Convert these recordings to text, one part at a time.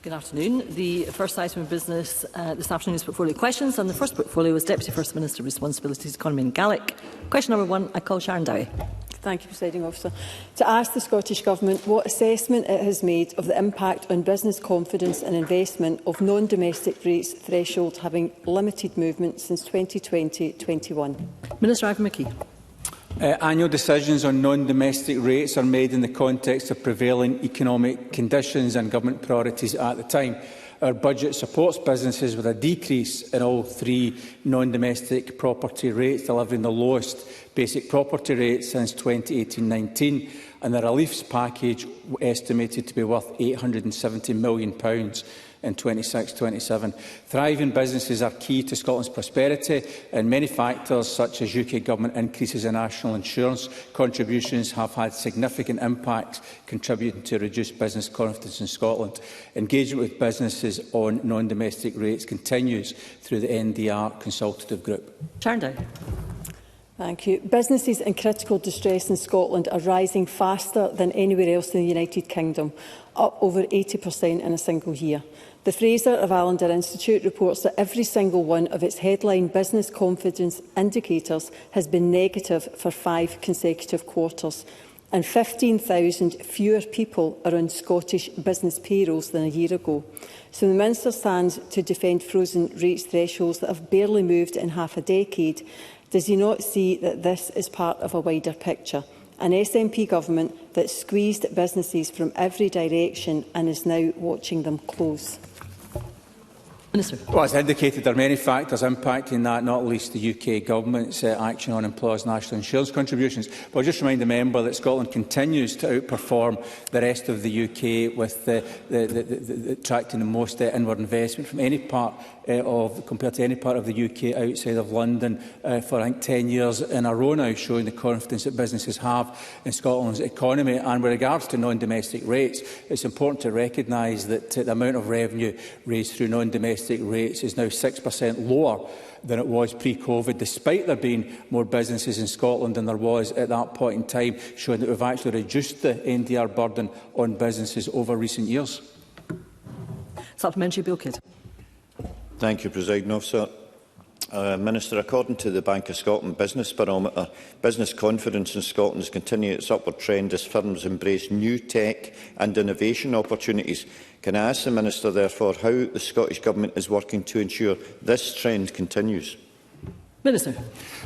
Good afternoon. The first item of business this afternoon is portfolio questions, and the first portfolio is Deputy First Minister Responsibilities Economy and Gaelic. Question number 1, I call Sharon Dowey. Thank you, Presiding Officer. To ask the Scottish Government what assessment it has made of the impact on business confidence and investment of non-domestic rates threshold having limited movement since 2020-21. Minister Ivan McKee. Annual decisions on non-domestic rates are made in the context of prevailing economic conditions and government priorities at the time. Our budget supports businesses with a decrease in all 3 non-domestic property rates, delivering the lowest basic property rate since 2018-19, and the reliefs package estimated to be worth £870 million in 26-27. Thriving businesses are key to Scotland's prosperity, and many factors such as UK Government increases in national insurance contributions have had significant impacts, contributing to reduced business confidence in Scotland. Engagement with businesses on non-domestic rates continues through the NDR Consultative Group. Sharon Dowey. Thank you. Businesses in critical distress in Scotland are rising faster than anywhere else in the United Kingdom, up over 80% in a single year. The Fraser of Allender Institute reports that every single one of its headline business confidence indicators has been negative for 5 consecutive quarters, and 15,000 fewer people are on Scottish business payrolls than a year ago. So the Minister stands to defend frozen rates thresholds that have barely moved in half a decade. Does he not see that this is part of a wider picture? An SNP government that squeezed businesses from every direction and is now watching them close. Minister. Well, as indicated, there are many factors impacting that, not least the UK Government's action on employers' national insurance contributions. But I'll just remind the member that Scotland continues to outperform the rest of the UK, with attracting the most inward investment from any part compared to any part of the UK outside of London for, I think, 10 years in a row now, showing the confidence that businesses have in Scotland's economy. And with regards to non-domestic rates, it's important to recognise that the amount of revenue raised through non-domestic rates is now 6% lower than it was pre-COVID, despite there being more businesses in Scotland than there was at that point in time, showing that we've actually reduced the NDR burden on businesses over recent years. Supplementary Bill Kidd. Thank you, Presiding Officer. Minister, according to the Bank of Scotland Business Barometer, business confidence in Scotland is continuing its upward trend as firms embrace new tech and innovation opportunities. Can I ask the Minister, therefore, how the Scottish Government is working to ensure this trend continues? Minister.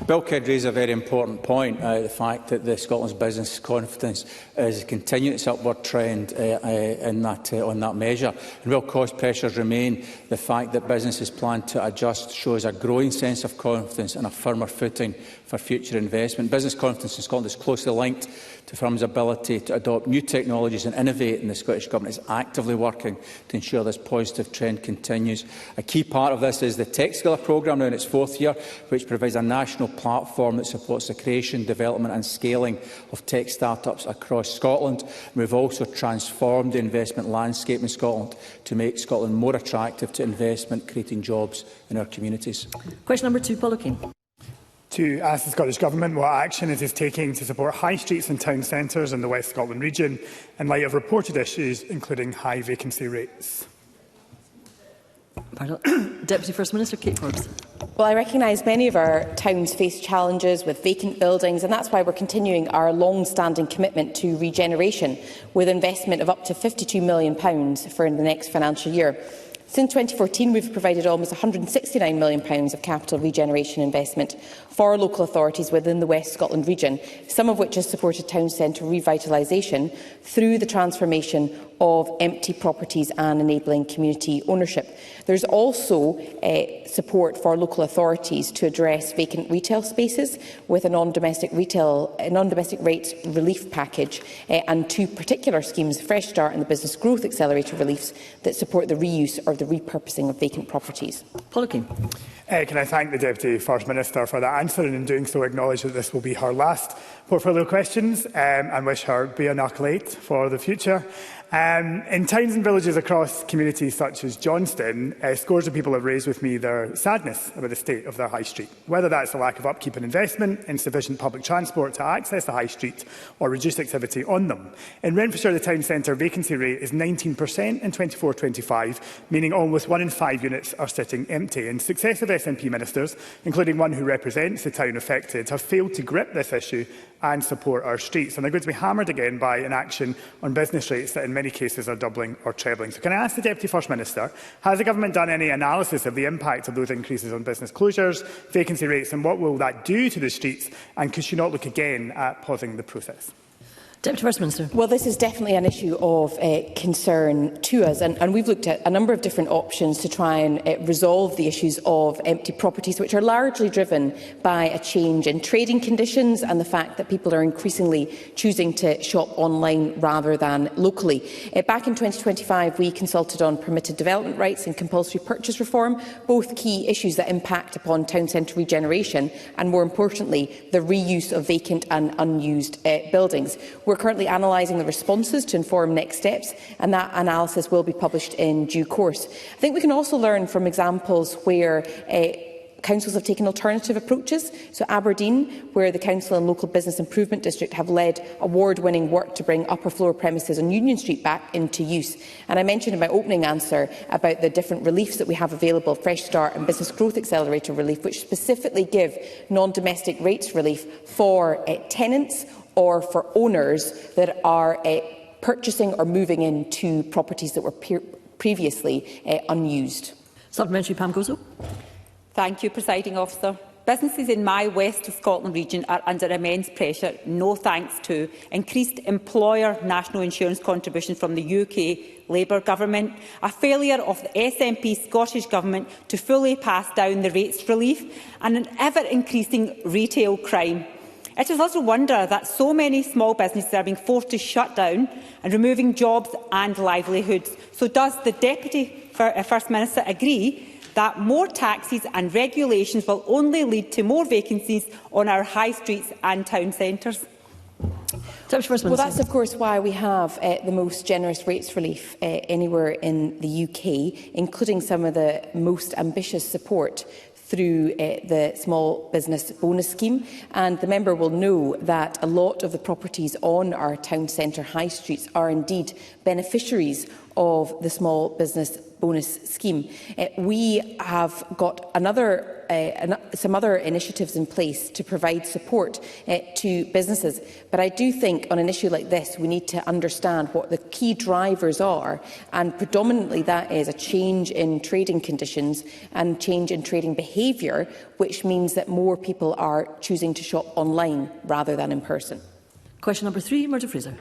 Bill Kidd raised a very important point, the fact that Scotland's business confidence is continuing its upward trend on that measure. And while cost pressures remain, the fact that businesses plan to adjust shows a growing sense of confidence and a firmer footing for future investment. Business confidence in Scotland is closely linked to firms' ability to adopt new technologies and innovate, and the Scottish Government is actively working to ensure this positive trend continues. A key part of this is the Tech Skiller programme, now in its 4th year, which provides a national platform that supports the creation, development and scaling of tech start-ups across Scotland. We've also transformed the investment landscape in Scotland to make Scotland more attractive to investment, creating jobs in our communities. Question number 2, Paul O'Kane. To ask the Scottish Government what action it is taking to support high streets and town centres in the West Scotland region in light of reported issues, including high vacancy rates. Deputy First Minister Kate Forbes. Well, I recognise many of our towns face challenges with vacant buildings, and that's why we're continuing our long-standing commitment to regeneration, with investment of up to £52 million for the next financial year. Since 2014, we've provided almost £169 million of capital regeneration investment for local authorities within the West Scotland region, some of which has supported town centre revitalisation through the transformation of empty properties and enabling community ownership. There's also support for local authorities to address vacant retail spaces with a non-domestic rates relief package and 2 particular schemes, Fresh Start and the Business Growth Accelerator reliefs, that support the reuse or the repurposing of vacant properties. Paula Keane. Can I thank the Deputy First Minister for that answer, and in doing so acknowledge that this will be her last portfolio questions, and wish her be an accolade for the future. In towns and villages across communities such as Johnston, scores of people have raised with me their sadness about the state of their high street, whether that's the lack of upkeep and investment, insufficient public transport to access the high street, or reduced activity on them. In Renfrewshire, the town centre vacancy rate is 19% in 24-25, meaning almost 1 in 5 units are sitting empty. And successive SNP ministers, including one who represents the town affected, have failed to grip this issue and support our streets. And they're going to be hammered again by inaction on business rates that in many cases are doubling or trebling. So can I ask the Deputy First Minister, has the Government done any analysis of the impact of those increases on business closures, vacancy rates, and what will that do to the streets? And could she not look again at pausing the process? Deputy First Minister. Well, this is definitely an issue of concern to us, and we've looked at a number of different options to try and resolve the issues of empty properties, which are largely driven by a change in trading conditions and the fact that people are increasingly choosing to shop online rather than locally. Back in 2025, we consulted on permitted development rights and compulsory purchase reform, both key issues that impact upon town centre regeneration and, more importantly, the reuse of vacant and unused buildings. We're currently analysing the responses to inform next steps, and that analysis will be published in due course. I think we can also learn from examples where councils have taken alternative approaches. So Aberdeen, where the Council and Local Business Improvement District have led award-winning work to bring upper floor premises on Union Street back into use. And I mentioned in my opening answer about the different reliefs that we have available, Fresh Start and Business Growth Accelerator relief, which specifically give non-domestic rates relief for tenants or for owners that are purchasing or moving into properties that were previously unused. Supplementary, Pam Gozo. Thank you, Presiding Officer. Businesses in my West of Scotland region are under immense pressure, no thanks to increased employer national insurance contributions from the UK Labour Government, a failure of the SNP Scottish Government to fully pass down the rates relief, and an ever-increasing retail crime. It is little wonder that so many small businesses are being forced to shut down and removing jobs and livelihoods. So does the Deputy First Minister agree that more taxes and regulations will only lead to more vacancies on our high streets and town centres? Well, that's of course why we have the most generous rates relief anywhere in the UK, including some of the most ambitious support through the Small Business Bonus Scheme. And the member will know that a lot of the properties on our town centre high streets are indeed beneficiaries of the Small Business Bonus Scheme. We have got some other initiatives in place to provide support to businesses. But I do think on an issue like this, we need to understand what the key drivers are, and predominantly that is a change in trading conditions and change in trading behaviour, which means that more people are choosing to shop online rather than in person. Question number 3, Murdo Fraser.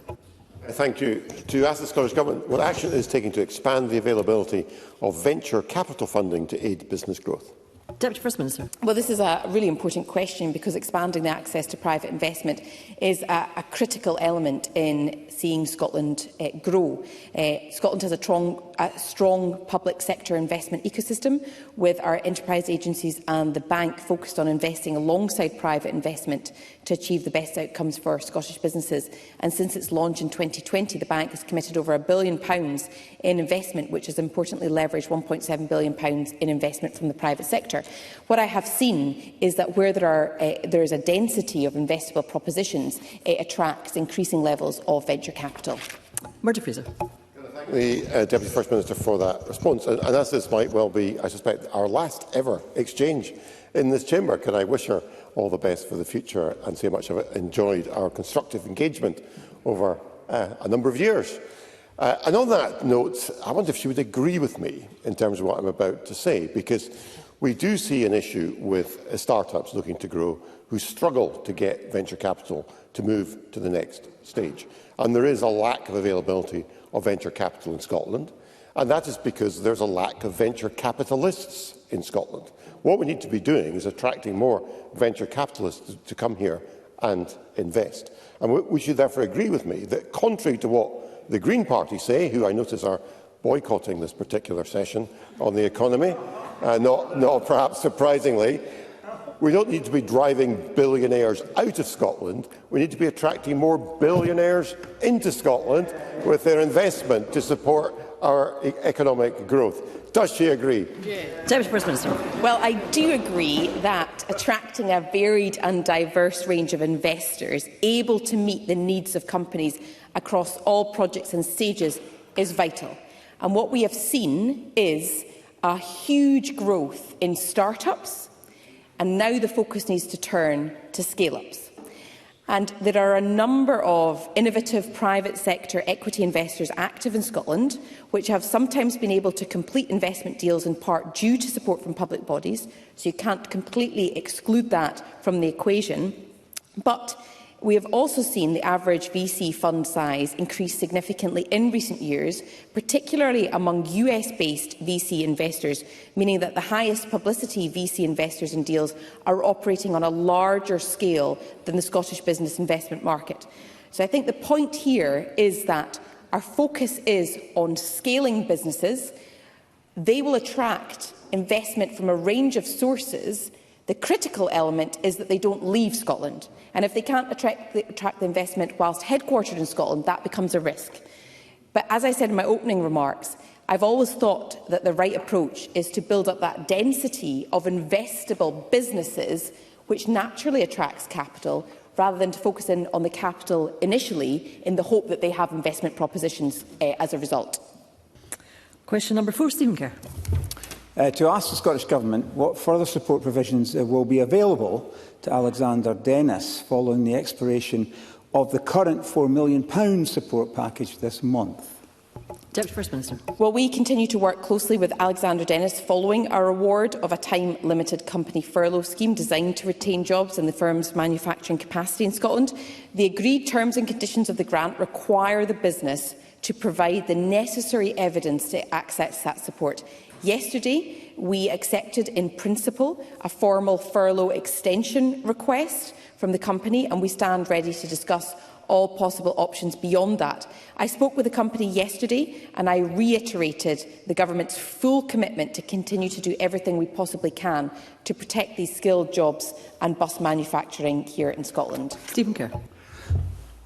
Thank you. To ask the Scottish Government what action it is taking to expand the availability of venture capital funding to aid business growth. Deputy First Minister. Well, this is a really important question because expanding the access to private investment is a critical element in seeing Scotland grow. Scotland has a strong public sector investment ecosystem, with our enterprise agencies and the bank focused on investing alongside private investment to achieve the best outcomes for Scottish businesses. And since its launch in 2020, the bank has committed over £1 billion in investment, which has importantly leveraged £1.7 billion in investment from the private sector. What I have seen is that where there is a density of investable propositions, it attracts increasing levels of venture capital. Murdo Fraser. The Deputy First Minister for that response. And as this might well be, I suspect, our last ever exchange in this chamber, can I wish her all the best for the future and say how much I've enjoyed our constructive engagement over a number of years. And on that note, I wonder if she would agree with me in terms of what I'm about to say, because we do see an issue with start-ups looking to grow who struggle to get venture capital to move to the next stage. And there is a lack of availability of venture capital in Scotland, and that is because there's a lack of venture capitalists in Scotland. What we need to be doing is attracting more venture capitalists to come here and invest. And we should therefore agree with me that, contrary to what the Green Party say, who I notice are boycotting this particular session on the economy, not perhaps surprisingly. We don't need to be driving billionaires out of Scotland. We need to be attracting more billionaires into Scotland with their investment to support our economic growth. Does she agree? Deputy First Minister. Well, I do agree that attracting a varied and diverse range of investors able to meet the needs of companies across all projects and stages is vital. And what we have seen is a huge growth in start-ups, and now the focus needs to turn to scale-ups. And there are a number of innovative private sector equity investors active in Scotland, which have sometimes been able to complete investment deals in part due to support from public bodies, so you can't completely exclude that from the equation. But we have also seen the average VC fund size increase significantly in recent years, particularly among US-based VC investors, meaning that the highest publicity VC investors in deals are operating on a larger scale than the Scottish business investment market. So I think the point here is that our focus is on scaling businesses. They will attract investment from a range of sources. The critical element is that they don't leave Scotland. And if they can't attract the investment whilst headquartered in Scotland, that becomes a risk. But as I said in my opening remarks, I've always thought that the right approach is to build up that density of investable businesses, which naturally attracts capital, rather than to focus in on the capital initially in the hope that they have investment propositions as a result. Question number 4, Stephen Kerr. To ask the Scottish Government what further support provisions will be available to Alexander Dennis following the expiration of the current £4 million support package this month. Deputy First Minister. Well, we continue to work closely with Alexander Dennis following our award of a time-limited company furlough scheme designed to retain jobs in the firm's manufacturing capacity in Scotland. The agreed terms and conditions of the grant require the business to provide the necessary evidence to access that support. Yesterday, we accepted in principle a formal furlough extension request from the company, and we stand ready to discuss all possible options beyond that. I spoke with the company yesterday and I reiterated the government's full commitment to continue to do everything we possibly can to protect these skilled jobs and bus manufacturing here in Scotland. Stephen Kerr.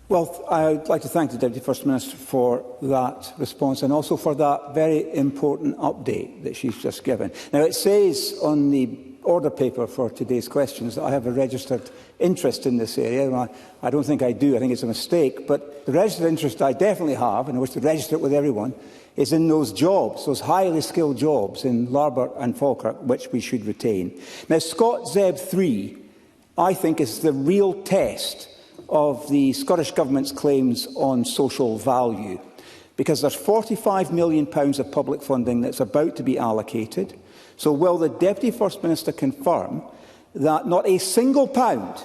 Well, I would like to thank the Deputy First Minister for that response and also for that very important update that she's just given. Now, it says on the order paper for today's questions that I have a registered interest in this area. I don't think I do. I think it's a mistake. But the registered interest I definitely have, and I wish to register it with everyone, is in those jobs, those highly skilled jobs in Larbert and Falkirk, which we should retain. Now, Scott Zeb 3, I think, is the real test of the Scottish Government's claims on social value, because there's £45 million of public funding that's about to be allocated. So will the Deputy First Minister confirm that not a single pound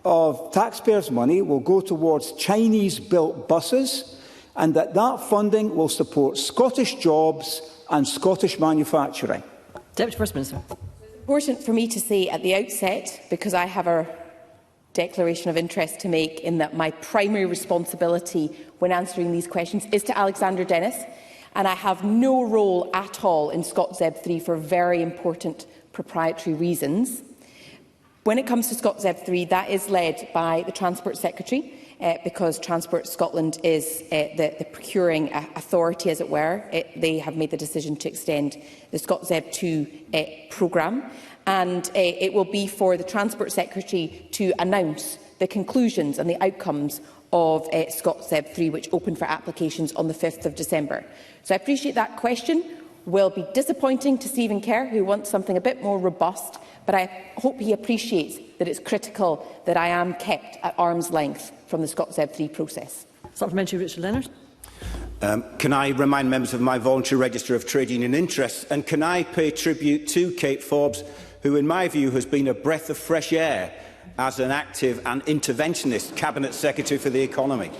of taxpayers' money will go towards Chinese-built buses, and that that funding will support Scottish jobs and Scottish manufacturing? Deputy First Minister. It's important for me to say at the outset, because I have a declaration of interest to make in that my primary responsibility when answering these questions is to Alexander Dennis, and I have no role at all in Scott Zeb 3 for very important proprietary reasons. When it comes to Scott Zeb 3, that is led by the Transport Secretary, because Transport Scotland is the procuring authority, as it were. They have made the decision to extend the Scott Zeb 2 programme. And it will be for the Transport Secretary to announce the conclusions and the outcomes of Scott Zeb 3, which opened for applications on the 5th of December. So I appreciate that question will be disappointing to Stephen Kerr, who wants something a bit more robust, but I hope he appreciates that it's critical that I am kept at arm's length from the Scott Zeb 3 process. Supplementary, Richard Leonard. Can I remind members of my voluntary register of trade union interests, and can I pay tribute to Kate Forbes, who in my view has been a breath of fresh air as an active and interventionist Cabinet Secretary for the Economy.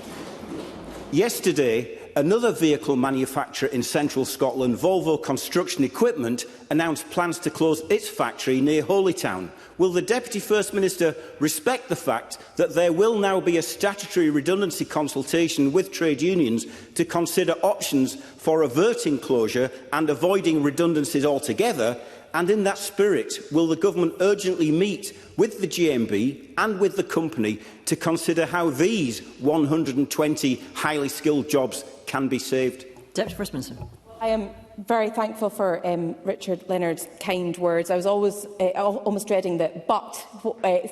Yesterday, another vehicle manufacturer in central Scotland, Volvo Construction Equipment, announced plans to close its factory near Holytown. Will the Deputy First Minister respect the fact that there will now be a statutory redundancy consultation with trade unions to consider options for averting closure and avoiding redundancies altogether? And in that spirit, will the Government urgently meet with the GMB and with the company to consider how these 120 highly skilled jobs can be saved? Deputy First Minister. I am very thankful for Richard Leonard's kind words. I was always almost dreading the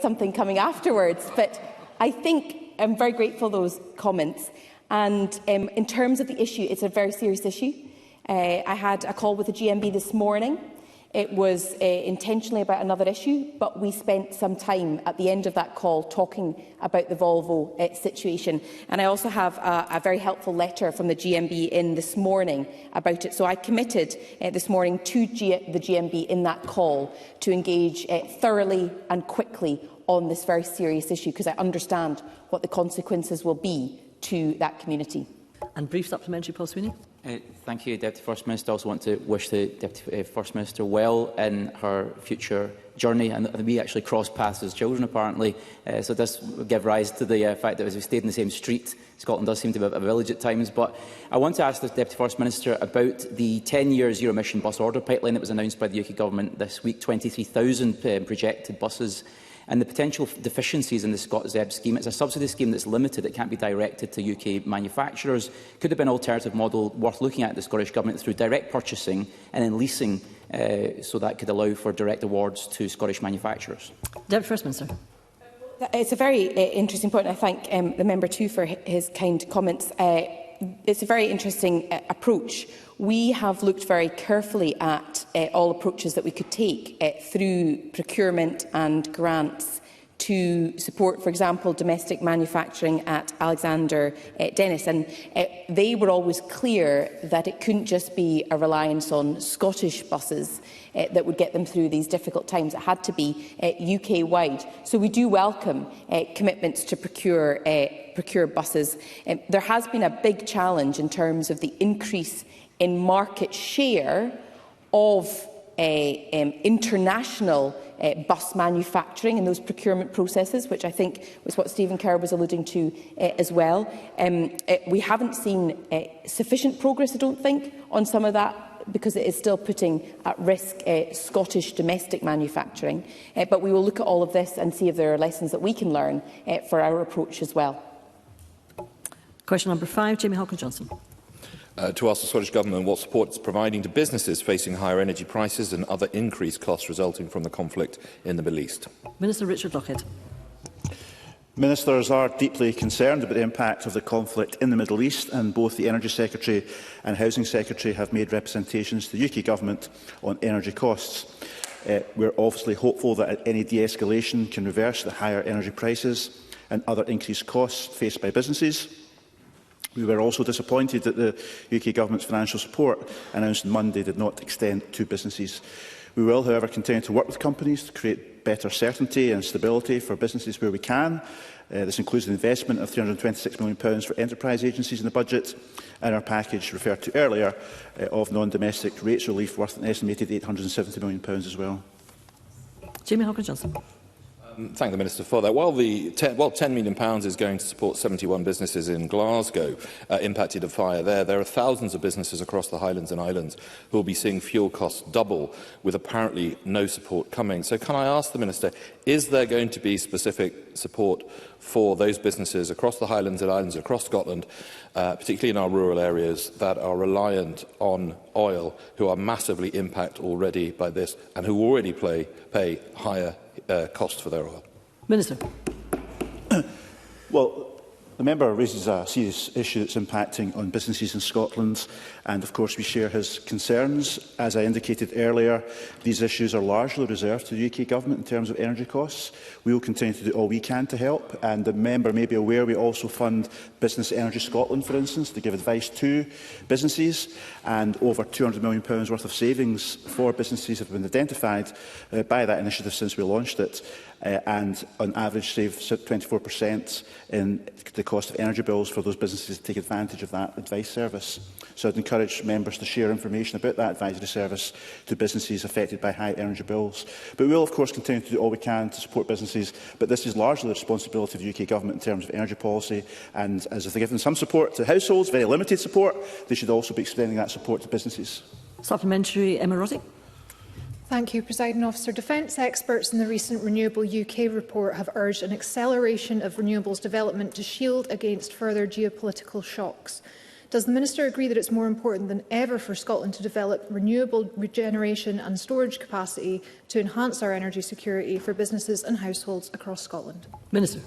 something coming afterwards, but I think I'm very grateful for those comments. And in terms of the issue, it's a very serious issue. I had a call with the GMB this morning. It was intentionally about another issue, but we spent some time at the end of that call talking about the Volvo situation. And I also have a very helpful letter from the GMB in this morning about it. So I committed this morning to the GMB in that call to engage thoroughly and quickly on this very serious issue, because I understand what the consequences will be to that community. And brief supplementary, Paul Sweeney. Thank you, Deputy First Minister. I also want to wish the Deputy First Minister well in her future journey. And we actually crossed paths as children, apparently. So it does give rise to the fact that as we stayed in the same street, Scotland does seem to be a village at times. But I want to ask the Deputy First Minister about the 10-year zero-emission bus order pipeline that was announced by the UK Government this week, 23,000 projected buses. And the potential deficiencies in the ScotZeb scheme. It's a subsidy scheme that's limited. It can't be directed to UK manufacturers. Could have been an alternative model worth looking at the Scottish Government through direct purchasing and then leasing, so that could allow for direct awards to Scottish manufacturers? Deputy First Minister. It's a very interesting point. I thank the member too for his kind comments. It's a very interesting approach. We have looked very carefully at all approaches that we could take through procurement and grants to support, for example, domestic manufacturing at Alexander Dennis. And they were always clear that it couldn't just be a reliance on Scottish buses that would get them through these difficult times. It had to be UK-wide. So we do welcome commitments to procure buses. There has been a big challenge in terms of the increase in market share of international bus manufacturing and those procurement processes, which I think was what Stephen Kerr was alluding to as well. We haven't seen sufficient progress, I don't think, on some of that, because it is still putting at risk Scottish domestic manufacturing. But we will look at all of this and see if there are lessons that we can learn for our approach as well. Question number 5, Jamie Hawkins-Johnson. To ask the Scottish Government what support it's providing to businesses facing higher energy prices and other increased costs resulting from the conflict in the Middle East. Minister Richard Lockhead. Ministers are deeply concerned about the impact of the conflict in the Middle East, and both the Energy Secretary and Housing Secretary have made representations to the UK Government on energy costs. We are obviously hopeful that any de-escalation can reverse the higher energy prices and other increased costs faced by businesses. We were also disappointed that the UK Government's financial support announced on Monday did not extend to businesses. We will, however, continue to work with companies to create better certainty and stability for businesses where we can. This includes an investment of £326 million for enterprise agencies in the budget, and our package referred to earlier of non-domestic rates relief worth an estimated £870 million as well. Jamie Hawkins-Johnson. Thank the Minister for that. While £10 million is going to support 71 businesses in Glasgow impacted of fire there are thousands of businesses across the Highlands and Islands who will be seeing fuel costs double, with apparently no support coming. So can I ask the Minister, is there going to be specific support for those businesses across the Highlands and Islands, across Scotland, particularly in our rural areas, that are reliant on oil, who are massively impacted already by this and who already pay higher cost for their oil? Minister. Well, the member raises a serious issue that's impacting on businesses in Scotland, and of course we share his concerns. As I indicated earlier, these issues are largely reserved to the UK Government in terms of energy costs. We will continue to do all we can to help, and the member may be aware we also fund Business Energy Scotland, for instance, to give advice to businesses, and over £200 million worth of savings for businesses have been identified by that initiative since we launched it, and on average save 24% in the cost of energy bills for those businesses to take advantage of that advice service. So I'd encourage members to share information about that advisory service to businesses affected by high energy bills. But we will, of course, continue to do all we can to support businesses, but this is largely the responsibility of the UK Government in terms of energy policy, and as if they're given some support to households, very limited support, they should also be extending that support to businesses. Supplementary, Emma Roddick. Thank you, Presiding Officer. Defence experts in the recent Renewable UK report have urged an acceleration of renewables development to shield against further geopolitical shocks. Does the Minister agree that it's more important than ever for Scotland to develop renewable regeneration and storage capacity to enhance our energy security for businesses and households across Scotland? Minister.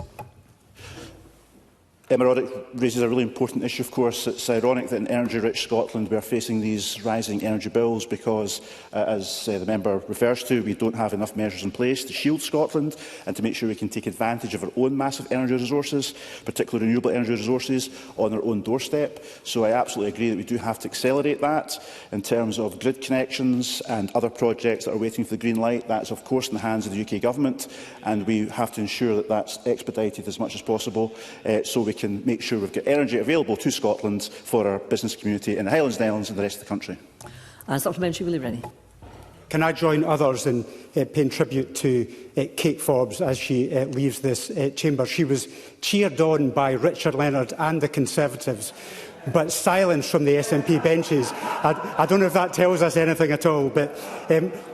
Emma Roddick raises a really important issue, of course. It's ironic that in energy-rich Scotland we are facing these rising energy bills because, as the member refers to, we don't have enough measures in place to shield Scotland and to make sure we can take advantage of our own massive energy resources, particularly renewable energy resources, on our own doorstep. So I absolutely agree that we do have to accelerate that. In terms of grid connections and other projects that are waiting for the green light, that's of course in the hands of the UK Government, and we have to ensure that that's expedited as much as possible so we can make sure we've got energy available to Scotland for our business community in the Highlands and Islands and the rest of the country. Supplementary, Willie Rennie. Can I join others in paying tribute to Kate Forbes as she leaves this chamber? She was cheered on by Richard Leonard and the Conservatives, but silence from the SNP benches. I don't know if that tells us anything at all, but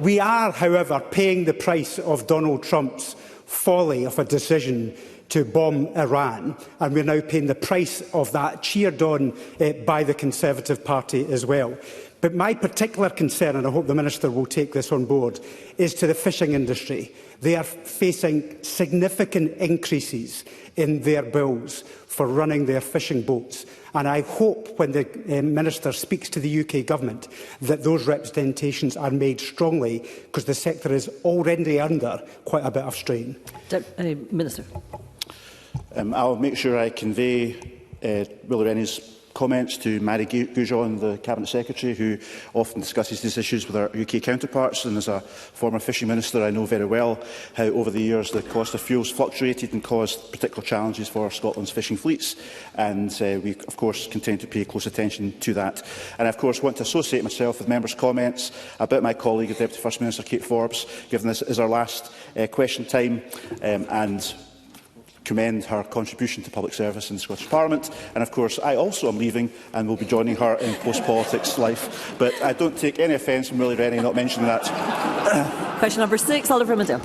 we are, however, paying the price of Donald Trump's folly of a decision to bomb Iran, and we're now paying the price of that, cheered on by the Conservative Party as well. But my particular concern, and I hope the Minister will take this on board, is to the fishing industry. They are facing significant increases in their bills for running their fishing boats. And I hope when the Minister speaks to the UK Government that those representations are made strongly, because the sector is already under quite a bit of strain. Minister. I'll make sure I convey Willie Rennie's comments to Mary Goujon, the Cabinet Secretary, who often discusses these issues with our UK counterparts. And as a former fishing minister, I know very well how over the years the cost of fuels fluctuated and caused particular challenges for Scotland's fishing fleets. And we, of course, continue to pay close attention to that. And I, of course, want to associate myself with members' comments about my colleague, the Deputy First Minister, Kate Forbes, given this is our last question time, and commend her contribution to public service in the Scottish Parliament. And of course, I also am leaving and will be joining her in post-politics life. But I don't take any offence from Willie Rennie not mentioning that. Question number 6, Oliver Murdo.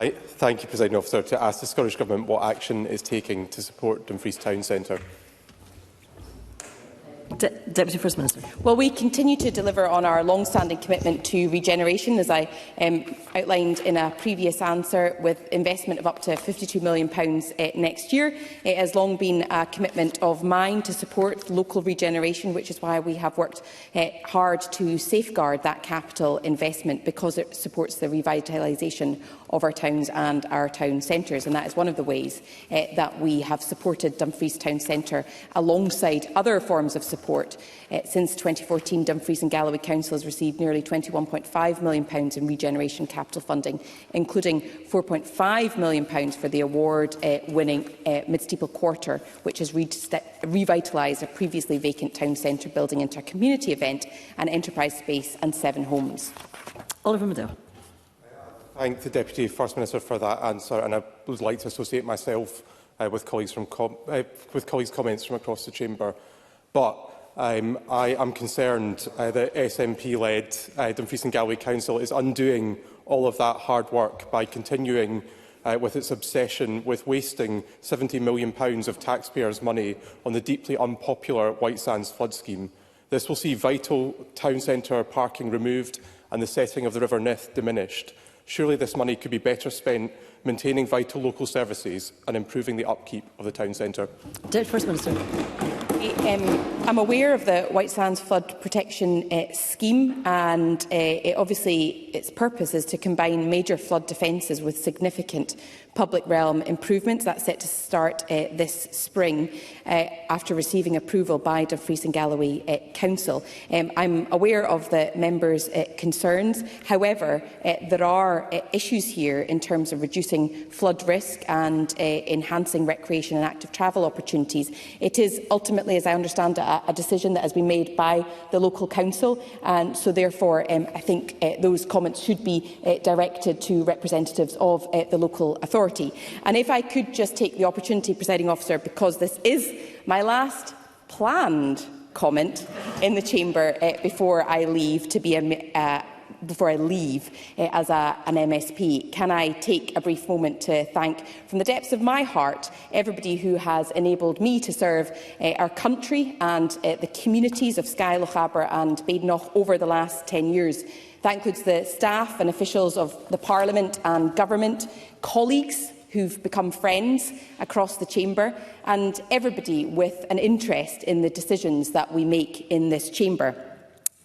Thank you, Presiding Officer. To ask the Scottish Government what action is taking to support Dumfries Town Centre. Deputy First Minister. Well, we continue to deliver on our long-standing commitment to regeneration, as I outlined in a previous answer, with investment of up to £52 million next year. It has long been a commitment of mine to support local regeneration, which is why we have worked hard to safeguard that capital investment, because it supports the revitalisation of our towns and our town centres. And that is one of the ways that we have supported Dumfries Town Centre alongside other forms of support. Since 2014, Dumfries and Galloway Council has received nearly £21.5 million in regeneration capital funding, including £4.5 million for the award-winning Mid-Steeple Quarter, which has revitalised a previously vacant town centre building into a community event, an enterprise space and 7 homes. Oliver Murdo. Thank the Deputy First Minister for that answer, and I would like to associate myself with colleagues' comments from across the chamber. But I am concerned that SNP-led Dumfries and Galloway Council is undoing all of that hard work by continuing with its obsession with wasting £70 million of taxpayers' money on the deeply unpopular White Sands flood scheme. This will see vital town centre parking removed and the setting of the River Nith diminished. Surely this money could be better spent maintaining vital local services and improving the upkeep of the town centre. Deputy First Minister. I'm aware of the White Sands Flood Protection Scheme, and obviously its purpose is to combine major flood defences with significant public realm improvements. That's set to start this spring after receiving approval by Dumfries and Galloway Council. I'm aware of the members' concerns. However, there are issues here in terms of reducing flood risk and enhancing recreation and active travel opportunities. It is ultimately, as I understand, a decision that has been made by the local council, and so therefore I think those comments should be directed to representatives of the local authority. And if I could just take the opportunity, Presiding Officer, because this is my last planned comment in the chamber before I leave to be as an MSP, can I take a brief moment to thank, from the depths of my heart, everybody who has enabled me to serve our country and the communities of Skye, Lochaber and Badenoch over the last 10 years. That includes the staff and officials of the Parliament and Government, colleagues who've become friends across the chamber, and everybody with an interest in the decisions that we make in this chamber.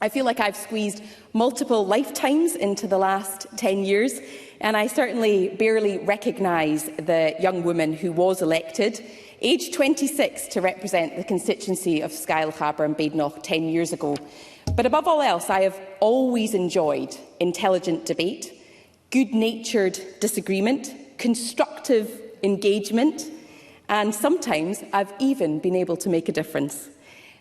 I feel like I've squeezed multiple lifetimes into the last 10 years, and I certainly barely recognise the young woman who was elected, aged 26, to represent the constituency of Skye, Lochaber and Badenoch 10 years ago. But above all else, I have always enjoyed intelligent debate, good-natured disagreement, constructive engagement, and sometimes I've even been able to make a difference.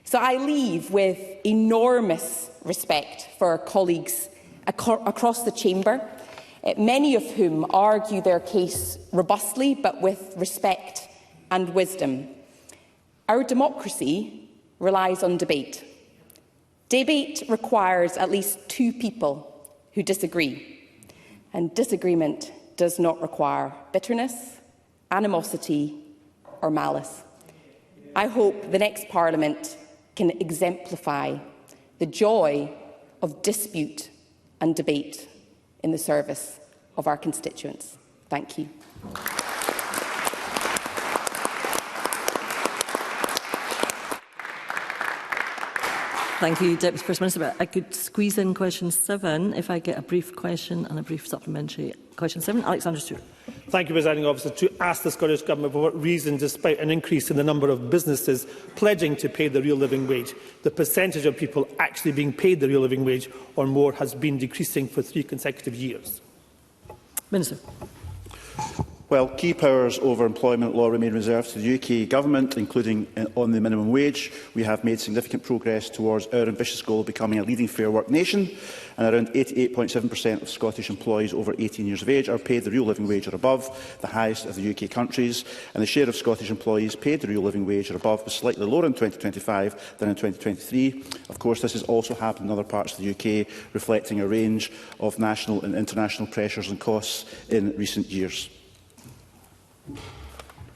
So I leave with enormous respect for colleagues across the chamber, many of whom argue their case robustly but with respect and wisdom. Our democracy relies on debate. Debate requires at least two people who disagree, and disagreement does not require bitterness, animosity or malice. I hope the next Parliament can exemplify the joy of dispute and debate in the service of our constituents. Thank you. Thank you, Deputy First Minister. But I could squeeze in question 7 if I get a brief question and a brief supplementary. Question 7, Alexander Stewart. Thank you, Presiding Officer. To ask the Scottish Government for what reason, despite an increase in the number of businesses pledging to pay the real living wage, the percentage of people actually being paid the real living wage or more has been decreasing for 3 consecutive years. Minister. Well, key powers over employment law remain reserved to the UK Government, including on the minimum wage. We have made significant progress towards our ambitious goal of becoming a leading fair work nation, and around 88.7% of Scottish employees over 18 years of age are paid the real living wage or above, the highest of the UK countries, and the share of Scottish employees paid the real living wage or above was slightly lower in 2025 than in 2023. Of course, this has also happened in other parts of the UK, reflecting a range of national and international pressures and costs in recent years.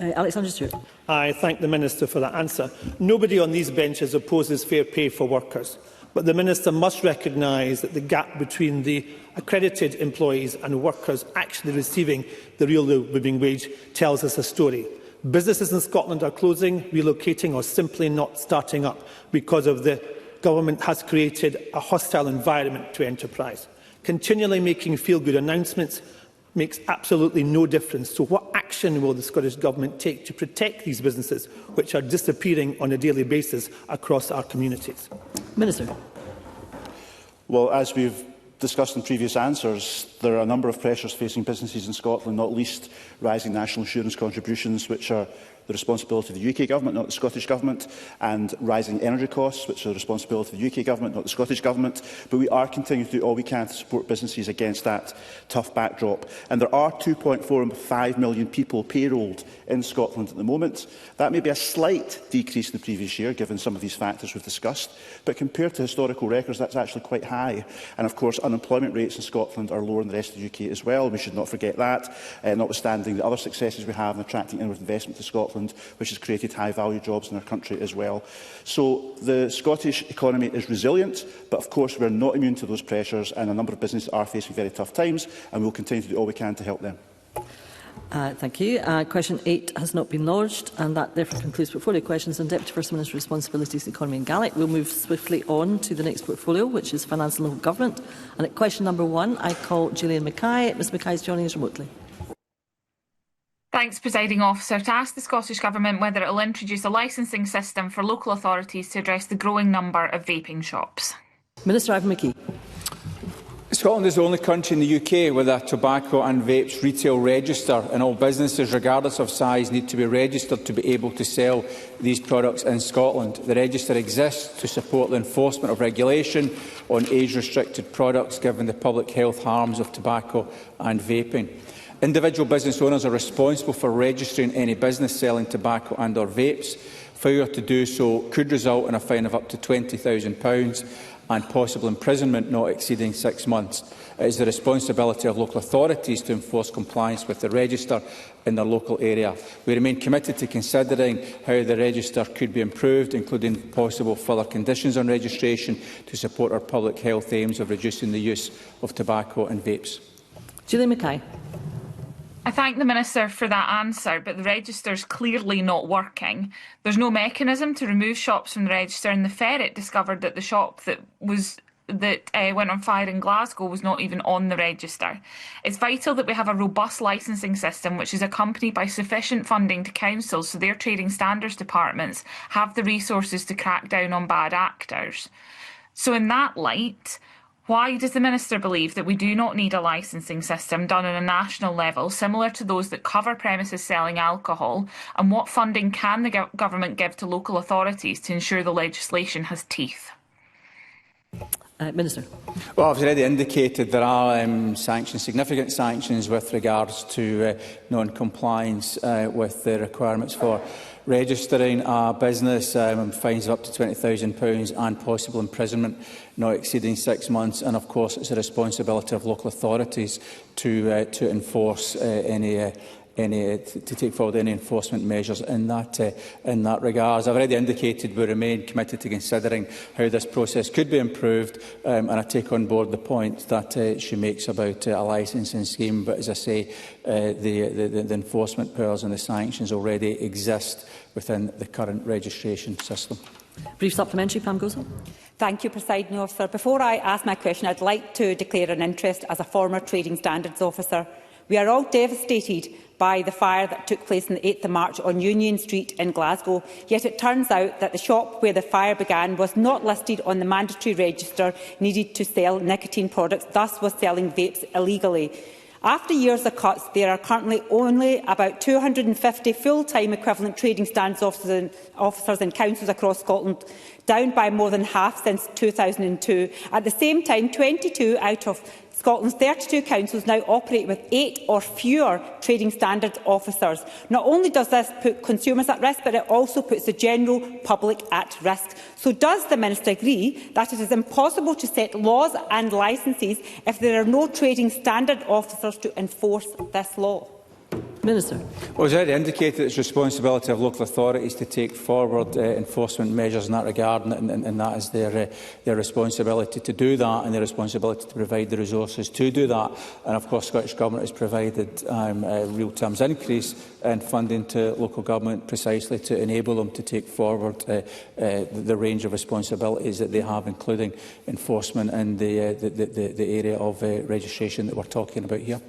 Alexander Stewart. I thank the Minister for that answer. Nobody on these benches opposes fair pay for workers, but the Minister must recognise that the gap between the accredited employees and workers actually receiving the real living wage tells us a story. Businesses in Scotland are closing, relocating or simply not starting up because of the government has created a hostile environment to enterprise. Continually making feel-good announcements makes absolutely no difference. So what action will the Scottish Government take to protect these businesses which are disappearing on a daily basis across our communities? Minister. Well, as we've discussed in previous answers, there are a number of pressures facing businesses in Scotland, not least rising national insurance contributions, which are the responsibility of the UK Government, not the Scottish Government, and rising energy costs, which are the responsibility of the UK Government, not the Scottish Government. But we are continuing to do all we can to support businesses against that tough backdrop. And there are 2.45 million people payrolled in Scotland at the moment. That may be a slight decrease in the previous year, given some of these factors we've discussed, but compared to historical records, that's actually quite high. And of course, unemployment rates in Scotland are lower than the rest of the UK as well. We should not forget that, notwithstanding the other successes we have in attracting inward investment to Scotland, which has created high-value jobs in our country as well. So the Scottish economy is resilient, but of course we're not immune to those pressures, and a number of businesses are facing very tough times, and we will continue to do all we can to help them. Thank you. Question 8 has not been lodged, and that therefore concludes portfolio questions on Deputy First Minister's responsibilities, economy and Gaelic. We'll move swiftly on to the next portfolio, which is finance and local government. And at question number 1, I call Gillian Mackay. Ms Mackay is joining us remotely. Thanks, Presiding Officer. To ask the Scottish Government whether it will introduce a licensing system for local authorities to address the growing number of vaping shops. Minister Ivan McKee. Scotland is the only country in the UK with a tobacco and vapes retail register, and all businesses, regardless of size, need to be registered to be able to sell these products in Scotland. The register exists to support the enforcement of regulation on age-restricted products, given the public health harms of tobacco and vaping. Individual business owners are responsible for registering any business selling tobacco and or vapes. Failure to do so could result in a fine of up to £20,000 and possible imprisonment not exceeding 6 months. It is the responsibility of local authorities to enforce compliance with the register in their local area. We remain committed to considering how the register could be improved, including possible further conditions on registration to support our public health aims of reducing the use of tobacco and vapes. Julie Mackay. I thank the Minister for that answer, but the register is clearly not working. There's no mechanism to remove shops from the register, and the Ferret discovered that the shop that went on fire in Glasgow was not even on the register. It's vital that we have a robust licensing system which is accompanied by sufficient funding to councils so their trading standards departments have the resources to crack down on bad actors. So in that light, why does the Minister believe that we do not need a licensing system done on a national level, similar to those that cover premises selling alcohol? And what funding can the government give to local authorities to ensure the legislation has teeth? Minister. Well, I've already indicated there are sanctions, significant sanctions with regards to non-compliance with the requirements for registering a business, fines of up to £20,000 and possible imprisonment not exceeding 6 months. And of course, it's the responsibility of local authorities to enforce to take forward any enforcement measures in that regard. I've already indicated we remain committed to considering how this process could be improved, and I take on board the point that she makes about a licensing scheme. But as I say, the enforcement powers and the sanctions already exist within the current registration system. Brief supplementary, Pam Gosal. Thank you, Presiding Officer. Before I ask my question, I'd like to declare an interest as a former Trading Standards Officer. We are all devastated by the fire that took place on the 8th of March on Union Street in Glasgow, yet it turns out that the shop where the fire began was not listed on the mandatory register needed to sell nicotine products, thus was selling vapes illegally. After years of cuts, there are currently only about 250 full-time equivalent trading standards officers in councils across Scotland, down by more than half since 2002. At the same time, 22 out of Scotland's 32 councils now operate with 8 or fewer trading standards officers. Not only does this put consumers at risk, but it also puts the general public at risk. So does the Minister agree that it is impossible to set laws and licences if there are no trading standard officers to enforce this law? Minister. Well, as I already indicated, it's the responsibility of local authorities to take forward enforcement measures in that regard, and that is their responsibility to do that, and their responsibility to provide the resources to do that. And of course, Scottish Government has provided a real terms increase in funding to local government precisely to enable them to take forward the range of responsibilities that they have, including enforcement in the area of registration that we're talking about here.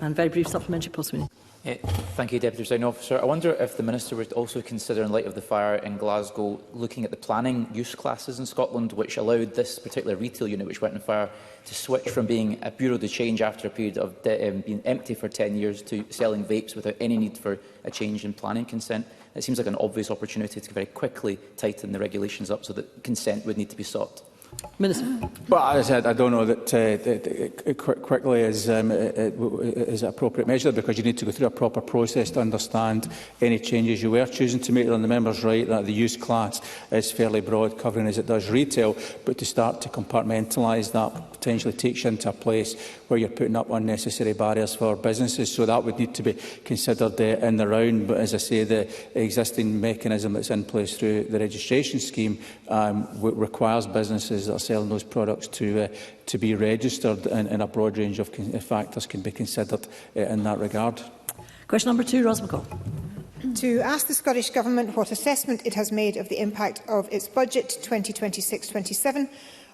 And very brief supplementary, Postman. Thank you, Deputy Presiding Officer. I wonder if the Minister would also consider, in light of the fire in Glasgow, looking at the planning use classes in Scotland, which allowed this particular retail unit which went on fire to switch from being a bureau de change after a period of being empty for 10 years to selling vapes without any need for a change in planning consent. It seems like an obvious opportunity to very quickly tighten the regulations up so that consent would need to be sought. Minister. Well, as I said, I don't know that quickly is an appropriate measure, because you need to go through a proper process to understand any changes you were choosing to make. And the member's right that the use class is fairly broad, covering as it does retail, but to start to compartmentalise that potentially takes you into a place where you're putting up unnecessary barriers for businesses. So that would need to be considered in the round. But as I say, the existing mechanism that's in place through the registration scheme requires businesses that are selling those products to be registered, and a broad range of factors can be considered in that regard. Question number 2, Ros McCall. To ask the Scottish Government what assessment it has made of the impact of its budget 2026-27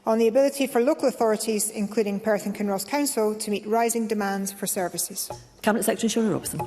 on the ability for local authorities, including Perth and Kinross Council, to meet rising demands for services. Cabinet Secretary Sharon Robson.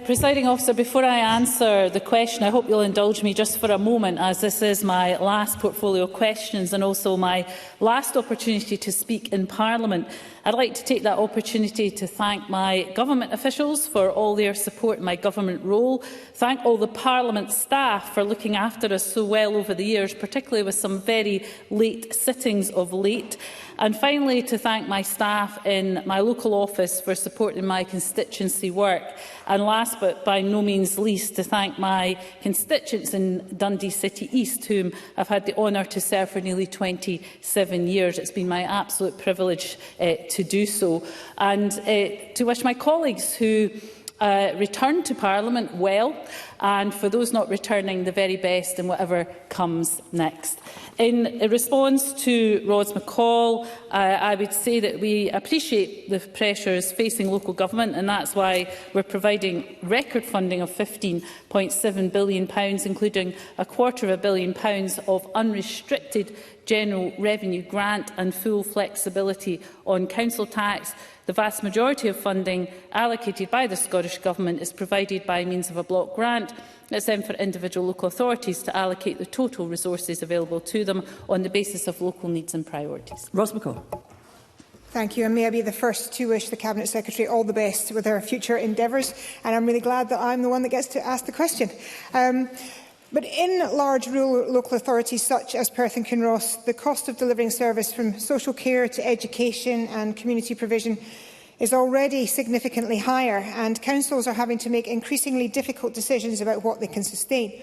Presiding Officer, before I answer the question, I hope you'll indulge me just for a moment, as this is my last portfolio of questions and also my last opportunity to speak in Parliament. I'd like to take that opportunity to thank my government officials for all their support in my government role, thank all the Parliament staff for looking after us so well over the years, particularly with some very late sittings of late, and finally to thank my staff in my local office for supporting my constituency work, and last but by no means least to thank my constituents in Dundee City East, whom I've had the honour to serve for nearly 27 years. It's been my absolute privilege to do so, and to wish my colleagues who return to Parliament well, and for those not returning, the very best in whatever comes next. In response to Ros McCall, I would say that we appreciate the pressures facing local government, and that's why we're providing record funding of £15.7 billion, including £250 million of unrestricted general revenue grant and full flexibility on council tax. The vast majority of funding allocated by the Scottish Government is provided by means of a block grant. It's then for individual local authorities to allocate the total resources available to them on the basis of local needs and priorities. Ros McCall. Thank you, and may I be the first to wish the Cabinet Secretary all the best with her future endeavours, and I'm really glad that I'm the one that gets to ask the question. But in large rural local authorities such as Perth and Kinross, the cost of delivering service from social care to education and community provision is already significantly higher, and councils are having to make increasingly difficult decisions about what they can sustain.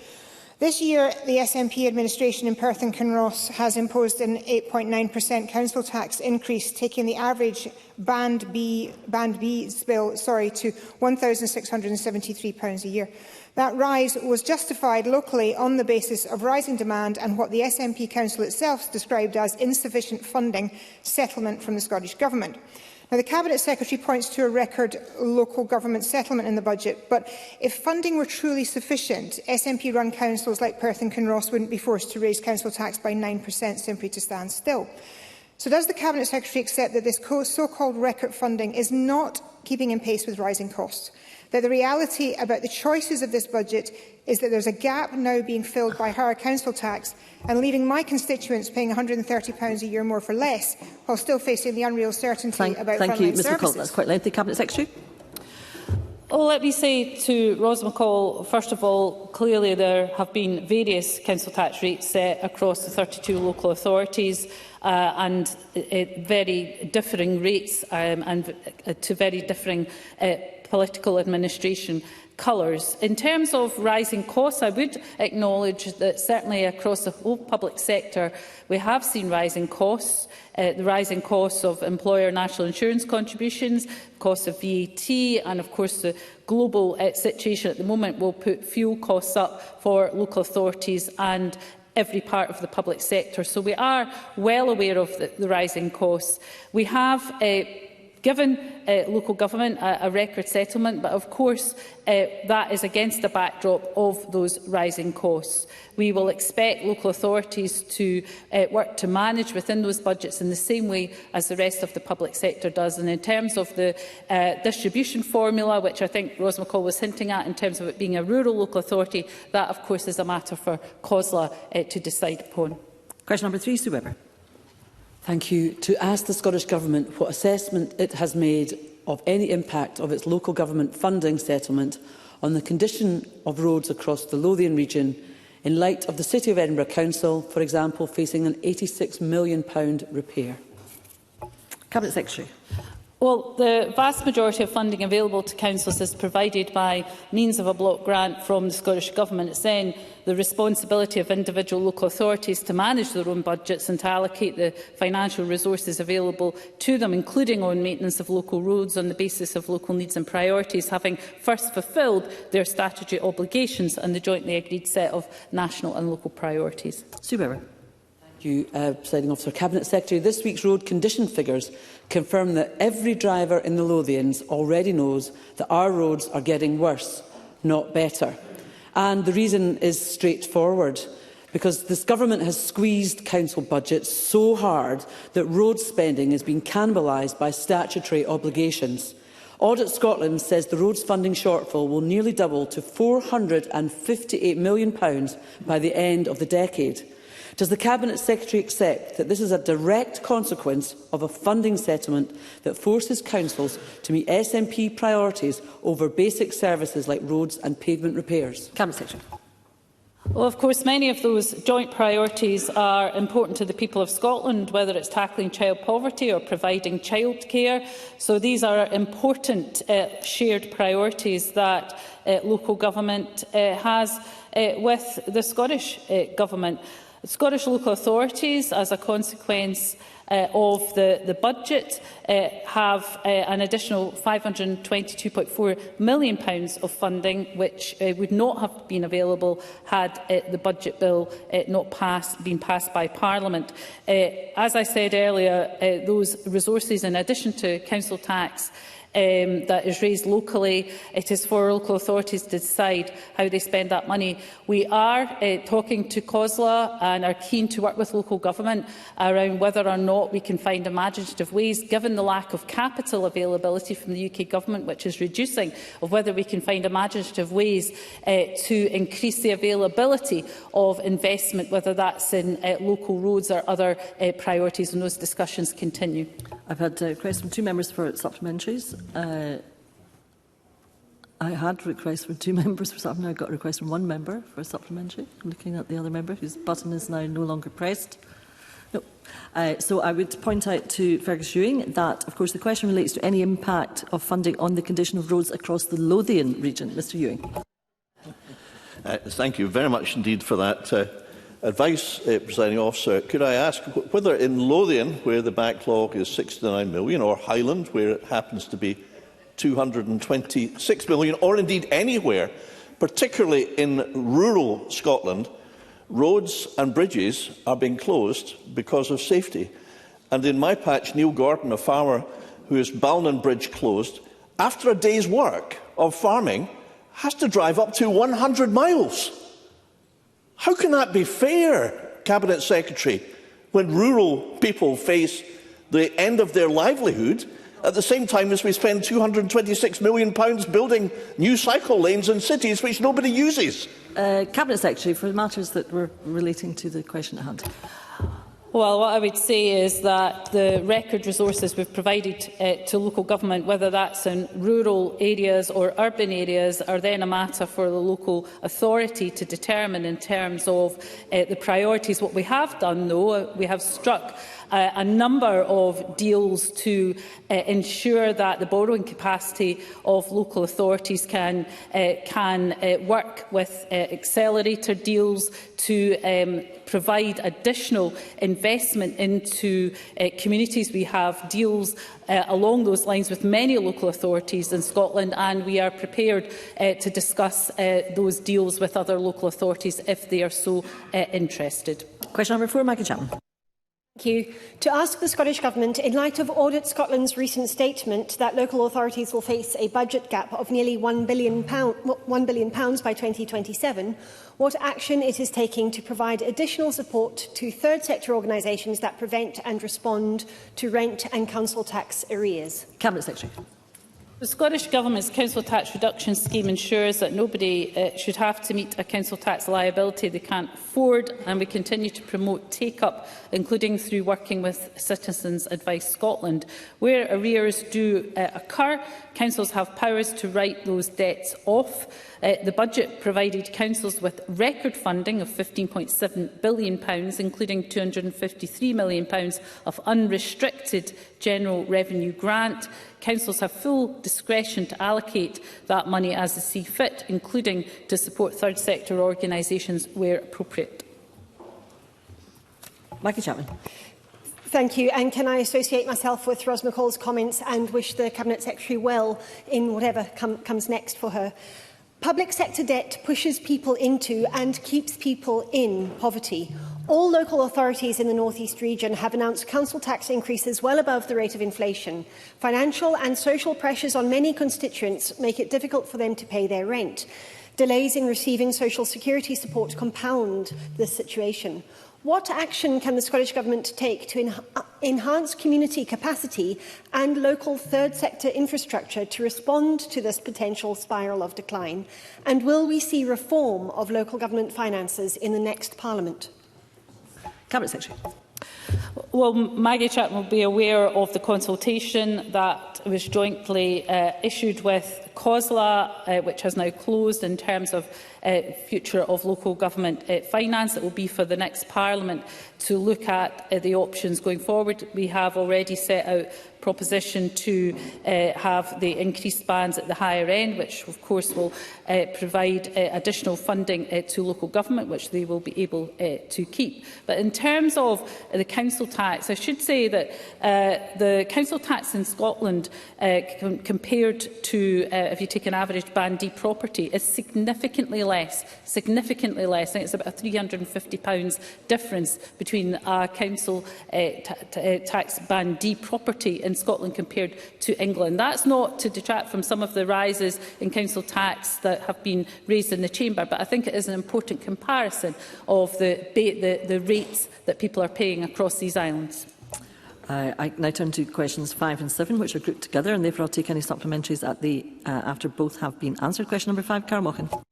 This year, the SNP administration in Perth and Kinross has imposed an 8.9% council tax increase, taking the average Band B bill to £1,673 a year. That rise was justified locally on the basis of rising demand and what the SNP Council itself described as insufficient funding settlement from the Scottish Government. Now, the Cabinet Secretary points to a record local government settlement in the budget, but if funding were truly sufficient, SNP-run councils like Perth and Kinross wouldn't be forced to raise council tax by 9% simply to stand still. So does the Cabinet Secretary accept that this so-called record funding is not keeping in pace with rising costs? That the reality about the choices of this budget is that there's a gap now being filled by higher council tax and leaving my constituents paying £130 a year more for less, while still facing the unreal certainty about frontline services? Thank you, Ms McCall. That's quite lengthy. Cabinet Secretary. Well, let me say to Ros McCall, first of all, clearly there have been various council tax rates set across the 32 local authorities and very differing rates and to very differing political administration colours. In terms of rising costs, I would acknowledge that certainly across the whole public sector we have seen rising costs. The rising costs of employer national insurance contributions, costs of VAT, and of course the global situation at the moment will put fuel costs up for local authorities and every part of the public sector. So we are well aware of the rising costs. We have given local government a record settlement, but of course that is against the backdrop of those rising costs. We will expect local authorities to work to manage within those budgets in the same way as the rest of the public sector does. And in terms of the distribution formula, which I think Ros McCall was hinting at in terms of it being a rural local authority, that of course is a matter for COSLA to decide upon. Question number 3, Sue Webber. Thank you. To ask the Scottish Government what assessment it has made of any impact of its local government funding settlement on the condition of roads across the Lothian region in light of the City of Edinburgh Council, for example, facing an £86 million repair. Cabinet Secretary. Well, the vast majority of funding available to councils is provided by means of a block grant from the Scottish Government. It's then the responsibility of individual local authorities to manage their own budgets and to allocate the financial resources available to them, including on maintenance of local roads on the basis of local needs and priorities, having first fulfilled their statutory obligations and the jointly agreed set of national and local priorities. Sue Webber. you, Presiding Officer. Cabinet Secretary, this week's road condition figures confirm that every driver in the Lothians already knows that our roads are getting worse, not better. And the reason is straightforward, because this government has squeezed council budgets so hard that road spending is being cannibalised by statutory obligations. Audit Scotland says the roads funding shortfall will nearly double to £458 million by the end of the decade. Does the Cabinet Secretary accept that this is a direct consequence of a funding settlement that forces councils to meet SNP priorities over basic services like roads and pavement repairs? Cabinet Secretary. Well, of course, many of those joint priorities are important to the people of Scotland, whether it's tackling child poverty or providing childcare. So these are important shared priorities that local government has with the Scottish Government. Scottish local authorities, as a consequence of the budget, have an additional £522.4 million of funding, which would not have been available had the budget bill not been passed by Parliament. As I said earlier, those resources, in addition to council tax, that is raised locally, it is for local authorities to decide how they spend that money. We are talking to COSLA and are keen to work with local government around whether or not we can find imaginative ways, given the lack of capital availability from the UK Government, which is reducing, of whether we can find imaginative ways to increase the availability of investment, whether that's in local roads or other priorities, and those discussions continue. I've had requests from 2 members for supplementaries. I had requests from 2 members for supplementary. I got a request from 1 member for a supplementary. I'm looking at the other member whose button is now no longer pressed. No. So I would point out to Fergus Ewing that, of course, the question relates to any impact of funding on the condition of roads across the Lothian region. Mr Ewing. Thank you very much indeed for that advice, Presiding Officer. Could I ask whether in Lothian, where the backlog is 69 million, or Highland, where it happens to be 226 million, or indeed anywhere, particularly in rural Scotland, roads and bridges are being closed because of safety? And in my patch, Neil Gordon, a farmer who has Balnan Bridge closed, after a day's work of farming, has to drive up to 100 miles. How can that be fair, Cabinet Secretary, when rural people face the end of their livelihood at the same time as we spend £226 million building new cycle lanes in cities which nobody uses? Cabinet Secretary, for matters that were relating to the question at hand. Well, what I would say is that the record resources we've provided to local government, whether that's in rural areas or urban areas, are then a matter for the local authority to determine in terms of the priorities. What we have done, though, we have struck a number of deals to ensure that the borrowing capacity of local authorities can work with accelerator deals to provide additional investment into communities. We have deals along those lines with many local authorities in Scotland, and we are prepared to discuss those deals with other local authorities if they are so interested. Question number 4, Michael Chapman. Thank you. To ask the Scottish Government, in light of Audit Scotland's recent statement that local authorities will face a budget gap of nearly £1 billion by 2027, what action it is taking to provide additional support to third sector organisations that prevent and respond to rent and council tax arrears? Cabinet Secretary. The Scottish Government's council tax reduction scheme ensures that nobody should have to meet a council tax liability they can't afford, and we continue to promote take-up, including through working with Citizens Advice Scotland. Where arrears do occur, councils have powers to write those debts off. The budget provided councils with record funding of £15.7 billion, including £253 million of unrestricted general revenue grant. Councils have full discretion to allocate that money as they see fit, including to support third sector organisations where appropriate. Michael Chapman. Thank you. And can I associate myself with Ros McCall's comments and wish the Cabinet Secretary well in whatever comes next for her. Public sector debt pushes people into and keeps people in poverty. All local authorities in the North East region have announced council tax increases well above the rate of inflation. Financial and social pressures on many constituents make it difficult for them to pay their rent. Delays in receiving social security support compound this situation. What action can the Scottish Government take to enhance community capacity and local third sector infrastructure to respond to this potential spiral of decline? And will we see reform of local government finances in the next Parliament? Cabinet Secretary. Well, Maggie Chapman will be aware of the consultation that was jointly issued with COSLA, which has now closed in terms of future of local government finance. It will be for the next Parliament to look at the options going forward. We have already set out proposition to have the increased bands at the higher end, which of course will provide additional funding to local government, which they will be able to keep. But in terms of the council tax, I should say that the council tax in Scotland, compared to, if you take an average Band D property, is significantly less. I think it's about a £350 difference between a council tax Band D property in Scotland compared to England. That's not to detract from some of the rises in council tax that have been raised in the Chamber, but I think it is an important comparison of the rates that people are paying across these islands. I now turn to questions 5 and 7, which are grouped together, and therefore I'll take any supplementaries at the after both have been answered. Question number 5, Cara Mochan.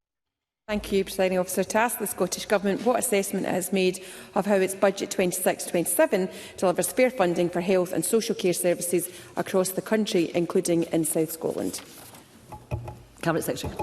Thank you, Presiding Officer. To ask the Scottish Government what assessment it has made of how its budget 26-27 delivers fair funding for health and social care services across the country, including in South Scotland. Cabinet Secretary.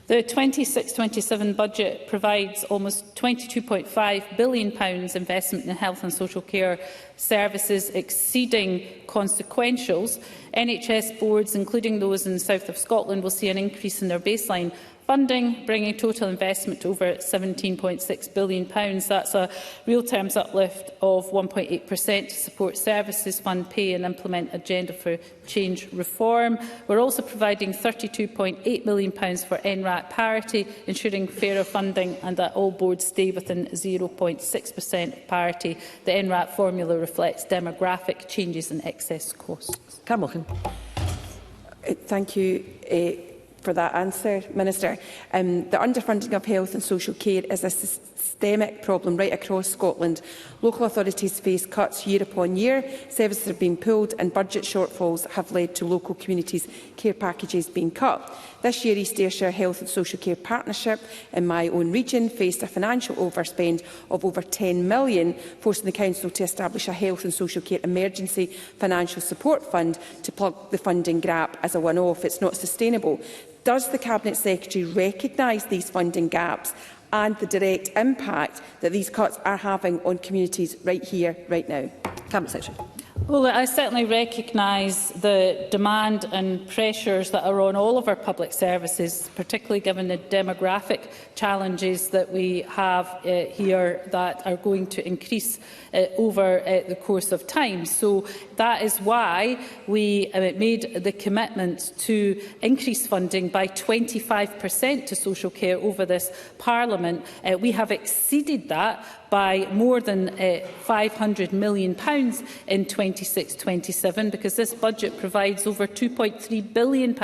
The 26-27 budget provides almost £22.5 billion investment in health and social care services, exceeding consequentials. NHS boards, including those in the south of Scotland, will see an increase in their baseline funding, bringing total investment to over £17.6 billion. That's a real terms uplift of 1.8% to support services, fund pay and implement agenda for change reform. We're also providing £32.8 million for NRAT parity, ensuring fairer funding and that all boards stay within 0.6% parity. The NRAT formula reflects demographic changes in excess costs. Cara Mochan. Thank you for that answer, Minister. The underfunding of health and social care is a systemic problem right across Scotland. Local authorities face cuts year upon year, services are being pulled and budget shortfalls have led to local communities' care packages being cut. This year, East Ayrshire Health and Social Care Partnership in my own region faced a financial overspend of over £10 million, forcing the Council to establish a health and social care emergency financial support fund to plug the funding gap as a one-off. It's not sustainable. Does the Cabinet Secretary recognise these funding gaps and the direct impact that these cuts are having on communities right here, right now? Cabinet Secretary. Well, I certainly recognise the demand and pressures that are on all of our public services, particularly given the demographic challenges that we have here that are going to increase over the course of time. So that is why we made the commitment to increase funding by 25% to social care over this Parliament. We have exceeded that by more than £500 million in 26-27, because this budget provides over £2.3 billion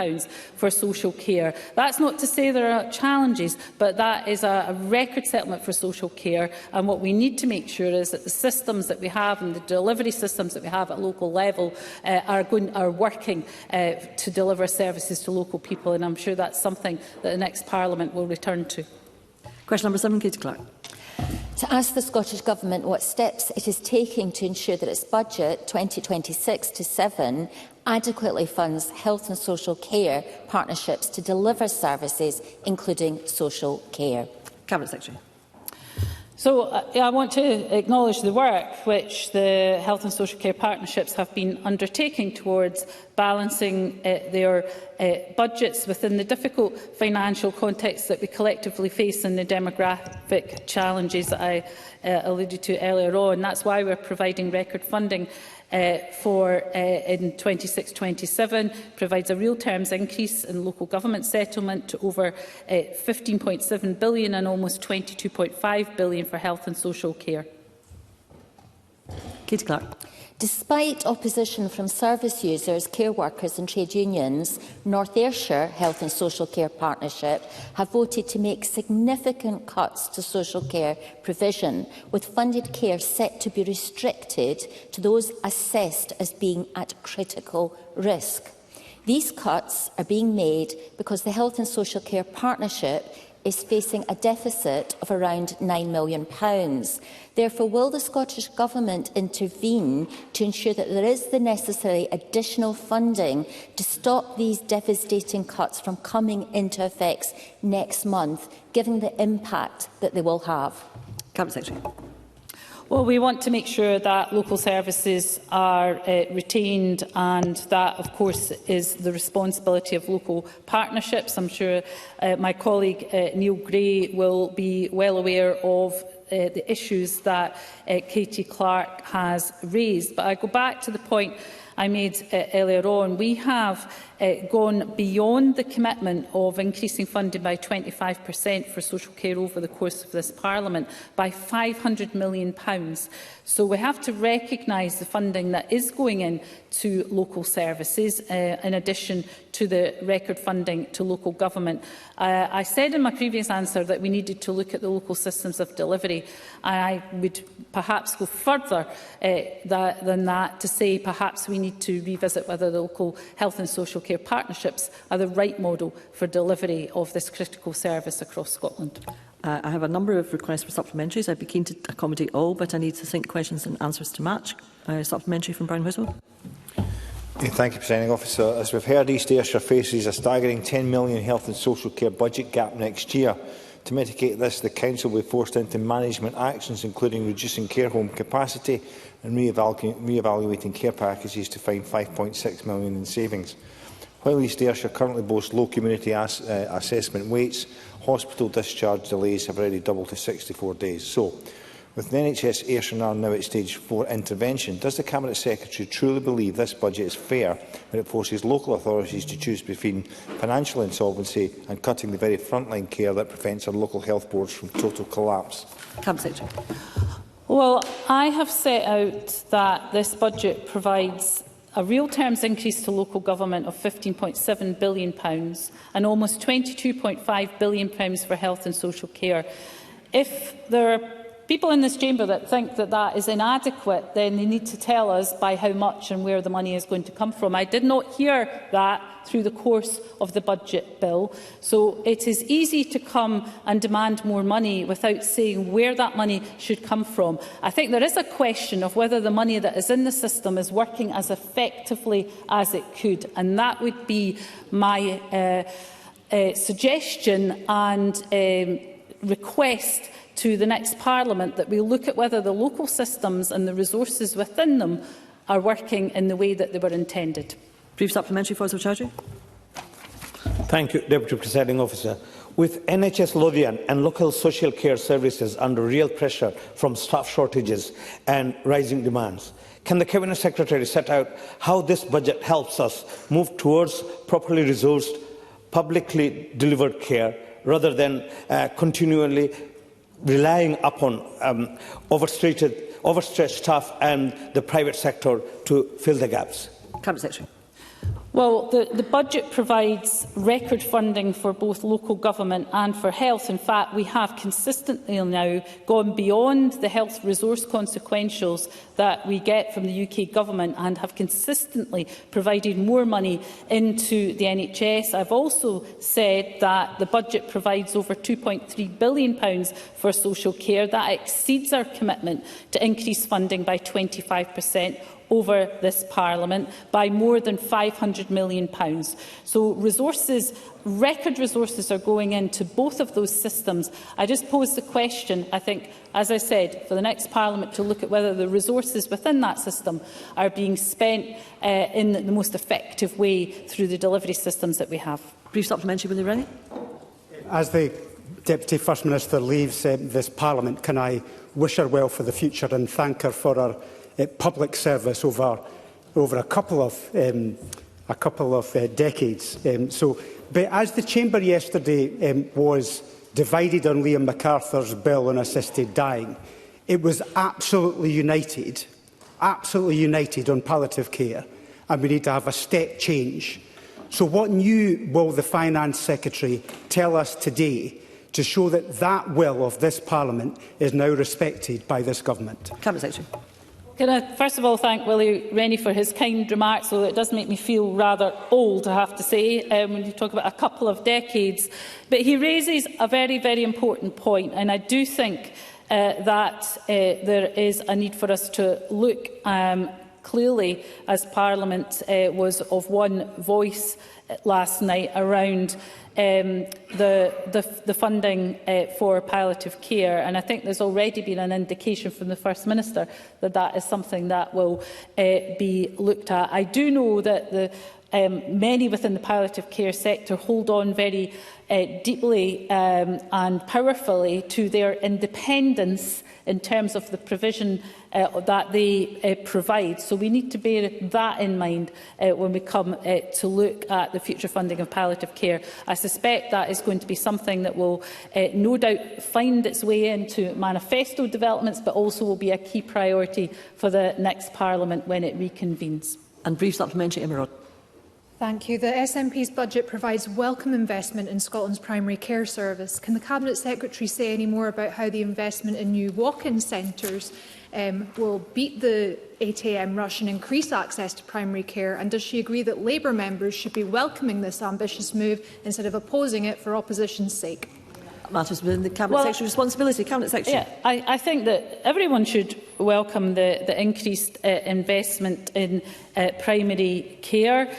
for social care. That's not to say there are challenges, but that is a record settlement for social care, and what we need to make sure is that the systems that we have and the delivery systems that we have at local level are working to deliver services to local people, and I'm sure that's something that the next Parliament will return to. Question number 7, Katie Clark. To ask the Scottish Government what steps it is taking to ensure that its budget 2026-7 adequately funds health and social care partnerships to deliver services, including social care. Cabinet Secretary. So I want to acknowledge the work which the health and social care partnerships have been undertaking towards balancing their budgets within the difficult financial context that we collectively face and the demographic challenges that I alluded to earlier on. That's why we're providing record funding in 26-27, provides a real terms increase in local government settlement to over £15.7 billion and almost £22.5 billion for health and social care. Katie Clark. Despite opposition from service users, care workers and trade unions, North Ayrshire Health and Social Care Partnership have voted to make significant cuts to social care provision, with funded care set to be restricted to those assessed as being at critical risk. These cuts are being made because the Health and Social Care Partnership is facing a deficit of around £9 million. Therefore, will the Scottish Government intervene to ensure that there is the necessary additional funding to stop these devastating cuts from coming into effect next month, given the impact that they will have? Cabinet Secretary. Well, we want to make sure that local services are retained, and that, of course, is the responsibility of local partnerships. I'm sure my colleague Neil Gray will be well aware of the issues that Katie Clark has raised. But I go back to the point I made earlier on. We have gone beyond the commitment of increasing funding by 25% for social care over the course of this Parliament by £500 million. So we have to recognise the funding that is going in to local services, in addition to the record funding to local government. I said in my previous answer that we needed to look at the local systems of delivery. I would perhaps go further than that to say perhaps we need to revisit whether the local health and social care partnerships are the right model for delivery of this critical service across Scotland. I have a number of requests for supplementaries. I'd be keen to accommodate all, but I need succinct questions and answers to match. Supplementary from Brown Whistle. Thank you, Presiding Officer. As we've heard, East Ayrshire faces a staggering £10 million health and social care budget gap next year. To mitigate this, the Council will be forced into management actions, including reducing care home capacity and re-evaluating care packages to find £5.6 million in savings. While East Ayrshire currently boasts low community assessment waits, hospital discharge delays have already doubled to 64 days. So, with the NHS Ayrshire now at stage 4 intervention, does the Cabinet Secretary truly believe this budget is fair when it forces local authorities to choose between financial insolvency and cutting the very frontline care that prevents our local health boards from total collapse? Cabinet Secretary. Well, I have set out that this budget provides a real terms increase to local government of £15.7 billion and almost £22.5 billion for health and social care. If there are people in this chamber that think that that is inadequate, then they need to tell us by how much and where the money is going to come from. I did not hear that through the course of the budget bill. So it is easy to come and demand more money without saying where that money should come from. I think there is a question of whether the money that is in the system is working as effectively as it could. And that would be my suggestion and request to the next Parliament, that we look at whether the local systems and the resources within them are working in the way that they were intended. Brief supplementary, Fraser Chowdhury. Thank you, Deputy Presiding Officer. With NHS Lothian and local social care services under real pressure from staff shortages and rising demands, can the Cabinet Secretary set out how this budget helps us move towards properly resourced, publicly delivered care, rather than continually relying upon overstretched staff and the private sector to fill the gaps? Cabinet Secretary. Well, the budget provides record funding for both local government and for health. In fact, we have consistently now gone beyond the health resource consequentials that we get from the UK Government and have consistently provided more money into the NHS. I've also said that the budget provides over £2.3 billion for social care. That exceeds our commitment to increase funding by 25% over this Parliament by more than £500 million. So record resources are going into both of those systems. I just pose the question, I think, as I said, for the next Parliament to look at whether the resources within that system are being spent in the most effective way through the delivery systems that we have. Brief supplementary, Willie Rennie. As the Deputy First Minister leaves this Parliament, can I wish her well for the future and thank her for her public service over a couple of decades. But as the Chamber yesterday was divided on Liam MacArthur's bill on assisted dying. It was absolutely united on palliative care, and we need to have a step change. So what new will the Finance Secretary tell us today to show that that will of this Parliament is now respected by this Government? Cabinet Secretary. Can I first of all thank Willie Rennie for his kind remarks, although it does make me feel rather old, I have to say, when you talk about a couple of decades. But he raises a very, very important point, and I do think that there is a need for us to look clearly, as Parliament was of one voice last night around the funding for palliative care, and I think there's already been an indication from the First Minister that that is something that will be looked at. I do know that many within the palliative care sector hold on very deeply and powerfully to their independence in terms of the provision that they provide. So we need to bear that in mind when we come to look at the future funding of palliative care. I suspect that is going to be something that will no doubt find its way into manifesto developments, but also will be a key priority for the next Parliament when it reconvenes. And brief supplementary, Murdo. Thank you. The SNP's budget provides welcome investment in Scotland's primary care service. Can the Cabinet Secretary say any more about how the investment in new walk-in centres will beat the 8 a.m. rush and increase access to primary care? And does she agree that Labour members should be welcoming this ambitious move instead of opposing it for opposition's sake? Matters within the Cabinet Secretary's responsibility. Cabinet Secretary. Yeah, I think that everyone should welcome the increased investment in primary care.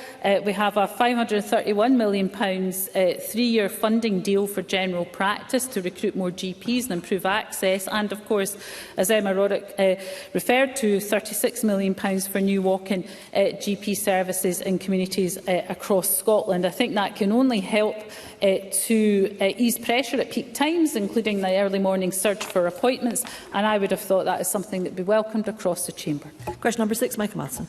We have a £531 million 3-year funding deal for general practice to recruit more GPs and improve access. And, of course, as Emma Roddick referred to, £36 million for new walk-in GP services in communities across Scotland. I think that can only help to ease pressure at peak times, including the early morning surge for appointments. And I would have thought that is something that would be welcomed across the Chamber. Question number 6, Michael Matheson.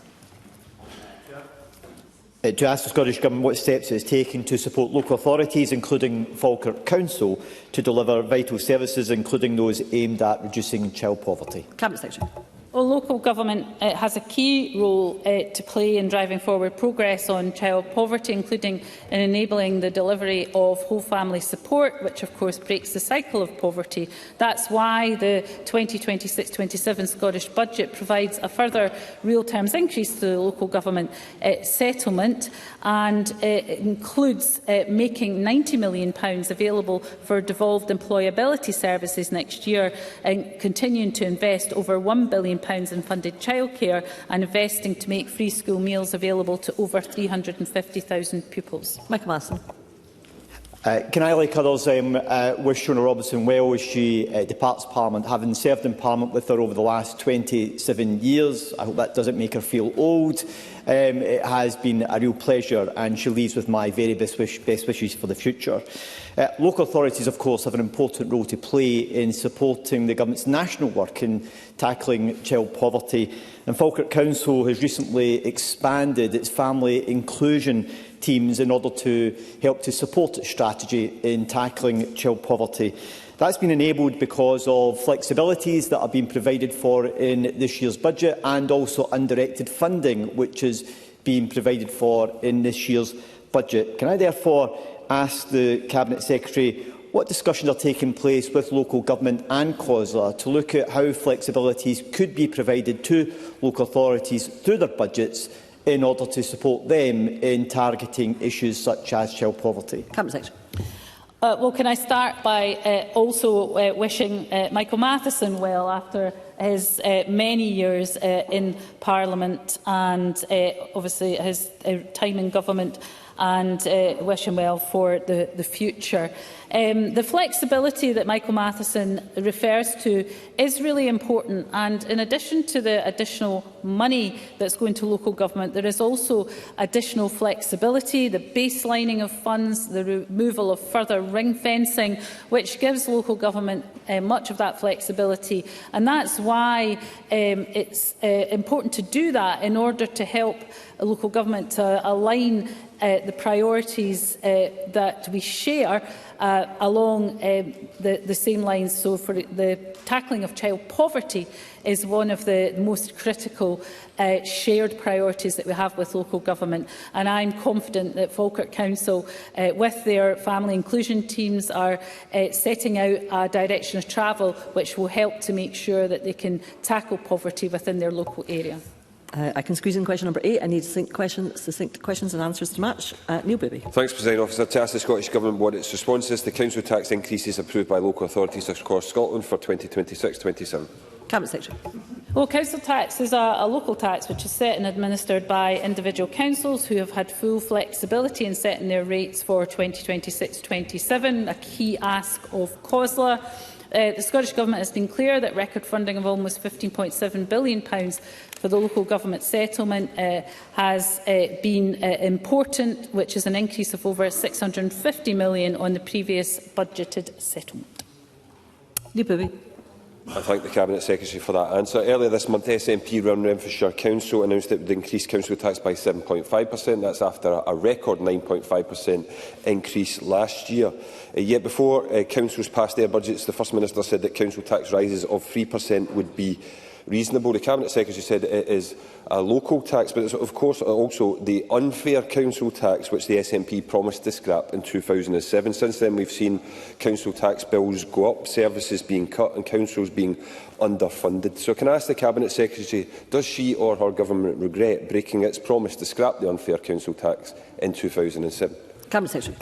To ask the Scottish Government what steps it is taking to support local authorities, including Falkirk Council, to deliver vital services, including those aimed at reducing child poverty. Cabinet Secretary. Well, local government has a key role to play in driving forward progress on child poverty, including in enabling the delivery of whole family support, which of course breaks the cycle of poverty. That's why the 2026-27 Scottish Budget provides a further real terms increase to the local government settlement, and it includes making £90 million available for devolved employability services next year, and continuing to invest over £1 billion in funded childcare and investing to make free school meals available to over 350,000 pupils. Michael Matheson. Can I, like others, wish Sharon Robinson well as she departs Parliament, having served in Parliament with her over the last 27 years. I hope that doesn't make her feel old. It has been a real pleasure, and she leaves with my very best wishes for the future. Local authorities, of course, have an important role to play in supporting the Government's national work in tackling child poverty. And Falkirk Council has recently expanded its family inclusion teams in order to help to support its strategy in tackling child poverty. That's been enabled because of flexibilities that have been provided for in this year's budget, and also undirected funding which is being provided for in this year's budget. Can I therefore ask the Cabinet Secretary what discussions are taking place with local government and COSLA to look at how flexibilities could be provided to local authorities through their budgets in order to support them in targeting issues such as child poverty? Cabinet Secretary. Well, can I start by also wishing Michael Matheson well after his many years in Parliament and obviously his time in government, and wish him well for the future. The flexibility that Michael Matheson refers to is really important, and in addition to the additional money that's going to local government, there is also additional flexibility, the baselining of funds, the removal of further ring fencing, which gives local government much of that flexibility. And that's why it's important to do that in order to help local government to align the priorities that we share along the same lines. So for the tackling of child poverty is one of the most critical shared priorities that we have with local government, and I'm confident that Falkirk Council with their family inclusion teams are setting out a direction of travel which will help to make sure that they can tackle poverty within their local area. I can squeeze in question number 8. I need succinct questions and answers to match. Neil Bibby. Thanks, Presiding Officer. To ask the Scottish Government what its response is to council tax increases approved by local authorities across Scotland for 2026-27. Cabinet Secretary. Well, council tax is a local tax which is set and administered by individual councils who have had full flexibility in setting their rates for 2026-27, a key ask of COSLA. The Scottish Government has been clear that record funding of almost £15.7 billion for the local government settlement has been important, which is an increase of over £650 million on the previous budgeted settlement. I thank the Cabinet Secretary for that answer. Earlier this month, SNP run Renfrewshire Council announced it would increase council tax by 7.5%. That's after a record 9.5% increase last year. Yet before councils passed their budgets, the First Minister said that council tax rises of 3% would be reasonable. The Cabinet Secretary said it is a local tax, but it's of course also the unfair council tax which the SNP promised to scrap in 2007. Since then we've seen council tax bills go up, services being cut and councils being underfunded. So can I ask the Cabinet Secretary, does she or her government regret breaking its promise to scrap the unfair council tax in 2007? Cabinet Secretary.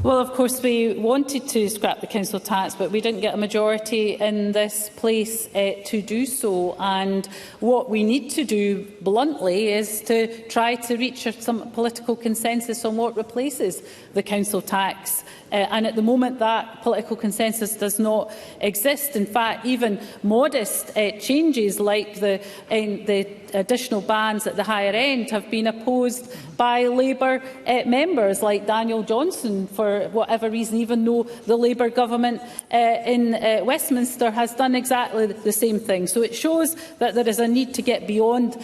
Well, of course, we wanted to scrap the council tax, but we didn't get a majority in this place to do so. And what we need to do, bluntly, is to try to reach some political consensus on what replaces the council tax. And at the moment, that political consensus does not exist. In fact, even modest changes like the additional bans at the higher end have been opposed by Labour members like Daniel Johnson for whatever reason, even though the Labour government in Westminster has done exactly the same thing. So it shows that there is a need to get beyond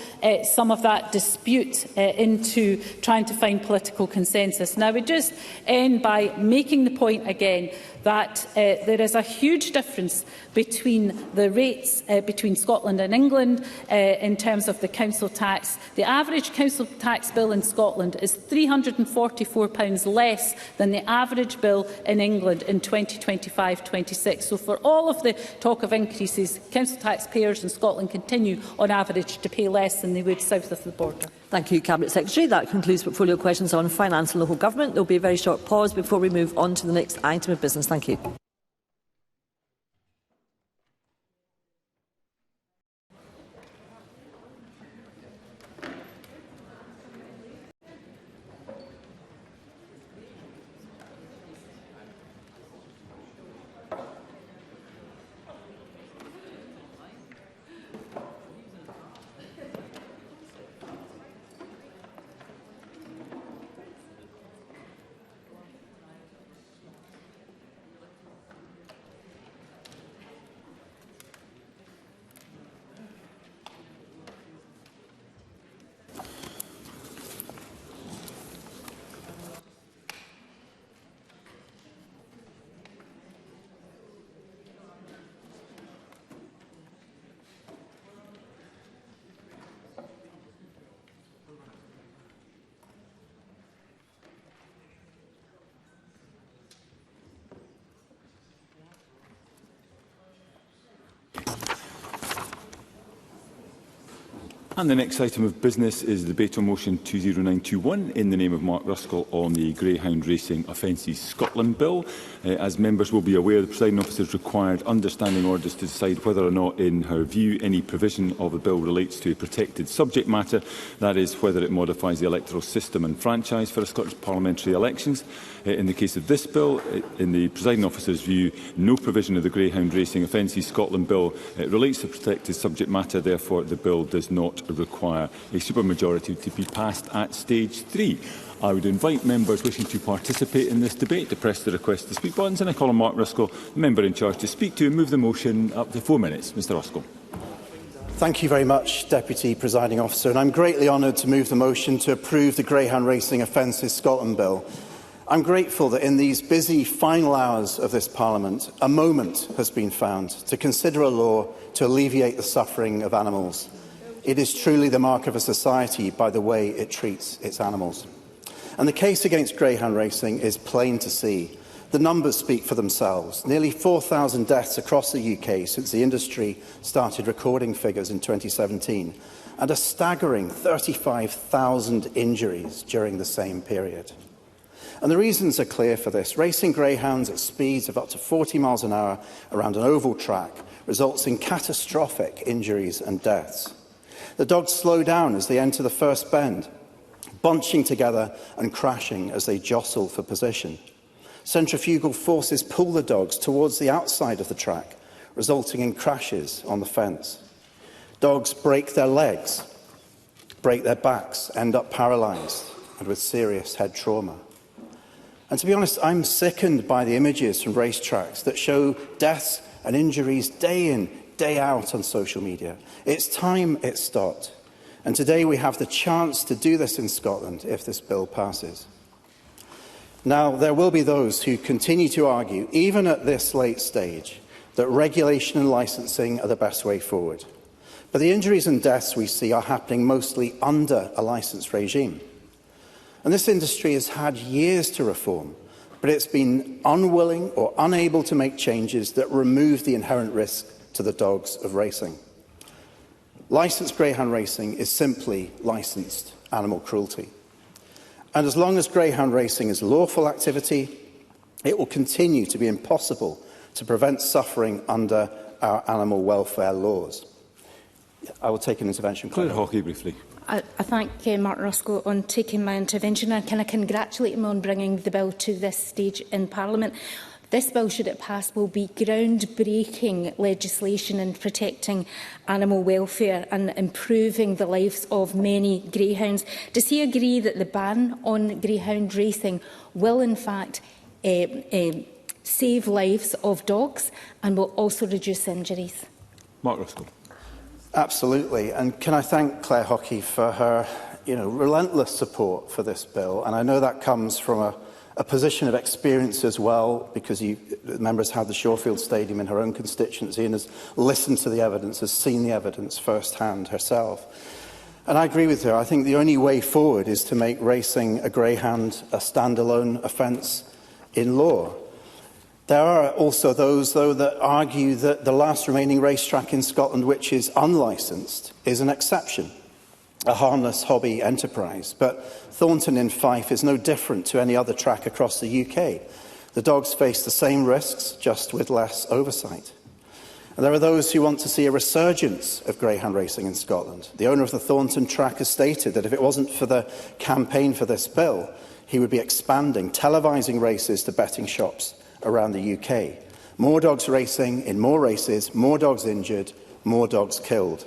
some of that dispute into trying to find political consensus. Now, we just end by making the point again that there is a huge difference between the rates between Scotland and England in terms of the council tax. The average council tax bill in Scotland is £344 less than the average bill in England in 2025-26. So for all of the talk of increases, council taxpayers in Scotland continue on average to pay less than they would south of the border. Thank you, Cabinet Secretary. That concludes portfolio questions on finance and local government. There will be a very short pause before we move on to the next item of business. Thank you. And the next item of business is the debate on motion 20921 in the name of Mark Ruskell on the Greyhound Racing Offences Scotland Bill. As members will be aware, the presiding officer has required understanding orders to decide whether or not, in her view, any provision of the bill relates to a protected subject matter, that is, whether it modifies the electoral system and franchise for Scottish parliamentary elections. In the case of this bill, in the presiding officer's view, no provision of the Greyhound Racing Offences Scotland Bill relates to protected subject matter. Therefore, the bill does not require a supermajority to be passed at stage 3. I would invite members wishing to participate in this debate to press the request to speak buttons, and I call on Mark Ruskell, the member in charge, to speak to and move the motion up to 4 minutes. Mr Ruskell. Thank you very much, Deputy Presiding Officer, and I'm greatly honoured to move the motion to approve the Greyhound Racing Offences Scotland Bill. I'm grateful that in these busy final hours of this Parliament, a moment has been found to consider a law to alleviate the suffering of animals. It is truly the mark of a society by the way it treats its animals. And the case against greyhound racing is plain to see. The numbers speak for themselves. Nearly 4,000 deaths across the UK since the industry started recording figures in 2017, and a staggering 35,000 injuries during the same period. And the reasons are clear for this. Racing greyhounds at speeds of up to 40 miles an hour around an oval track results in catastrophic injuries and deaths. The dogs slow down as they enter the first bend, bunching together and crashing as they jostle for position. Centrifugal forces pull the dogs towards the outside of the track, resulting in crashes on the fence. Dogs break their legs, break their backs, end up paralysed and with serious head trauma. And to be honest, I'm sickened by the images from racetracks that show deaths and injuries day in, day out on social media. It's time it stopped. And today we have the chance to do this in Scotland if this bill passes. Now, there will be those who continue to argue, even at this late stage, that regulation and licensing are the best way forward. But the injuries and deaths we see are happening mostly under a licence regime. And this industry has had years to reform, but it's been unwilling or unable to make changes that remove the inherent risk to the dogs of racing. Licensed greyhound racing is simply licensed animal cruelty. And as long as greyhound racing is lawful activity, it will continue to be impossible to prevent suffering under our animal welfare laws. I will take an intervention. Claire Hawkey, briefly. I thank Martin Ruskell on taking my intervention, and can I congratulate him on bringing the bill to this stage in Parliament. This bill, should it pass, will be groundbreaking legislation in protecting animal welfare and improving the lives of many greyhounds. Does he agree that the ban on greyhound racing will in fact save lives of dogs and will also reduce injuries? Mark Ruskell. Absolutely. And can I thank Claire Hawkey for her relentless support for this bill. And I know that comes from a position of experience as well, because members had the Shawfield Stadium in her own constituency and has listened to the evidence, has seen the evidence firsthand herself. And I agree with her. I think the only way forward is to make racing a greyhound a standalone offence in law. There are also those, though, that argue that the last remaining racetrack in Scotland, which is unlicensed, is an exception, a harmless hobby enterprise. But Thornton in Fife is no different to any other track across the UK. The dogs face the same risks, just with less oversight. And there are those who want to see a resurgence of greyhound racing in Scotland. The owner of the Thornton track has stated that if it wasn't for the campaign for this bill, he would be expanding, televising races to betting shops around the UK. More dogs racing in more races, more dogs injured, more dogs killed.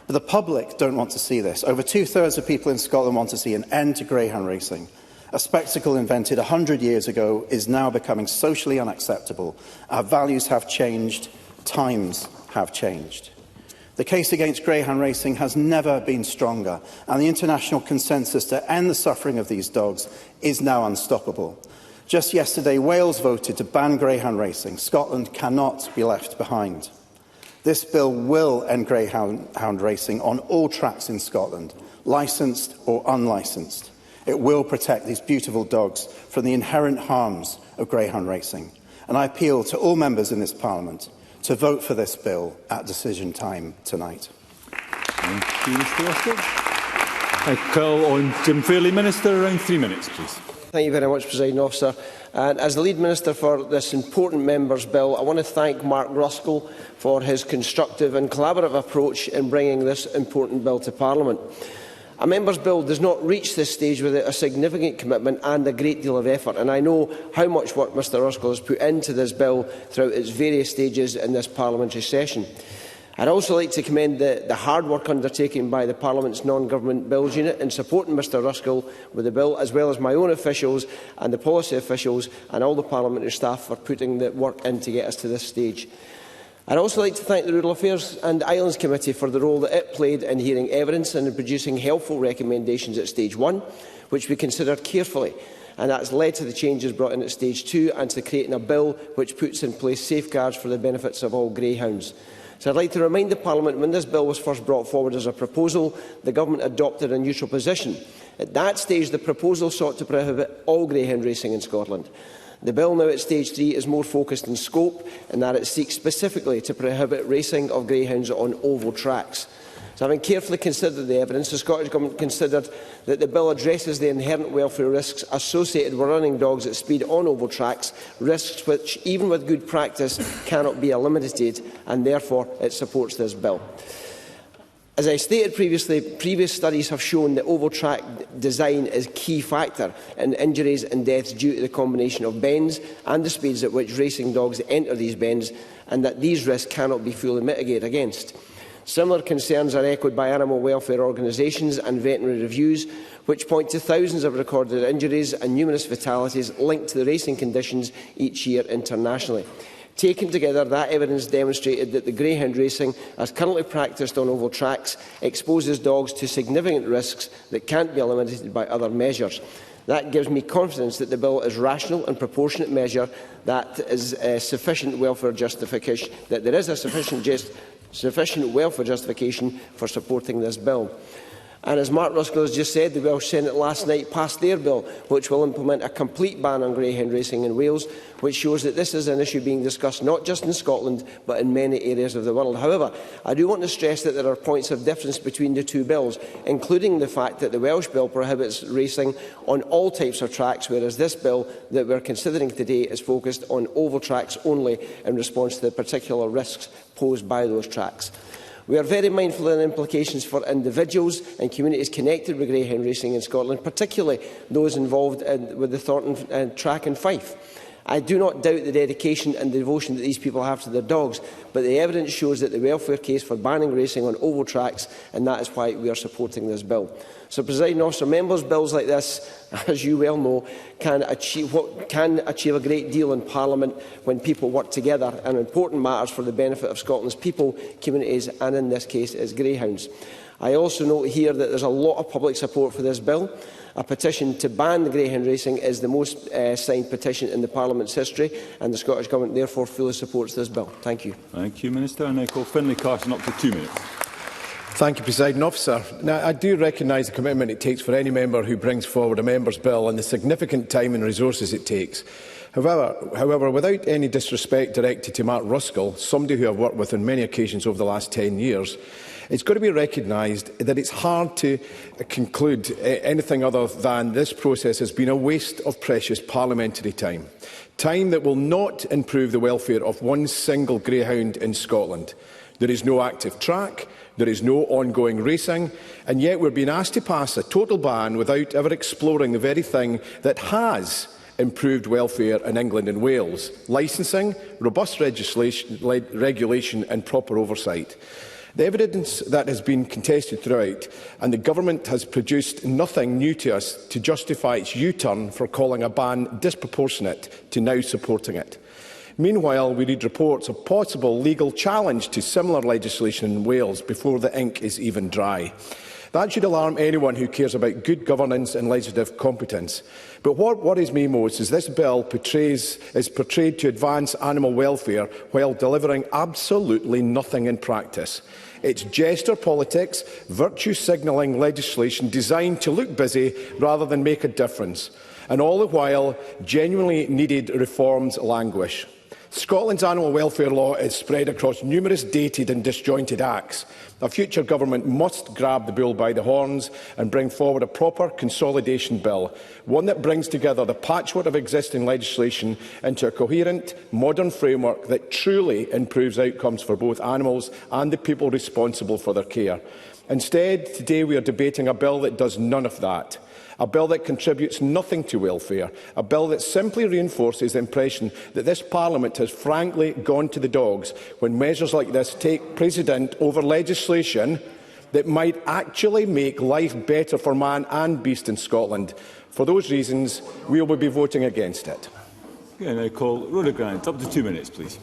But the public don't want to see this. Over two-thirds of people in Scotland want to see an end to greyhound racing. A spectacle invented 100 years ago is now becoming socially unacceptable. Our values have changed, times have changed. The case against greyhound racing has never been stronger, and the international consensus to end the suffering of these dogs is now unstoppable. Just yesterday, Wales voted to ban greyhound racing. Scotland cannot be left behind. This bill will end greyhound racing on all tracks in Scotland, licensed or unlicensed. It will protect these beautiful dogs from the inherent harms of greyhound racing. And I appeal to all members in this Parliament to vote for this bill at decision time tonight. Thank you, Mr Ruskell. I call on Jim Fairley, Minister, around 3 minutes, please. Thank you very much, Presiding Officer. And as the lead Minister for this important Members' Bill, I want to thank Mark Ruskell for his constructive and collaborative approach in bringing this important bill to Parliament. A Members' Bill does not reach this stage without a significant commitment and a great deal of effort, and I know how much work Mr Ruskell has put into this bill throughout its various stages in this parliamentary session. I'd also like to commend the hard work undertaken by the Parliament's Non-Government Bills Unit in supporting Mr Ruskell with the bill, as well as my own officials and the policy officials and all the parliamentary staff for putting the work in to get us to this stage. I'd also like to thank the Rural Affairs and Islands Committee for the role that it played in hearing evidence and in producing helpful recommendations at Stage 1, which we considered carefully, and that has led to the changes brought in at Stage 2 and to creating a bill which puts in place safeguards for the benefits of all greyhounds. So I'd like to remind the Parliament when this bill was first brought forward as a proposal, the Government adopted a neutral position. At that stage, the proposal sought to prohibit all greyhound racing in Scotland. The bill now at Stage 3 is more focused in scope in that it seeks specifically to prohibit racing of greyhounds on oval tracks. So, having carefully considered the evidence, the Scottish Government considered that the bill addresses the inherent welfare risks associated with running dogs at speed on oval tracks, risks which, even with good practice, cannot be eliminated, and therefore it supports this bill. As I stated previously, previous studies have shown that oval track design is a key factor in injuries and deaths due to the combination of bends and the speeds at which racing dogs enter these bends, and that these risks cannot be fully mitigated against. Similar concerns are echoed by animal welfare organisations and veterinary reviews, which point to thousands of recorded injuries and numerous fatalities linked to the racing conditions each year internationally. Taken together, that evidence demonstrated that the greyhound racing, as currently practised on oval tracks, exposes dogs to significant risks that can't be eliminated by other measures. That gives me confidence that the bill is a rational and proportionate measure that is sufficient welfare justification, that there is a sufficient welfare justification for supporting this bill. And as Mark Ruskell has just said, the Welsh Senate last night passed their bill, which will implement a complete ban on greyhound racing in Wales, which shows that this is an issue being discussed not just in Scotland, but in many areas of the world. However, I do want to stress that there are points of difference between the two bills, including the fact that the Welsh bill prohibits racing on all types of tracks, whereas this bill that we are considering today is focused on oval tracks only in response to the particular risks posed by those tracks. We are very mindful of the implications for individuals and communities connected with greyhound racing in Scotland, particularly those involved with the Thornton track in Fife. I do not doubt the dedication and devotion that these people have to their dogs, but the evidence shows that the welfare case for banning racing on oval tracks, and that is why we are supporting this bill. So, Presiding Officer, members' bills like this, as you well know, can achieve a great deal in Parliament when people work together on important matters for the benefit of Scotland's people, communities and, in this case, its greyhounds. I also note here that there is a lot of public support for this bill. A petition to ban the greyhound racing is the most signed petition in the Parliament's history, and the Scottish Government therefore fully supports this bill. Thank you. Thank you, Minister. And I call Finlay Carson up to 2 minutes. Thank you, Presiding Officer. Now, I do recognise the commitment it takes for any member who brings forward a member's bill and the significant time and resources it takes. However, without any disrespect directed to Mark Ruskell, somebody who I've worked with on many occasions over the last 10 years, it's got to be recognised that it's hard to conclude anything other than this process has been a waste of precious parliamentary time. Time that will not improve the welfare of one single greyhound in Scotland. There is no active track, there is no ongoing racing, and yet we're being asked to pass a total ban without ever exploring the very thing that has improved welfare in England and Wales: licensing, robust regulation and proper oversight. The evidence that has been contested throughout, and the Government has produced nothing new to us to justify its U-turn for calling a ban disproportionate to now supporting it. Meanwhile, we read reports of possible legal challenge to similar legislation in Wales before the ink is even dry. That should alarm anyone who cares about good governance and legislative competence. But what worries me most is this bill is portrayed to advance animal welfare while delivering absolutely nothing in practice. It's gesture politics, virtue signalling legislation designed to look busy rather than make a difference. And all the while, genuinely needed reforms languish. Scotland's animal welfare law is spread across numerous dated and disjointed acts. A future government must grab the bull by the horns and bring forward a proper consolidation bill, one that brings together the patchwork of existing legislation into a coherent, modern framework that truly improves outcomes for both animals and the people responsible for their care. Instead, today we are debating a bill that does none of that. A bill that contributes nothing to welfare, a bill that simply reinforces the impression that this Parliament has frankly gone to the dogs when measures like this take precedent over legislation that might actually make life better for man and beast in Scotland. For those reasons, we will be voting against it. And I call Rhoda Grant. Up to 2 minutes, please.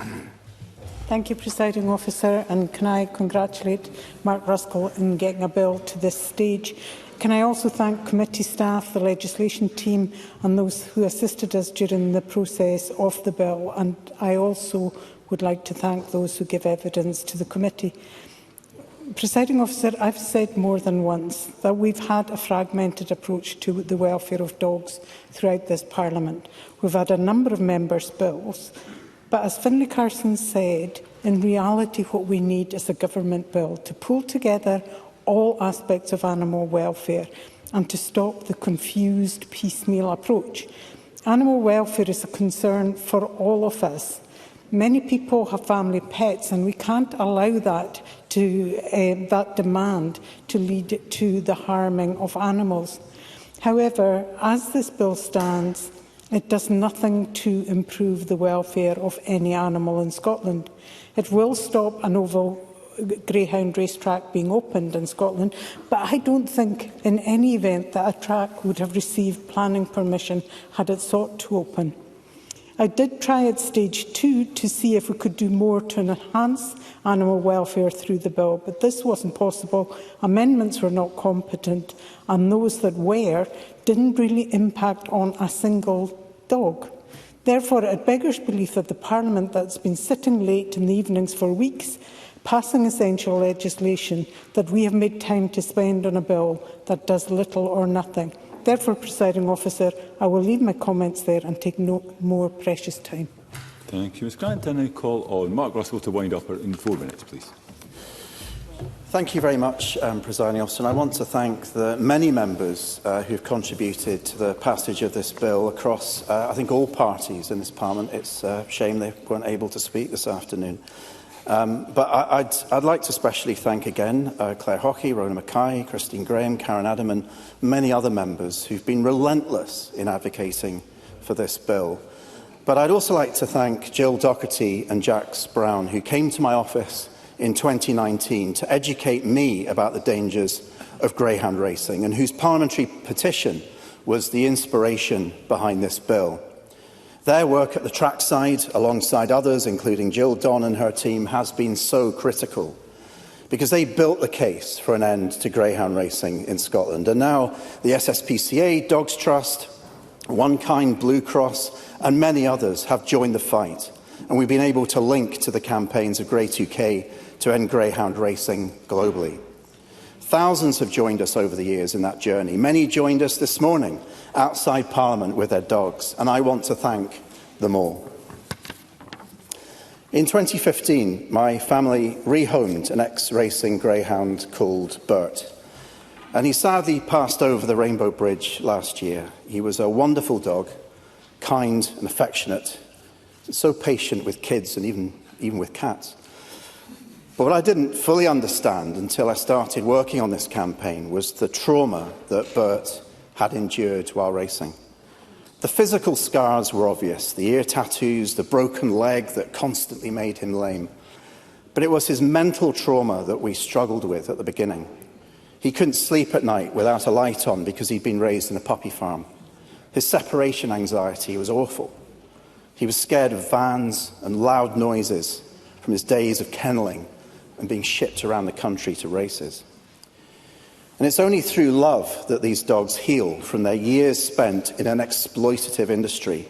Thank you, Presiding Officer, and can I congratulate Mark Ruskell in getting a bill to this stage. Can I also thank committee staff, the legislation team and those who assisted us during the process of the bill, and I also would like to thank those who give evidence to the committee. Presiding Officer, I've said more than once that we've had a fragmented approach to the welfare of dogs throughout this Parliament. We've had a number of members' bills, but as Finlay Carson said, in reality what we need is a government bill to pull together all aspects of animal welfare and to stop the confused piecemeal approach. Animal welfare is a concern for all of us. Many people have family pets and we can't allow that demand to lead to the harming of animals. However, as this bill stands, it does nothing to improve the welfare of any animal in Scotland. It will stop an oval Greyhound racetrack being opened in Scotland, but I don't think in any event that a track would have received planning permission had it sought to open. I did try at stage 2 to see if we could do more to enhance animal welfare through the bill, but this wasn't possible. Amendments were not competent, and those that were didn't really impact on a single dog. Therefore, it beggars belief that the Parliament that's been sitting late in the evenings for weeks, passing essential legislation, that we have made time to spend on a bill that does little or nothing. Therefore, Presiding Officer, I will leave my comments there and take no more precious time. Thank you, Ms Grant. And I call on Mark Ruskell to wind up in 4 minutes, please. Thank you very much, Presiding Officer. And I want to thank the many members who have contributed to the passage of this bill across, I think, all parties in this Parliament. It's a shame they weren't able to speak this afternoon. But I'd like to especially thank again Claire Hockey, Rona Mackay, Christine Graham, Karen Adam and many other members who've been relentless in advocating for this bill. But I'd also like to thank Jill Docherty and Jax Brown, who came to my office in 2019 to educate me about the dangers of greyhound racing and whose parliamentary petition was the inspiration behind this bill. Their work at the trackside, alongside others, including Jill Don and her team, has been so critical because they built the case for an end to greyhound racing in Scotland. And now the SSPCA, Dogs Trust, One Kind, Blue Cross and many others have joined the fight. And we've been able to link to the campaigns of Great UK to end greyhound racing globally. Thousands have joined us over the years in that journey. Many joined us this morning outside Parliament with their dogs, and I want to thank them all. In 2015, my family rehomed an ex-racing greyhound called Bert, and he sadly passed over the Rainbow Bridge last year. He was a wonderful dog, kind and affectionate, and so patient with kids and even with cats. But what I didn't fully understand until I started working on this campaign was the trauma that Bert had endured while racing. The physical scars were obvious, the ear tattoos, the broken leg that constantly made him lame. But it was his mental trauma that we struggled with at the beginning. He couldn't sleep at night without a light on because he'd been raised in a puppy farm. His separation anxiety was awful. He was scared of vans and loud noises from his days of kennelling and being shipped around the country to races. And it's only through love that these dogs heal from their years spent in an exploitative industry.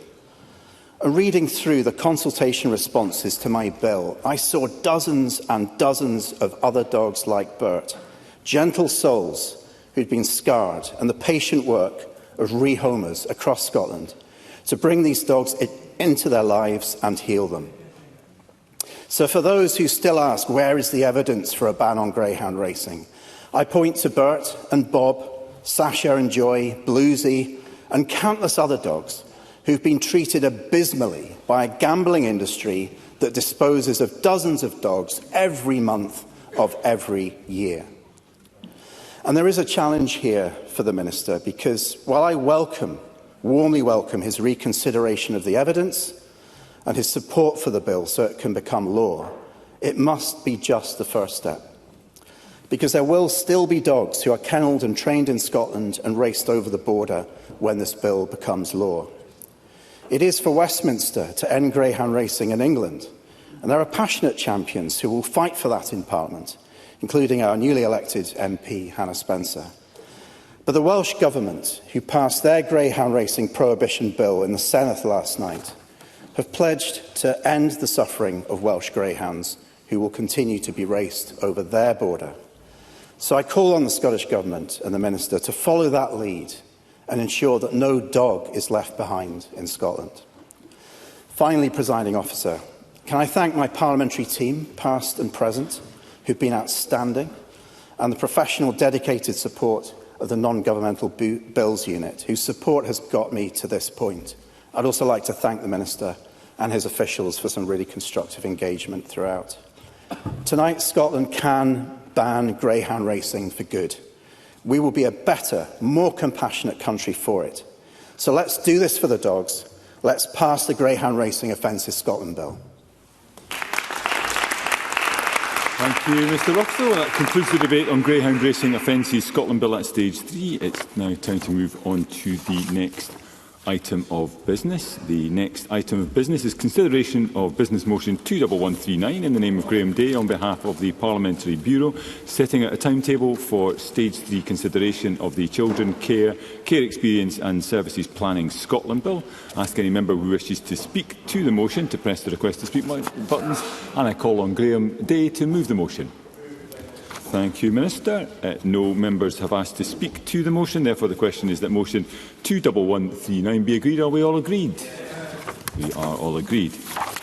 And reading through the consultation responses to my bill, I saw dozens and dozens of other dogs like Bert, gentle souls who'd been scarred, and the patient work of rehomers across Scotland to bring these dogs into their lives and heal them. So for those who still ask, where is the evidence for a ban on greyhound racing? I point to Bert and Bob, Sasha and Joy, Bluesy, and countless other dogs who've been treated abysmally by a gambling industry that disposes of dozens of dogs every month of every year. And there is a challenge here for the Minister, because while I warmly welcome his reconsideration of the evidence and his support for the bill so it can become law, it must be just the first step. Because there will still be dogs who are kennelled and trained in Scotland and raced over the border when this bill becomes law. It is for Westminster to end greyhound racing in England, And there are passionate champions who will fight for that in Parliament, including our newly elected MP, Hannah Spencer. But the Welsh Government, who passed their greyhound racing prohibition bill in the Senedd last night, have pledged to end the suffering of Welsh greyhounds who will continue to be raced over their border. So I call on the Scottish Government and the Minister to follow that lead and ensure that no dog is left behind in Scotland. Finally, Presiding Officer, can I thank my parliamentary team, past and present, who've been outstanding, and the professional, dedicated support of the Non-Governmental Bills Unit, whose support has got me to this point. I'd also like to thank the Minister and his officials for some really constructive engagement throughout. Tonight, Scotland can ban greyhound racing for good. We will be a better, more compassionate country for it. So let's do this for the dogs. Let's pass the Greyhound Racing Offences Scotland Bill. Thank you, Mr Roxall. That concludes the debate on Greyhound Racing Offences Scotland Bill at stage 3. It's now time to move on to the next item of business. The next item of business is consideration of Business Motion 21139 in the name of Graham Day on behalf of the Parliamentary Bureau, setting out a timetable for Stage 3 consideration of the Children, Care Experience and Services Planning Scotland Bill. I ask any member who wishes to speak to the motion to press the request to speak buttons, and I call on Graham Day to move the motion. Thank you, Minister. No members have asked to speak to the motion. Therefore, the question is that motion 21139 be agreed. Are we all agreed? We are all agreed.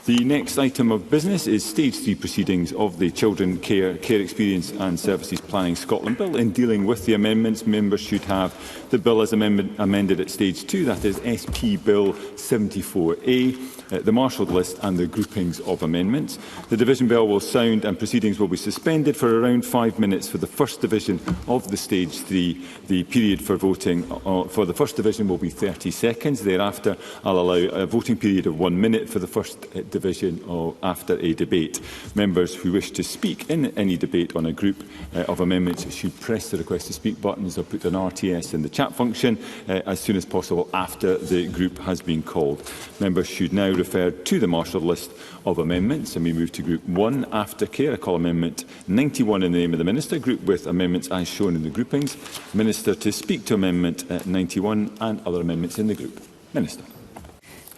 The next item of business is Stage 3 proceedings of the Children, Care Experience and Services Planning Scotland Bill. In dealing with the amendments, members should have the bill as amended at Stage 2, that is SP Bill 74A, the marshalled list and the groupings of amendments. The division bell will sound and proceedings will be suspended for around 5 minutes for the first division of the Stage 3. The period for voting for the first division will be 30 seconds. Thereafter, I'll allow a voting period of 1 minute for the first division after a debate. Members who wish to speak in any debate on a group of amendments should press the request to speak buttons or put an RTS in the chat function as soon as possible after the group has been called. Members should now refer to the marshalled list of amendments, and we move to Group 1, Aftercare. I call Amendment 91 in the name of the Minister. Group with amendments as shown in the groupings. Minister to speak to Amendment 91 and other amendments in the group. Minister.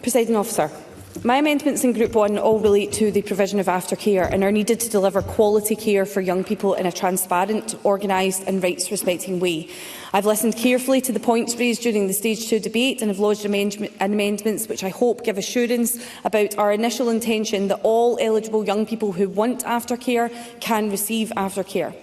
Presiding Officer, my amendments in Group 1 all relate to the provision of aftercare and are needed to deliver quality care for young people in a transparent, organised and rights-respecting way. I've listened carefully to the points raised during the Stage 2 debate and have lodged amendments which I hope give assurance about our initial intention that all eligible young people who want aftercare can receive aftercare.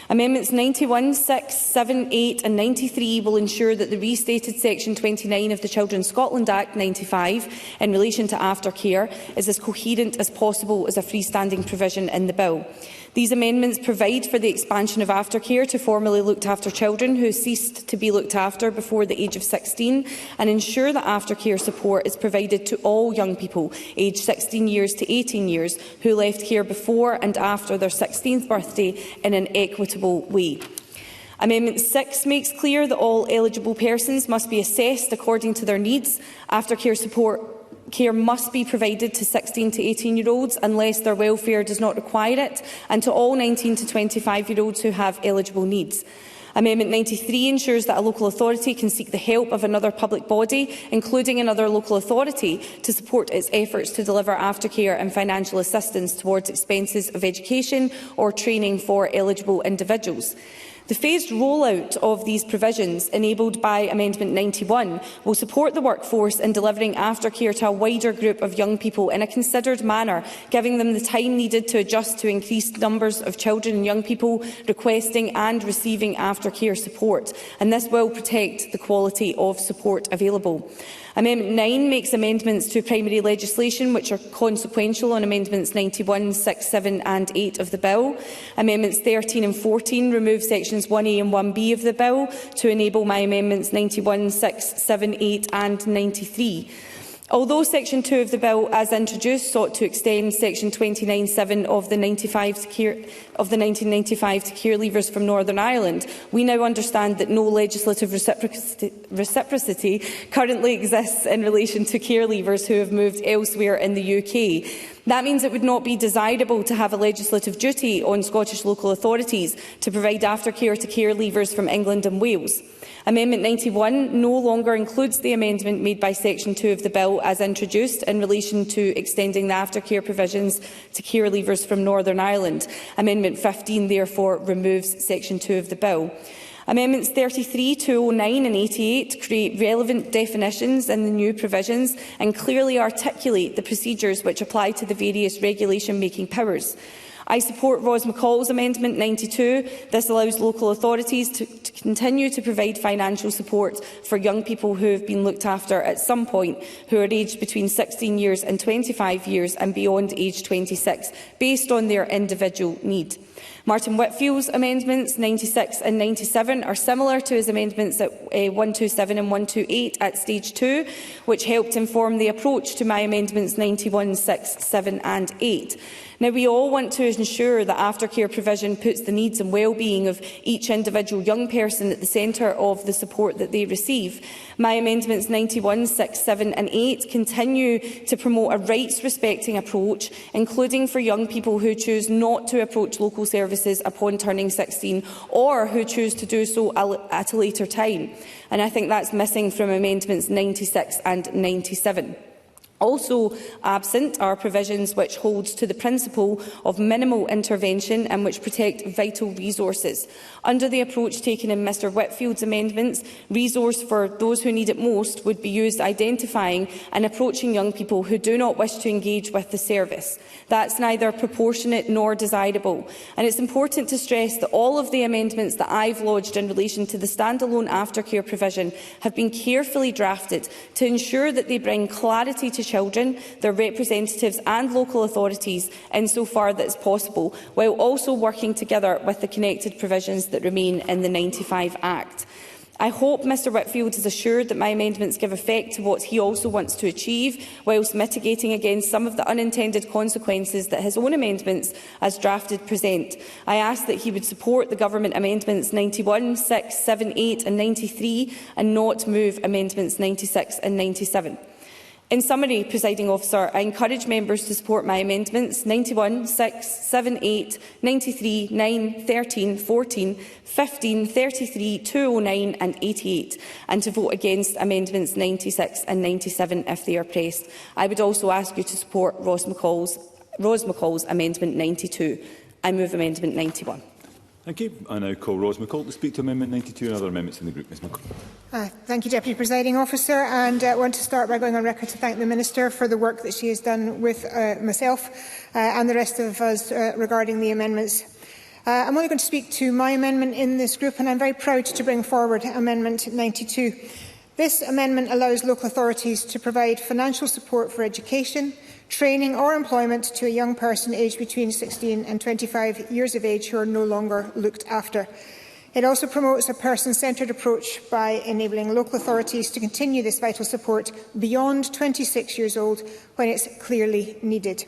Amendments 91, 6, 7, 8 and 93 will ensure that the restated Section 29 of the Children's Scotland Act 95 in relation to aftercare is as coherent as possible as a freestanding provision in the bill. These amendments provide for the expansion of aftercare to formerly looked after children who ceased to be looked after before the age of 16 and ensure that aftercare support is provided to all young people aged 16 years to 18 years who left care before and after their 16th birthday in an equitable way. Amendment 6 makes clear that all eligible persons must be assessed according to their needs. Aftercare support care must be provided to 16 to 18-year-olds unless their welfare does not require it, and to all 19 to 25-year-olds who have eligible needs. Amendment 93 ensures that a local authority can seek the help of another public body, including another local authority, to support its efforts to deliver aftercare and financial assistance towards expenses of education or training for eligible individuals. The phased rollout of these provisions, enabled by Amendment 91, will support the workforce in delivering aftercare to a wider group of young people in a considered manner, giving them the time needed to adjust to increased numbers of children and young people requesting and receiving aftercare support, and this will protect the quality of support available. Amendment 9 makes amendments to primary legislation which are consequential on Amendments 91, 6, 7 and 8 of the Bill. Amendments 13 and 14 remove Sections 1A and 1B of the Bill to enable my Amendments 91, 6, 7, 8 and 93. Although Section 2 of the Bill, as introduced, sought to extend Section 29(7) of the 1995 to care leavers from Northern Ireland, we now understand that no legislative reciprocity currently exists in relation to care leavers who have moved elsewhere in the UK. That means it would not be desirable to have a legislative duty on Scottish local authorities to provide aftercare to care leavers from England and Wales. Amendment 91 no longer includes the amendment made by Section 2 of the Bill as introduced in relation to extending the aftercare provisions to care leavers from Northern Ireland. Amendment 15 therefore removes Section 2 of the Bill. Amendments 33, 209 and 88 create relevant definitions in the new provisions and clearly articulate the procedures which apply to the various regulation-making powers. I support Ros McCall's Amendment 92. This allows local authorities to continue to provide financial support for young people who have been looked after at some point, who are aged between 16 years and 25 years and beyond age 26, based on their individual need. Martin Whitfield's amendments 96 and 97 are similar to his amendments at 127 and 128 at stage 2, which helped inform the approach to my amendments 91, 6, 7 and 8. Now, we all want to ensure that aftercare provision puts the needs and well-being of each individual young person at the centre of the support that they receive. My amendments 91, 6, 7 and 8 continue to promote a rights-respecting approach, including for young people who choose not to approach local services upon turning 16 or who choose to do so at a later time. And I think that's missing from amendments 96 and 97. Also absent are provisions which hold to the principle of minimal intervention and which protect vital resources. Under the approach taken in Mr Whitfield's amendments, resource for those who need it most would be used identifying and approaching young people who do not wish to engage with the service. That's neither proportionate nor desirable. And it's important to stress that all of the amendments that I've lodged in relation to the standalone aftercare provision have been carefully drafted to ensure that they bring clarity to children, their representatives and local authorities insofar that is possible, while also working together with the connected provisions that remain in the 95 Act. I hope Mr Whitfield is assured that my amendments give effect to what he also wants to achieve, whilst mitigating against some of the unintended consequences that his own amendments, as drafted, present. I ask that he would support the Government amendments 91, 6, 7, 8 and 93 and not move amendments 96 and 97. In summary, Presiding Officer, I encourage members to support my amendments 91, 6, 7, 8, 93, 9, 13, 14, 15, 33, 209 and 88, and to vote against amendments 96 and 97 if they are pressed. I would also ask you to support Ros McCall's Amendment 92. I move Amendment 91. Thank you. I now call Ros McCall to speak to Amendment 92 and other amendments in the group. Ms McCall. Thank you, Deputy Presiding Officer, and I want to start by going on record to thank the Minister for the work that she has done with myself and the rest of us regarding the amendments. I'm only going to speak to my amendment in this group, and I'm very proud to bring forward Amendment 92. This amendment allows local authorities to provide financial support for education, training or employment to a young person aged between 16 and 25 years of age who are no longer looked after. It also promotes a person-centred approach by enabling local authorities to continue this vital support beyond 26 years old when it's clearly needed.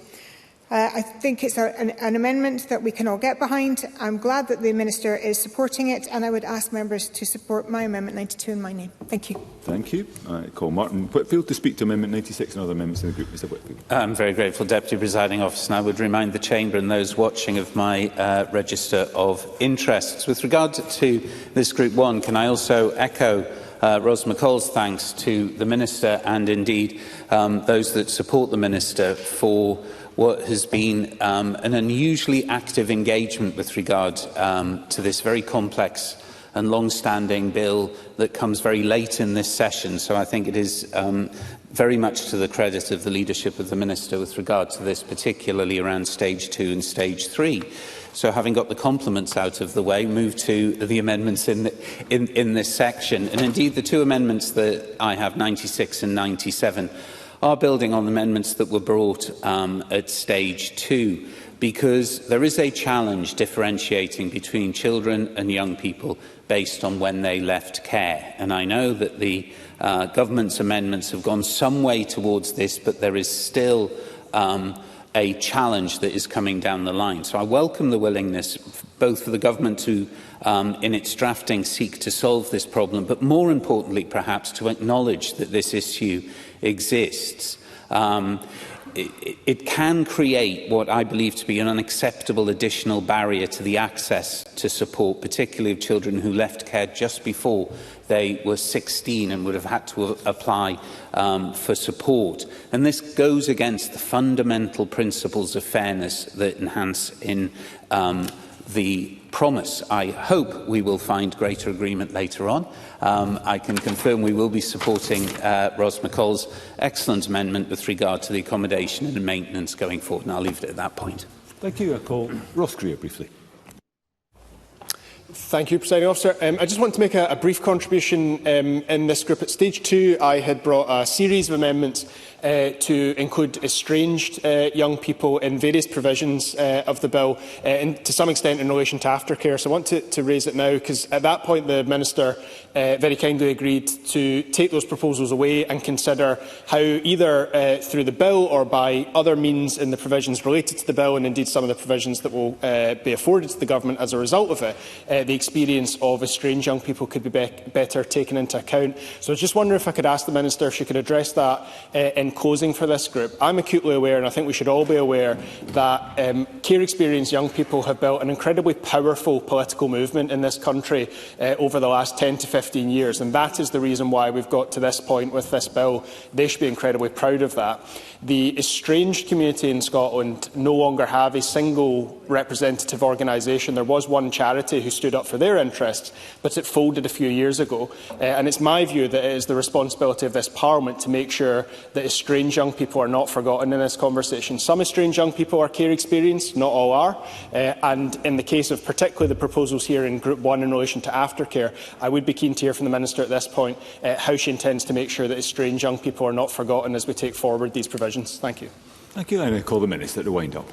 I think it's an amendment that we can all get behind. I'm glad that the Minister is supporting it, and I would ask members to support my Amendment 92 in my name. Thank you. Thank you. I call Martin Whitfield to speak to Amendment 96 and other amendments in the group. Mr Whitfield. I'm very grateful, Deputy Presiding Officer, and I would remind the Chamber and those watching of my register of interests. With regard to this Group 1, can I also echo Ros McCall's thanks to the Minister and indeed those that support the Minister for what has been an unusually active engagement with regard to this very complex and long-standing bill that comes very late in this session. So I think it is very much to the credit of the leadership of the Minister with regard to this, particularly around Stage 2 and Stage 3. So having got the compliments out of the way, move to the amendments in this section. And indeed, the two amendments that I have, 96 and 97, are building on amendments that were brought at Stage 2, because there is a challenge differentiating between children and young people based on when they left care. And I know that the Government's amendments have gone some way towards this, but there is still a challenge that is coming down the line. So I welcome the willingness both for the Government to, in its drafting, seek to solve this problem, but more importantly, perhaps, to acknowledge that this issue exists. it can create what I believe to be an unacceptable additional barrier to the access to support, particularly of children who left care just before they were 16 and would have had to apply for support. And this goes against the fundamental principles of fairness that enhance in the promise. I hope we will find greater agreement later on. I can confirm we will be supporting Ros McCall's excellent amendment with regard to the accommodation and the maintenance going forward, and I'll leave it at that point. Thank you. I call Ross Greer briefly. Thank you, Presiding Officer. I just want to make a brief contribution in this group. At stage 2, I had brought a series of amendments to include estranged young people in various provisions of the bill, and to some extent in relation to aftercare. So I want to raise it now, because at that point the Minister very kindly agreed to take those proposals away and consider how, either through the bill or by other means in the provisions related to the bill, and indeed some of the provisions that will be afforded to the Government as a result of it, the experience of estranged young people could be better taken into account. So I just wonder if I could ask the Minister if she could address that in closing for this group. I'm acutely aware, and I think we should all be aware, that care experienced young people have built an incredibly powerful political movement in this country over the last 10 to 15 years, and that is the reason why we've got to this point with this bill. They should be incredibly proud of that. The estranged community in Scotland no longer have a single representative organisation. There was one charity who stood up for their interests, but it folded a few years ago. And it's my view that it is the responsibility of this Parliament to make sure that estranged young people are not forgotten in this conversation. Some estranged young people are care experienced, not all are. And in the case of particularly the proposals here in Group 1 in relation to aftercare, I would be keen to hear from the Minister at this point how she intends to make sure that estranged young people are not forgotten as we take forward these provisions. Thank you. Thank you. And I call the Minister to wind up.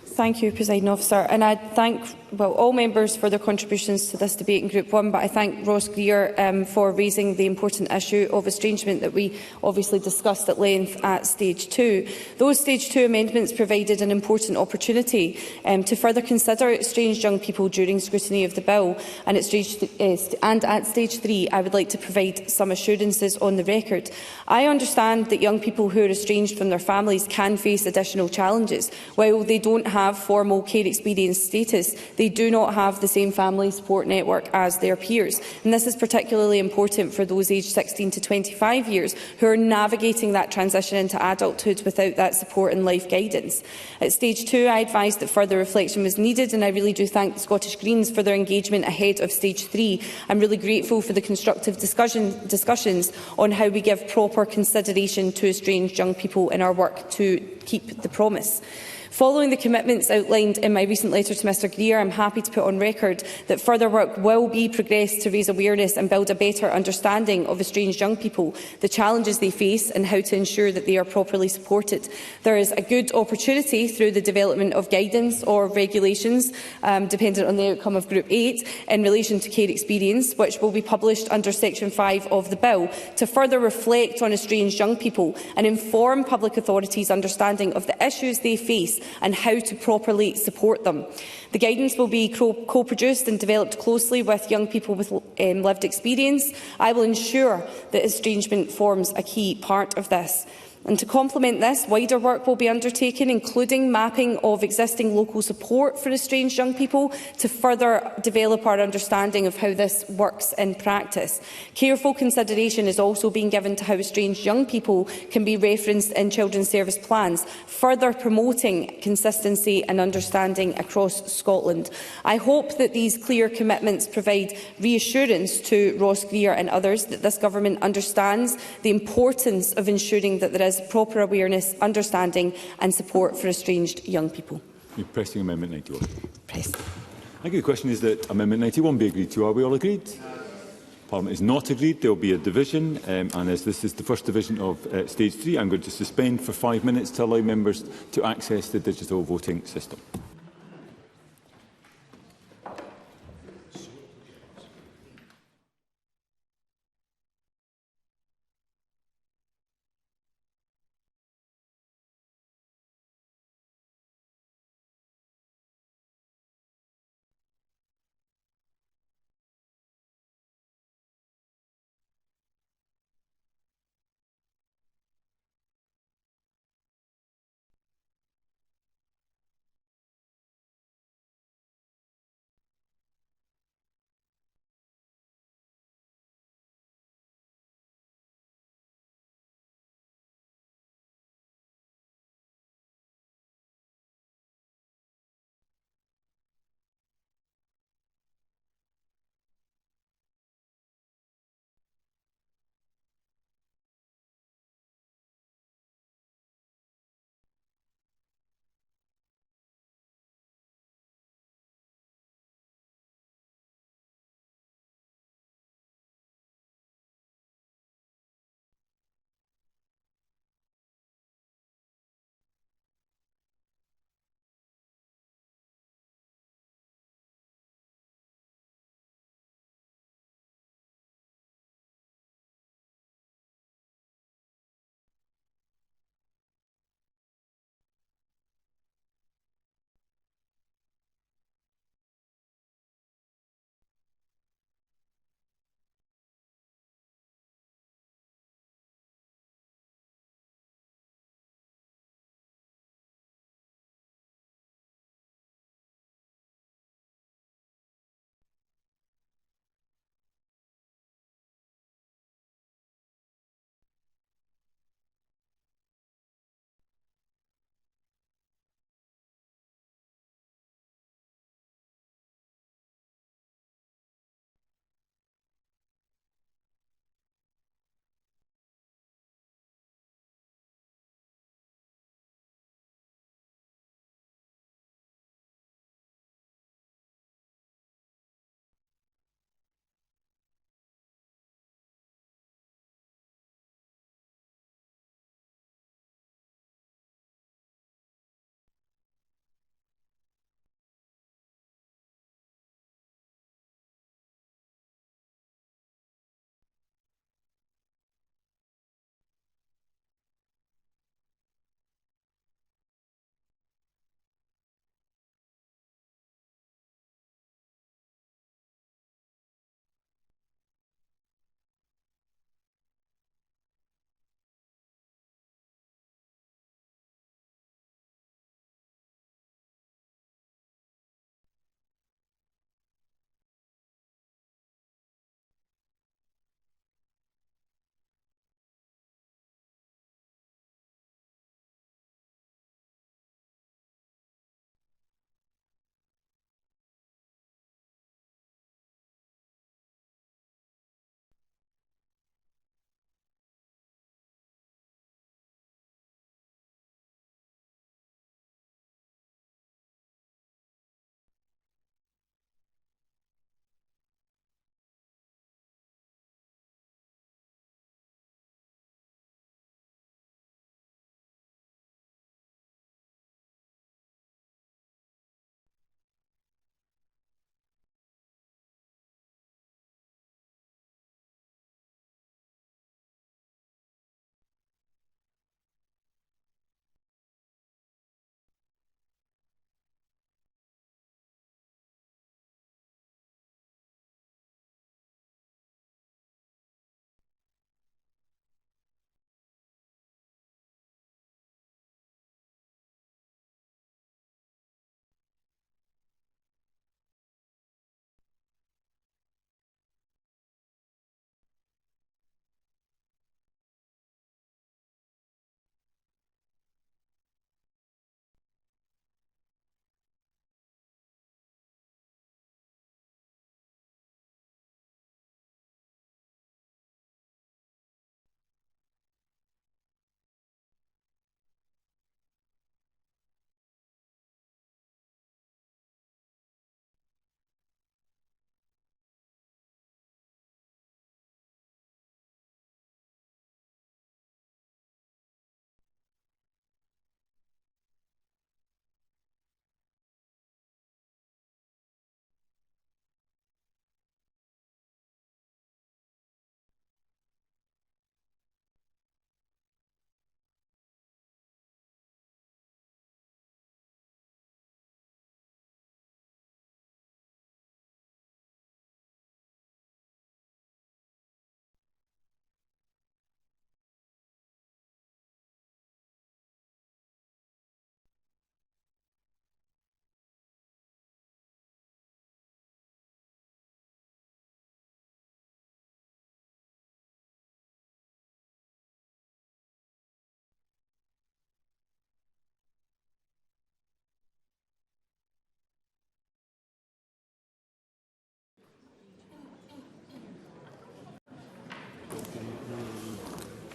Thank you, Presiding Officer. And I thank all members for their contributions to this debate in Group 1, but I thank Ross Greer for raising the important issue of estrangement that we obviously discussed at length at Stage 2. Those Stage 2 amendments provided an important opportunity to further consider estranged young people during scrutiny of the bill, and at Stage 3 I would like to provide some assurances on the record. I understand that young people who are estranged from their families can face additional challenges. While they don't have formal care experience status, they do not have the same family support network as their peers. And this is particularly important for those aged 16 to 25 years who are navigating that transition into adulthood without that support and life guidance. At Stage 2, I advised that further reflection was needed, and I really do thank the Scottish Greens for their engagement ahead of Stage 3. I'm really grateful for the constructive discussions on how we give proper consideration to estranged young people in our work to keep the promise. Following the commitments outlined in my recent letter to Mr Greer, I am happy to put on record that further work will be progressed to raise awareness and build a better understanding of estranged young people, the challenges they face and how to ensure that they are properly supported. There is a good opportunity through the development of guidance or regulations, dependent on the outcome of Group 8, in relation to care experience, which will be published under Section 5 of the Bill, to further reflect on estranged young people and inform public authorities' understanding of the issues they face and how to properly support them. The guidance will be co-produced and developed closely with young people with lived experience. I will ensure that estrangement forms a key part of this. And to complement this, wider work will be undertaken, including mapping of existing local support for estranged young people, to further develop our understanding of how this works in practice. Careful consideration is also being given to how estranged young people can be referenced in children's service plans, further promoting consistency and understanding across Scotland. I hope that these clear commitments provide reassurance to Ross Greer and others that this Government understands the importance of ensuring that there is proper awareness, understanding and support for estranged young people. You're pressing Amendment 91. Press. Thank you. The question is that Amendment 91 be agreed to. Are we all agreed? Parliament is not agreed. There will be a division, and as this is the first division of Stage 3, I'm going to suspend for 5 minutes to allow members to access the digital voting system.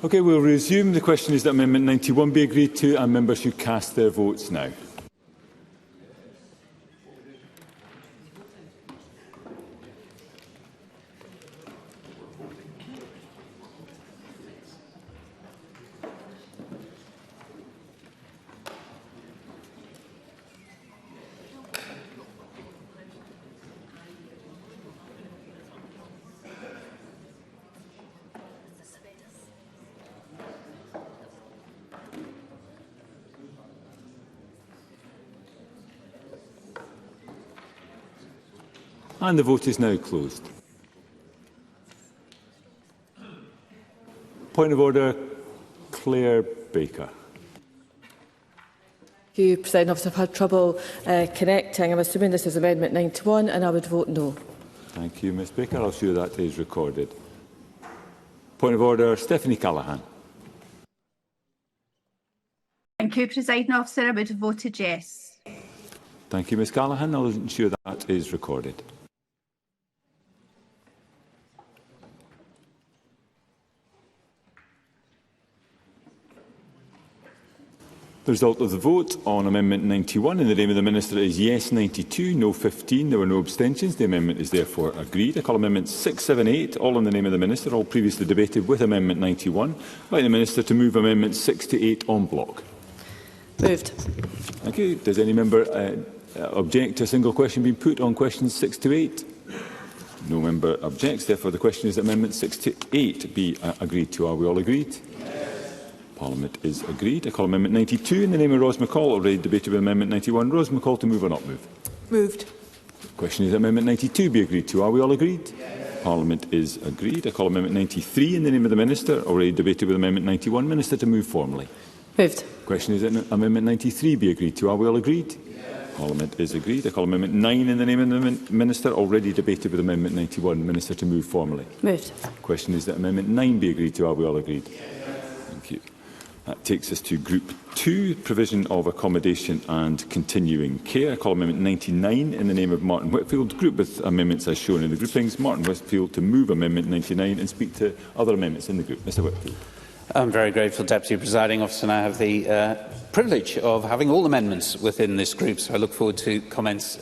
Okay, we'll resume. The question is that Amendment 91 be agreed to, and members should cast their votes now. And the vote is now closed. Point of order, Claire Baker. Thank you, Presiding Officer. I've had trouble connecting. I'm assuming this is Amendment 91 and I would vote no. Thank you, Ms Baker. I'll show that is recorded. Point of order, Stephanie Callaghan. Thank you, Presiding Officer. I would have voted yes. Thank you, Ms Callaghan. I'll ensure that is recorded. The result of the vote on Amendment 91 in the name of the Minister is yes 92, no 15. There were no abstentions. The amendment is therefore agreed. I call Amendments 6, 7, 8, all in the name of the Minister, all previously debated with Amendment 91. I'd like the Minister to move Amendments 6 to 8 en bloc. Moved. Thank you. Does any member object to a single question being put on questions 6 to 8? No member objects. Therefore, the question is that Amendments 6 to 8 be agreed to. Are we all agreed? Parliament is agreed. I call Amendment 92 in the name of Ros McCall, already debated with Amendment 91. Ros McCall, to move or not move? Moved. The question is that Amendment 92 be agreed to. Are we all agreed? Yes. Parliament is agreed. I call Amendment 93 in the name of the Minister, already debated with Amendment 91. Minister, to move formally. Moved. The question is that Amendment 93 be agreed to. Are we all agreed? Yes. Parliament is agreed. I call Amendment 9 in the name of the Minister, already debated with Amendment 91. Minister, to move formally. Moved. The question is that Amendment 9 be agreed to. Are we all agreed? Yes. Thank you. That takes us to Group 2, Provision of Accommodation and Continuing Care. I call Amendment 99 in the name of Martin Whitfield. Group with amendments as shown in the groupings. Martin Whitfield to move Amendment 99 and speak to other amendments in the group. Mr Whitfield. I'm very grateful, Deputy Presiding Officer, and I have the privilege of having all amendments within this group, so I look forward to comments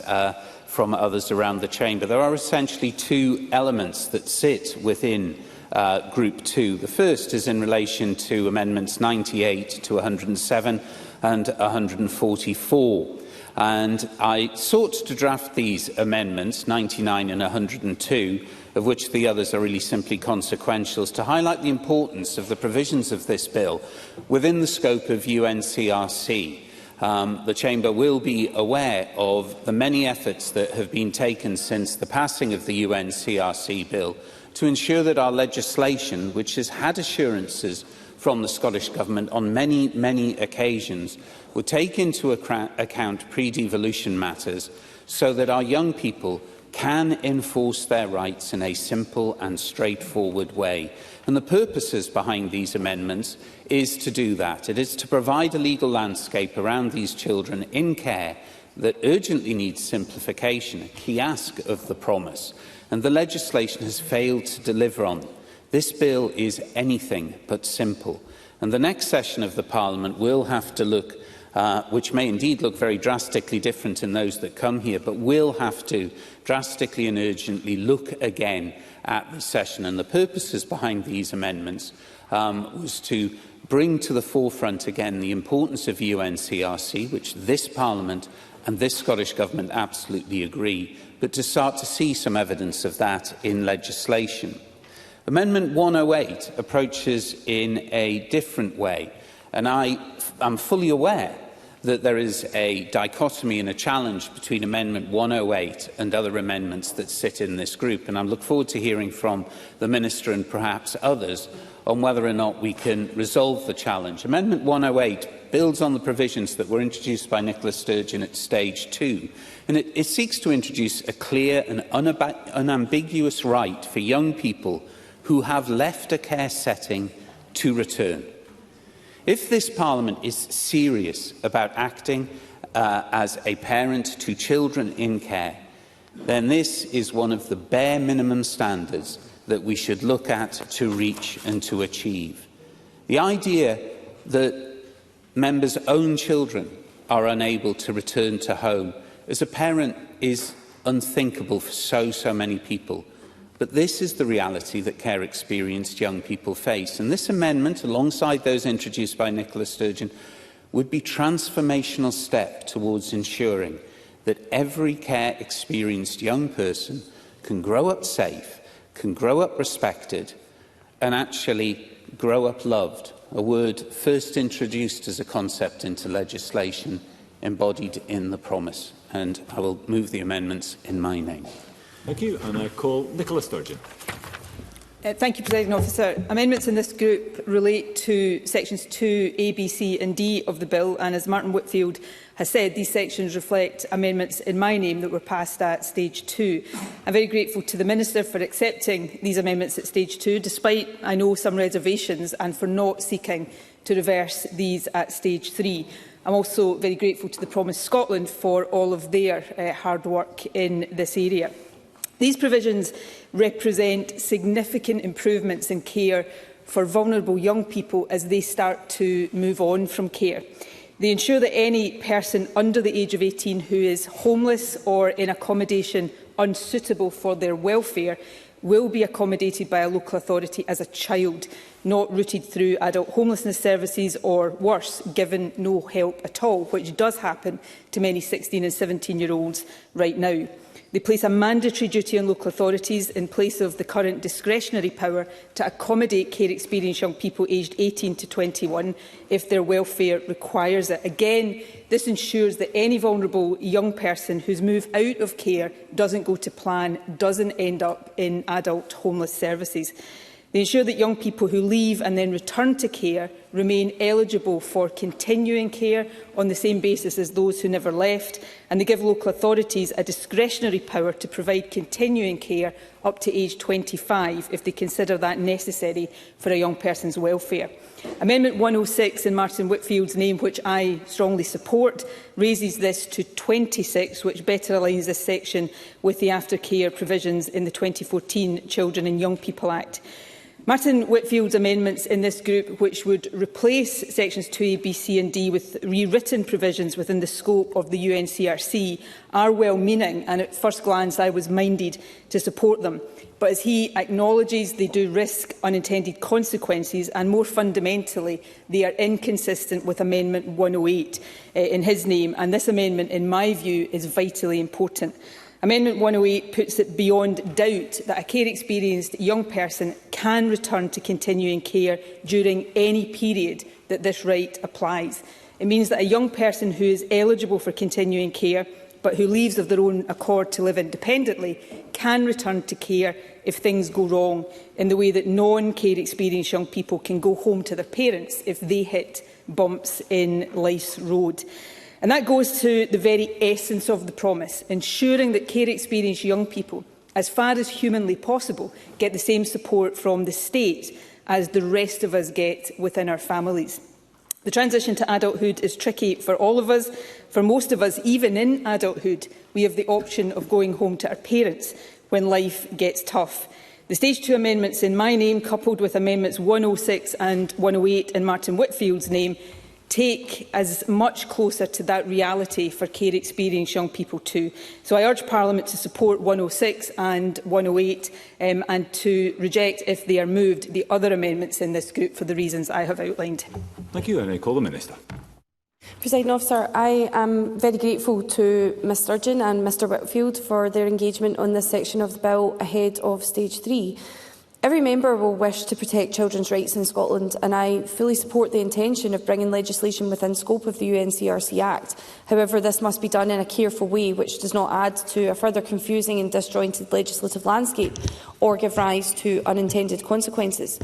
from others around the chamber. There are essentially two elements that sit within Group 2. The first is in relation to Amendments 98 to 107 and 144. And I sought to draft these amendments, 99 and 102, of which the others are really simply consequentials, to highlight the importance of the provisions of this bill within the scope of UNCRC. The Chamber will be aware of the many efforts that have been taken since the passing of the UNCRC bill to ensure that our legislation, which has had assurances from the Scottish Government on many occasions, would take into account pre-devolution matters so that our young people can enforce their rights in a simple and straightforward way. And the purposes behind these amendments is to do that. It is to provide a legal landscape around these children in care that urgently needs simplification, a key ask of the promise. And the legislation has failed to deliver on. This bill is anything but simple. And the next session of the Parliament will have to look, which may indeed look very drastically different in those that come here, but will have to drastically and urgently look again at the session. And the purposes behind these amendments was to bring to the forefront again the importance of UNCRC, which this Parliament and this Scottish Government absolutely agree, but to start to see some evidence of that in legislation. Amendment 108 approaches in a different way, and I am fully aware that there is a dichotomy and a challenge between Amendment 108 and other amendments that sit in this group, and I look forward to hearing from the Minister and perhaps others on whether or not we can resolve the challenge. Amendment 108 builds on the provisions that were introduced by Nicola Sturgeon at Stage 2, and it seeks to introduce a clear and unambiguous right for young people who have left a care setting to return. If this Parliament is serious about acting as a parent to children in care, then this is one of the bare minimum standards that we should look at to reach and to achieve. The idea that members' own children are unable to return to home as a parent is unthinkable for so many people. But this is the reality that care-experienced young people face. And this amendment, alongside those introduced by Nicola Sturgeon, would be a transformational step towards ensuring that every care-experienced young person can grow up safe, can grow up respected, and actually grow up loved, a word first introduced as a concept into legislation embodied in the promise. And I will move the amendments in my name. Thank you. And I call Nicola Sturgeon. Thank you, Presiding Officer. Amendments in this group relate to sections 2, A, B, C and D of the bill, and as Martin Whitfield has said, these sections reflect amendments in my name that were passed at stage 2. I'm very grateful to the Minister for accepting these amendments at stage 2, despite, I know, some reservations, and for not seeking to reverse these at stage 3. I'm also very grateful to the Promise Scotland for all of their hard work in this area. These provisions represent significant improvements in care for vulnerable young people as they start to move on from care. They ensure that any person under the age of 18 who is homeless or in accommodation unsuitable for their welfare will be accommodated by a local authority as a child, not routed through adult homelessness services or, worse, given no help at all, which does happen to many 16 and 17-year-olds right now. They place a mandatory duty on local authorities in place of the current discretionary power to accommodate care-experienced young people aged 18 to 21 if their welfare requires it. Again, this ensures that any vulnerable young person whose move out of care doesn't go to plan, doesn't end up in adult homeless services. They ensure that young people who leave and then return to care remain eligible for continuing care on the same basis as those who never left, and they give local authorities a discretionary power to provide continuing care up to age 25 if they consider that necessary for a young person's welfare. Amendment 106 in Martin Whitfield's name, which I strongly support, raises this to 26, which better aligns this section with the aftercare provisions in the 2014 Children and Young People Act. Martin Whitfield's amendments in this group, which would replace sections 2A, B, C and D with rewritten provisions within the scope of the UNCRC, are well-meaning, and at first glance I was minded to support them. But as he acknowledges, they do risk unintended consequences, and more fundamentally, they are inconsistent with Amendment 108 in his name, and this amendment, in my view, is vitally important. Amendment 108 puts it beyond doubt that a care-experienced young person can return to continuing care during any period that this right applies. It means that a young person who is eligible for continuing care, but who leaves of their own accord to live independently, can return to care if things go wrong, in the way that non-care-experienced young people can go home to their parents if they hit bumps in life's road. And that goes to the very essence of the promise, ensuring that care-experienced young people, as far as humanly possible, get the same support from the state as the rest of us get within our families. The transition to adulthood is tricky for all of us. For most of us, even in adulthood, we have the option of going home to our parents when life gets tough. The Stage 2 amendments in my name, coupled with Amendments 106 and 108 in Martin Whitfield's name, take us much closer to that reality for care-experienced young people too. So I urge Parliament to support 106 and 108 and to reject, if they are moved, the other amendments in this group for the reasons I have outlined. Thank you, and I call the Minister. Presiding Officer, I am very grateful to Ms Sturgeon and Mr Whitfield for their engagement on this section of the bill ahead of Stage 3. Every member will wish to protect children's rights in Scotland, and I fully support the intention of bringing legislation within scope of the UNCRC Act. However, this must be done in a careful way which does not add to a further confusing and disjointed legislative landscape or give rise to unintended consequences.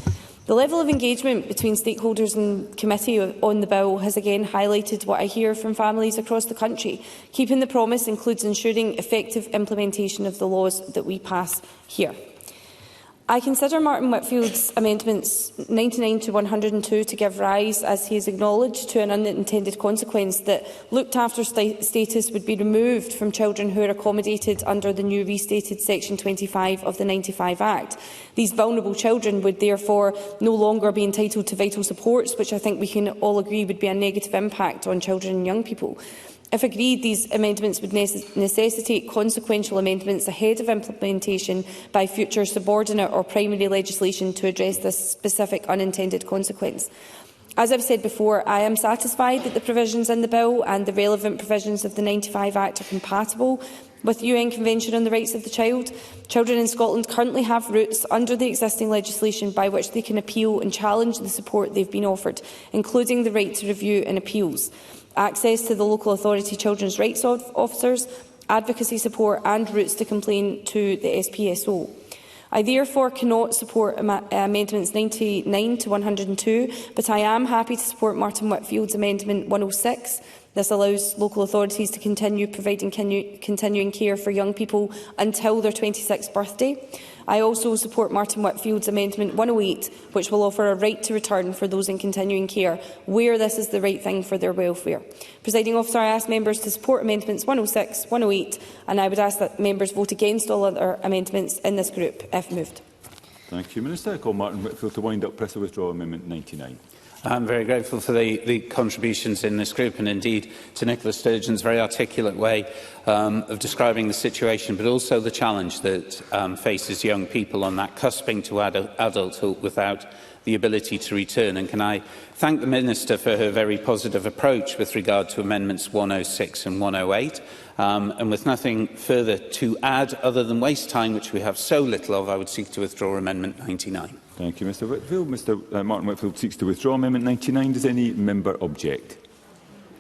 The level of engagement between stakeholders and committee on the bill has again highlighted what I hear from families across the country. Keeping the promise includes ensuring effective implementation of the laws that we pass here. I consider Martin Whitfield's amendments 99 to 102 to give rise, as he has acknowledged, to an unintended consequence that looked after status would be removed from children who are accommodated under the new restated Section 25 of the 95 Act. These vulnerable children would therefore no longer be entitled to vital supports, which I think we can all agree would be a negative impact on children and young people. If agreed, these amendments would necessitate consequential amendments ahead of implementation by future subordinate or primary legislation to address this specific unintended consequence. As I have said before, I am satisfied that the provisions in the bill and the relevant provisions of the 95 Act are compatible with the UN Convention on the Rights of the Child. Children in Scotland currently have routes under the existing legislation by which they can appeal and challenge the support they have been offered, including the right to review and appeals, access to the local authority children's rights officers, advocacy support and routes to complain to the SPSO. I therefore cannot support amendments 99 to 102, but I am happy to support Martin Whitfield's amendment 106. This allows local authorities to continue providing continuing care for young people until their 26th birthday. I also support Martin Whitfield's amendment 108, which will offer a right to return for those in continuing care, where this is the right thing for their welfare. Presiding Officer, I ask members to support amendments 106, 108, and I would ask that members vote against all other amendments in this group, if moved. Thank you, Minister. I call Martin Whitfield to wind up. Press or withdraw Amendment 99. I'm very grateful for the contributions in this group and indeed to Nicola Sturgeon's very articulate way of describing the situation, but also the challenge that faces young people on that cusping to adulthood without the ability to return. And can I thank the Minister for her very positive approach with regard to Amendments 106 and 108. And with nothing further to add other than waste time, which we have so little of, I would seek to withdraw Amendment 99. Thank you, Mr Whitfield. Martin Whitfield seeks to withdraw Amendment 99. Does any member object?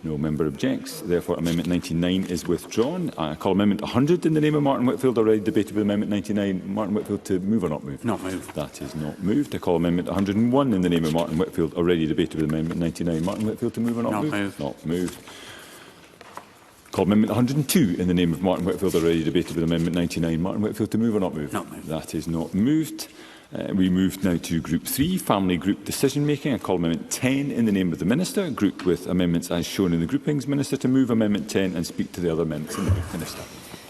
No member objects. Therefore, Amendment 99 is withdrawn. I call Amendment 100 in the name of Martin Whitfield, already debated with Amendment 99. Martin Whitfield to move or not move? Not move. That is not moved. I call Amendment 101 in the name of Martin Whitfield, already debated with Amendment 99. Martin Whitfield to move or not move? Move. Not moved. Call Amendment 102 in the name of Martin Whitfield, already debated with Amendment 99. Martin Whitfield to move or not move? Not moved. That is not moved. We move now to Group 3, Family Group Decision Making. I call Amendment 10 in the name of the Minister, grouped with amendments as shown in the groupings. Minister to move Amendment 10 and speak to the other amendments in the group. Minister.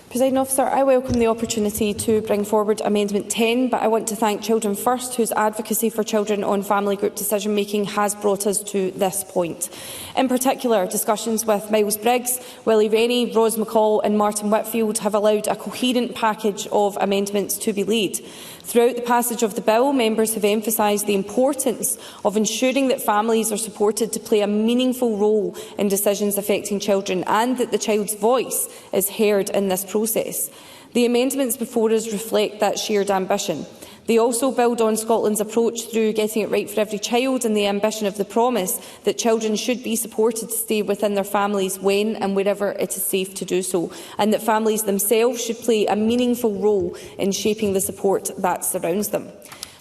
Presiding Officer, I welcome the opportunity to bring forward Amendment 10, but I want to thank Children First, whose advocacy for children on family group decision making has brought us to this point. In particular, discussions with Miles Briggs, Willie Rennie, Ros McCall and Martin Whitfield have allowed a coherent package of amendments to be laid. Throughout the passage of the bill, members have emphasised the importance of ensuring that families are supported to play a meaningful role in decisions affecting children and that the child's voice is heard in this process. The amendments before us reflect that shared ambition. They also build on Scotland's approach through getting it right for every child and the ambition of the promise that children should be supported to stay within their families when and wherever it is safe to do so, and that families themselves should play a meaningful role in shaping the support that surrounds them.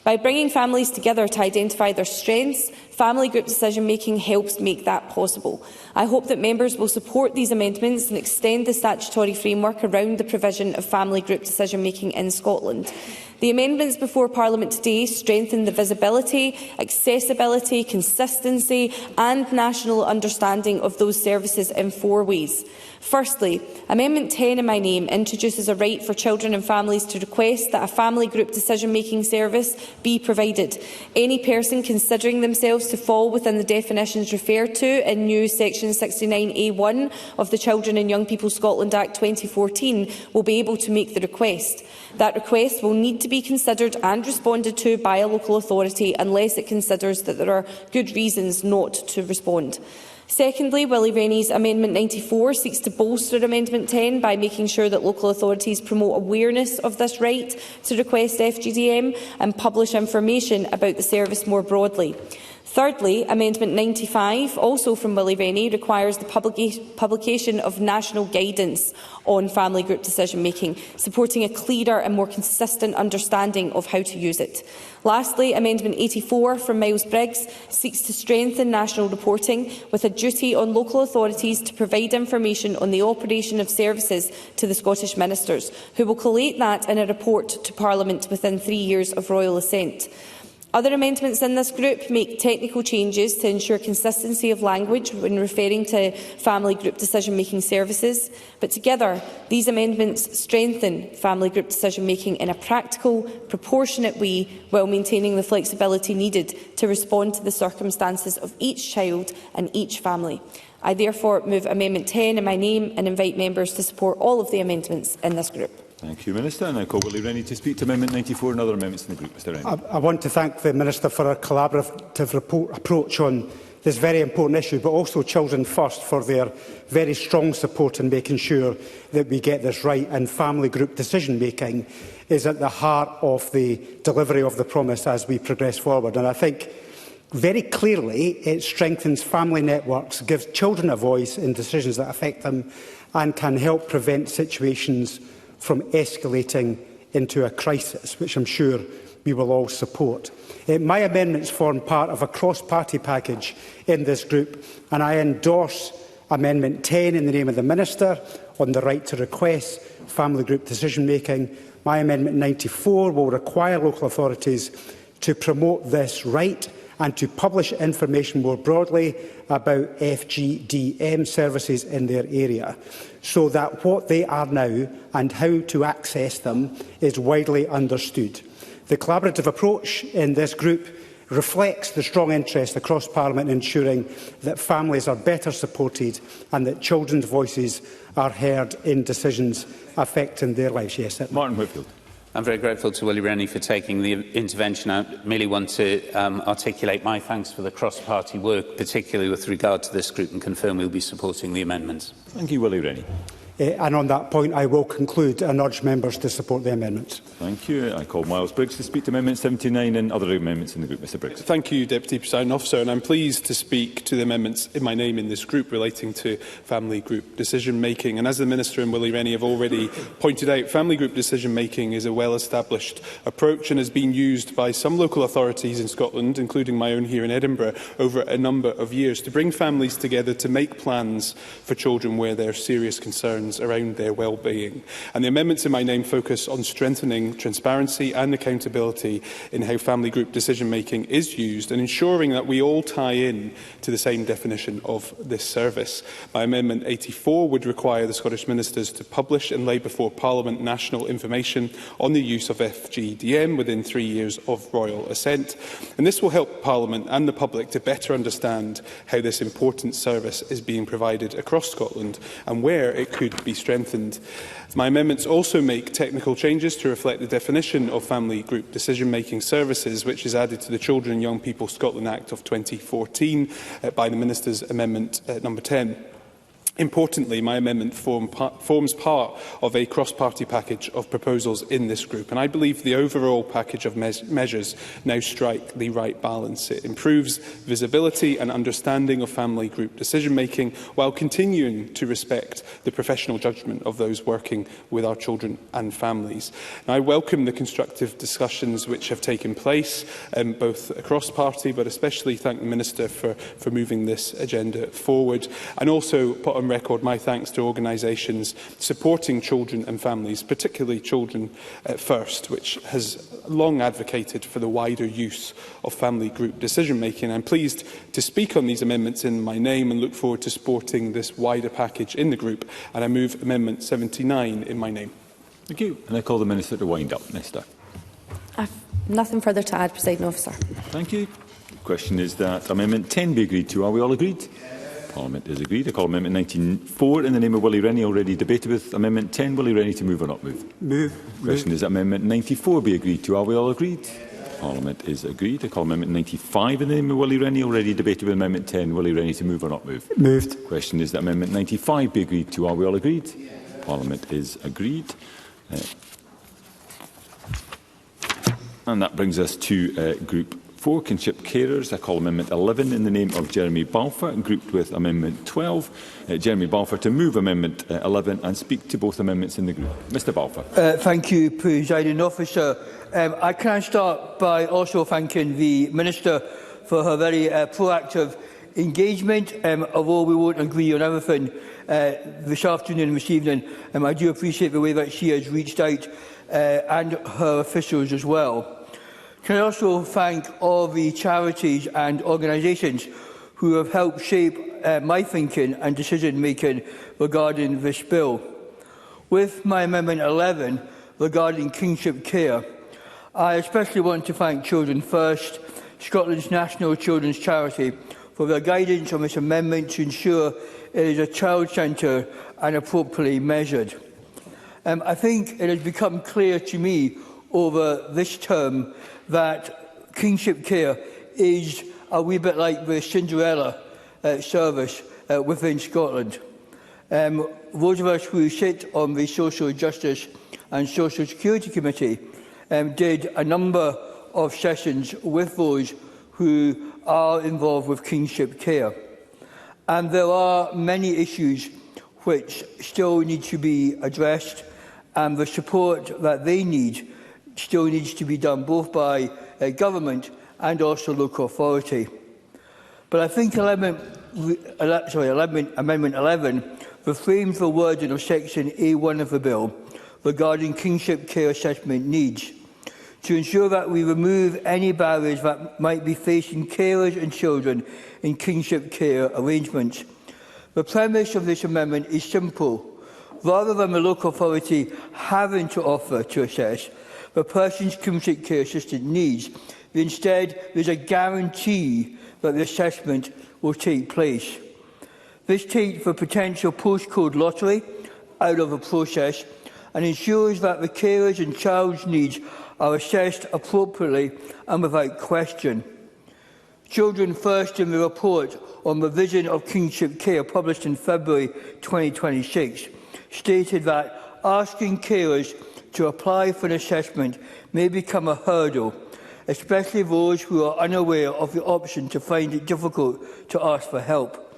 By bringing families together to identify their strengths, family group decision making helps make that possible. I hope that members will support these amendments and extend the statutory framework around the provision of family group decision making in Scotland. The amendments before Parliament today strengthen the visibility, accessibility, consistency and national understanding of those services in 4 ways. Firstly, Amendment 10 in my name introduces a right for children and families to request that a family group decision-making service be provided. Any person considering themselves to fall within the definitions referred to in new Section 69A1 of the Children and Young People Scotland Act 2014 will be able to make the request. That request will need to be considered and responded to by a local authority unless it considers that there are good reasons not to respond. Secondly, Willie Rennie's Amendment 94 seeks to bolster Amendment 10 by making sure that local authorities promote awareness of this right to request FGDM and publish information about the service more broadly. Thirdly, Amendment 95, also from Willie Rennie, requires the publication of national guidance on family group decision-making, supporting a clearer and more consistent understanding of how to use it. Lastly, Amendment 84 from Miles Briggs seeks to strengthen national reporting with a duty on local authorities to provide information on the operation of services to the Scottish Ministers, who will collate that in a report to Parliament within 3 years of royal assent. Other amendments in this group make technical changes to ensure consistency of language when referring to family group decision-making services, but together these amendments strengthen family group decision-making in a practical, proportionate way while maintaining the flexibility needed to respond to the circumstances of each child and each family. I therefore move Amendment 10 in my name and invite members to support all of the amendments in this group. Thank you, Minister. And I call Willie Rennie to speak to Amendment 94 and other amendments in the group. Mr Rennie. I want to thank the Minister for her collaborative approach on this very important issue, but also Children First for their very strong support in making sure that we get this right, and family group decision-making is at the heart of the delivery of the promise as we progress forward. And I think very clearly it strengthens family networks, gives children a voice in decisions that affect them, and can help prevent situations from escalating into a crisis, which I'm sure we will all support. My amendments form part of a cross-party package in this group, and I endorse Amendment 10 in the name of the Minister on the right to request family group decision-making. My Amendment 94 will require local authorities to promote this right and to publish information more broadly about FGDM services in their area, so that what they are now and how to access them is widely understood. The collaborative approach in this group reflects the strong interest across Parliament in ensuring that families are better supported and that children's voices are heard in decisions affecting their lives. Yes, Martin Whitfield. I'm very grateful to Willie Rennie for taking the intervention. I merely want to articulate my thanks for the cross-party work, particularly with regard to this group, and confirm we will be supporting the amendments. Thank you, Willie Rennie. And on that point, I will conclude and urge members to support the amendments. Thank you. I call Miles Briggs to speak to Amendment 79 and other amendments in the group. Mr Briggs. Thank you, Deputy Presiding Officer, and I'm pleased to speak to the amendments in my name in this group relating to family group decision-making. And as the Minister and Willie Rennie have already pointed out, family group decision-making is a well-established approach and has been used by some local authorities in Scotland, including my own here in Edinburgh, over a number of years to bring families together to make plans for children where there are serious concerns around their well-being. And the amendments in my name focus on strengthening transparency and accountability in how family group decision-making is used and ensuring that we all tie in to the same definition of this service. My Amendment 84 would require the Scottish Ministers to publish and lay before Parliament national information on the use of FGDM within 3 years of royal assent. And this will help Parliament and the public to better understand how this important service is being provided across Scotland and where it could be strengthened. My amendments also make technical changes to reflect the definition of family group decision-making services, which is added to the Children and Young People Scotland Act of 2014 by the Minister's Amendment number 10. Importantly, my amendment forms part of a cross-party package of proposals in this group, and I believe the overall package of measures now strike the right balance. It improves visibility and understanding of family group decision-making while continuing to respect the professional judgment of those working with our children and families. And I welcome the constructive discussions which have taken place, both across party, but especially thank the Minister for moving this agenda forward, and also put on record my thanks to organisations supporting children and families, particularly Children First, which has long advocated for the wider use of family group decision-making. I'm pleased to speak on these amendments in my name and look forward to supporting this wider package in the group, and I move Amendment 79 in my name. Thank you. And I call the Minister to wind up. Minister. I've nothing further to add, Presiding Officer. Thank you. The question is that Amendment 10 be agreed to. Are we all agreed? Parliament is agreed. I call Amendment 94 in the name of Willie Rennie, already debated with. Amendment 10, Willie Rennie to move or not move? Move. The question is that Amendment 94 be agreed to. Are we all agreed? Parliament is agreed. I call Amendment 95 in the name of Willie Rennie, already debated with Amendment 10, Willie Rennie to move or not move? Moved. The question is that Amendment 95 be agreed to. Are we all agreed? Parliament is agreed. And that brings us to Group 4, kinship carers. I call Amendment 11 in the name of Jeremy Balfour, grouped with Amendment 12. Jeremy Balfour to move Amendment 11 and speak to both amendments in the group. Mr Balfour. Thank you, Presiding Officer. I can start by also thanking the Minister for her very proactive engagement. Although we won't agree on everything this afternoon and this evening, I do appreciate the way that she has reached out and her officials as well. Can I also thank all the charities and organisations who have helped shape my thinking and decision-making regarding this bill. With my Amendment 11 regarding kinship care, I especially want to thank Children First, Scotland's national children's charity, for their guidance on this amendment to ensure it is a child-centred and appropriately measured. I think it has become clear to me over this term that kinship care is a wee bit like the Cinderella service within Scotland. Those of us who sit on the Social Justice and Social Security Committee did a number of sessions with those who are involved with kinship care. And there are many issues which still need to be addressed, and the support that they need still needs to be done both by government and also local authority. But I think Amendment 11 reframes the wording of Section A1 of the bill regarding kinship care assessment needs to ensure that we remove any barriers that might be facing carers and children in kinship care arrangements. The premise of this amendment is simple. Rather than the local authority having to offer to assess the person's kinship care assistant needs, instead there is a guarantee that the assessment will take place. This takes the potential postcode lottery out of the process and ensures that the carers and child's needs are assessed appropriately and without question. Children First, in the report on the vision of kinship care published in February 2026, stated that asking carers to apply for an assessment may become a hurdle, especially those who are unaware of the option to find it difficult to ask for help.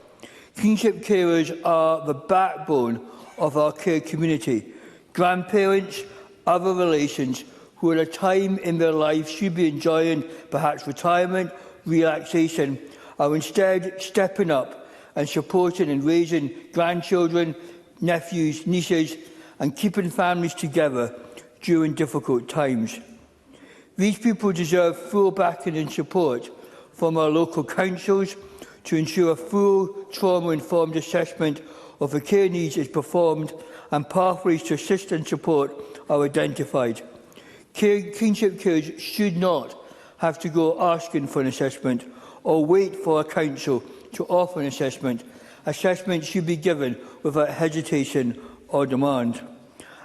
Kinship carers are the backbone of our care community. Grandparents, other relations who at a time in their life should be enjoying perhaps retirement, relaxation, are instead stepping up and supporting and raising grandchildren, nephews, nieces, and keeping families together during difficult times. These people deserve full backing and support from our local councils to ensure a full trauma-informed assessment of the care needs is performed and pathways to assist and support are identified. Kinship carers should not have to go asking for an assessment or wait for a council to offer an assessment. Assessment should be given without hesitation or demand.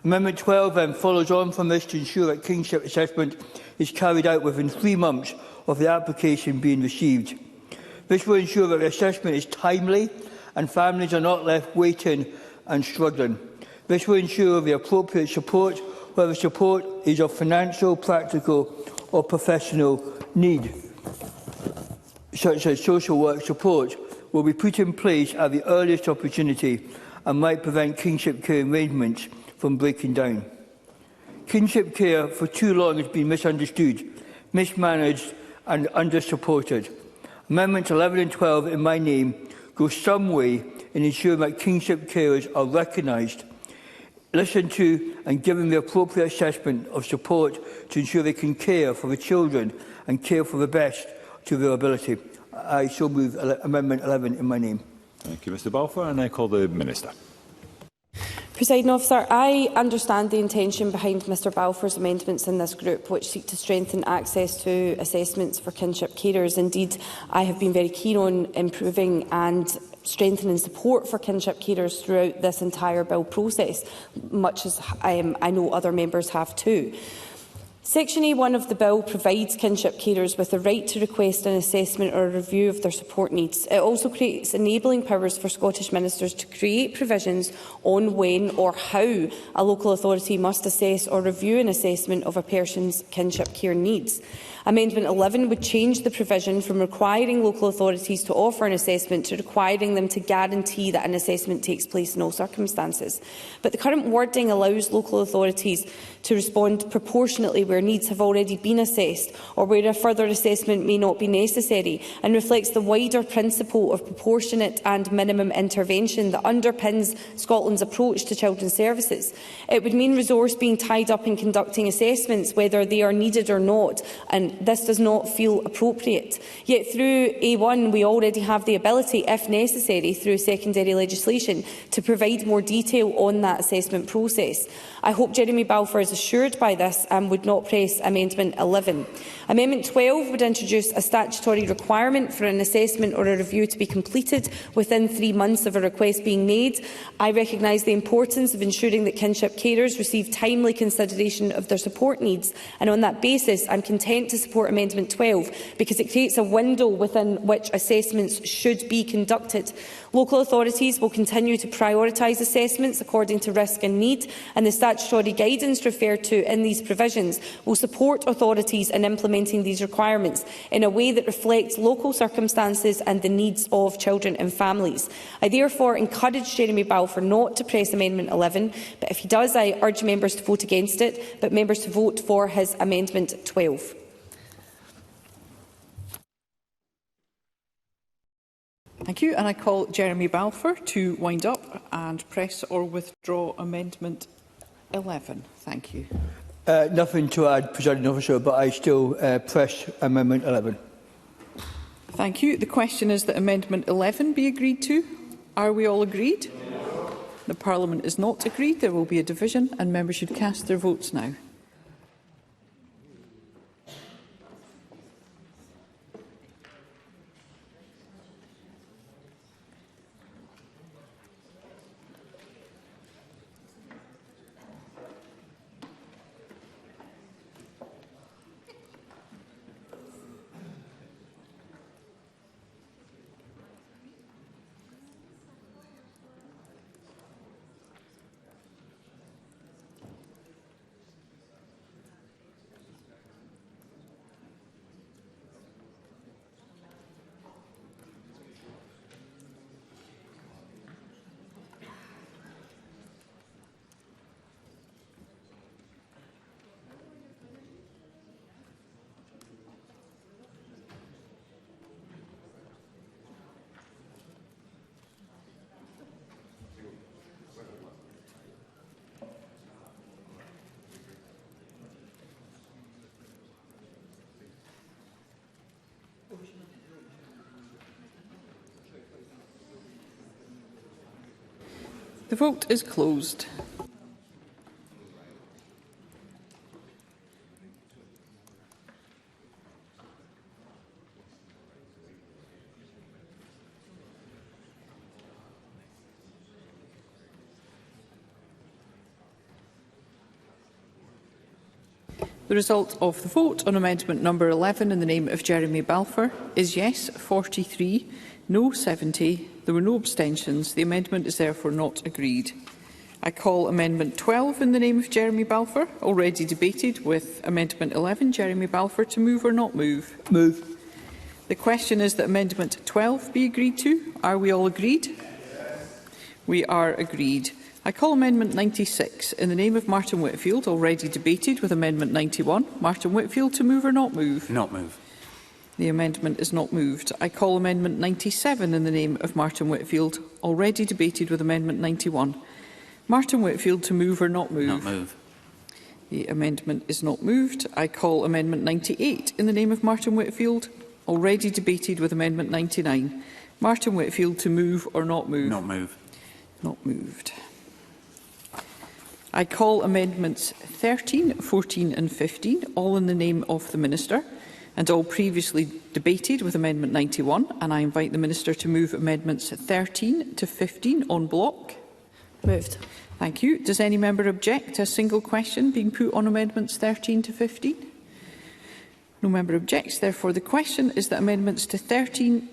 Amendment 12 then follows on from this to ensure that kinship assessment is carried out within 3 months of the application being received. This will ensure that the assessment is timely and families are not left waiting and struggling. This will ensure the appropriate support, whether support is of financial, practical or professional need, such as social work support, will be put in place at the earliest opportunity and might prevent kinship care arrangements from breaking down. Kinship care for too long has been misunderstood, mismanaged and under-supported. Amendments 11 and 12 in my name go some way in ensuring that kinship carers are recognised, listened to and given the appropriate assessment of support to ensure they can care for the children and care for the best to their ability. I so move Amendment 11 in my name. Thank you, Mr Balfour, and I call the Minister. Presiding Officer, I understand the intention behind Mr Balfour's amendments in this group, which seek to strengthen access to assessments for kinship carers. Indeed, I have been very keen on improving and strengthening support for kinship carers throughout this entire bill process, much as I know other members have too. Section A1 of the Bill provides kinship carers with the right to request an assessment or a review of their support needs. It also creates enabling powers for Scottish ministers to create provisions on when or how a local authority must assess or review an assessment of a person's kinship care needs. Amendment 11 would change the provision from requiring local authorities to offer an assessment to requiring them to guarantee that an assessment takes place in all circumstances. But the current wording allows local authorities to respond proportionately where needs have already been assessed or where a further assessment may not be necessary, and reflects the wider principle of proportionate and minimum intervention that underpins Scotland's approach to children's services. It would mean resource being tied up in conducting assessments, whether they are needed or not, and this does not feel appropriate. Yet through A1 we already have the ability, if necessary, through secondary legislation, to provide more detail on that assessment process. I hope Jeremy Balfour is assured by this and would not press Amendment 11. Amendment 12 would introduce a statutory requirement for an assessment or a review to be completed within 3 months of a request being made. I recognise the importance of ensuring that kinship carers receive timely consideration of their support needs, and on that basis I am content to support Amendment 12 because it creates a window within which assessments should be conducted. Local authorities will continue to prioritise assessments according to risk and need, and the statutory guidance referred to in these provisions will support authorities in implementing these requirements in a way that reflects local circumstances and the needs of children and families. I therefore encourage Jeremy Balfour not to press Amendment 11, but if he does, I urge members to vote against it, but members to vote for his Amendment 12. Thank you, and I call Jeremy Balfour to wind up and press or withdraw Amendment 11. Thank you. Nothing to add, Presiding Officer, but I still press Amendment 11. Thank you. The question is that Amendment 11 be agreed to. Are we all agreed? No. The Parliament is not agreed. There will be a division, and members should cast their votes now. The vote is closed. The result of the vote on amendment number 11 in the name of Jeremy Balfour is yes 43, no 70. There were no abstentions. The amendment is therefore not agreed. I call Amendment 12 in the name of Jeremy Balfour, already debated with Amendment 11. Jeremy Balfour, to move or not move? Move. The question is that Amendment 12 be agreed to. Are we all agreed? Yes. We are agreed. I call Amendment 96 in the name of Martin Whitfield, already debated with Amendment 91. Martin Whitfield, to move or not move? Not move. The amendment is not moved. I call Amendment 97 in the name of Martin Whitfield, already debated with Amendment 91. Martin Whitfield, to move or not move? Not move. The amendment is not moved. I call Amendment 98 in the name of Martin Whitfield, already debated with Amendment 99. Martin Whitfield, to move or not move? Not move. Not moved. I call Amendments 13, 14 and 15, all in the name of the Minister, and all previously debated with Amendment 91, and I invite the Minister to move Amendments 13 to 15 en bloc. Moved. Thank you. Does any member object to a single question being put on amendments 13 to 15? No member objects. Therefore, the question is that amendments 13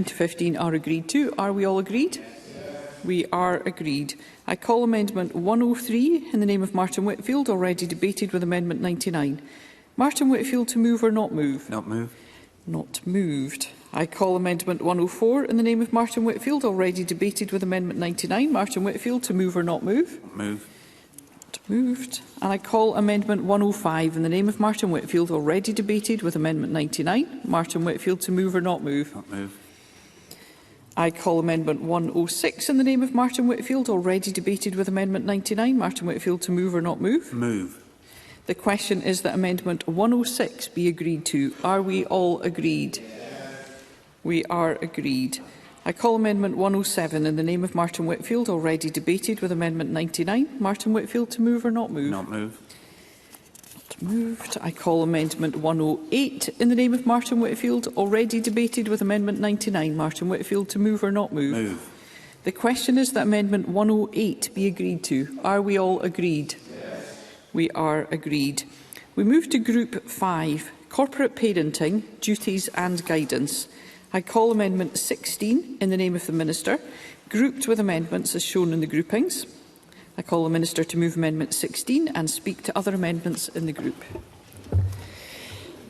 to 15 are agreed to. Are we all agreed? Yes. We are agreed. I call Amendment 103 in the name of Martin Whitfield, already debated with Amendment 99. Martin Whitfield to move or not move? Not move. Not moved. I call Amendment 104 in the name of Martin Whitfield, already debated with Amendment 99. Martin Whitfield to move or not move? Move. Not moved. And I call Amendment 105 in the name of Martin Whitfield, already debated with Amendment 99. Martin Whitfield to move or not move? Not move. I call Amendment 106 in the name of Martin Whitfield, already debated with Amendment 99. Martin Whitfield to move or not move? Move. The question is that Amendment 106 be agreed to. Are we all agreed? Yes. We are agreed. I call Amendment 107 in the name of Martin Whitfield, already debated with Amendment 99. Martin Whitfield to move or not move? Not move. Not moved. I call Amendment 108 in the name of Martin Whitfield, already debated with Amendment 99. Martin Whitfield to move or not move? Move. The question is that Amendment 108 be agreed to. Are we all agreed? Yes. We are agreed. We move to Group 5, Corporate Parenting, Duties and Guidance. I call Amendment 16 in the name of the Minister, grouped with amendments as shown in the groupings. I call the Minister to move Amendment 16 and speak to other amendments in the group.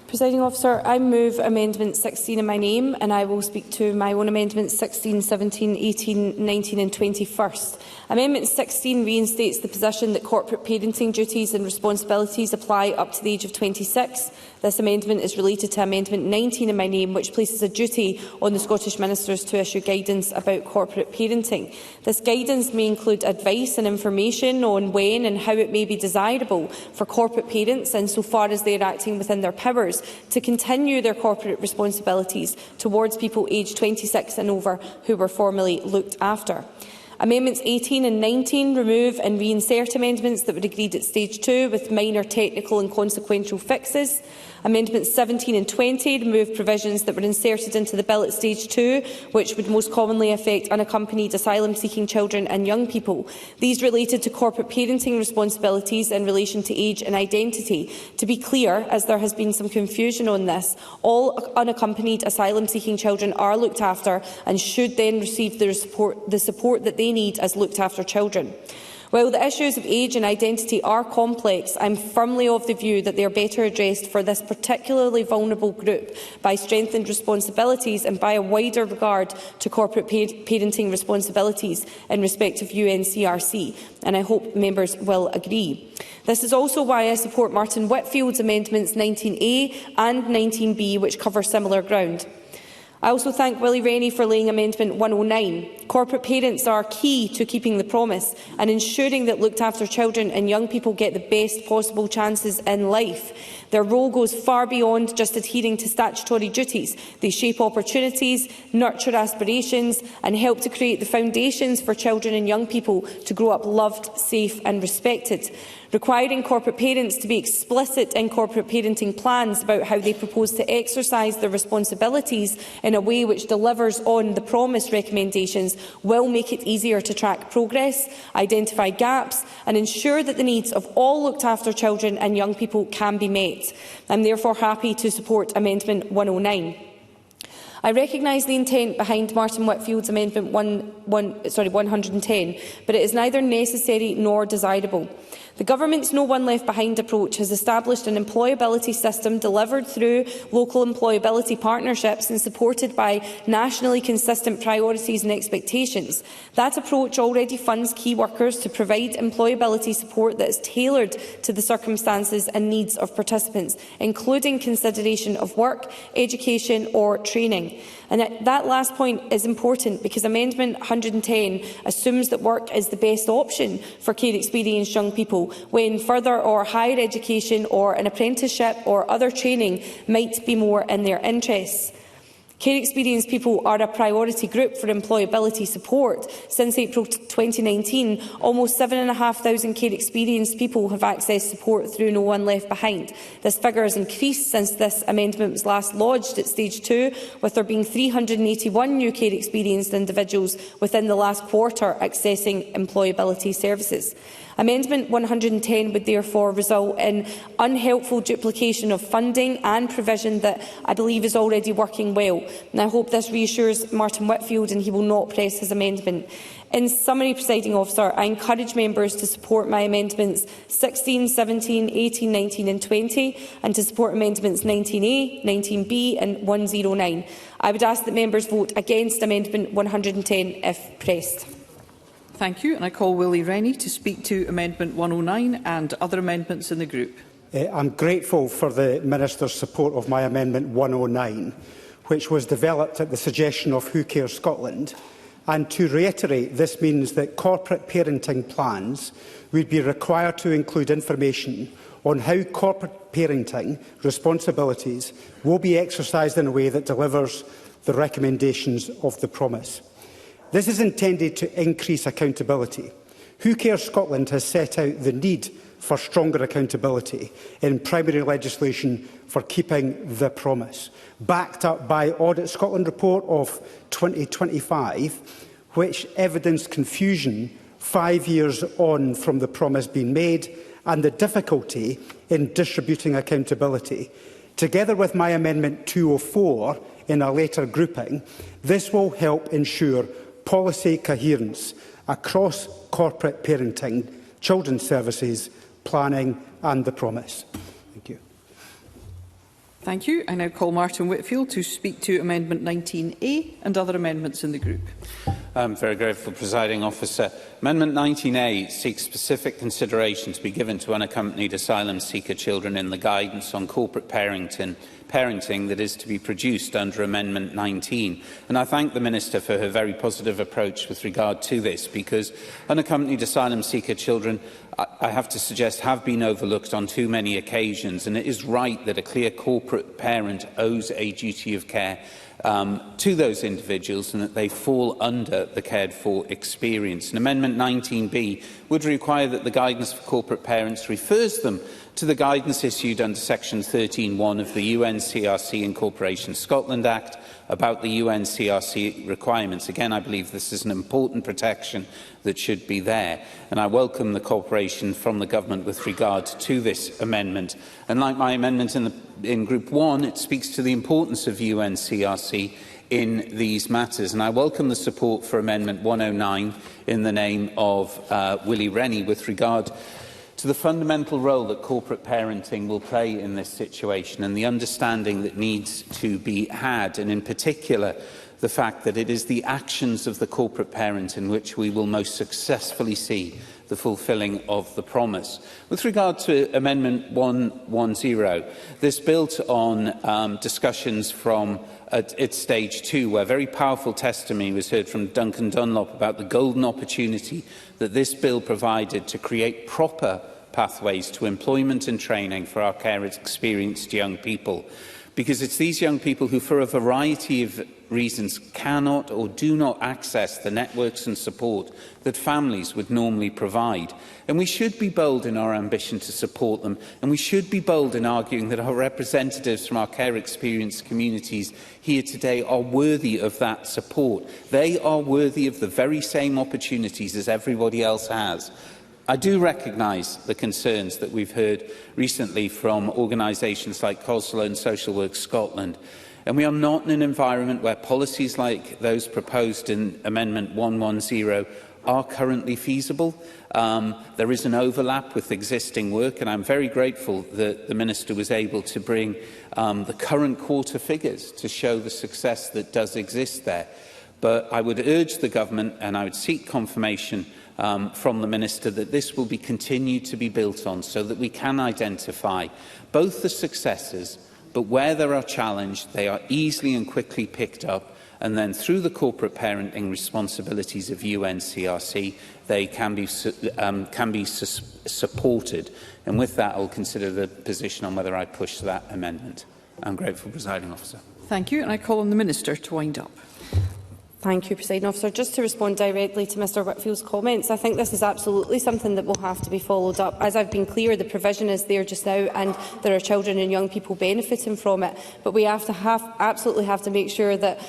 Presiding Officer, I move Amendment 16 in my name, and I will speak to my own amendments 16, 17, 18, 19 and 20 first. Amendment 16 reinstates the position that corporate parenting duties and responsibilities apply up to the age of 26. This amendment is related to Amendment 19 in my name, which places a duty on the Scottish Ministers to issue guidance about corporate parenting. This guidance may include advice and information on when and how it may be desirable for corporate parents, insofar as they are acting within their powers, to continue their corporate responsibilities towards people aged 26 and over who were formerly looked after. Amendments 18 and 19 remove and reinsert amendments that were agreed at Stage 2 with minor technical and consequential fixes. Amendments 17 and 20 remove provisions that were inserted into the bill at Stage 2, which would most commonly affect unaccompanied asylum-seeking children and young people. These related to corporate parenting responsibilities in relation to age and identity. To be clear, as there has been some confusion on this, all unaccompanied asylum-seeking children are looked after and should then receive the support that they need as looked-after children. While the issues of age and identity are complex, I am firmly of the view that they are better addressed for this particularly vulnerable group by strengthened responsibilities and by a wider regard to corporate parenting responsibilities in respect of UNCRC, and I hope members will agree. This is also why I support Martin Whitfield's amendments 19A and 19B, which cover similar ground. I also thank Willie Rennie for laying Amendment 109. Corporate parents are key to keeping the promise and ensuring that looked after children and young people get the best possible chances in life. Their role goes far beyond just adhering to statutory duties. They shape opportunities, nurture aspirations and help to create the foundations for children and young people to grow up loved, safe and respected. Requiring corporate parents to be explicit in corporate parenting plans about how they propose to exercise their responsibilities in a way which delivers on the promised recommendations will make it easier to track progress, identify gaps and ensure that the needs of all looked after children and young people can be met. I am therefore happy to support Amendment 109. I recognise the intent behind Martin Whitfield's Amendment 110, but it is neither necessary nor desirable. The Government's No One Left Behind approach has established an employability system delivered through local employability partnerships and supported by nationally consistent priorities and expectations. That approach already funds key workers to provide employability support that is tailored to the circumstances and needs of participants, including consideration of work, education or training. And that last point is important because Amendment 110 assumes that work is the best option for care-experienced young people when further or higher education or an apprenticeship or other training might be more in their interests. Care experienced people are a priority group for employability support. Since April 2019, almost 7,500 care experienced people have accessed support through No One Left Behind. This figure has increased since this amendment was last lodged at Stage 2, with there being 381 new care experienced individuals within the last quarter accessing employability services. Amendment 110 would therefore result in unhelpful duplication of funding and provision that I believe is already working well. And I hope this reassures Martin Whitfield and he will not press his amendment. In summary, Presiding Officer, I encourage members to support my amendments 16, 17, 18, 19 and 20 and to support amendments 19A, 19B and 109. I would ask that members vote against Amendment 110 if pressed. Thank you. And I call Willie Rennie to speak to Amendment 109 and other amendments in the group. I'm grateful for the Minister's support of my Amendment 109, which was developed at the suggestion of Who Cares Scotland. And to reiterate, this means that corporate parenting plans would be required to include information on how corporate parenting responsibilities will be exercised in a way that delivers the recommendations of the promise. This is intended to increase accountability. Who Cares Scotland has set out the need for stronger accountability in primary legislation for keeping the promise, backed up by Audit Scotland report of 2025, which evidenced confusion 5 years on from the promise being made and the difficulty in distributing accountability. Together with my Amendment 204 in a later grouping, this will help ensure policy coherence across corporate parenting, children's services, planning and the promise. Thank you. Thank you. I now call Martin Whitfield to speak to Amendment 19A and other amendments in the group. I'm very grateful, Presiding Officer. Amendment 19A seeks specific consideration to be given to unaccompanied asylum seeker children in the guidance on corporate parenting that is to be produced under Amendment 19. And I thank the Minister for her very positive approach with regard to this, because unaccompanied asylum seeker children, I have to suggest, have been overlooked on too many occasions, and it is right that a clear corporate parent owes a duty of care to those individuals and that they fall under the cared for experience. And Amendment 19B would require that the guidance for corporate parents refers them to the guidance issued under Section 13(1) of the UNCRC Incorporation Scotland Act about the UNCRC requirements. Again, I believe this is an important protection that should be there, and I welcome the cooperation from the Government with regard to this amendment. And like my amendment in Group 1, it speaks to the importance of UNCRC in these matters, and I welcome the support for Amendment 109 in the name of Willie Rennie with regard to the fundamental role that corporate parenting will play in this situation and the understanding that needs to be had, and in particular the fact that it is the actions of the corporate parent in which we will most successfully see the fulfilling of the promise. With regard to Amendment 110, this built on discussions from at Stage 2, where very powerful testimony was heard from Duncan Dunlop about the golden opportunity that this bill provided to create proper pathways to employment and training for our care-experienced young people. Because it's these young people who, for a variety of reasons, cannot or do not access the networks and support that families would normally provide. And we should be bold in our ambition to support them, and we should be bold in arguing that our representatives from our care-experienced communities here today are worthy of that support. They are worthy of the very same opportunities as everybody else has. I do recognise the concerns that we've heard recently from organisations like COSLA and Social Work Scotland. And we are not in an environment where policies like those proposed in Amendment 110 are currently feasible. There is an overlap with existing work, and I'm very grateful that the Minister was able to bring the current quarter figures to show the success that does exist there. But I would urge the Government, and I would seek confirmation from the Minister, that this will be continued to be built on so that we can identify both the successes, but where there are challenged, they are easily and quickly picked up, and then through the corporate parenting responsibilities of UNCRC, they can be supported. And with that, I'll consider the position on whether I push that amendment. I'm grateful, Presiding Officer. Thank you, and I call on the Minister to wind up. Thank you, Presiding Officer. Just to respond directly to Mr Whitfield's comments, I think this is absolutely something that will have to be followed up. As I've been clear, the provision is there just now and there are children and young people benefiting from it. But we absolutely have to make sure that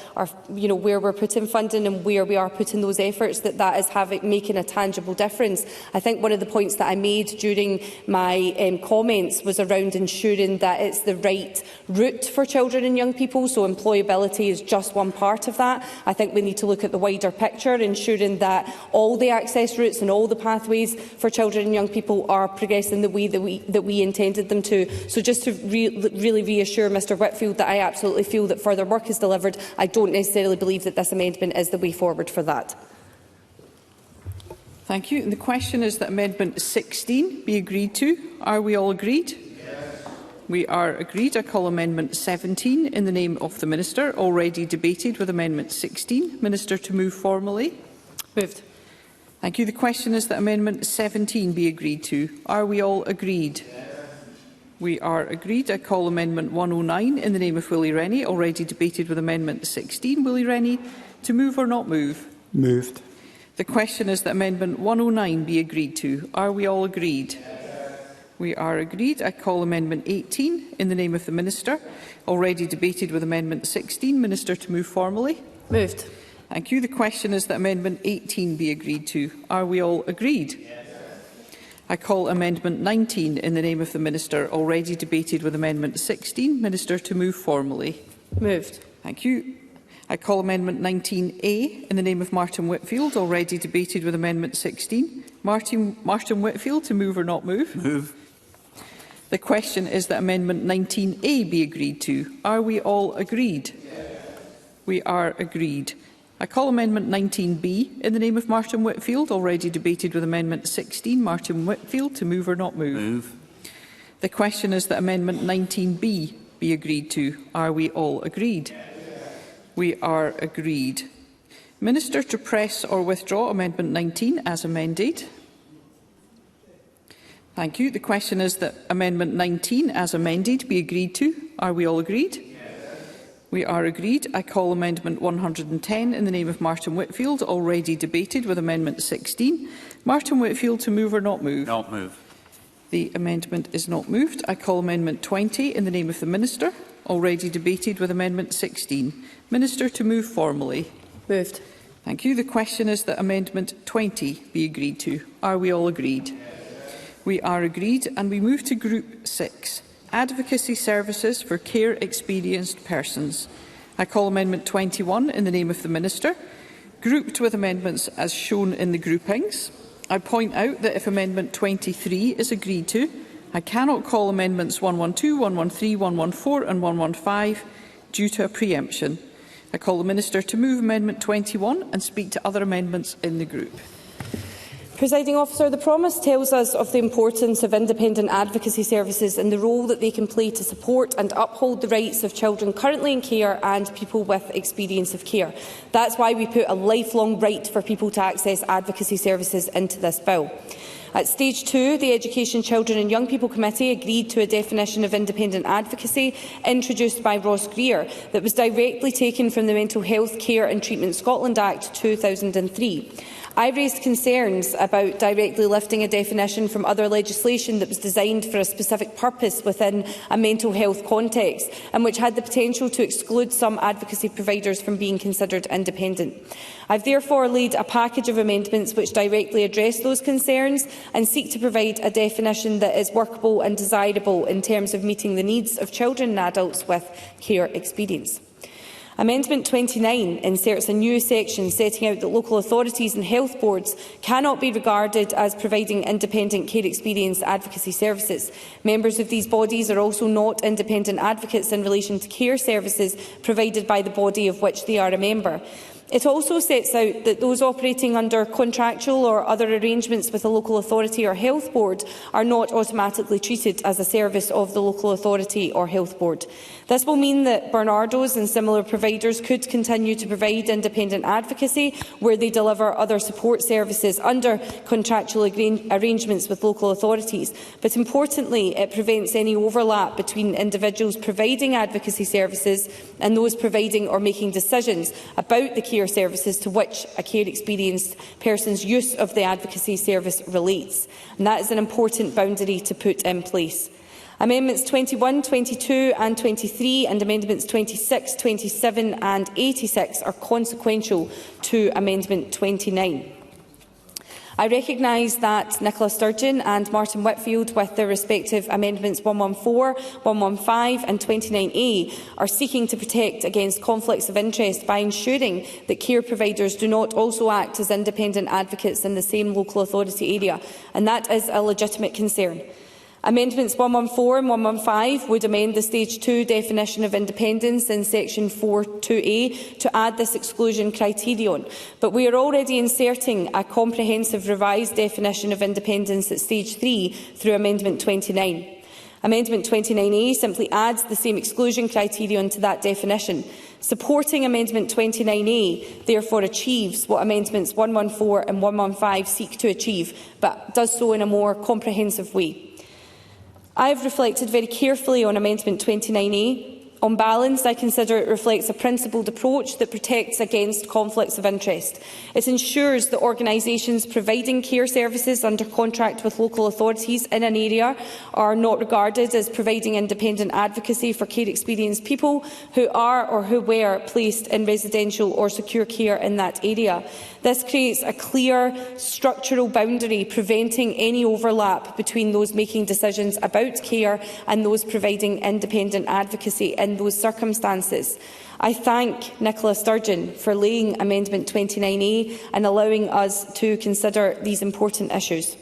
where we're putting funding and where we are putting those efforts, that is making a tangible difference. I think one of the points that I made during my comments was around ensuring that it's the right route for children and young people. So employability is just one part of that. I think we need to look at the wider picture, ensuring that all the access routes and all the pathways for children and young people are progressing the way that we intended them to. So just to really reassure Mr Whitfield that I absolutely feel that further work is delivered, I don't necessarily believe that this amendment is the way forward for that. Thank you. And the question is that Amendment 16 be agreed to. Are we all agreed? We are agreed. I call Amendment 17 in the name of the Minister, already debated with Amendment 16. Minister to move formally. Moved. Thank you. The question is that Amendment 17 be agreed to. Are we all agreed? We are agreed. I call Amendment 109 in the name of Willie Rennie, already debated with Amendment 16. Willie Rennie to move or not move? Moved. The question is that Amendment 109 be agreed to. Are we all agreed? We are agreed. I call Amendment 18 in the name of the Minister, already debated with Amendment 16. Minister to move formally. Moved. Thank you. The question is that Amendment 18 be agreed to. Are we all agreed? Yes. I call Amendment 19 in the name of the Minister, already debated with Amendment 16. Minister to move formally. Moved. Thank you. I call Amendment 19A in the name of Martin Whitfield, already debated with Amendment 16. Martin Whitfield to move or not move? Move. The question is that Amendment 19A be agreed to. Are we all agreed? Yes. We are agreed. I call Amendment 19B in the name of Martin Whitfield, already debated with Amendment 16. Martin Whitfield to move or not move? Move. The question is that Amendment 19B be agreed to. Are we all agreed? Yes. We are agreed. Minister to press or withdraw Amendment 19 as amended. Thank you. The question is that Amendment 19 as amended be agreed to. Are we all agreed? Yes. We are agreed. I call Amendment 110 in the name of Martin Whitfield, already debated with Amendment 16. Martin Whitfield to move or not move? Not move. The amendment is not moved. I call Amendment 20 in the name of the Minister, already debated with Amendment 16. Minister to move formally. Moved. Thank you. The question is that Amendment 20 be agreed to. Are we all agreed? Yes. We are agreed, and we move to Group 6, Advocacy Services for Care Experienced Persons. I call Amendment 21 in the name of the Minister, grouped with amendments as shown in the groupings. I point out that if Amendment 23 is agreed to, I cannot call Amendments 112, 113, 114 and 115 due to a preemption. I call the Minister to move Amendment 21 and speak to other amendments in the group. Presiding Officer, the promise tells us of the importance of independent advocacy services and the role that they can play to support and uphold the rights of children currently in care and people with experience of care. That's why we put a lifelong right for people to access advocacy services into this bill. At stage 2, the Education, Children and Young People Committee agreed to a definition of independent advocacy introduced by Ross Greer that was directly taken from the Mental Health Care and Treatment Scotland Act 2003. I raised concerns about directly lifting a definition from other legislation that was designed for a specific purpose within a mental health context and which had the potential to exclude some advocacy providers from being considered independent. I have therefore laid a package of amendments which directly address those concerns and seek to provide a definition that is workable and desirable in terms of meeting the needs of children and adults with care experience. Amendment 29 inserts a new section setting out that local authorities and health boards cannot be regarded as providing independent care experience advocacy services. Members of these bodies are also not independent advocates in relation to care services provided by the body of which they are a member. It also sets out that those operating under contractual or other arrangements with a local authority or health board are not automatically treated as a service of the local authority or health board. This will mean that Bernardo's and similar providers could continue to provide independent advocacy where they deliver other support services under contractual arrangements with local authorities. But importantly, it prevents any overlap between individuals providing advocacy services and those providing or making decisions about the care services to which a care-experienced person's use of the advocacy service relates. And that is an important boundary to put in place. Amendments 21, 22 and 23 and Amendments 26, 27 and 86 are consequential to Amendment 29. I recognise that Nicola Sturgeon and Martin Whitfield, with their respective Amendments 114, 115 and 29A, are seeking to protect against conflicts of interest by ensuring that care providers do not also act as independent advocates in the same local authority area, and that is a legitimate concern. Amendments 114 and 115 would amend the Stage 2 definition of independence in Section 4.2a to add this exclusion criterion, but we are already inserting a comprehensive revised definition of independence at Stage 3 through Amendment 29. Amendment 29A simply adds the same exclusion criterion to that definition. Supporting Amendment 29A therefore achieves what Amendments 114 and 115 seek to achieve, but does so in a more comprehensive way. I have reflected very carefully on Amendment 29A. On balance, I consider it reflects a principled approach that protects against conflicts of interest. It ensures that organisations providing care services under contract with local authorities in an area are not regarded as providing independent advocacy for care-experienced people who are or who were placed in residential or secure care in that area. This creates a clear structural boundary preventing any overlap between those making decisions about care and those providing independent advocacy in those circumstances. I thank Nicola Sturgeon for laying Amendment 29A and allowing us to consider these important issues.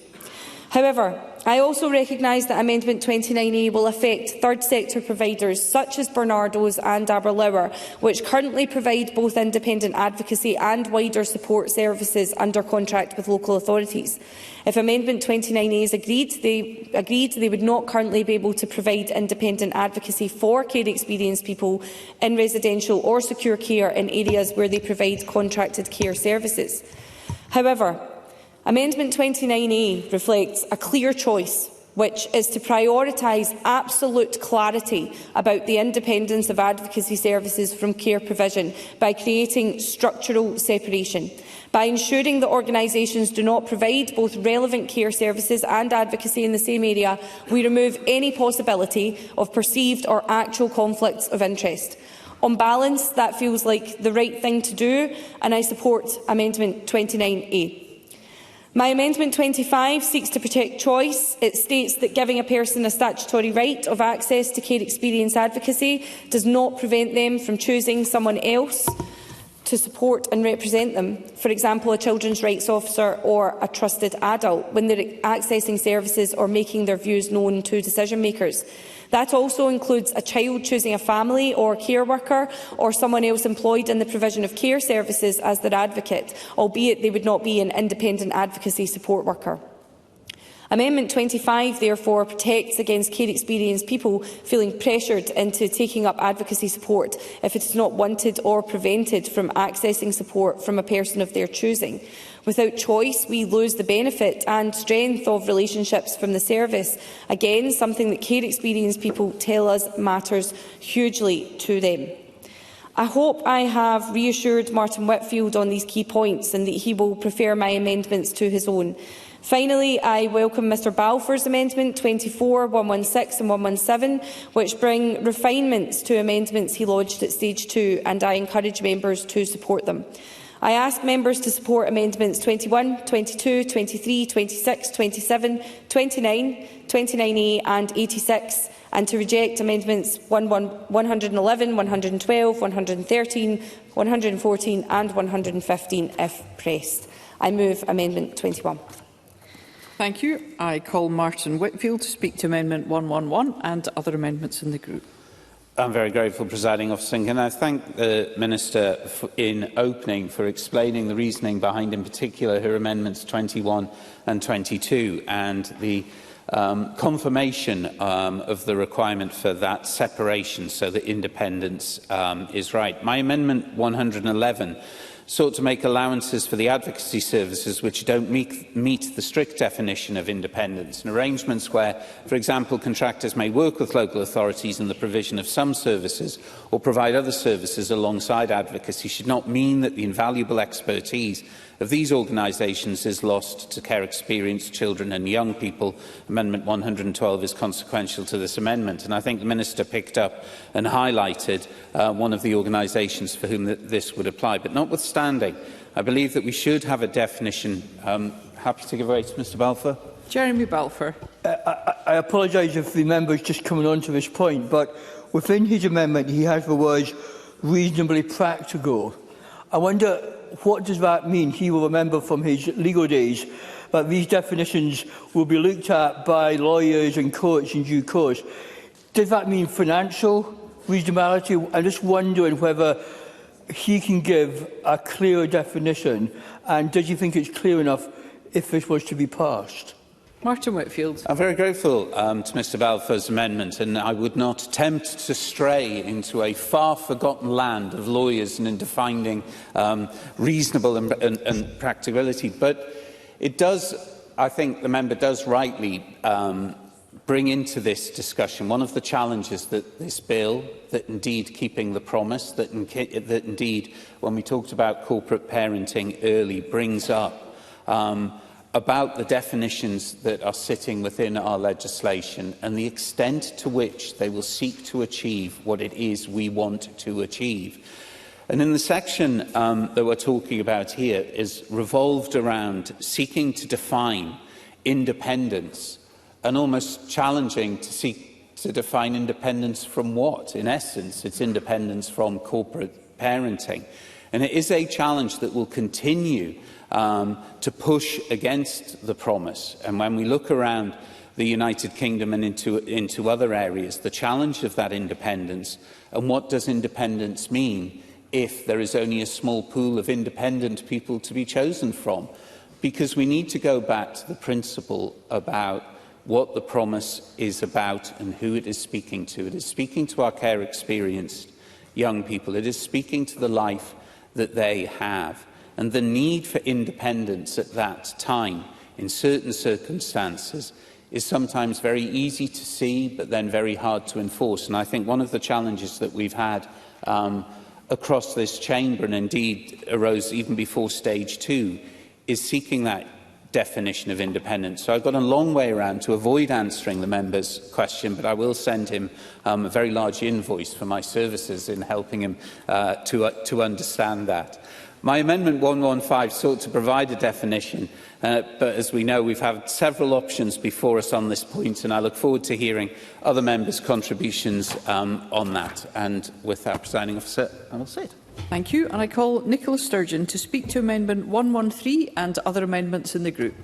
However, I also recognise that Amendment 29A will affect third sector providers such as Bernardo's and Aberlour, which currently provide both independent advocacy and wider support services under contract with local authorities. If Amendment 29A is agreed, they would not currently be able to provide independent advocacy for care-experienced people in residential or secure care in areas where they provide contracted care services. However, Amendment 29A reflects a clear choice, which is to prioritise absolute clarity about the independence of advocacy services from care provision by creating structural separation. By ensuring that organisations do not provide both relevant care services and advocacy in the same area, we remove any possibility of perceived or actual conflicts of interest. On balance, that feels like the right thing to do, and I support Amendment 29A. My Amendment 25 seeks to protect choice. It states that giving a person a statutory right of access to care experience advocacy does not prevent them from choosing someone else to support and represent them, for example, a children's rights officer or a trusted adult, when they're accessing services or making their views known to decision makers. That also includes a child choosing a family or care worker or someone else employed in the provision of care services as their advocate, albeit they would not be an independent advocacy support worker. Amendment 25 therefore protects against care-experienced people feeling pressured into taking up advocacy support if it is not wanted or prevented from accessing support from a person of their choosing. Without choice, we lose the benefit and strength of relationships from the service, again something that care-experienced people tell us matters hugely to them. I hope I have reassured Martin Whitfield on these key points and that he will prefer my amendments to his own. Finally, I welcome Mr Balfour's amendment 24, 116 and 117, which bring refinements to amendments he lodged at Stage 2, and I encourage members to support them. I ask members to support amendments 21, 22, 23, 26, 27, 29, 29A and 86, and to reject amendments 111, 112, 113, 114 and 115 if pressed. I move Amendment 21. Thank you. I call Martin Whitfield to speak to Amendment 111 and other amendments in the group. I'm very grateful, Presiding Officer, and can I thank the Minister in opening for explaining the reasoning behind, in particular, her amendments 21 and 22 and the confirmation of the requirement for that separation so that independence is right. My amendment 111 sought to make allowances for the advocacy services which don't meet the strict definition of independence, and arrangements where, for example, contractors may work with local authorities in the provision of some services or provide other services alongside advocacy should not mean that the invaluable expertise of these organisations is lost to care-experienced children and young people. Amendment 112 is consequential to this amendment, and I think the Minister picked up and highlighted one of the organisations for whom this would apply. But notwithstanding, I believe that we should have a definition. Happy to give way to Mr Balfour. Jeremy Balfour. I apologise if the member is just coming on to this point, but within his amendment he has the words reasonably practical. I wonder, what does that mean? He will remember from his legal days that these definitions will be looked at by lawyers and courts in due course. Does that mean financial reasonability? I'm just wondering whether he can give a clearer definition, and does he think it's clear enough if this was to be passed? Martin Whitfield. I'm very grateful to Mr Balfour's amendment, and I would not attempt to stray into a far-forgotten land of lawyers and in defining reasonable and practicability. But it does, I think the member does rightly bring into this discussion one of the challenges that this bill, that indeed keeping the promise, that indeed when we talked about corporate parenting early, brings up about the definitions that are sitting within our legislation and the extent to which they will seek to achieve what it is we want to achieve. And in the section that we're talking about here is revolved around seeking to define independence and almost challenging to seek to define independence from what? In essence, it's independence from corporate parenting. And it is a challenge that will continue to push against the promise. And when we look around the United Kingdom and into other areas, the challenge of that independence, and what does independence mean if there is only a small pool of independent people to be chosen from? Because we need to go back to the principle about what the promise is about and who it is speaking to. It is speaking to our care-experienced young people. It is speaking to the life that they have. And the need for independence at that time, in certain circumstances, is sometimes very easy to see, but then very hard to enforce. And I think one of the challenges that we've had across this chamber, and indeed arose even before stage 2, is seeking that definition of independence. So I've got a long way around to avoid answering the member's question, but I will send him a very large invoice for my services in helping him to understand that. My Amendment 115 sought to provide a definition, but as we know, we've had several options before us on this point, and I look forward to hearing other members' contributions on that. And with that, Presiding Officer, I will sit. Thank you. And I call Nicola Sturgeon to speak to Amendment 113 and other amendments in the group.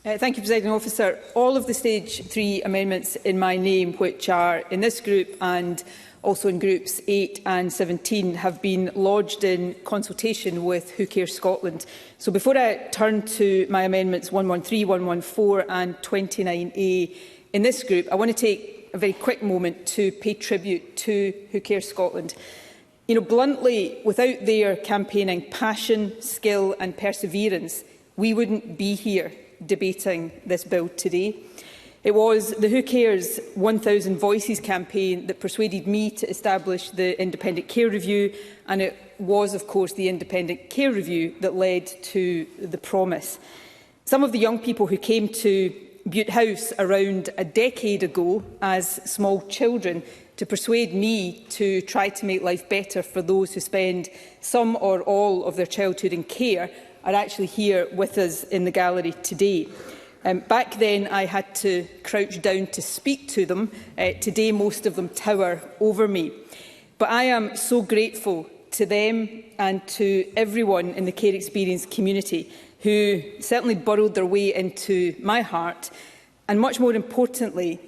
Thank you, Presiding Officer. All of the Stage 3 amendments in my name, which are in this group and also in groups 8 and 17, have been lodged in consultation with Who Cares Scotland. So before I turn to my amendments 113, 114 and 29A in this group, I want to take a very quick moment to pay tribute to Who Cares Scotland. You know, bluntly, without their campaigning passion, skill and perseverance, we wouldn't be here debating this bill today. It was the Who Cares 1000 Voices campaign that persuaded me to establish the Independent Care Review, and it was, of course, the Independent Care Review that led to the promise. Some of the young people who came to Bute House around a decade ago as small children to persuade me to try to make life better for those who spend some or all of their childhood in care are actually here with us in the gallery today. Back then, I had to crouch down to speak to them. Today, most of them tower over me. But I am so grateful to them and to everyone in the care experience community who certainly burrowed their way into my heart, and much more importantly,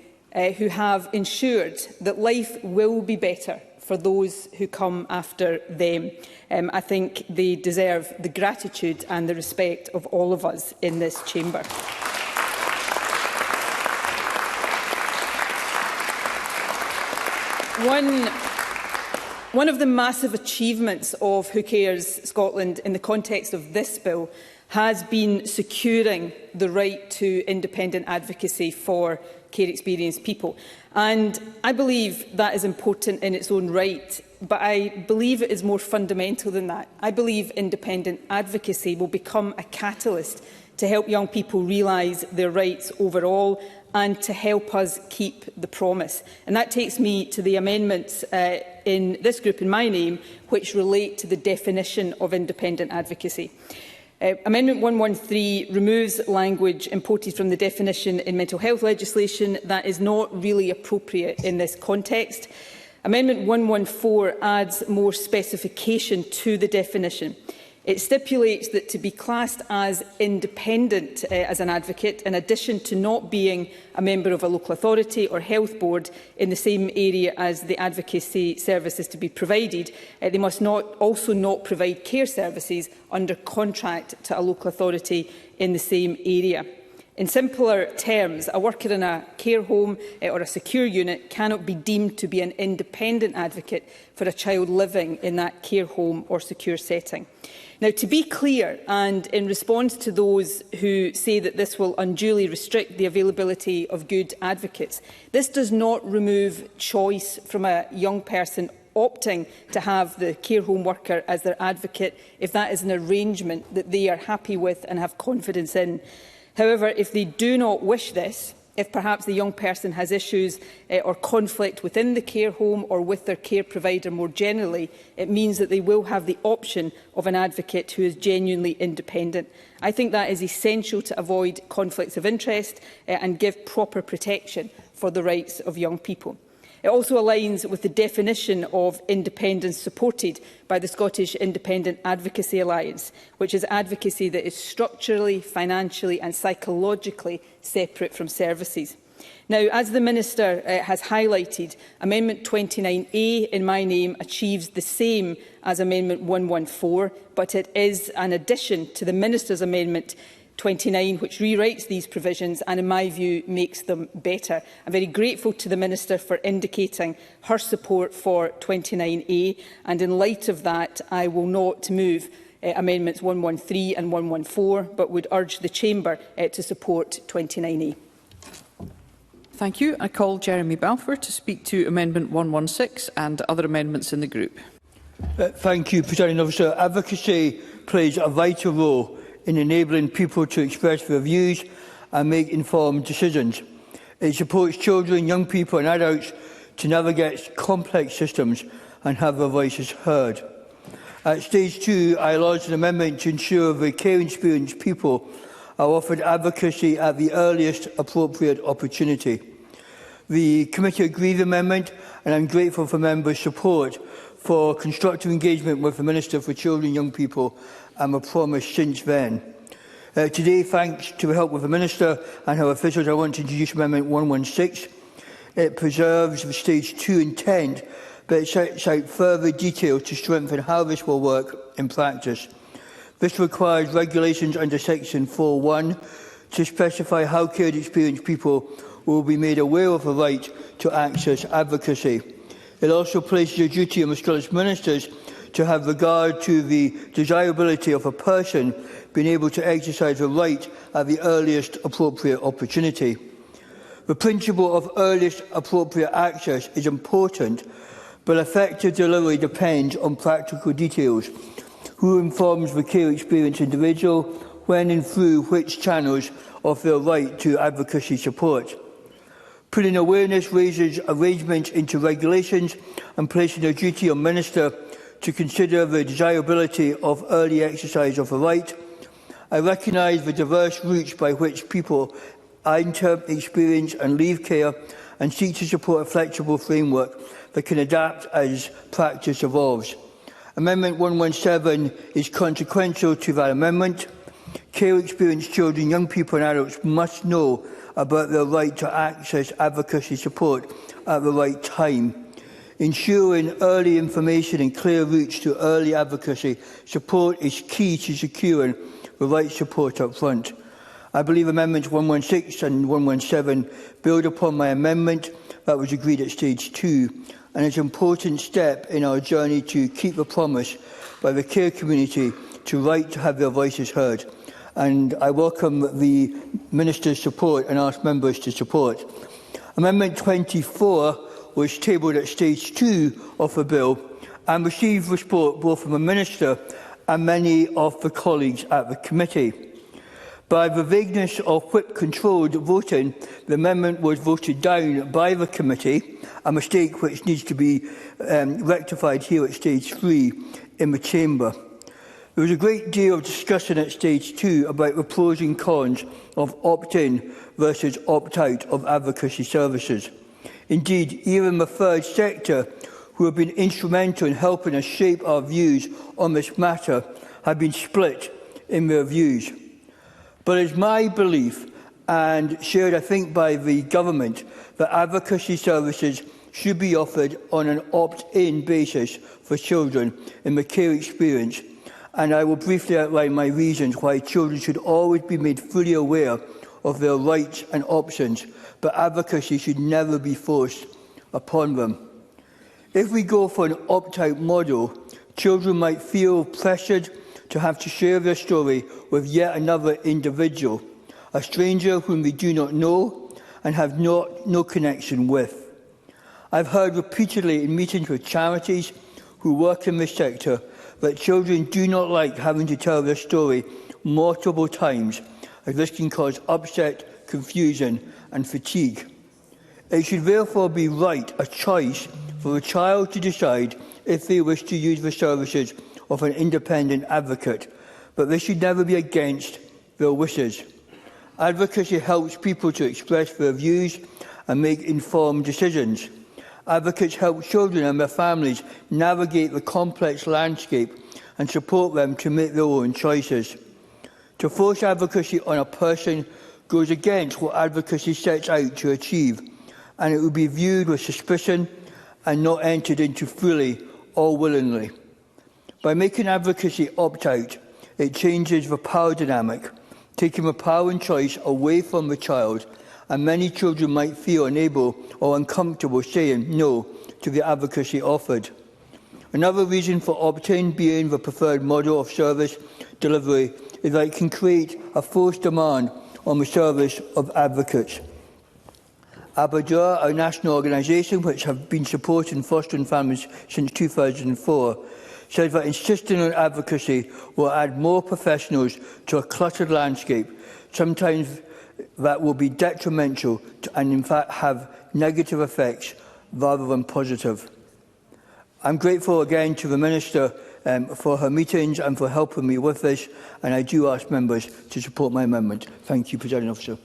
who have ensured that life will be better for those who come after them. I think they deserve the gratitude and the respect of all of us in this chamber. One of the massive achievements of Who Cares Scotland in the context of this bill has been securing the right to independent advocacy for care experienced people. And I believe that is important in its own right, but I believe it is more fundamental than that. I believe independent advocacy will become a catalyst to help young people realise their rights overall and to help us keep the promise. And that takes me to the amendments in this group in my name, which relate to the definition of independent advocacy. Amendment 113 removes language imported from the definition in mental health legislation that is not really appropriate in this context. Amendment 114 adds more specification to the definition. It stipulates that to be classed as independent as an advocate, in addition to not being a member of a local authority or health board in the same area as the advocacy services to be provided, they must also not provide care services under contract to a local authority in the same area. In simpler terms, a worker in a care home or a secure unit cannot be deemed to be an independent advocate for a child living in that care home or secure setting. Now, to be clear, and in response to those who say that this will unduly restrict the availability of good advocates, this does not remove choice from a young person opting to have the care home worker as their advocate if that is an arrangement that they are happy with and have confidence in. However, if they do not wish this, if perhaps the young person has issues or conflict within the care home or with their care provider more generally, it means that they will have the option of an advocate who is genuinely independent. I think that is essential to avoid conflicts of interest and give proper protection for the rights of young people. It also aligns with the definition of independence supported by the Scottish Independent Advocacy Alliance, which is advocacy that is structurally, financially and psychologically separate from services. Now, as the Minister has highlighted, Amendment 29A in my name achieves the same as Amendment 114, but it is an addition to the Minister's Amendment 29, which rewrites these provisions and, in my view, makes them better. I'm very grateful to the Minister for indicating her support for 29A, and in light of that, I will not move Amendments 113 and 114, but would urge the Chamber to support 29A. Thank you. I call Jeremy Balfour to speak to Amendment 116 and other amendments in the group. Thank you, Presiding Officer. Advocacy plays a vital role in enabling people to express their views and make informed decisions. It supports children, young people and adults to navigate complex systems and have their voices heard. At Stage 2, I lodged an amendment to ensure the care experienced people are offered advocacy at the earliest appropriate opportunity. The committee agreed the amendment, and I am grateful for members' support for constructive engagement with the Minister for Children and Young People and a promise since then. Today, thanks to the help of the Minister and her officials, I want to introduce Amendment 116. It preserves the Stage 2 intent, but it sets out further detail to strengthen how this will work in practice. This requires regulations under Section 4.1 to specify how cared experienced people will be made aware of the right to access advocacy. It also places a duty on the Scottish Ministers to have regard to the desirability of a person being able to exercise a right at the earliest appropriate opportunity. The principle of earliest appropriate access is important, but effective delivery depends on practical details. Who informs the care experienced individual, when and through which channels of their right to advocacy support. Putting awareness raises arrangements into regulations and placing a duty on Minister to consider the desirability of early exercise of a right. I recognise the diverse routes by which people enter, experience and leave care and seek to support a flexible framework that can adapt as practice evolves. Amendment 117 is consequential to that amendment. Care experienced children, young people and adults must know about their right to access advocacy support at the right time. Ensuring early information and clear routes to early advocacy support is key to securing the right support up front. I believe Amendments 116 and 117 build upon my amendment that was agreed at Stage 2 and is an important step in our journey to keep the promise by the care community to right to have their voices heard. And I welcome the Minister's support and ask members to support. Amendment 24 was tabled at Stage 2 of the bill and received support both from the Minister and many of the colleagues at the committee. By the vagueness of whip-controlled voting, the amendment was voted down by the committee, a mistake which needs to be rectified here at Stage 3 in the Chamber. There was a great deal of discussion at Stage 2 about the pros and cons of opt-in versus opt-out of advocacy services. Indeed, even the third sector, who have been instrumental in helping us shape our views on this matter, have been split in their views. But it's my belief, and shared I think by the government, that advocacy services should be offered on an opt-in basis for children in the care experience, and I will briefly outline my reasons why children should always be made fully aware of their rights and options, but advocacy should never be forced upon them. If we go for an opt-out model, children might feel pressured to have to share their story with yet another individual, a stranger whom they do not know and have no connection with. I've heard repeatedly in meetings with charities who work in this sector that children do not like having to tell their story multiple times, as this can cause upset, confusion and fatigue. It should therefore be a choice for a child to decide if they wish to use the services of an independent advocate, but this should never be against their wishes. Advocacy helps people to express their views and make informed decisions. Advocates help children and their families navigate the complex landscape and support them to make their own choices. To force advocacy on a person goes against what advocacy sets out to achieve, and it will be viewed with suspicion and not entered into fully or willingly. By making advocacy opt-out, it changes the power dynamic, taking the power and choice away from the child, and many children might feel unable or uncomfortable saying no to the advocacy offered. Another reason for opt-in being the preferred model of service delivery is that it can create a forced demand on the service of advocates. Aberdeen, our national organisation, which have been supporting fostering families since 2004, says that insisting on advocacy will add more professionals to a cluttered landscape, sometimes that will be detrimental to, and in fact have negative effects rather than positive. I'm grateful again to the Minister for her meetings and for helping me with this, and I do ask members to support my amendment. Thank you, Presiding Officer.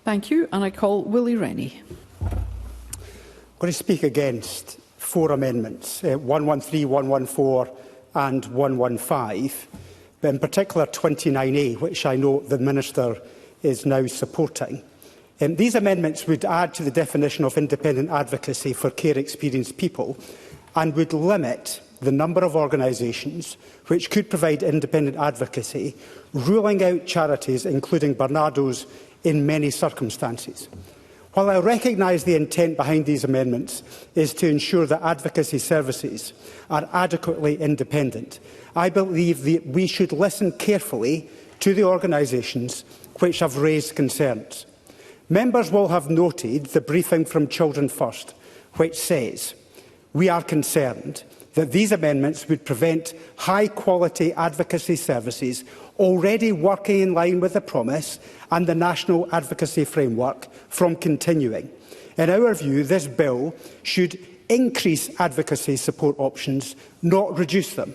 Thank you, and I call Willie Rennie. I'm going to speak against 4 amendments, 113, 114 and 115, but in particular 29A, which I know the Minister is now supporting. These amendments would add to the definition of independent advocacy for care-experienced people and would limit the number of organisations which could provide independent advocacy, ruling out charities, including Barnardo's, in many circumstances. While I recognise the intent behind these amendments is to ensure that advocacy services are adequately independent, I believe that we should listen carefully to the organisations which have raised concerns. Members will have noted the briefing from Children First, which says, "We are concerned that these amendments would prevent high-quality advocacy services already working in line with the promise and the National Advocacy Framework from continuing. In our view, this bill should increase advocacy support options, not reduce them.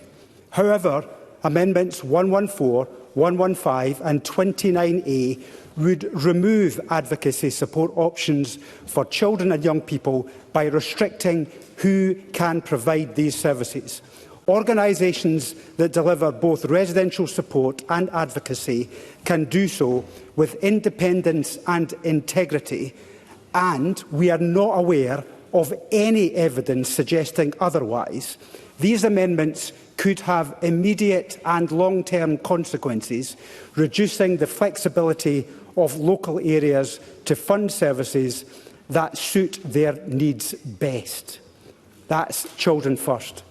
However, Amendments 114, 115 and 29A would remove advocacy support options for children and young people by restricting who can provide these services. Organisations that deliver both residential support and advocacy can do so with independence and integrity, and we are not aware of any evidence suggesting otherwise, these amendments could have immediate and long-term consequences, reducing the flexibility of local areas to fund services that suit their needs best. That's children first.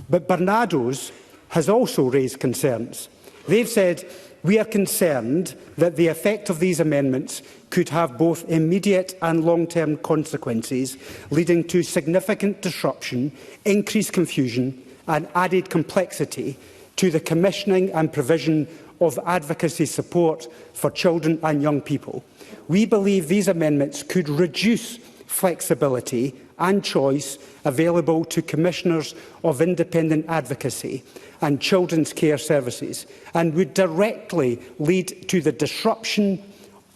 But Barnado's has also raised concerns. They've said, "We are concerned that the effect of these amendments could have both immediate and long-term consequences, leading to significant disruption, increased confusion and added complexity to the commissioning and provision of advocacy support for children and young people. We believe these amendments could reduce flexibility and choice available to commissioners of independent advocacy and children's care services, and would directly lead to the disruption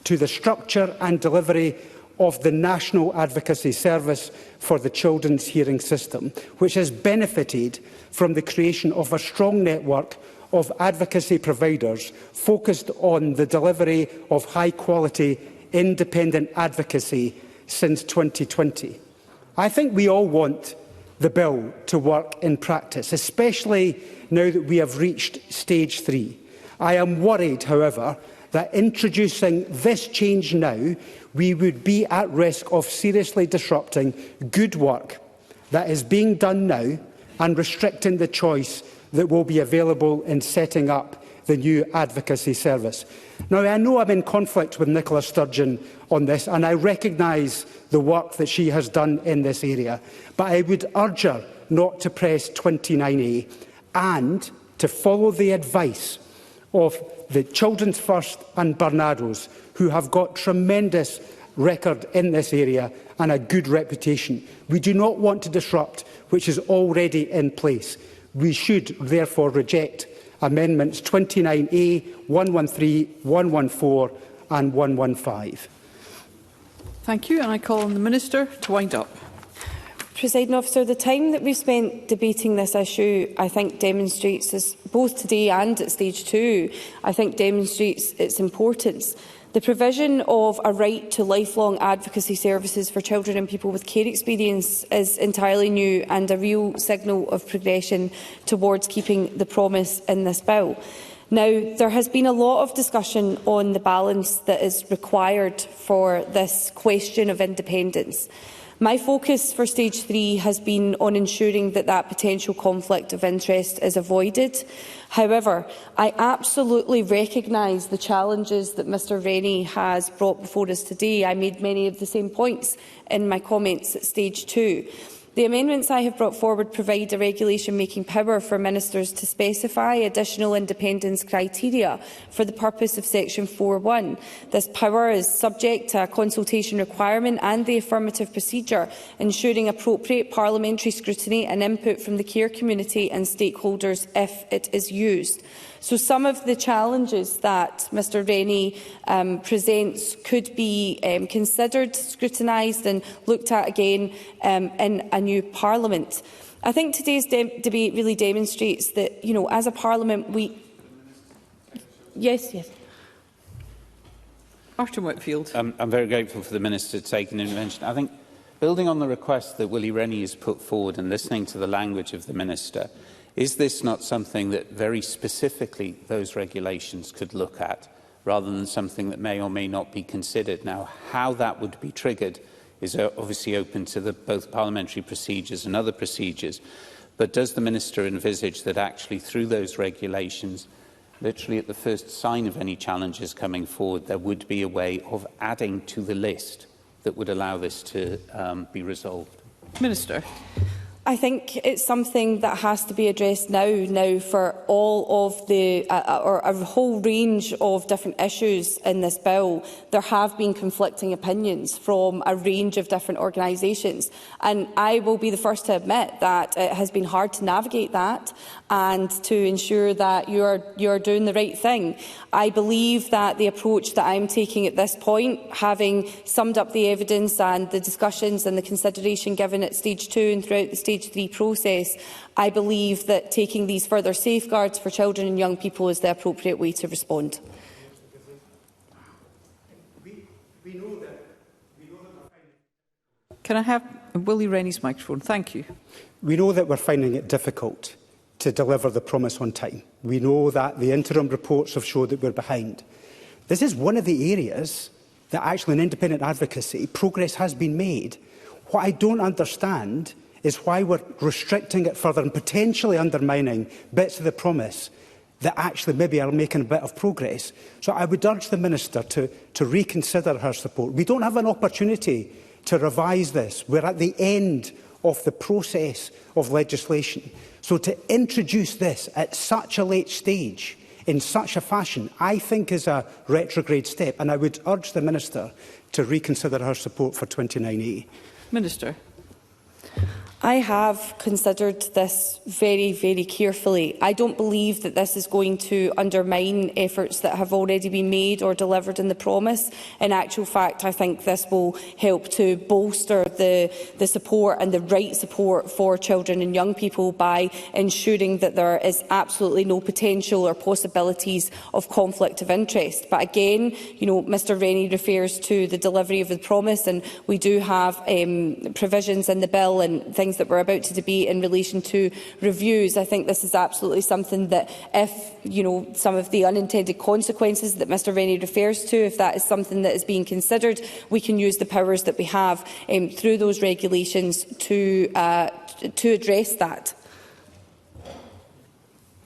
to the structure and delivery of the National Advocacy Service for the Children's Hearing System, which has benefited from the creation of a strong network of advocacy providers focused on the delivery of high-quality, independent advocacy since 2020. I think we all want the bill to work in practice, especially now that we have reached stage 3. I am worried, however, that introducing this change now, we would be at risk of seriously disrupting good work that is being done now and restricting the choice that will be available in setting up the new advocacy service. Now, I know I'm in conflict with Nicola Sturgeon on this, and I recognise the work that she has done in this area, but I would urge her not to press 29A and to follow the advice of the Children's First and Barnado's, who have got tremendous record in this area and a good reputation. We do not want to disrupt which is already in place. We should therefore reject Amendments 29A, 113, 114 and 115. Thank you, and I call on the Minister to wind up. Presiding Officer, the time that we've spent debating this issue, I think, demonstrates this, both today and at stage 2, I think demonstrates its importance. The provision of a right to lifelong advocacy services for children and people with care experience is entirely new and a real signal of progression towards keeping the promise in this bill. Now, there has been a lot of discussion on the balance that is required for this question of independence. My focus for stage 3 has been on ensuring that that potential conflict of interest is avoided. However, I absolutely recognise the challenges that Mr Rennie has brought before us today. I made many of the same points in my comments at stage 2. The amendments I have brought forward provide a regulation-making power for ministers to specify additional independence criteria for the purpose of Section 4.1. This power is subject to a consultation requirement and the affirmative procedure, ensuring appropriate parliamentary scrutiny and input from the care community and stakeholders if it is used. So some of the challenges that Mr Rennie presents could be considered, scrutinised and looked at again in a new Parliament. I think today's debate really demonstrates that, as a Parliament, we... Yes. Martin Whitfield. I'm very grateful for the Minister to take an intervention. I think, building on the request that Willie Rennie has put forward and listening to the language of the Minister, is this not something that very specifically those regulations could look at, rather than something that may or may not be considered? Now, how that would be triggered is obviously open to both parliamentary procedures and other procedures. But does the Minister envisage that actually through those regulations, literally at the first sign of any challenges coming forward, there would be a way of adding to the list that would allow this to be resolved? Minister. I think it's something that has to be addressed now for all of the, or a whole range of different issues in this bill. There have been conflicting opinions from a range of different organisations, and I will be the first to admit that it has been hard to navigate that and to ensure that you are doing the right thing. I believe that the approach that I'm taking at this point, having summed up the evidence and the discussions and the consideration given at stage 2 and throughout the stage 3 process, I believe that taking these further safeguards for children and young people is the appropriate way to respond. Can I have And Willie Rennie's microphone. Thank you. We know that we're finding it difficult to deliver the promise on time. We know that the interim reports have showed that we're behind. This is one of the areas that actually in independent advocacy progress has been made. What I don't understand is why we're restricting it further and potentially undermining bits of the promise that actually maybe are making a bit of progress. So I would urge the Minister to reconsider her support. We don't have an opportunity to revise this. We're at the end of the process of legislation. So to introduce this at such a late stage, in such a fashion, I think is a retrograde step, and I would urge the Minister to reconsider her support for 29A. Minister. I have considered this very, very carefully. I don't believe that this is going to undermine efforts that have already been made or delivered in the promise. In actual fact, I think this will help to bolster the support and the right support for children and young people by ensuring that there is absolutely no potential or possibilities of conflict of interest. But again, Mr Rennie refers to the delivery of the promise, and we do have provisions in the bill and things that we're about to debate in relation to reviews. I think this is absolutely something that if, some of the unintended consequences that Mr Rennie refers to, if that is something that is being considered, we can use the powers that we have through those regulations to address that.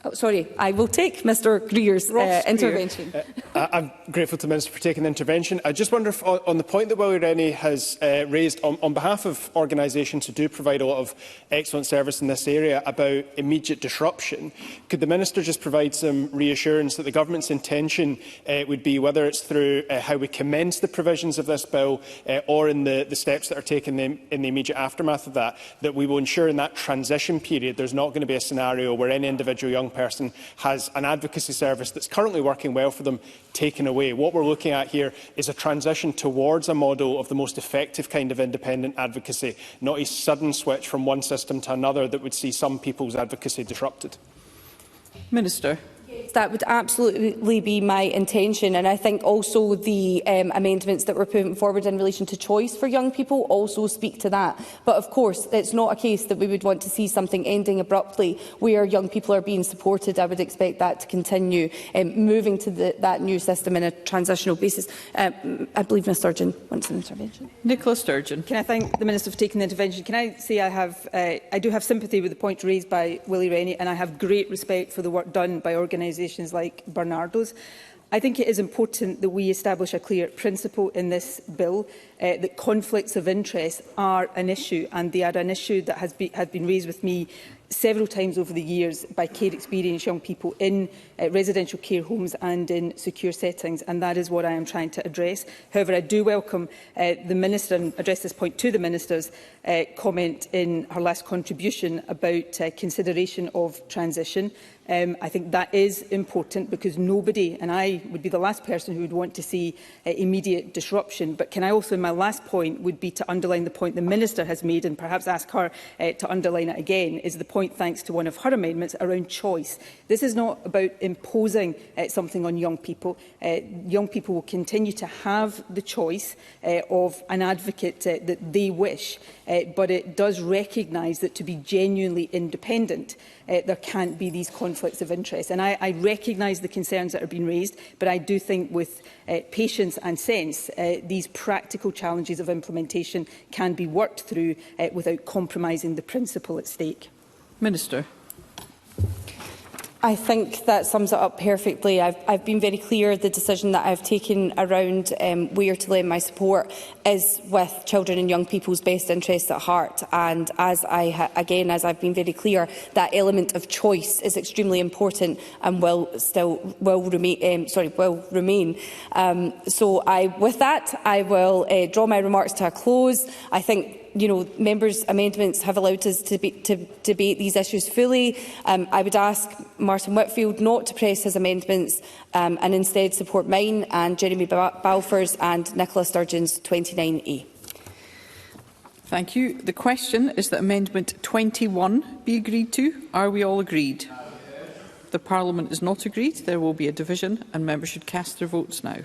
Oh, sorry, I will take Mr Greer's intervention. I'm grateful to the Minister for taking the intervention. I just wonder if, on the point that Willie Rennie has raised on behalf of organisations who do provide a lot of excellent service in this area about immediate disruption, could the Minister just provide some reassurance that the Government's intention would be, whether it's through how we commence the provisions of this bill or in the steps that are taken in the immediate aftermath of that, that we will ensure in that transition period there's not going to be a scenario where any individual young person has an advocacy service that's currently working well for them taken away. What we're looking at here is a transition towards a model of the most effective kind of independent advocacy, not a sudden switch from one system to another that would see some people's advocacy disrupted. Minister. That would absolutely be my intention, and I think also the amendments that were put forward in relation to choice for young people also speak to that. But of course, it's not a case that we would want to see something ending abruptly where young people are being supported. I would expect that to continue, moving to that new system in a transitional basis. I believe Ms Sturgeon wants an intervention. Nicola Sturgeon. Can I thank the Minister for taking the intervention? Can I say I do have sympathy with the point raised by Willie Rennie, and I have great respect for the work done by organisations like Bernardo's. I think it is important that we establish a clear principle in this bill that conflicts of interest are an issue, and they are an issue that has been raised with me several times over the years by care experienced young people in residential care homes and in secure settings, and that is what I am trying to address. However, I do welcome the Minister, and address this point to the Minister's comment in her last contribution about consideration of transition. I think that is important because nobody, and I would be the last person who would want to see immediate disruption. But can I also, in my last point, would be to underline the point the Minister has made, and perhaps ask her to underline it again, is the point, thanks to one of her amendments, around choice. This is not about imposing something on young people. Young people will continue to have the choice of an advocate that they wish, but it does recognise that to be genuinely independent, there can't be these conflicts of interest. And I recognise the concerns that are being raised, but I do think with patience and sense, these practical challenges of implementation can be worked through without compromising the principle at stake. Minister. I think that sums it up perfectly. I've been very clear the decision that I've taken around where to lend my support is with children and young people's best interests at heart. And as I've been very clear, that element of choice is extremely important and will remain. With that, I will draw my remarks to a close. I think members' amendments have allowed us to debate these issues fully. I would ask Martin Whitfield not to press his amendments and instead support mine and Jeremy Balfour's and Nicola Sturgeon's 29A. Thank you. The question is that Amendment 21 be agreed to. Are we all agreed? The Parliament is not agreed. There will be a division and members should cast their votes now.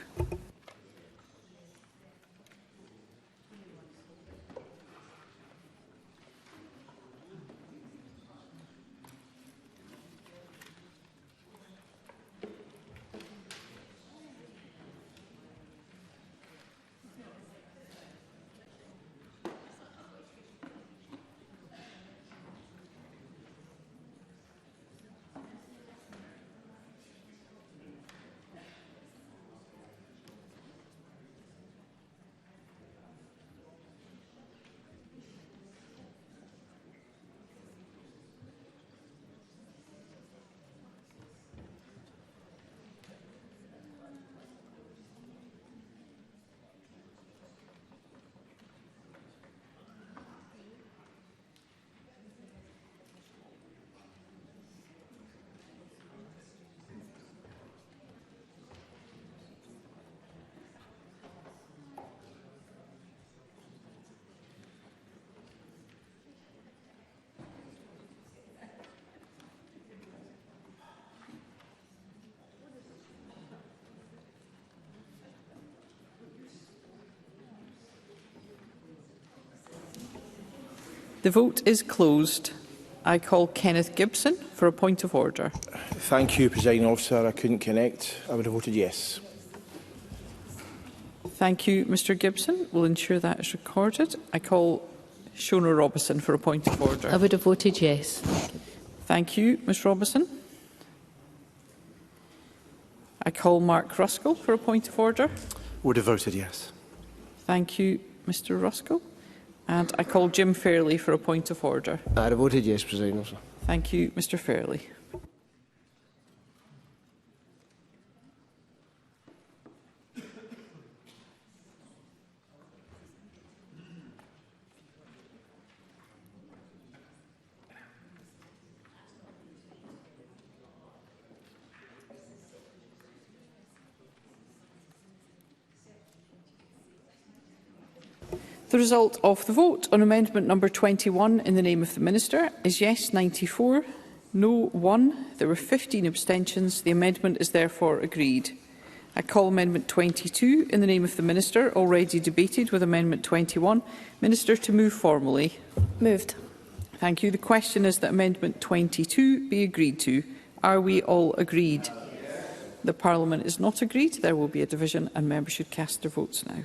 The vote is closed. I call Kenneth Gibson for a point of order. Thank you, Presiding Officer. I couldn't connect. I would have voted yes. Thank you, Mr Gibson. We'll ensure that is recorded. I call Shona Robison for a point of order. I would have voted yes. Thank you, Ms Robison. I call Mark Ruskell for a point of order. Would have voted yes. Thank you, Mr Ruskell. And I call Jim Fairley for a point of order. I'd have voted yes, Presiding Officer. Thank you, Mr Fairley. The result of the vote on amendment number 21 in the name of the Minister is yes 94, no 1. There were 15 abstentions. The amendment is therefore agreed. I call amendment 22 in the name of the Minister, already debated with amendment 21. Minister to move formally. Moved. Thank you. The question is that amendment 22 be agreed to. Are we all agreed? The Parliament is not agreed. There will be a division and members should cast their votes now.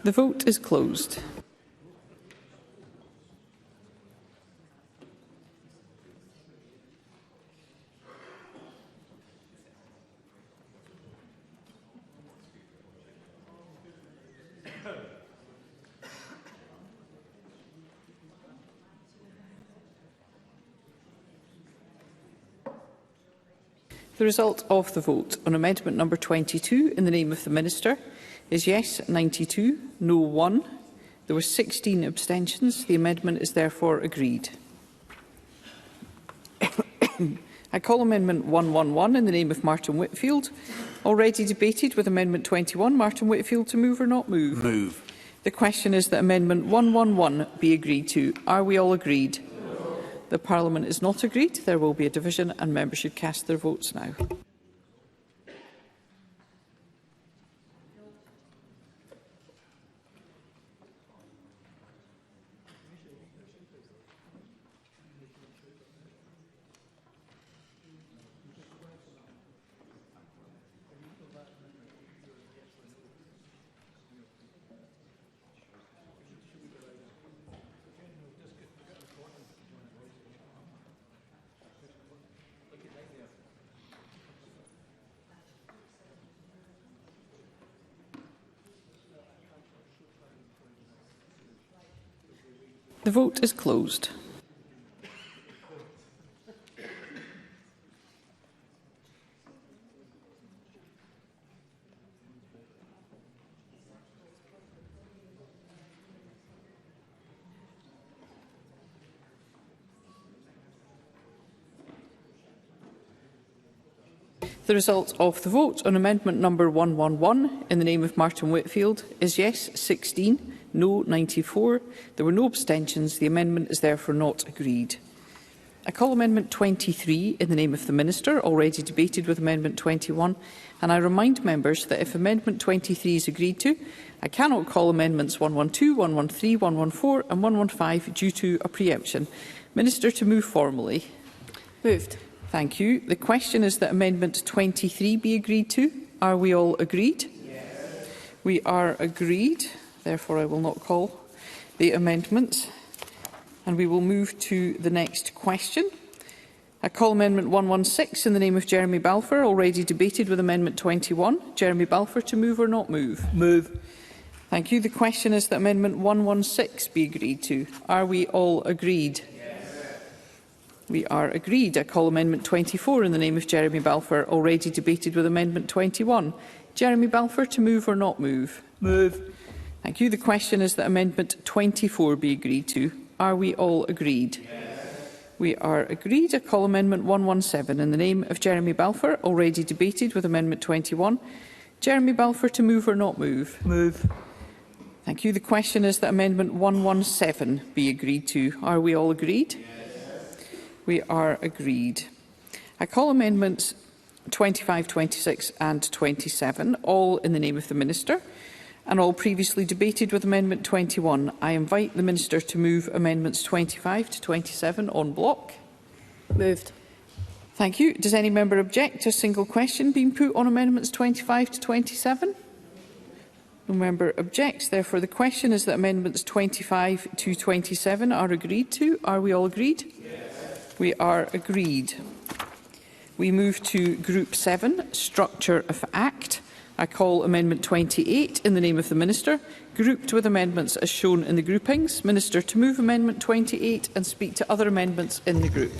The vote is closed. The result of the vote on amendment number 22 in the name of the Minister is yes 92, no 1. There were 16 abstentions. The amendment is therefore agreed. I call amendment 111 in the name of Martin Whitfield, already debated with amendment 21. Martin Whitfield to move or not move? Move. The question is that amendment 111 be agreed to. Are we all agreed? No. The Parliament is not agreed. There will be a division and members should cast their votes now. The vote is closed. The result of the vote on amendment number 111 in the name of Martin Whitfield is yes 16, no 94. There were no abstentions. The amendment is therefore not agreed. I call amendment 23 in the name of the Minister, already debated with amendment 21, and I remind members that if amendment 23 is agreed to, I cannot call amendments 112, 113, 114 and 115 due to a preemption. Minister to move formally. Moved. Thank you. The question is that amendment 23 be agreed to. Are we all agreed? Yes. We are agreed. Therefore, I will not call the amendments. And we will move to the next question. I call amendment 116 in the name of Jeremy Balfour, already debated with amendment 21. Jeremy Balfour to move or not move? Move. Thank you. The question is that amendment 116 be agreed to. Are we all agreed? Yes. We are agreed. I call Amendment 24 in the name of Jeremy Balfour, already debated with Amendment 21. Jeremy Balfour, to move or not move? Move. Thank you. The question is that Amendment 24 be agreed to. Are we all agreed? Yes. We are agreed. I call Amendment 117 in the name of Jeremy Balfour, already debated with Amendment 21. Jeremy Balfour, to move or not move? Move. Thank you. The question is that Amendment 117 be agreed to. Are we all agreed? Yes. We are agreed. I call Amendments 25, 26 and 27, all in the name of the Minister, and all previously debated with Amendment 21. I invite the Minister to move Amendments 25 to 27 en bloc. Moved. Thank you. Does any member object to a single question being put on Amendments 25 to 27? No member objects. Therefore, the question is that Amendments 25 to 27 are agreed to. Are we all agreed? Yes. We are agreed. We move to Group 7, Structure of Act. I call Amendment 28 in the name of the Minister, grouped with amendments as shown in the groupings. Minister, to move Amendment 28 and speak to other amendments in the group.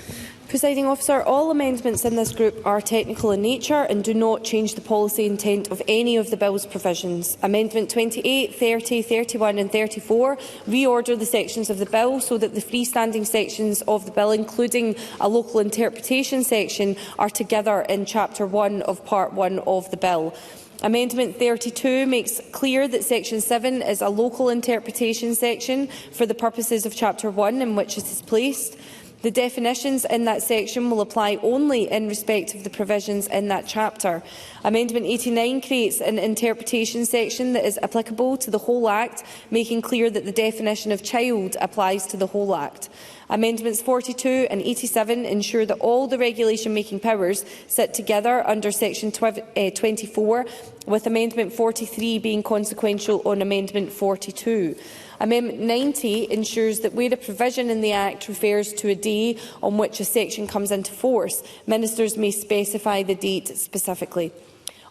Presiding Officer, all amendments in this group are technical in nature and do not change the policy intent of any of the Bill's provisions. Amendment 28, 30, 31 and 34 reorder the sections of the Bill so that the freestanding sections of the Bill, including a local interpretation section, are together in Chapter 1 of Part 1 of the Bill. Amendment 32 makes clear that Section 7 is a local interpretation section for the purposes of Chapter 1 in which it is placed. The definitions in that section will apply only in respect of the provisions in that chapter. Amendment 89 creates an interpretation section that is applicable to the whole Act, making clear that the definition of child applies to the whole Act. Amendments 42 and 87 ensure that all the regulation-making powers sit together under Section 24, with Amendment 43 being consequential on Amendment 42. Amendment 90 ensures that where a provision in the Act refers to a day on which a section comes into force, ministers may specify the date specifically.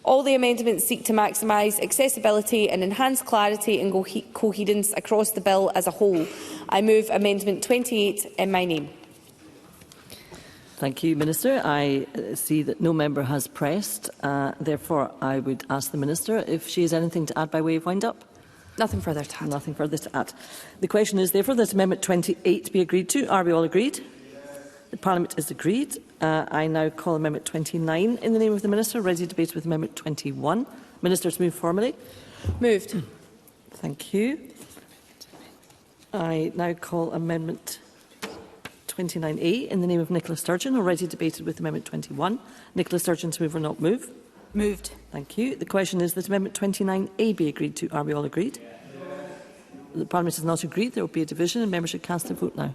All the amendments seek to maximise accessibility and enhance clarity and coherence across the bill as a whole. I move Amendment 28 in my name. Thank you, Minister. I see that no member has pressed. Therefore, I would ask the Minister if she has anything to add by way of wind-up. Nothing further to add. Nothing further to add. The question is, therefore, that Amendment 28 be agreed to. Are we all agreed? Yes. The Parliament is agreed. I now call Amendment 29 in the name of the Minister, ready to debate with Amendment 21. Minister, to move formally. Moved. Thank you. I now call Amendment 29A in the name of Nicola Sturgeon, already debated with Amendment 21. Nicola Sturgeon, to move or not move? Moved. Thank you. The question is that Amendment 29A be agreed to. Are we all agreed? Yes. The Parliament is not agreed. There will be a division and members should cast their vote now.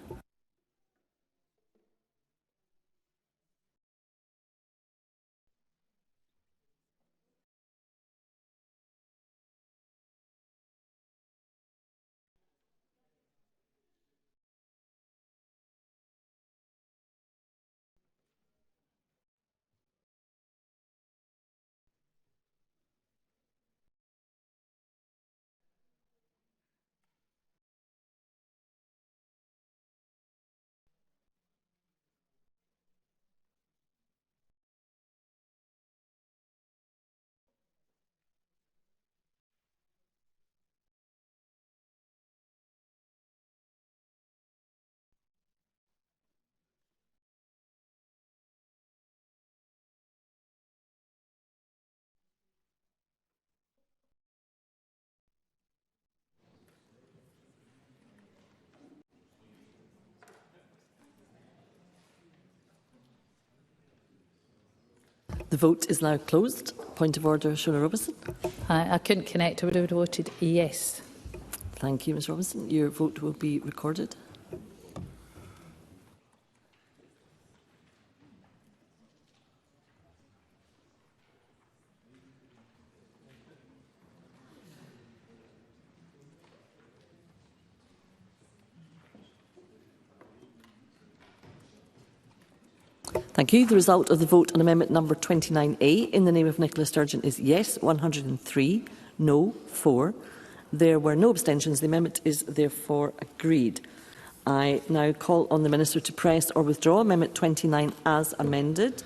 The vote is now closed. Point of order, Sharon Robinson. I couldn't connect. I would have voted yes. Thank you, Ms Robinson. Your vote will be recorded. Thank you. The result of the vote on amendment number 29A in the name of Nicola Sturgeon is yes, 103, no, 4. There were no abstentions. The amendment is therefore agreed. I now call on the Minister to press or withdraw Amendment 29 as amended.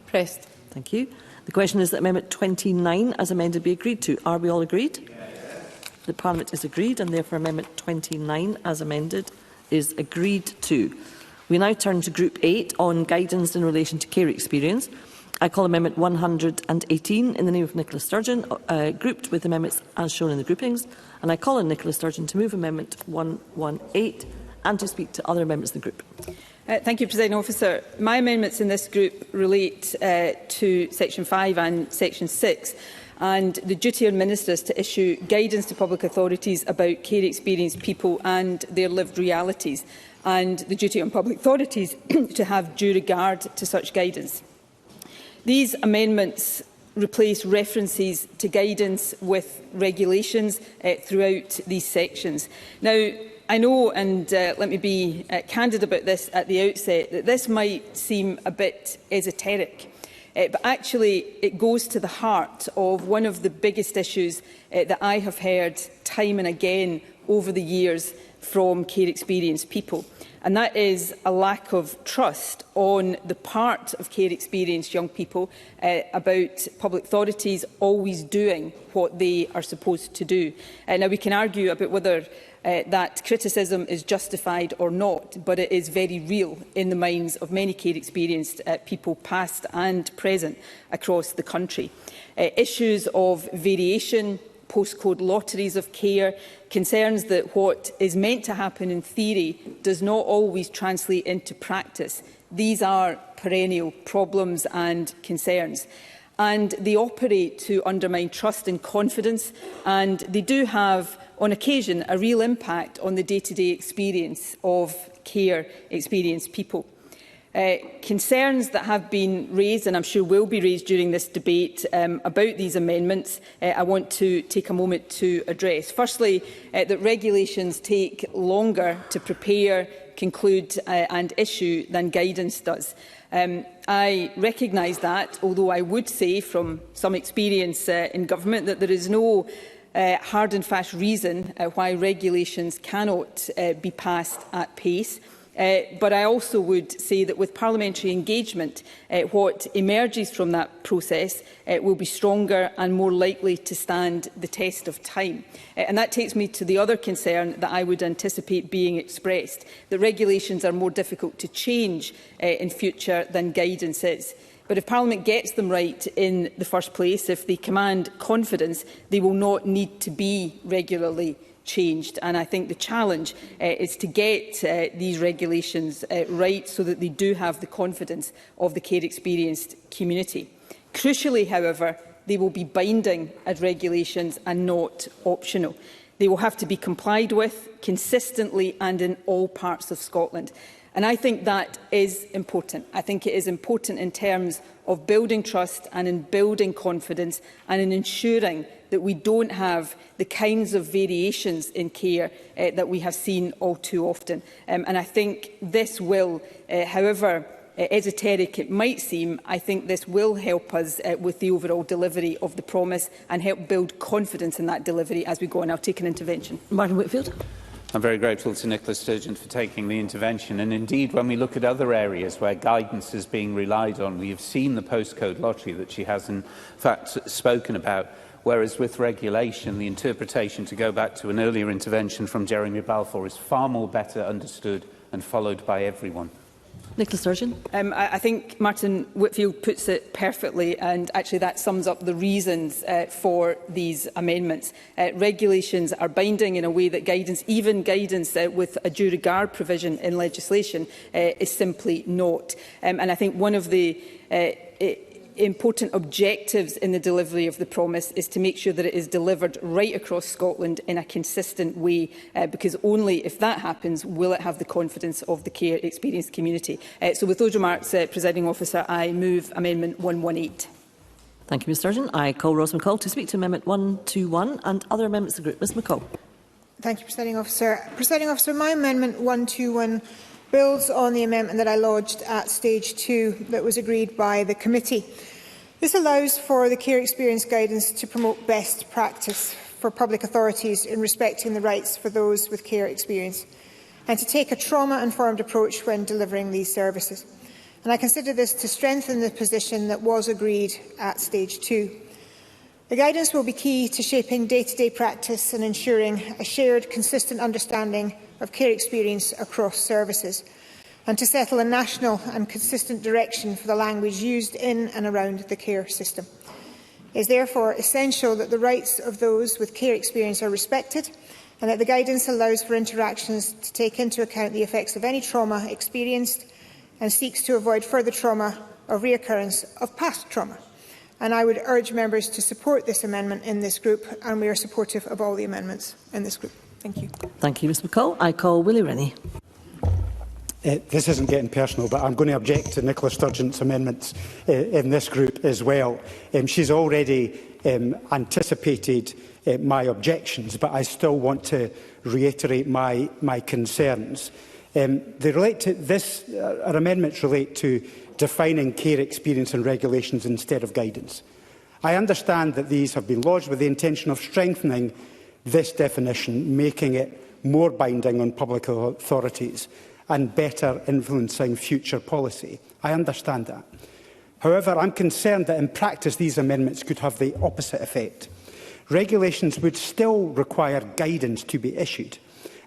Pressed. Thank you. The question is that Amendment 29 as amended be agreed to. Are we all agreed? Yes. The Parliament is agreed, and therefore Amendment 29 as amended is agreed to. We now turn to Group 8 on guidance in relation to care experience. I call Amendment 118 in the name of Nicola Sturgeon, grouped with amendments as shown in the groupings. And I call on Nicola Sturgeon to move Amendment 118 and to speak to other amendments in the group. Thank you, Presiding Officer. My amendments in this group relate to Section 5 and Section 6 and the duty on ministers to issue guidance to public authorities about care experienced people and their lived realities, and the duty on public authorities to have due regard to such guidance. These amendments replace references to guidance with regulations throughout these sections. Now, I know, and let me be candid about this at the outset, that this might seem a bit esoteric, but actually it goes to the heart of one of the biggest issues that I have heard time and again over the years from care experienced people. And that is a lack of trust on the part of care experienced young people about public authorities always doing what they are supposed to do. Now, we can argue about whether that criticism is justified or not, but it is very real in the minds of many care experienced people, past and present, across the country. Issues of variation, postcode lotteries of care, concerns that what is meant to happen in theory does not always translate into practice. These are perennial problems and concerns. And they operate to undermine trust and confidence, and they do have, on occasion, a real impact on the day-to-day experience of care experienced people. Concerns that have been raised, and I'm sure will be raised during this debate about these amendments, I want to take a moment to address. Firstly, that regulations take longer to prepare, conclude and issue than guidance does. I recognise that, although I would say from some experience in government that there is no hard and fast reason why regulations cannot be passed at pace. But I also would say that with parliamentary engagement, what emerges from that process will be stronger and more likely to stand the test of time. And that takes me to the other concern that I would anticipate being expressed, that regulations are more difficult to change in future than guidance is. But if Parliament gets them right in the first place, if they command confidence, they will not need to be regularly changed. And I think the challenge is to get these regulations right so that they do have the confidence of the care experienced community. Crucially, however, they will be binding as regulations and not optional. They will have to be complied with consistently and in all parts of Scotland. And I think that is important. I think it is important in terms of building trust and in building confidence and in ensuring that we don't have the kinds of variations in care that we have seen all too often. And I think this will, however esoteric it might seem, I think this will help us with the overall delivery of the promise and help build confidence in that delivery as we go on. I'll take an intervention. Martin Whitfield. I'm very grateful to Nicola Sturgeon for taking the intervention. And indeed, when we look at other areas where guidance is being relied on, we have seen the postcode lottery that she has in fact spoken about. Whereas with regulation, the interpretation, to go back to an earlier intervention from Jeremy Balfour, is far more better understood and followed by everyone. Nicola Sturgeon. I think Martin Whitfield puts it perfectly, and actually that sums up the reasons for these amendments. Regulations are binding in a way that guidance, even guidance with a due regard provision in legislation, is simply not. And I think one of the important objectives in the delivery of the promise is to make sure that it is delivered right across Scotland in a consistent way, because only if that happens will it have the confidence of the care experienced community. So with those remarks, Presiding Officer, I move Amendment 118. Thank you, Ms Sturgeon. I call Ros McCall to speak to Amendment 121 and other amendments of the group. Ms McCall. Thank you, Presiding Officer. Presiding Officer, my Amendment 121 builds on the amendment that I lodged at stage 2 that was agreed by the committee. This allows for the care experience guidance to promote best practice for public authorities in respecting the rights for those with care experience. and to take a trauma-informed approach when delivering these services. And I consider this to strengthen the position that was agreed at Stage 2. The guidance will be key to shaping day-to-day practice and ensuring a shared, consistent understanding of care experience across services, and to settle a national and consistent direction for the language used in and around the care system. It is therefore essential that the rights of those with care experience are respected, and that the guidance allows for interactions to take into account the effects of any trauma experienced and seeks to avoid further trauma or reoccurrence of past trauma. And I would urge members to support this amendment in this group, and we are supportive of all the amendments in this group. Thank you. Thank you, Ms McCall. I call Willie Rennie. This isn't getting personal, but I'm going to object to Nicola Sturgeon's amendments in this group as well. She's already anticipated my objections, but I still want to reiterate my concerns. Our amendments relate to defining care experience and regulations instead of guidance. I understand that these have been lodged with the intention of strengthening this definition, making it more binding on public authorities and better influencing future policy. I understand that. However, I'm concerned that in practice these amendments could have the opposite effect. Regulations would still require guidance to be issued,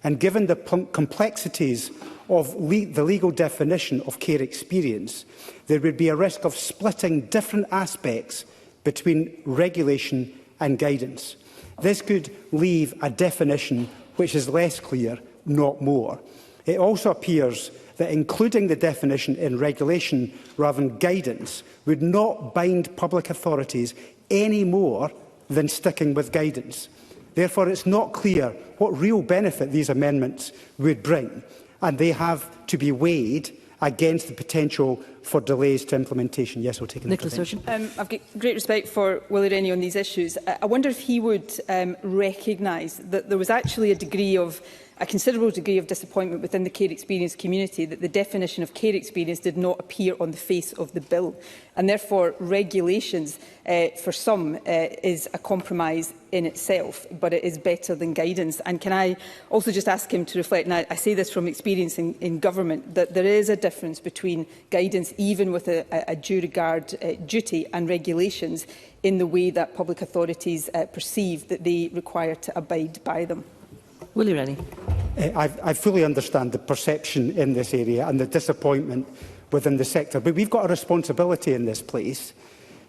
and given the complexities of the legal definition of care experience, there would be a risk of splitting different aspects between regulation and guidance. This could leave a definition which is less clear, not more. It also appears that including the definition in regulation rather than guidance would not bind public authorities any more than sticking with guidance. Therefore, it's not clear what real benefit these amendments would bring, and they have to be weighed against the potential for delays to implementation. Yes, we'll take an intervention. I've got great respect for Willie Rennie on these issues. I wonder if he would recognise that there was actually a considerable degree of disappointment within the care experience community that the definition of care experience did not appear on the face of the bill, and therefore regulations for some is a compromise in itself, but it is better than guidance. And can I also just ask him to reflect, and I say this from experience in government, that there is a difference between guidance, even with a due regard duty, and regulations in the way that public authorities perceive that they require to abide by them. Willie Rennie. I fully understand the perception in this area and the disappointment within the sector, but we've got a responsibility in this place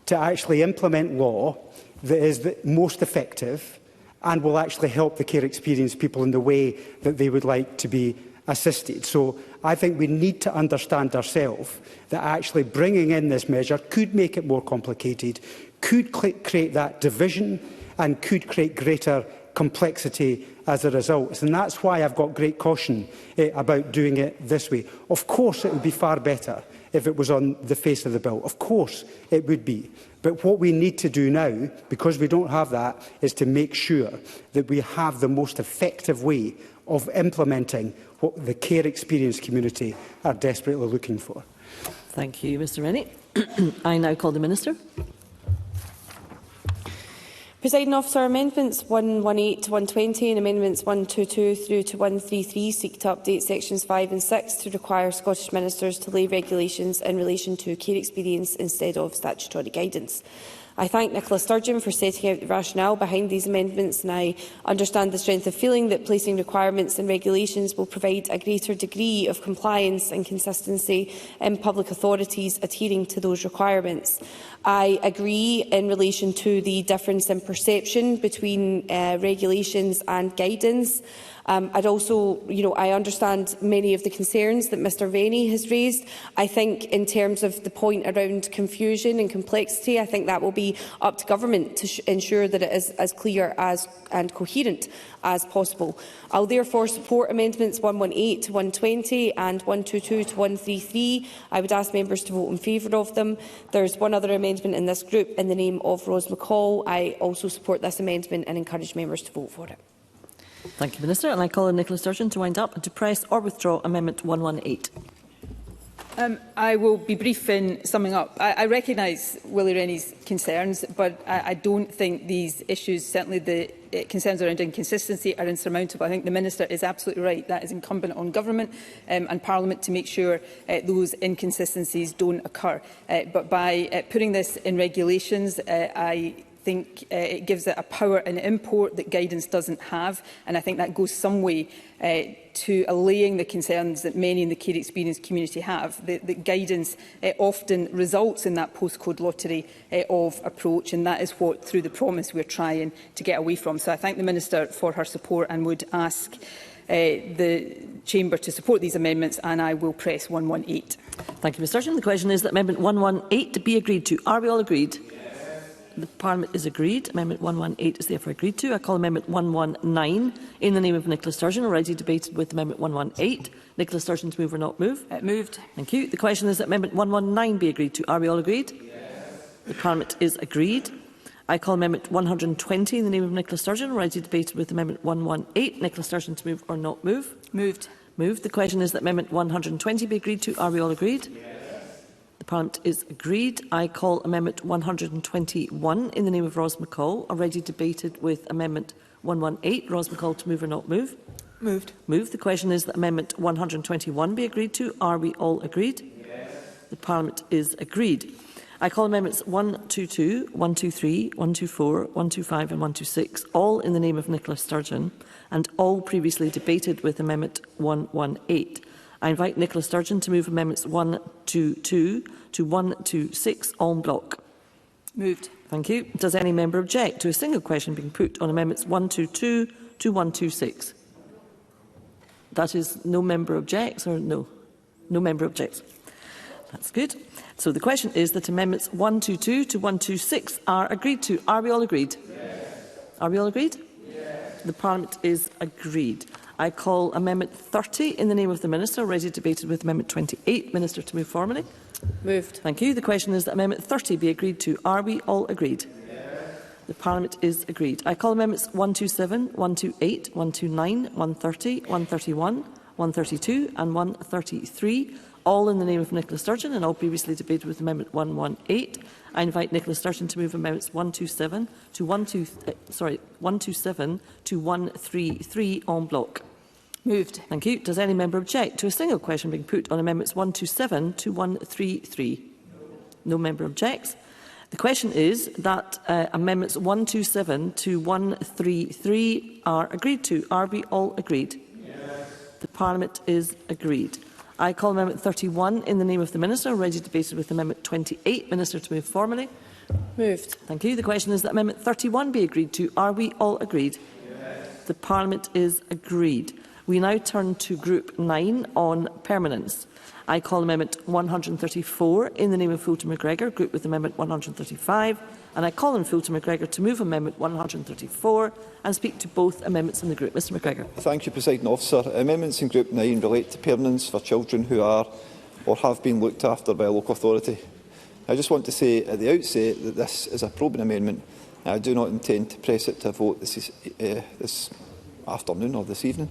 to actually implement law that is the most effective and will actually help the care experience people in the way that they would like to be assisted. So I think we need to understand ourselves that actually bringing in this measure could make it more complicated, could create that division and could create greater complexity as a result. And that's why I've got great caution about doing it this way. Of course, it would be far better if it was on the face of the bill. Of course, it would be. But what we need to do now, because we don't have that, is to make sure that we have the most effective way of implementing what the care experience community are desperately looking for. Thank you, Mr Rennie. I now call the Minister. Presiding Officer, Amendments 118 to 120 and Amendments 122 through to 133 seek to update Sections 5 and 6 to require Scottish Ministers to lay regulations in relation to care experience instead of statutory guidance. I thank Nicola Sturgeon for setting out the rationale behind these amendments, and I understand the strength of feeling that placing requirements and regulations will provide a greater degree of compliance and consistency in public authorities adhering to those requirements. I agree in relation to the difference in perception between regulations and guidance. I'd also, I understand many of the concerns that Mr Rennie has raised. I think in terms of the point around confusion and complexity, I think that will be up to government to ensure that it is as clear and coherent as possible. I'll therefore support Amendments 118 to 120 and 122 to 133. I would ask members to vote in favour of them. There is one other amendment in this group in the name of Rose McCall. I also support this amendment and encourage members to vote for it. Thank you, Minister. And I call on Nicola Sturgeon to wind up and to press or withdraw Amendment 118. I will be brief in summing up. I recognise Willie Rennie's concerns, but I don't think these issues, certainly the concerns around inconsistency are insurmountable. I think the Minister is absolutely right. That is incumbent on Government and Parliament to make sure those inconsistencies don't occur. But by putting this in regulations, I think it gives it a power and import that guidance doesn't have, and I think that goes some way to allaying the concerns that many in the care experience community have. The guidance often results in that postcode lottery of approach, and that is what, through the promise, we're trying to get away from. So I thank the Minister for her support and would ask the Chamber to support these amendments, and I will press 118. Thank you, Ms Sturgeon. The question is that Amendment 118 be agreed to. Are we all agreed? The Parliament is agreed. Amendment 118 is therefore agreed to. I call Amendment 119 in the name of Nicola Sturgeon, already debated with Amendment 118. Nicola Sturgeon to move or not move? Moved. Thank you. The question is that Amendment 119 be agreed to. Are we all agreed? Yes. The Parliament is agreed. I call Amendment 120 in the name of Nicola Sturgeon, already debated with Amendment 118. Nicola Sturgeon to move or not move? Moved. Moved. The question is that Amendment 120 be agreed to. Are we all agreed? Yes. The Parliament is agreed. I call Amendment 121 in the name of Ros McCall, already debated with Amendment 118. Ros McCall to move or not move? Moved. Moved. The question is that Amendment 121 be agreed to. Are we all agreed? Yes. The Parliament is agreed. I call Amendments 122, 123, 124, 125 and 126, all in the name of Nicola Sturgeon, and all previously debated with Amendment 118. I invite Nicola Sturgeon to move Amendments 122 to 126 en bloc. Moved. Thank you. Does any member object to a single question being put on Amendments 122 to 126? That is, no member objects, or no? No member objects. That's good. So the question is that Amendments 122 to 126 are agreed to. Are we all agreed? Yes. Are we all agreed? Yes. The Parliament is agreed. I call Amendment 30 in the name of the Minister, already debated with Amendment 28. Minister to move formally. Moved. Thank you. The question is that Amendment 30 be agreed to. Are we all agreed? Yes. The Parliament is agreed. I call Amendments 127, 128, 129, 130, 131, 132 and 133, all in the name of Nicola Sturgeon and all previously debated with Amendment 118. I invite Nicola Sturgeon to move Amendments 127 to 127 to 133 en bloc. Moved. Thank you. Does any member object to a single question being put on Amendments 127 to 133? No member objects. The question is that Amendments 127 to 133 are agreed to. Are we all agreed? Yes. The Parliament is agreed. I call Amendment 31 in the name of the Minister, already debated with Amendment 28. Minister to move formally. Moved. Thank you. The question is that Amendment 31 be agreed to. Are we all agreed? Yes. The Parliament is agreed. We now turn to Group 9 on permanence. I call Amendment 134 in the name of Fulton McGregor, grouped with Amendment 135, and I call on Fulton McGregor to move Amendment 134 and speak to both amendments in the group. Mr McGregor. Thank you, Presiding Officer. Amendments in Group 9 relate to permanence for children who are or have been looked after by a local authority. I just want to say at the outset that this is a probing amendment. I do not intend to press it to a vote this afternoon or this evening.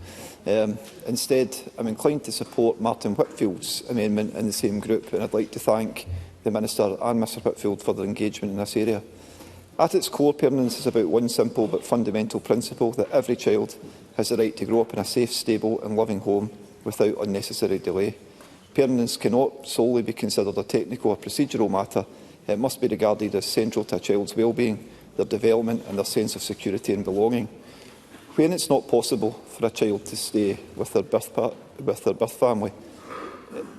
Instead, I'm inclined to support Martin Whitfield's amendment in the same group, and I'd like to thank the Minister and Mr Whitfield for their engagement in this area. At its core, permanence is about one simple but fundamental principle that every child has the right to grow up in a safe, stable and loving home without unnecessary delay. Permanence cannot solely be considered a technical or procedural matter. It must be regarded as central to a child's well-being, their development and their sense of security and belonging. When it's not possible for a child to stay with their birth family,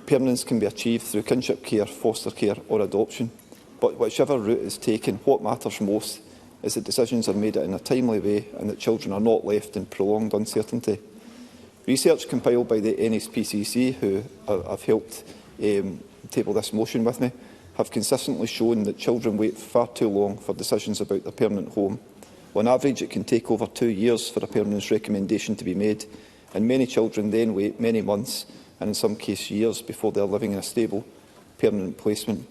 permanence can be achieved through kinship care, foster care or adoption. But whichever route is taken, what matters most is that decisions are made in a timely way and that children are not left in prolonged uncertainty. Research compiled by the NSPCC, who have helped table this motion with me, have consistently shown that children wait far too long for decisions about their permanent home. On average, it can take over 2 years for a permanence recommendation to be made, and many children then wait many months, and in some cases years, before they are living in a stable, permanent placement.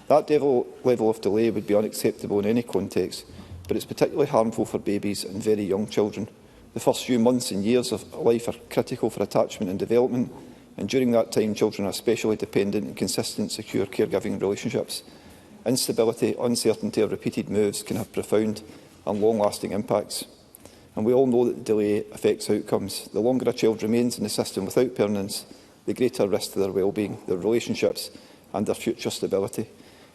That level of delay would be unacceptable in any context, but it's particularly harmful for babies and very young children. The first few months and years of life are critical for attachment and development, and during that time, children are especially dependent on consistent, secure caregiving relationships. Instability, uncertainty or repeated moves can have profound and long-lasting impacts. And we all know that the delay affects outcomes. The longer a child remains in the system without permanence, the greater risk to their well-being, their relationships and their future stability.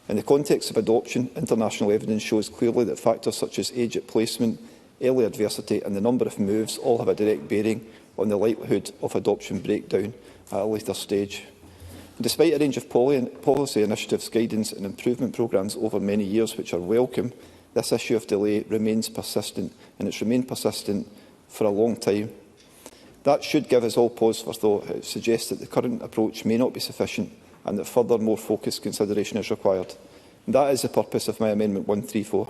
In the context of adoption, international evidence shows clearly that factors such as age at placement, early adversity and the number of moves all have a direct bearing on the likelihood of adoption breakdown at a later stage. And despite a range of policy initiatives, guidance and improvement programmes over many years which are welcome, this issue of delay remains persistent, and it's remained persistent for a long time. That should give us all pause for thought. It suggests that the current approach may not be sufficient and that further more focused consideration is required. And that is the purpose of my Amendment 134.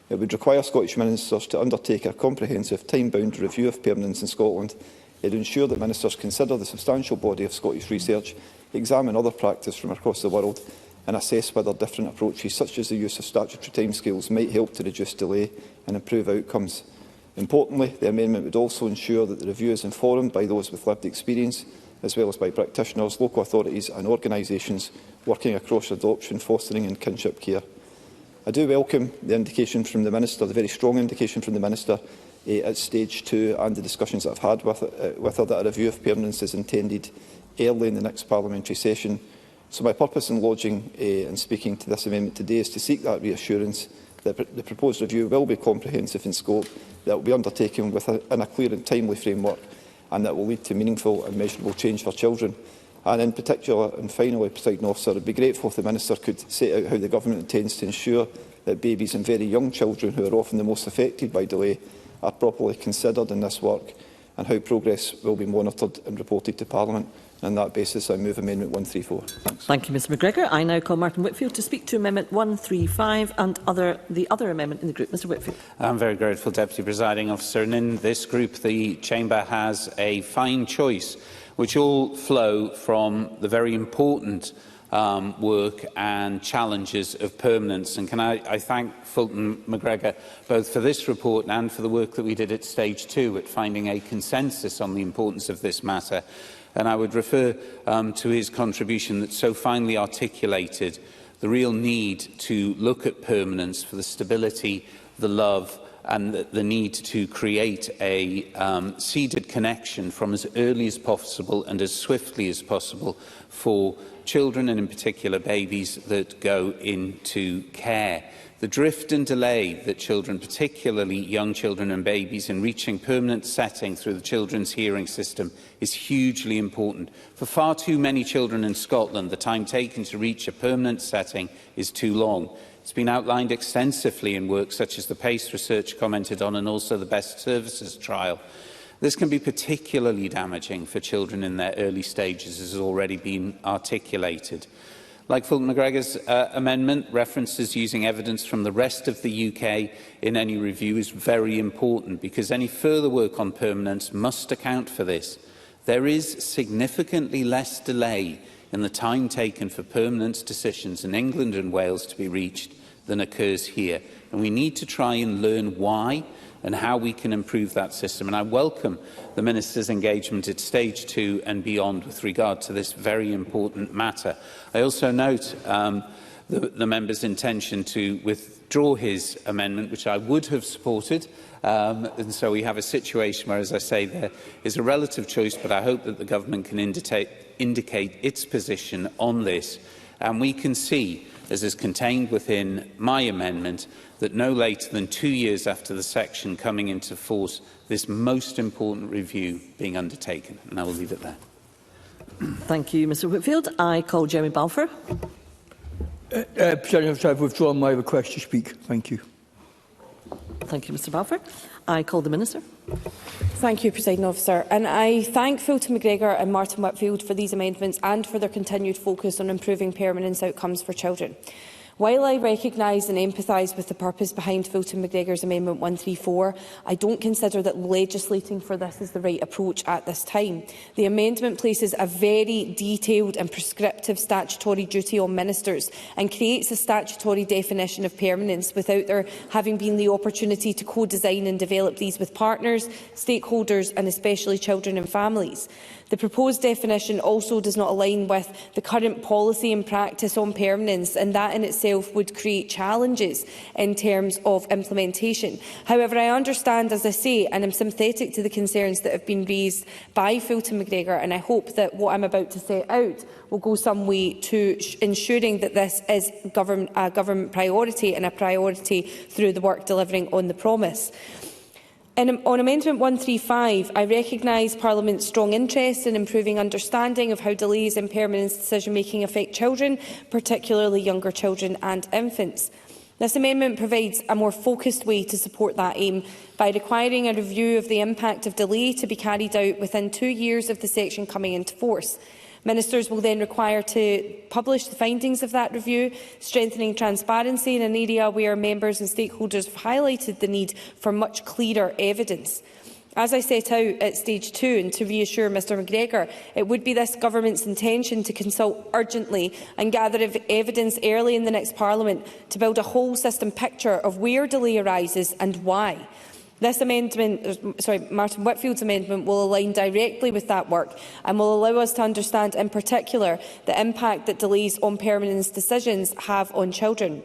It would require Scottish ministers to undertake a comprehensive, time-bound review of permanence in Scotland. It would ensure that ministers consider the substantial body of Scottish research, examine other practice from across the world and assess whether different approaches, such as the use of statutory timescales, might help to reduce delay and improve outcomes. Importantly, the amendment would also ensure that the review is informed by those with lived experience, as well as by practitioners, local authorities and organisations working across adoption, fostering and kinship care. I do welcome the indication from the Minister, the very strong indication from the Minister at stage 2 and the discussions that I've had with her that a review of permanence is intended early in the next parliamentary session. So my purpose in lodging and speaking to this amendment today is to seek that reassurance that the proposed review will be comprehensive in scope, that will be undertaken within a clear and timely framework, and that will lead to meaningful and measurable change for children. And in particular, and finally, Presiding Officer, I would be grateful if the Minister could set out how the Government intends to ensure that babies and very young children, who are often the most affected by delay, are properly considered in this work, and how progress will be monitored and reported to Parliament. And on that basis, I move Amendment 134. Thanks. Thank you, Mr McGregor. I now call Martin Whitfield to speak to Amendment 135 and the other amendment in the group. Mr Whitfield. I'm very grateful, Deputy Presiding Officer. And in this group, the Chamber has a fine choice, which all flow from the very important work and challenges of permanence. And can I thank Fulton McGregor both for this report and for the work that we did at stage 2 at finding a consensus on the importance of this matter. And I would refer to his contribution that so finely articulated the real need to look at permanence for the stability, the love and the need to create a seeded connection from as early as possible and as swiftly as possible for children and in particular babies that go into care. The drift and delay that children, particularly young children and babies, in reaching permanent setting through the children's hearing system is hugely important. For far too many children in Scotland, the time taken to reach a permanent setting is too long. It's been outlined extensively in work such as the PACE research commented on and also the Best Services trial. This can be particularly damaging for children in their early stages, as has already been articulated. Like Fulton McGregor's amendment, references using evidence from the rest of the UK in any review is very important because any further work on permanence must account for this. There is significantly less delay in the time taken for permanence decisions in England and Wales to be reached than occurs here. And we need to try and learn why and how we can improve that system. And I welcome the Minister's engagement at stage 2 and beyond with regard to this very important matter. I also note the member's intention to withdraw his amendment, which I would have supported. And so we have a situation where, as I say, there is a relative choice, but I hope that the Government can indicate its position on this. And we can see, as is contained within my amendment, that no later than 2 years after the section coming into force, this most important review being undertaken. And I will leave it there. Thank you, Mr Whitfield. I call Jeremy Balfour. Presiding Officer, I've withdrawn my request to speak. Thank you. Thank you, Mr Balfour. I call the Minister. Thank you, Presiding Officer. And I thank Fulton McGregor and Martin Whitfield for these amendments and for their continued focus on improving permanence outcomes for children. While I recognise and empathise with the purpose behind Fulton McGregor's Amendment 134, I don't consider that legislating for this is the right approach at this time. The amendment places a very detailed and prescriptive statutory duty on ministers and creates a statutory definition of permanence without there having been the opportunity to co-design and develop these with partners, stakeholders and especially children and families. The proposed definition also does not align with the current policy and practice on permanence, and that in itself itself would create challenges in terms of implementation. However, I understand, as I say, and I'm sympathetic to the concerns that have been raised by Fulton McGregor, and I hope that what I'm about to set out will go some way to ensuring that this is a government priority and a priority through the work delivering on the promise. On Amendment 135, I recognise Parliament's strong interest in improving understanding of how delays in permanence decision-making affect children, particularly younger children and infants. This amendment provides a more focused way to support that aim by requiring a review of the impact of delay to be carried out within 2 years of the section coming into force. Ministers will then require to publish the findings of that review, strengthening transparency in an area where members and stakeholders have highlighted the need for much clearer evidence. As I set out at stage 2, and to reassure Mr McGregor, it would be this government's intention to consult urgently and gather evidence early in the next Parliament to build a whole system picture of where delay arises and why. This amendment, Martin Whitfield's amendment, will align directly with that work and will allow us to understand in particular the impact that delays on permanence decisions have on children.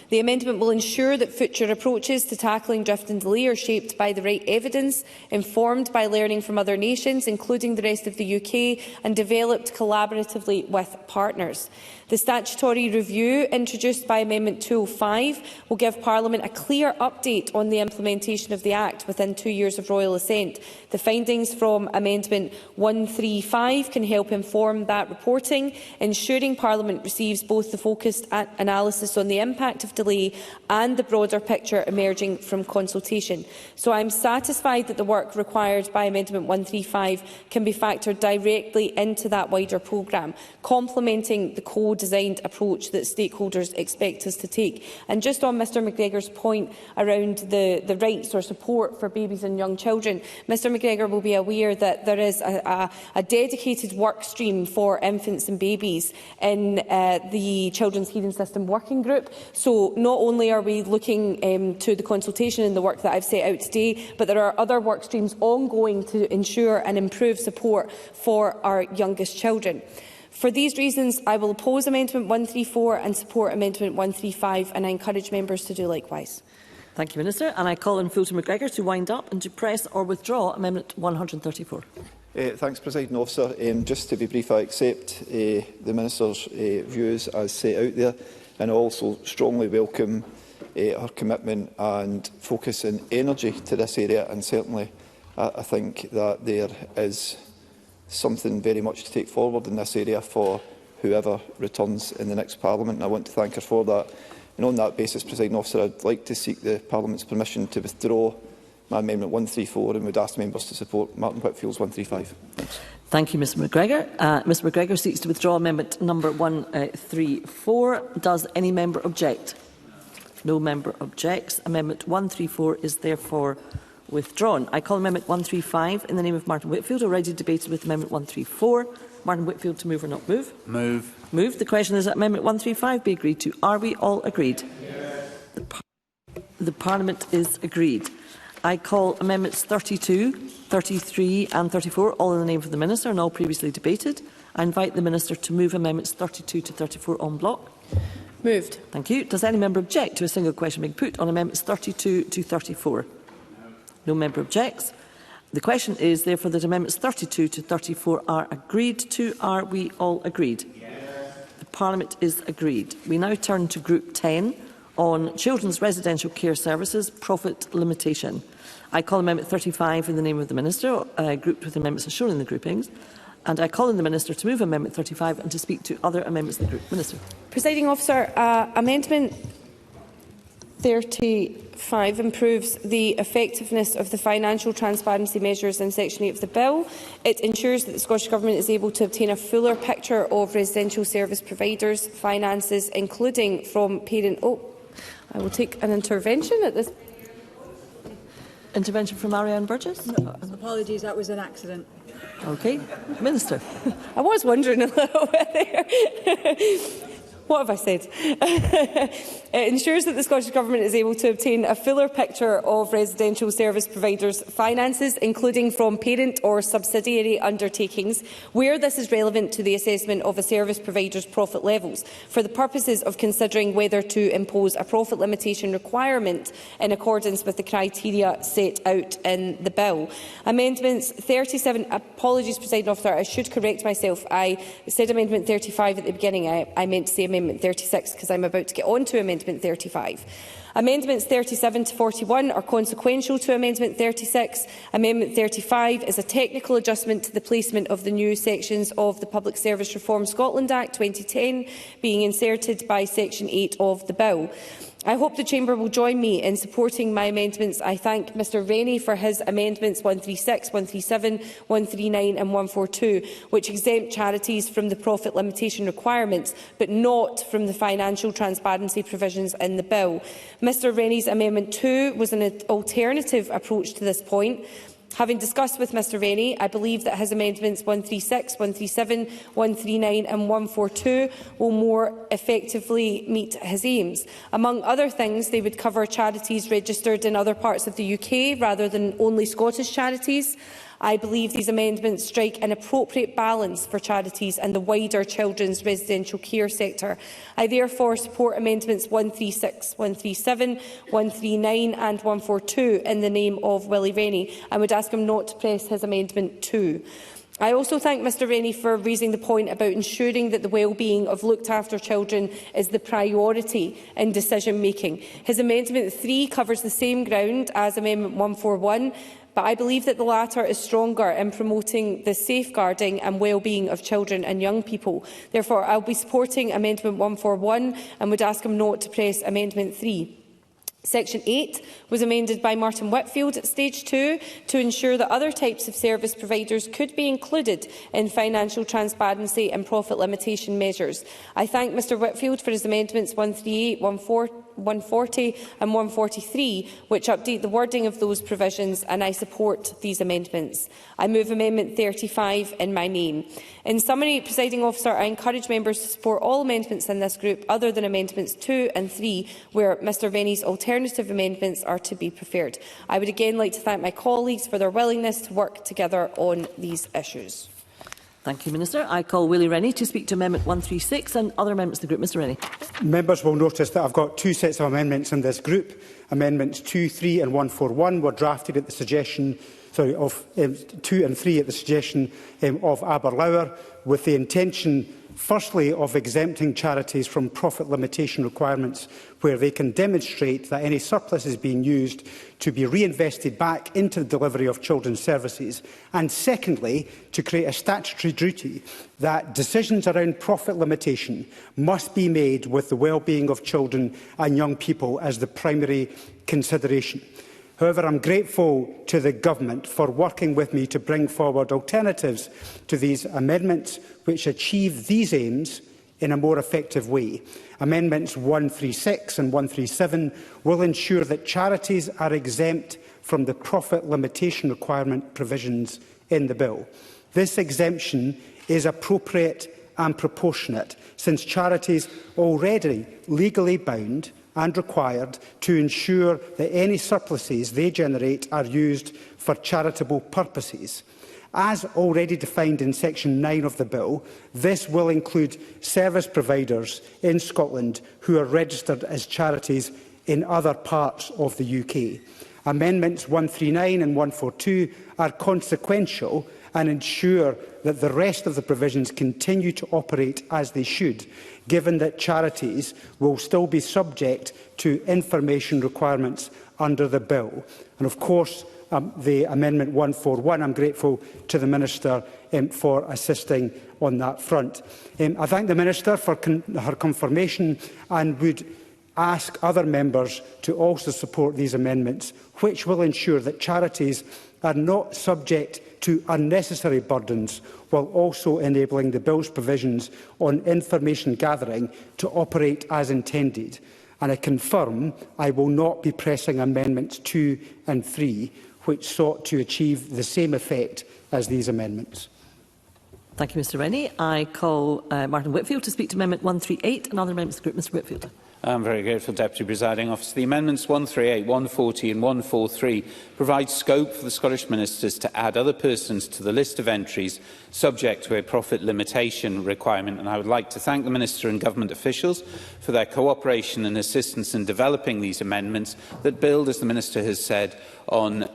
The amendment will ensure that future approaches to tackling drift and delay are shaped by the right evidence, informed by learning from other nations, including the rest of the UK, and developed collaboratively with partners. The statutory review introduced by Amendment 205 will give Parliament a clear update on the implementation of the Act within 2 years of royal assent. The findings from Amendment 135 can help inform that reporting, ensuring Parliament receives both the focused analysis on the impact of delay and the broader picture emerging from consultation. So I am satisfied that the work required by Amendment 135 can be factored directly into that wider programme, complementing the co-designed approach that stakeholders expect us to take. And just on Mr McGregor's point around the rights or support for babies and young children, Mr McGregor will be aware that there is a dedicated work stream for infants and babies in the Children's Hearing System Working Group. So not only are we looking to the consultation and the work that I've set out today, but there are other work streams ongoing to ensure and improve support for our youngest children. For these reasons, I will oppose Amendment 134 and support Amendment 135, and I encourage members to do likewise. Thank you, Minister. And I call on Fulton McGregor to wind up and to press or withdraw Amendment 134. Thanks, Presiding Officer. Just to be brief, I accept the Minister's views as set out there, and also strongly welcome her commitment and focus and energy to this area. And certainly, I think that there is something very much to take forward in this area for whoever returns in the next Parliament, and I want to thank her for that. And on that basis, Presiding Officer, I would like to seek the Parliament's permission to withdraw my Amendment 134 and would ask members to support Martin Whitfield's 135. Thanks. Thank you, Mr McGregor. Mr McGregor seeks to withdraw Amendment number 134. Does any member object? No member objects. Amendment 134 is therefore withdrawn. I call Amendment 135 in the name of Martin Whitfield, already debated with Amendment 134. Martin Whitfield, to move or not move? Move. Move. The question is that Amendment 135 be agreed to. Are we all agreed? Yes. The Parliament is agreed. I call Amendments 32, 33 and 34, all in the name of the Minister and all previously debated. I invite the Minister to move Amendments 32 to 34 en bloc. Moved. Thank you. Does any member object to a single question being put on Amendments 32 to 34? No member objects. The question is therefore that Amendments 32 to 34 are agreed to. Are we all agreed? Yes. The Parliament is agreed. We now turn to Group 10 on Children's Residential Care Services Profit Limitation. I call Amendment 35 in the name of the Minister, grouped with amendments as shown in the groupings. And I call on the Minister to move Amendment 35 and to speak to other amendments in the group. Minister. Presiding Officer, Amendment 35 improves the effectiveness of the financial transparency measures in Section 8 of the Bill. It ensures that the Scottish Government is able to obtain a fuller picture of residential service providers' finances, including from parent... I will take an intervention at this. Intervention from Ariane Burgess? No, apologies, that was an accident. Okay. Minister. I was wondering a little bit there. What have I said? It ensures that the Scottish Government is able to obtain a fuller picture of residential service providers' finances, including from parent or subsidiary undertakings, where this is relevant to the assessment of a service provider's profit levels, for the purposes of considering whether to impose a profit limitation requirement in accordance with the criteria set out in the bill. Amendments 37, apologies, Presiding Officer, I should correct myself. I said Amendment 35 at the beginning. I meant to say Amendment 36 because I'm about to get on to Amendment 35. Amendments 37 to 41 are consequential to Amendment 36. Amendment 35 is a technical adjustment to the placement of the new sections of the Public Service Reform Scotland Act 2010 being inserted by Section 8 of the bill. I hope the Chamber will join me in supporting my amendments. I thank Mr Rennie for his amendments 136, 137, 139 and 142, which exempt charities from the profit limitation requirements, but not from the financial transparency provisions in the bill. Mr Rennie's Amendment 2 was an alternative approach to this point. Having discussed with Mr Rennie, I believe that his amendments 136, 137, 139 and 142 will more effectively meet his aims. Among other things, they would cover charities registered in other parts of the UK rather than only Scottish charities. I believe these amendments strike an appropriate balance for charities and the wider children's residential care sector. I therefore support Amendments 136, 137, 139 and 142 in the name of Willie Rennie and would ask him not to press his Amendment 2. I also thank Mr Rennie for raising the point about ensuring that the well-being of looked-after children is the priority in decision-making. His Amendment 3 covers the same ground as Amendment 141, but I believe that the latter is stronger in promoting the safeguarding and well-being of children and young people. Therefore, I will be supporting Amendment 141 and would ask him not to press Amendment 3. Section 8 was amended by Martin Whitfield at Stage 2 to ensure that other types of service providers could be included in financial transparency and profit limitation measures. I thank Mr Whitfield for his amendments 138, 140 and 143, which update the wording of those provisions, and I support these amendments. I move Amendment 35 in my name. In summary, Presiding Officer, I encourage members to support all amendments in this group other than Amendments 2 and 3, where Mr Rennie's alternative amendments are to be preferred. I would again like to thank my colleagues for their willingness to work together on these issues. Thank you, Minister. I call Willie Rennie to speak to Amendment 136 and other amendments of the group. Mr Rennie. Members will notice that I've got two sets of amendments in this group. Amendments 2, 3 and 141 were drafted at the suggestion of 2 and 3 at the suggestion of Aberlour, with the intention, firstly, of exempting charities from profit limitation requirements where they can demonstrate that any surplus is being used to be reinvested back into the delivery of children's services, and secondly, to create a statutory duty that decisions around profit limitation must be made with the well-being of children and young people as the primary consideration. However, I am grateful to the Government for working with me to bring forward alternatives to these amendments which achieve these aims in a more effective way. Amendments 136 and 137 will ensure that charities are exempt from the profit limitation requirement provisions in the bill. This exemption is appropriate and proportionate, since charities already legally bound and required to ensure that any surpluses they generate are used for charitable purposes. As already defined in Section 9 of the bill, this will include service providers in Scotland who are registered as charities in other parts of the UK. Amendments 139 and 142 are consequential and ensure that the rest of the provisions continue to operate as they should, given that charities will still be subject to information requirements under the bill. And of course, the Amendment 141, I'm grateful to the Minister for assisting on that front. I thank the Minister for her confirmation and would ask other members to also support these amendments, which will ensure that charities are not subject to unnecessary burdens, while also enabling the bill's provisions on information gathering to operate as intended. And I confirm I will not be pressing Amendments 2 and 3, which sought to achieve the same effect as these amendments. Thank you, Mr Rennie. I call Martin Whitfield to speak to Amendment 138 and other amendments of the group. Mr Whitfield. I'm very grateful, Deputy Presiding Officer. The amendments 138, 140 and 143 provide scope for the Scottish Ministers to add other persons to the list of entries subject to a profit limitation requirement, and I would like to thank the Minister and Government officials for their cooperation and assistance in developing these amendments that build, as the Minister has said, on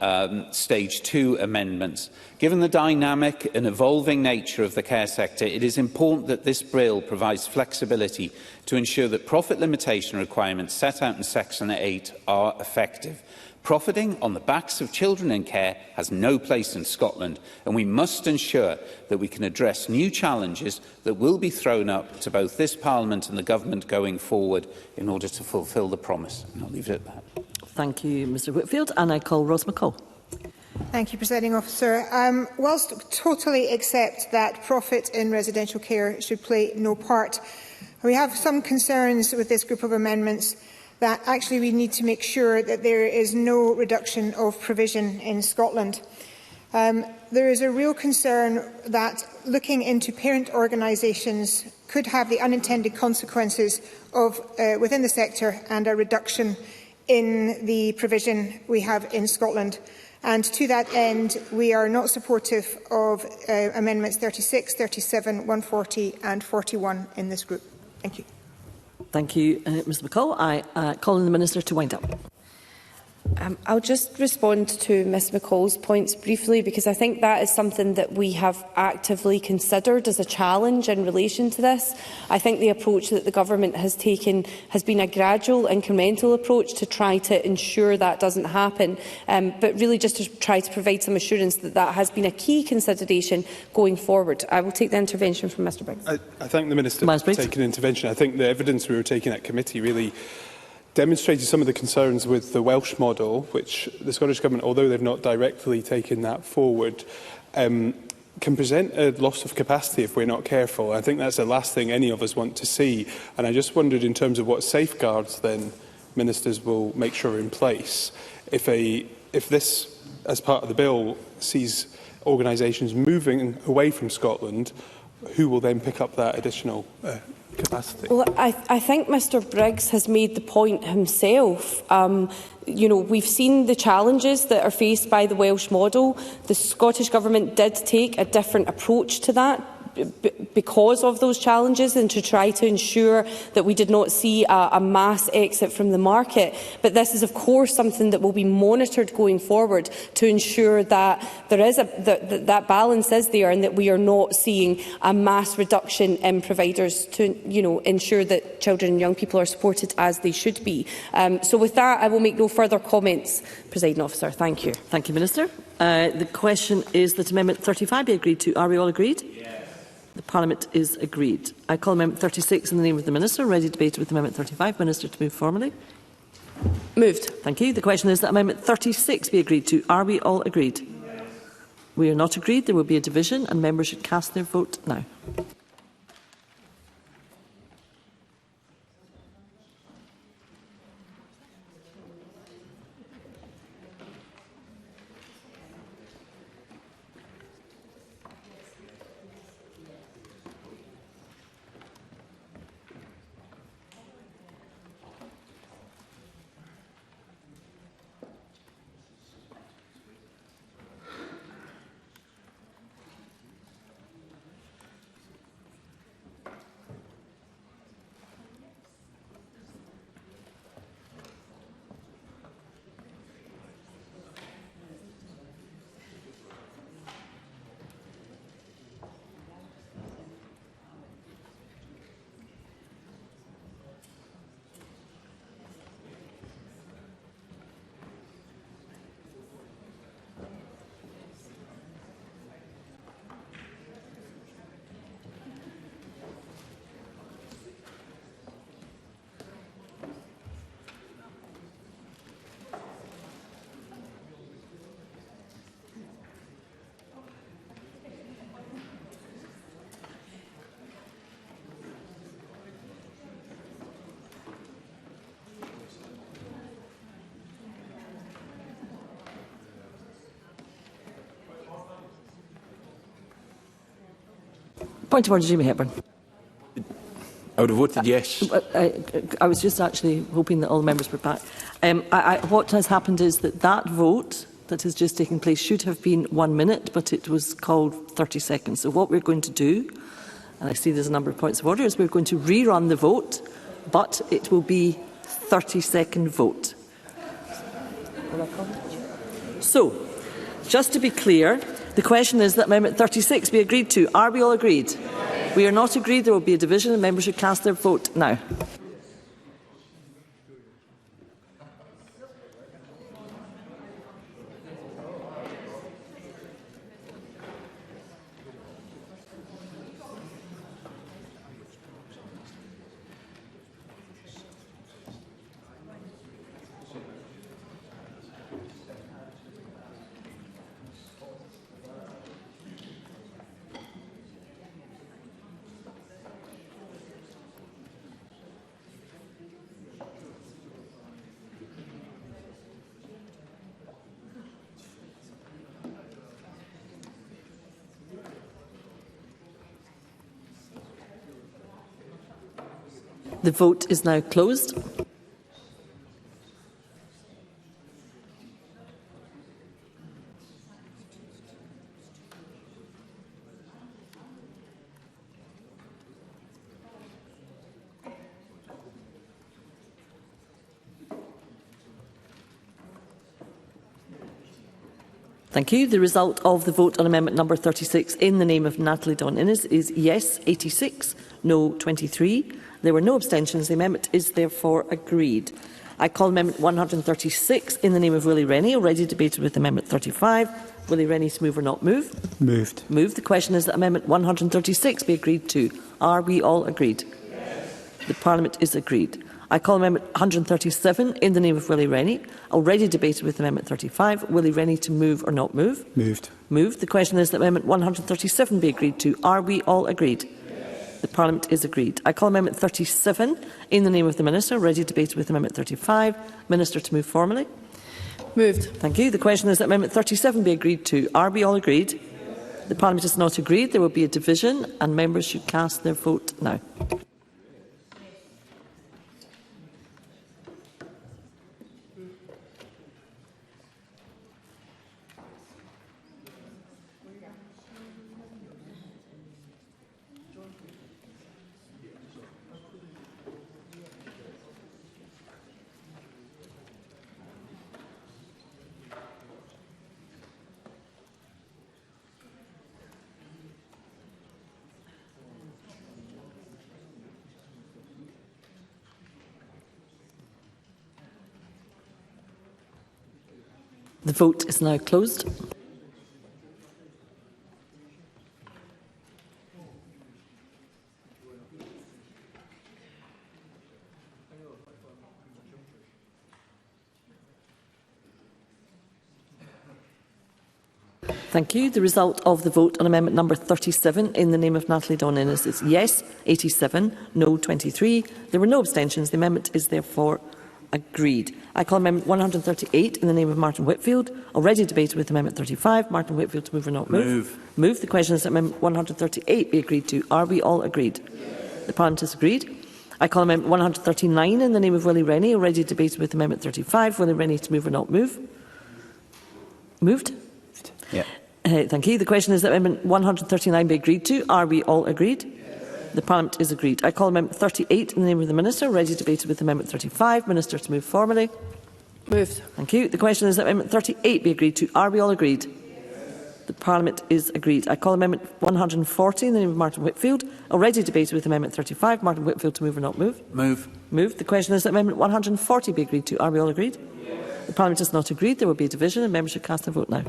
Stage 2 amendments. Given the dynamic and evolving nature of the care sector, it is important that this bill provides flexibility to ensure that profit limitation requirements set out in Section 8 are effective. Profiting on the backs of children in care has no place in Scotland, and we must ensure that we can address new challenges that will be thrown up to both this Parliament and the Government going forward in order to fulfil the promise. And I'll leave it at that. Thank you, Mr Whitfield. And I call Ros McCall. Thank you, Presiding Officer. Whilst totally accept that profit in residential care should play no part, we have some concerns with this group of amendments that actually we need to make sure that there is no reduction of provision in Scotland. There is a real concern that looking into parent organisations could have the unintended consequences of within the sector and a reduction in the provision we have in Scotland. And to that end, we are not supportive of Amendments 36, 37, 140 and 41 in this group. Thank you. Thank you, Mr McCall. I call on the Minister to wind up. I'll just respond to Ms McCall's points briefly, because I think that is something that we have actively considered as a challenge in relation to this. I think the approach that the Government has taken has been a gradual, incremental approach to try to ensure that doesn't happen, but really just to try to provide some assurance that that has been a key consideration going forward. I will take the intervention from Mr Briggs. I thank the Minister for taking intervention. I think the evidence we were taking at committee really demonstrated some of the concerns with the Welsh model, which the Scottish Government, although they've not directly taken that forward, can present a loss of capacity if we're not careful. I think that's the last thing any of us want to see. And I just wondered, in terms of what safeguards then ministers will make sure are in place, if this, as part of the bill, sees organisations moving away from Scotland, who will then pick up that additional capacity? Well, I think Mr Briggs has made the point himself. We've seen the challenges that are faced by the Welsh model. The Scottish Government did take a different approach to that because of those challenges, and to try to ensure that we did not see a mass exit from the market. But this is, of course, something that will be monitored going forward to ensure that there is that balance is there, and that we are not seeing a mass reduction in providers, to ensure that children and young people are supported as they should be. So with that, I will make no further comments, Presiding Officer. Thank you. Thank you, Minister. The question is that Amendment 35 be agreed to. Are we all agreed? Yes. The Parliament is agreed. I call Amendment 36 in the name of the Minister. Ready to debate with Amendment 35. Minister to move formally. Moved. Thank you. The question is that Amendment 36 be agreed to. Are we all agreed? Yes. We are not agreed. There will be a division, and members should cast their vote now. Point of order, Jamie Hepburn. I would have voted yes. I was just actually hoping that all the members were back. What has happened is that vote that has just taken place should have been 1 minute, but it was called 30 seconds. So what we're going to do, and I see there's a number of points of order, is we're going to rerun the vote, but it will be 30-second vote. So, just to be clear, the question is that Amendment 36 be agreed to. Are we all agreed? Yes. We are not agreed. There will be a division and members should cast their vote now. The vote is now closed. Thank you. The result of the vote on amendment number 36 in the name of Natalie Dawn-Innes is yes 86, no 23. There were no abstentions. The amendment is therefore agreed. I call Amendment 136 in the name of Willie Rennie, already debated with Amendment 35. Willie Rennie to move or not move? Moved. Moved. The question is that Amendment 136 be agreed to. Are we all agreed? Yes. The Parliament is agreed. I call Amendment 137 in the name of Willie Rennie, already debated with Amendment 35. Willie Rennie to move or not move? Moved. Moved. The question is that Amendment 137 be agreed to. Are we all agreed? The Parliament is agreed. I call Amendment 37 in the name of the Minister, already debated with Amendment 35. Minister to move formally. Moved. Thank you. The question is that Amendment 37 be agreed to. Are we all agreed? Yes. The Parliament is not agreed. There will be a division and members should cast their vote now. The vote is now closed. Thank you. The result of the vote on amendment number 37 in the name of Natalie Dawn-Innes is yes 87, no 23. There were no abstentions. The amendment is therefore agreed. I call Amendment 138 in the name of Martin Whitfield, already debated with Amendment 35. Martin Whitfield to move or not move? Move. The question is that Amendment 138 be agreed to. Are we all agreed? Yes. The Parliament is agreed. I call Amendment 139 in the name of Willie Rennie, already debated with Amendment 35. Willie Rennie to move or not move? Moved? Yeah. Thank you. The question is that Amendment 139 be agreed to. Are we all agreed? The Parliament is agreed. I call Amendment 38 in the name of the Minister, already debated with Amendment 35. Minister to move formally. Moved. Thank you. The question is that Amendment 38 be agreed to. Are we all agreed? Yes. The Parliament is agreed. I call Amendment 140 in the name of Martin Whitfield, already debated with Amendment 35. Martin Whitfield to move or not move? Move. Moved. The question is that Amendment 140 be agreed to. Are we all agreed? Yes. The Parliament is not agreed. There will be a division and members should cast their vote now.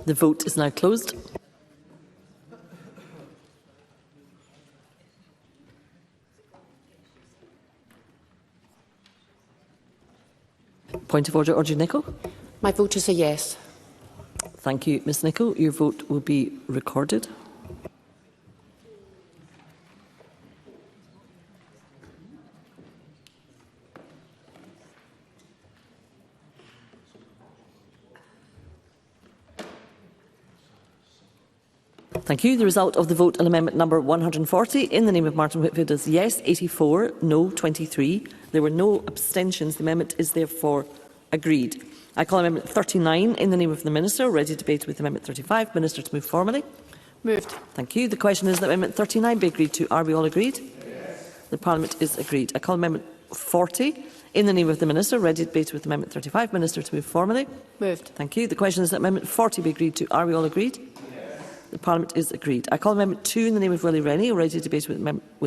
The vote is now closed. Point of order, Audrey Nicholl. My vote is a yes. Thank you, Ms Nicholl. Your vote will be recorded. Thank you. The result of the vote on amendment number 140 in the name of Martin Whitfield is yes 84, no 23. There were no abstentions. The amendment is therefore agreed. I call amendment 39 in the name of the Minister. Ready to debate with amendment 35. Minister to move formally. Moved. Thank you. The question is that amendment 39 be agreed to. Are we all agreed? Yes. The Parliament is agreed. I call amendment 40 in the name of the Minister. Ready to debate with amendment 35. Minister to move formally. Moved. Thank you. The question is that amendment 40 be agreed to. Are we all agreed? The Parliament is agreed. I call Amendment 2 in the name of Willie Rennie. Ready to debate with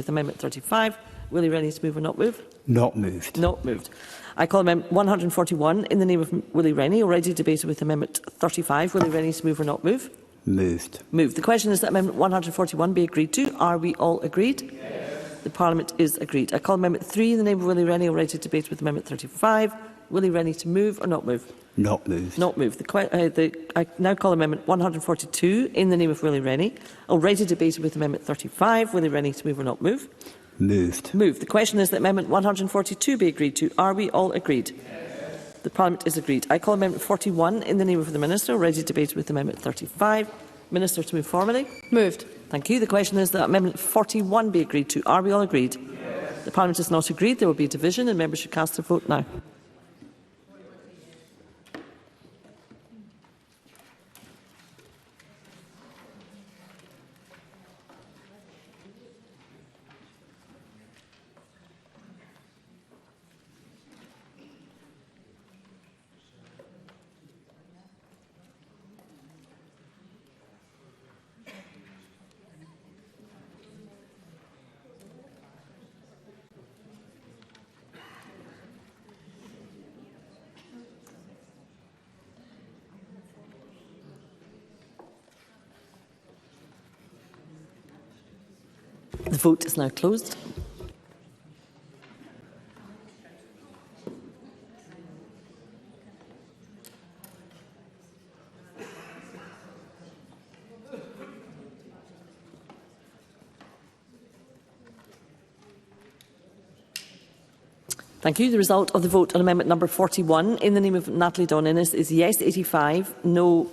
Amendment 35. Willie Rennie to move or not move? Not moved. Not moved. I call Amendment 141 in the name of Willie Rennie. Ready to debate with Amendment 35. Willie Rennie to move or not move? Moved. Moved. The question is that Amendment 141 be agreed to. Are we all agreed? Yes. The Parliament is agreed. I call Amendment 3 in the name of Willie Rennie. Ready to debate with Amendment 35. Willie Rennie to move or not move? Not moved. Not moved. I now call Amendment 142 in the name of Willie Rennie. Already debated with Amendment 35. Willie Rennie to move or not move? Moved. Moved. The question is that Amendment 142 be agreed to. Are we all agreed? Yes. The Parliament is agreed. I call Amendment 41 in the name of the Minister. Ready debated with Amendment 35. Minister to move formally. Moved. Thank you. The question is that Amendment 41 be agreed to. Are we all agreed? Yes. The Parliament is not agreed. There will be a division and members should cast their vote now. The vote is now closed. Thank you. The result of the vote on amendment number 41 in the name of Natalie Dawn Innes is yes 85, no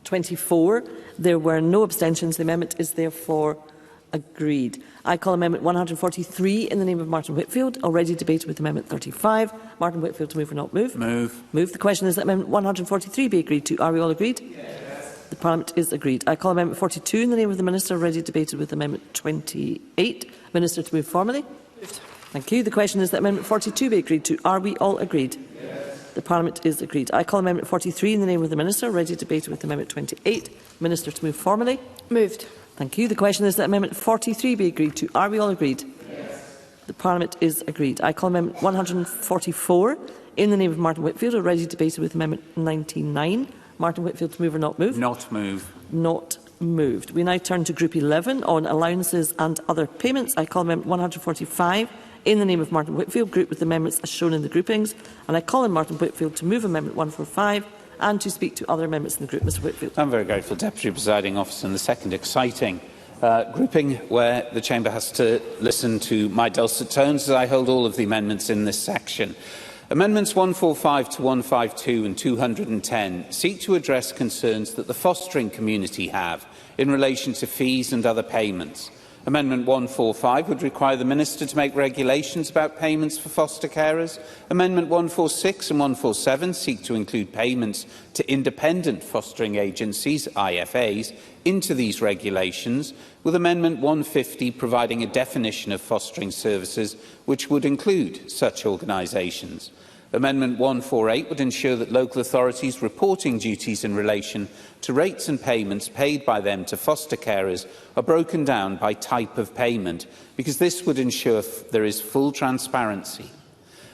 24. There were no abstentions. The amendment is therefore agreed. I call amendment 143 in the name of Martin Whitfield. Already debated with amendment 35. Martin Whitfield to move or not move? Move. Move. The question is that amendment 143 be agreed to. Are we all agreed? Yes. The Parliament is agreed. I call amendment 42 in the name of the Minister. Already debated with amendment 28. Minister to move formally. Moved. Thank you. The question is that amendment 42 be agreed to. Are we all agreed? Yes. The Parliament is agreed. I call amendment 43 in the name of the Minister. Ready debated with amendment 28. Minister to move formally. Moved. Thank you. The question is that amendment 43 be agreed to. Are we all agreed? Yes. The Parliament is agreed. I call amendment 144 in the name of Martin Whitfield. Already debated with amendment 99. Martin Whitfield to move or not move? Not move. Not moved. We now turn to Group 11 on allowances and other payments. I call amendment 145 in the name of Martin Whitfield, grouped with amendments as shown in the groupings. And I call on Martin Whitfield to move amendment 145 and to speak to other amendments in the group. Mr Whitfield. I'm very grateful, Deputy Presiding Officer. And the second exciting grouping where the Chamber has to listen to my dulcet tones as I hold all of the amendments in this section. Amendments 145 to 152 and 210 seek to address concerns that the fostering community have in relation to fees and other payments. Amendment 145 would require the Minister to make regulations about payments for foster carers. Amendment 146 and 147 seek to include payments to independent fostering agencies, IFAs, into these regulations, with Amendment 150 providing a definition of fostering services which would include such organisations. Amendment 148 would ensure that local authorities' reporting duties in relation to rates and payments paid by them to foster carers are broken down by type of payment, because this would ensure there is full transparency.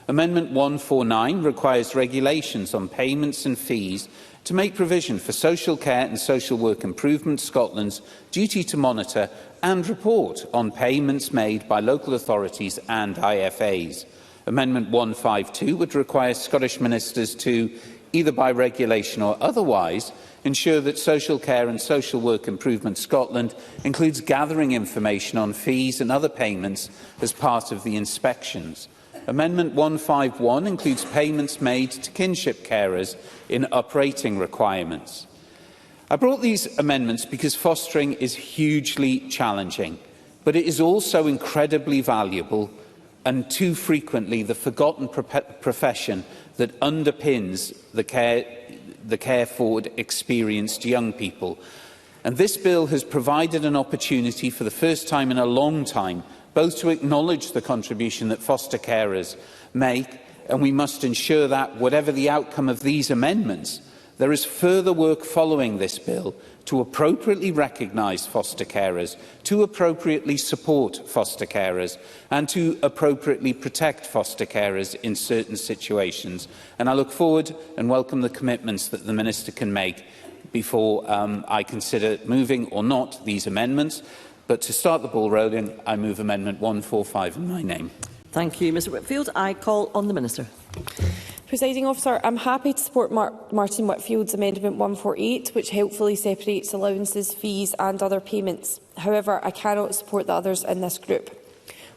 Amendment 149 requires regulations on payments and fees to make provision for Social Care and Social Work Improvement Scotland's duty to monitor and report on payments made by local authorities and IFAs. Amendment 152 would require Scottish ministers to, either by regulation or otherwise, ensure that Social Care and Social Work Improvement Scotland includes gathering information on fees and other payments as part of the inspections. Amendment 151 includes payments made to kinship carers in uprating requirements. I brought these amendments because fostering is hugely challenging, but it is also incredibly valuable and too frequently the forgotten profession that underpins the care for experienced young people. And this bill has provided an opportunity for the first time in a long time both to acknowledge the contribution that foster carers make, and we must ensure that, whatever the outcome of these amendments, there is further work following this bill to appropriately recognise foster carers, to appropriately support foster carers, and to appropriately protect foster carers in certain situations. And I look forward and welcome the commitments that the Minister can make before I consider moving or not these amendments. But to start the ball rolling, I move Amendment 145 in my name. Thank you, Mr Whitfield. I call on the Minister. Presiding Officer, I'm happy to support Martin Whitfield's Amendment 148, which helpfully separates allowances, fees and other payments. However, I cannot support the others in this group.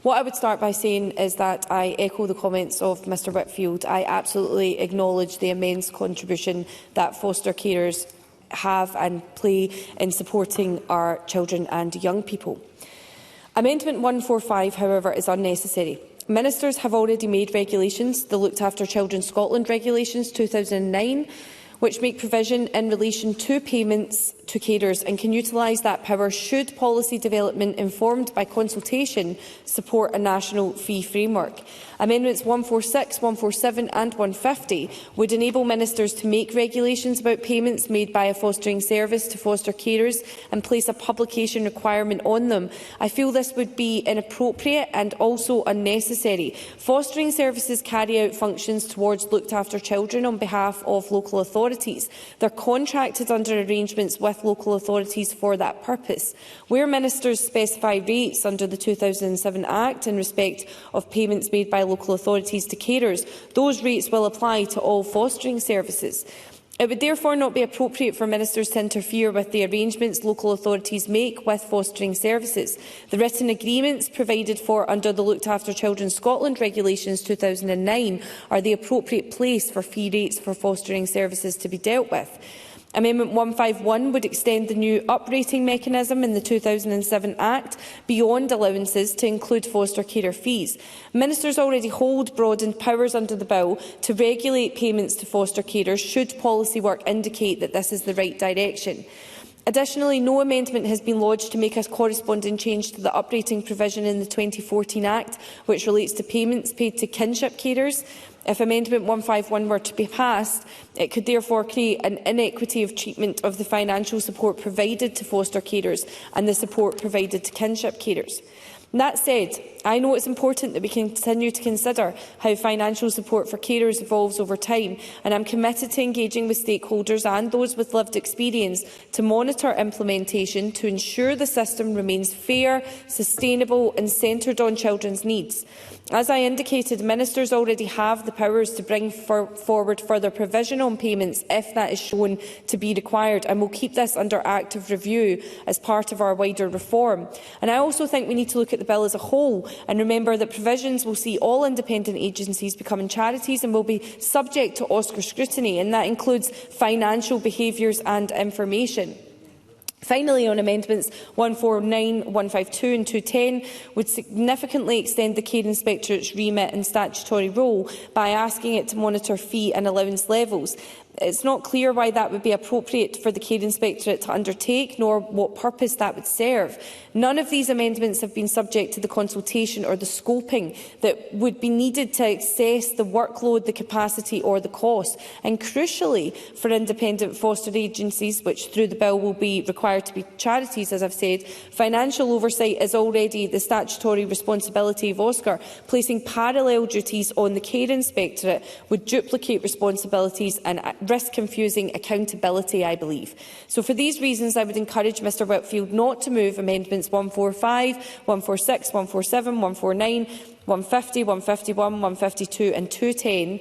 What I would start by saying is that I echo the comments of Mr Whitfield. I absolutely acknowledge the immense contribution that foster carers have and play in supporting our children and young people. Amendment 145, however, is unnecessary. Ministers have already made regulations, the Looked After Children Scotland Regulations 2009, which make provision in relation to payments to carers and can utilise that power should policy development informed by consultation support a national fee framework. Amendments 146, 147 and 150 would enable ministers to make regulations about payments made by a fostering service to foster carers and place a publication requirement on them. I feel this would be inappropriate and also unnecessary. Fostering services carry out functions towards looked after children on behalf of local authorities. They are contracted under arrangements with local authorities for that purpose. Where ministers specify rates under the 2007 Act in respect of payments made by local authorities to carers, those rates will apply to all fostering services. It would therefore not be appropriate for ministers to interfere with the arrangements local authorities make with fostering services. The written agreements provided for under the Looked After Children Scotland Regulations 2009 are the appropriate place for fee rates for fostering services to be dealt with. Amendment 151 would extend the new uprating mechanism in the 2007 Act beyond allowances to include foster carer fees. Ministers already hold broadened powers under the bill to regulate payments to foster carers should policy work indicate that this is the right direction. Additionally, no amendment has been lodged to make a corresponding change to the uprating provision in the 2014 Act, which relates to payments paid to kinship carers. If Amendment 151 were to be passed, it could therefore create an inequity of treatment of the financial support provided to foster carers and the support provided to kinship carers. That said, I know it's important that we continue to consider how financial support for carers evolves over time, and I am committed to engaging with stakeholders and those with lived experience to monitor implementation to ensure the system remains fair, sustainable and centred on children's needs. As I indicated, ministers already have the powers to bring forward further provision on payments if that is shown to be required, and will keep this under active review as part of our wider reform. And I also think we need to look at the bill as a whole and remember that provisions will see all independent agencies becoming charities and will be subject to Oscar scrutiny, and that includes financial behaviours and information. Finally, on Amendments 149, 152 and 210 would significantly extend the Care Inspectorate's remit and statutory role by asking it to monitor fee and allowance levels. It's not clear why that would be appropriate for the Care Inspectorate to undertake, nor what purpose that would serve. None of these amendments have been subject to the consultation or the scoping that would be needed to assess the workload, the capacity or the cost. And crucially, for independent foster agencies, which through the bill will be required to be charities, as I've said, financial oversight is already the statutory responsibility of OSCAR. Placing parallel duties on the Care Inspectorate would duplicate responsibilities and risk confusing accountability, I believe. So for these reasons, I would encourage Mr Whitfield not to move amendments 145, 146, 147, 149, 150, 151, 152 and 210.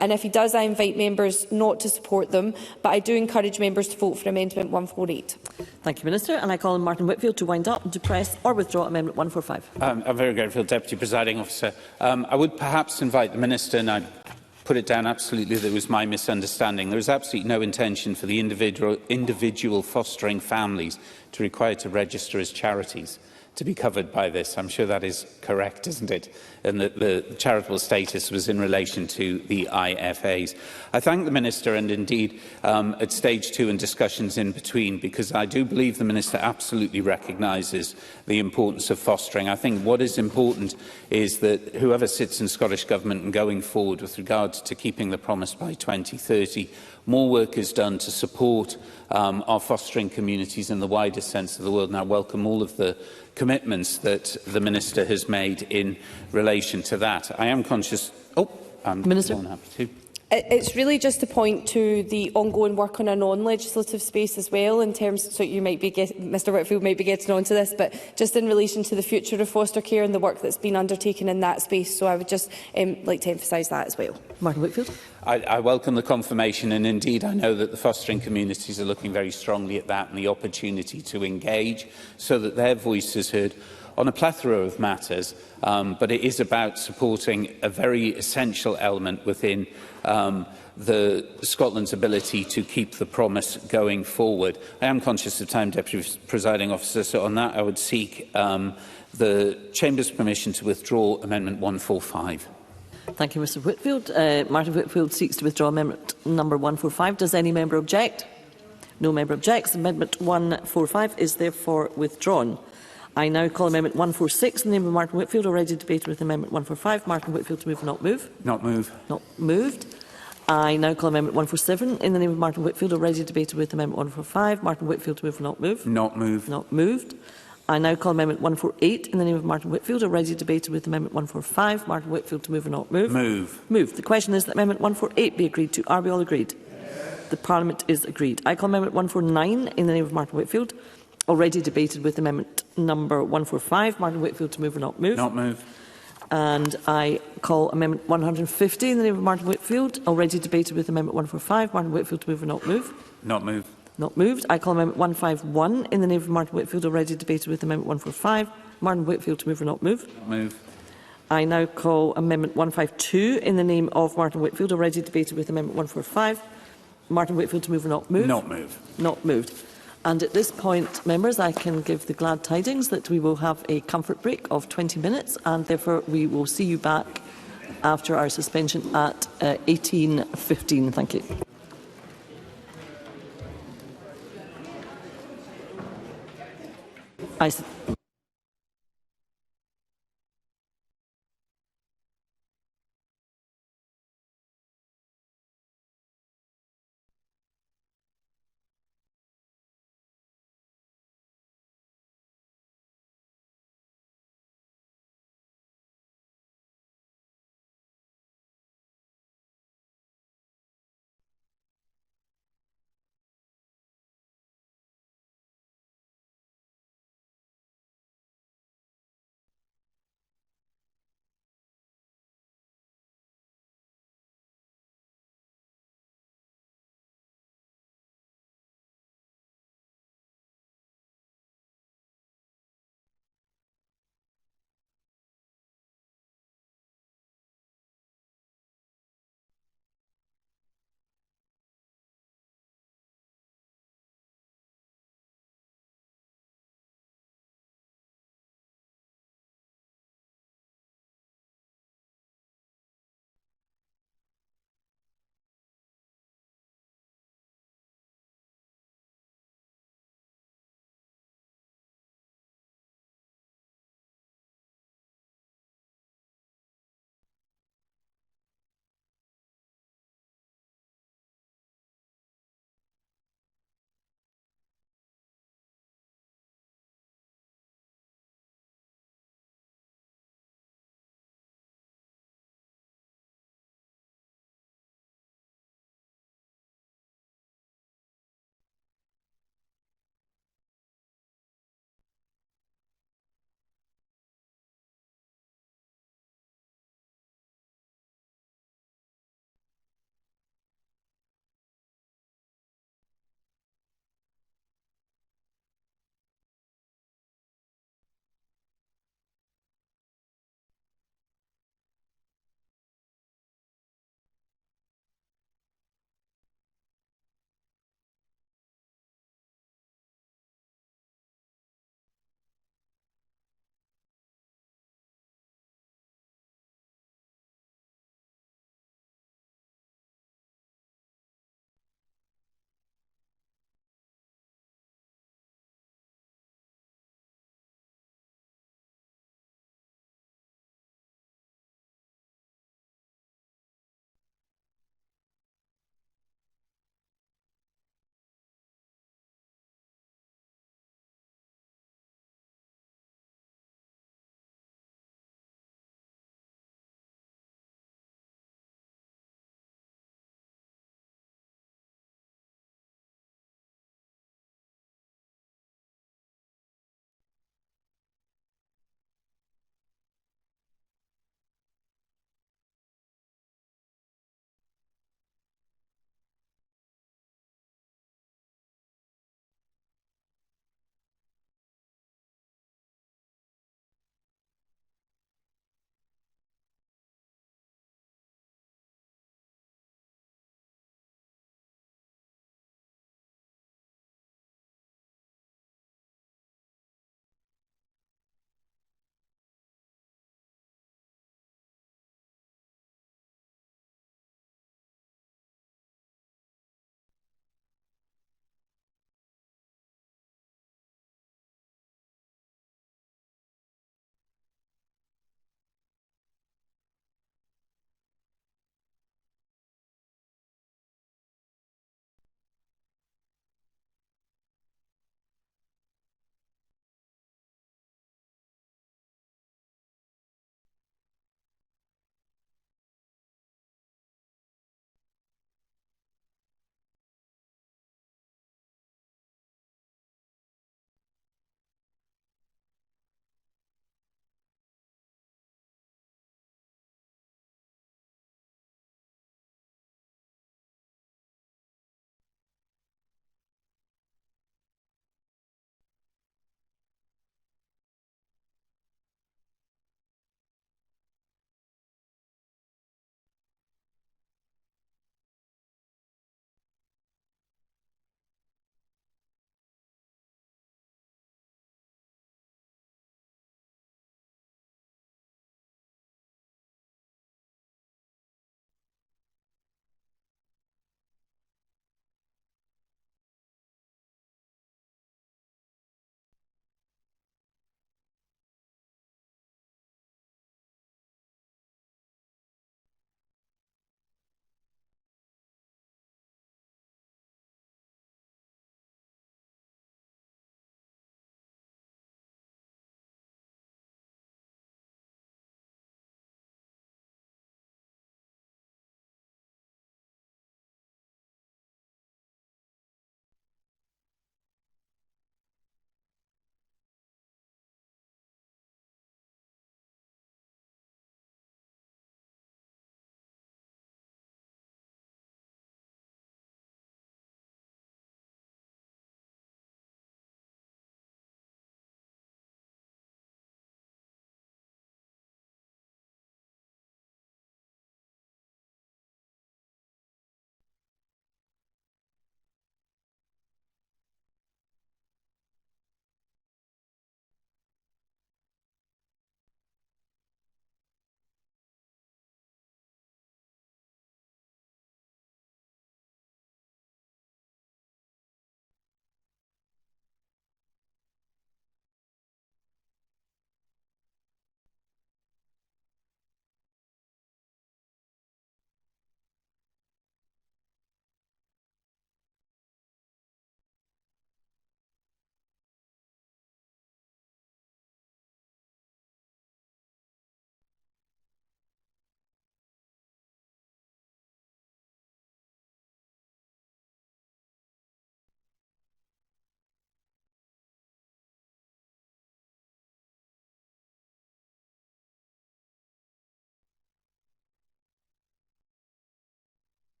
And if he does, I invite members not to support them, but I do encourage members to vote for Amendment 148. Thank you, Minister. And I call on Martin Whitfield to wind up and to press or withdraw Amendment 145. I'm very grateful, Deputy Presiding Officer. I would perhaps invite the Minister, and I put it down absolutely that it was my misunderstanding. There is absolutely no intention for the individual fostering families to require to register as charities to be covered by this. I'm sure that is correct, isn't it? And that the charitable status was in relation to the IFAs. I thank the Minister, and indeed at stage 2 and discussions in between, because I do believe the Minister absolutely recognises the importance of fostering. I think what is important is that whoever sits in Scottish Government and going forward with regard to keeping the promise by 2030, more work is done to support our fostering communities in the widest sense of the word, and I welcome all of the commitments that the Minister has made in relation to that. I am conscious... I'm Minister. more than happy to. It's really just to point to the ongoing work on a non-legislative space as well, in terms, so you might be Mr Whitfield might be getting onto this, but just in relation to the future of foster care and the work that's been undertaken in that space. So I would just like to emphasise that as well. Martin Whitfield. I welcome the confirmation, and indeed I know that the fostering communities are looking very strongly at that and the opportunity to engage so that their voice is heard on a plethora of matters, but it is about supporting a very essential element within Scotland's ability to keep the promise going forward. I am conscious of time, Deputy Presiding Officer, so on that I would seek the Chamber's permission to withdraw Amendment 145. Thank you, Mr Whitfield. Martin Whitfield seeks to withdraw Amendment number 145. Does any member object? No member objects. Amendment 145 is therefore withdrawn. I now call Amendment 146 in the name of Martin Whitfield, already debated with Amendment 145. Martin Whitfield to move or not move? Not move. Not moved. I now call Amendment 147 in the name of Martin Whitfield, already debated with Amendment 145. Martin Whitfield to move or not move? Not move. Not moved. I now call Amendment 148 in the name of Martin Whitfield, already debated with Amendment 145. Martin Whitfield to move or not move? Move. Moved. The question is that Amendment 148 be agreed to. Are we all agreed? Yes. The Parliament is agreed. I call Amendment 149 in the name of Martin Whitfield, already debated with Amendment number 145. Martin Whitfield to move or not move? Not move. And I call Amendment 150 in the name of Martin Whitfield, already debated with Amendment 145. Martin Whitfield to move or not move? Not move. Not moved. I call Amendment 151 in the name of Martin Whitfield, already debated with Amendment 145. Martin Whitfield to move or not move? Not move. I now call Amendment 152 in the name of Martin Whitfield, already debated with Amendment 145. Martin Whitfield to move or not move? Not move. Not moved. And at this point, members, I can give the glad tidings that we will have a comfort break of 20 minutes, and therefore we will see you back after our suspension at 18:15. Thank you.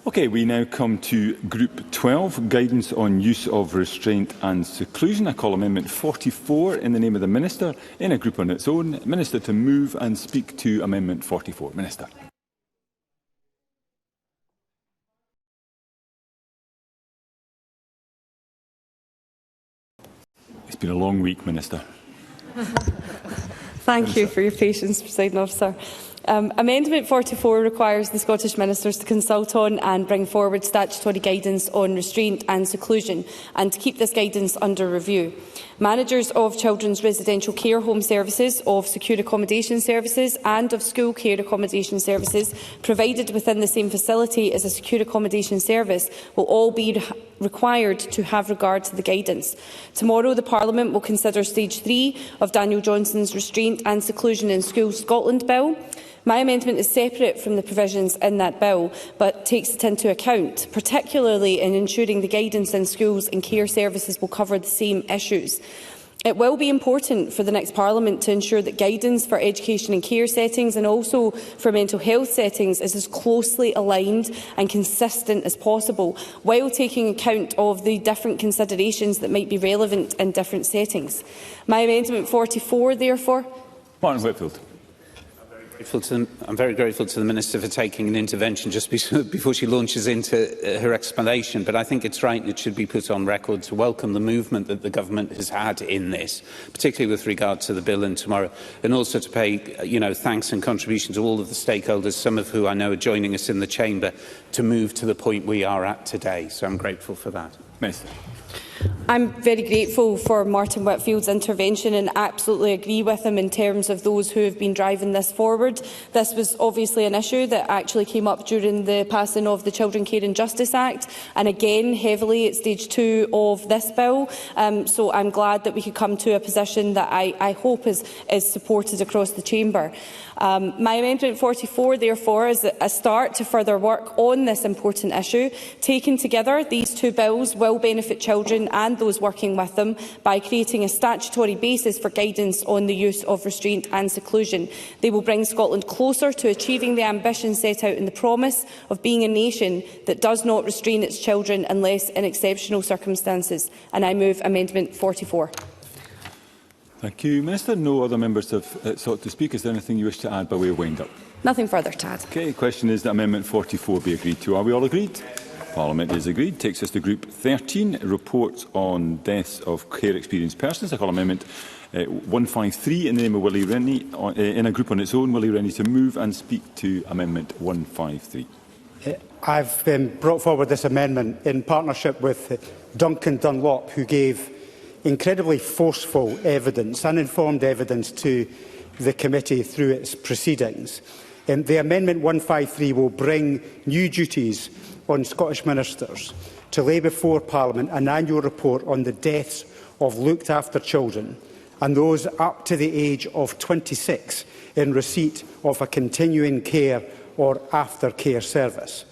Okay, we now come to Group 12, Guidance on Use of Restraint and Seclusion. I call Amendment 44 in the name of the Minister, in a group on its own. Minister to move and speak to Amendment 44. Minister. It's been a long week, Minister. Thank you for your patience, Presiding Officer. Amendment 44 requires the Scottish Ministers to consult on and bring forward statutory guidance on restraint and seclusion, and to keep this guidance under review. Managers of children's residential care home services, of secure accommodation services and of school care accommodation services provided within the same facility as a secure accommodation service will all be required to have regard to the guidance. Tomorrow, the Parliament will consider Stage 3 of Daniel Johnson's Restraint and Seclusion in Schools Scotland Bill. My amendment is separate from the provisions in that bill, but takes it into account, particularly in ensuring the guidance in schools and care services will cover the same issues. It will be important for the next Parliament to ensure that guidance for education and care settings and also for mental health settings is as closely aligned and consistent as possible, while taking account of the different considerations that might be relevant in different settings. My amendment 44, therefore. Martin Whitfield. I'm very grateful to the Minister for taking an intervention just before she launches into her explanation, but I think it's right and it should be put on record to welcome the movement that the Government has had in this, particularly with regard to the bill and tomorrow, and also to pay thanks and contribution to all of the stakeholders, some of who I know are joining us in the Chamber, to move to the point we are at today. So I'm grateful for that. Minister. I'm very grateful for Martin Whitfield's intervention and absolutely agree with him in terms of those who have been driving this forward. This was obviously an issue that actually came up during the passing of the Children Care and Justice Act, and again heavily at Stage 2 of this bill. So I'm glad that we could come to a position that I hope is supported across the Chamber. My amendment 44, therefore, is a start to further work on this important issue. Taken together, these two bills will benefit children and those working with them by creating a statutory basis for guidance on the use of restraint and seclusion. They will bring Scotland closer to achieving the ambition set out in the promise of being a nation that does not restrain its children unless in exceptional circumstances. And I move Amendment 44. Thank you, Minister. No other members have sought to speak. Is there anything you wish to add by way of wind-up? Nothing further to add. Okay, the question is that Amendment 44 be agreed to. Are we all agreed? Parliament is agreed. Takes us to Group 13, reports on deaths of care experienced persons. I call Amendment 153 in the name of Willie Rennie, in a group on its own. Willie Rennie to move and speak to Amendment 153. I've brought forward this amendment in partnership with Duncan Dunlop, who gave incredibly forceful evidence, uninformed evidence to the committee through its proceedings. The Amendment 153 will bring new duties on Scottish ministers to lay before Parliament an annual report on the deaths of looked-after children and those up to the age of 26 in receipt of a continuing care or aftercare service.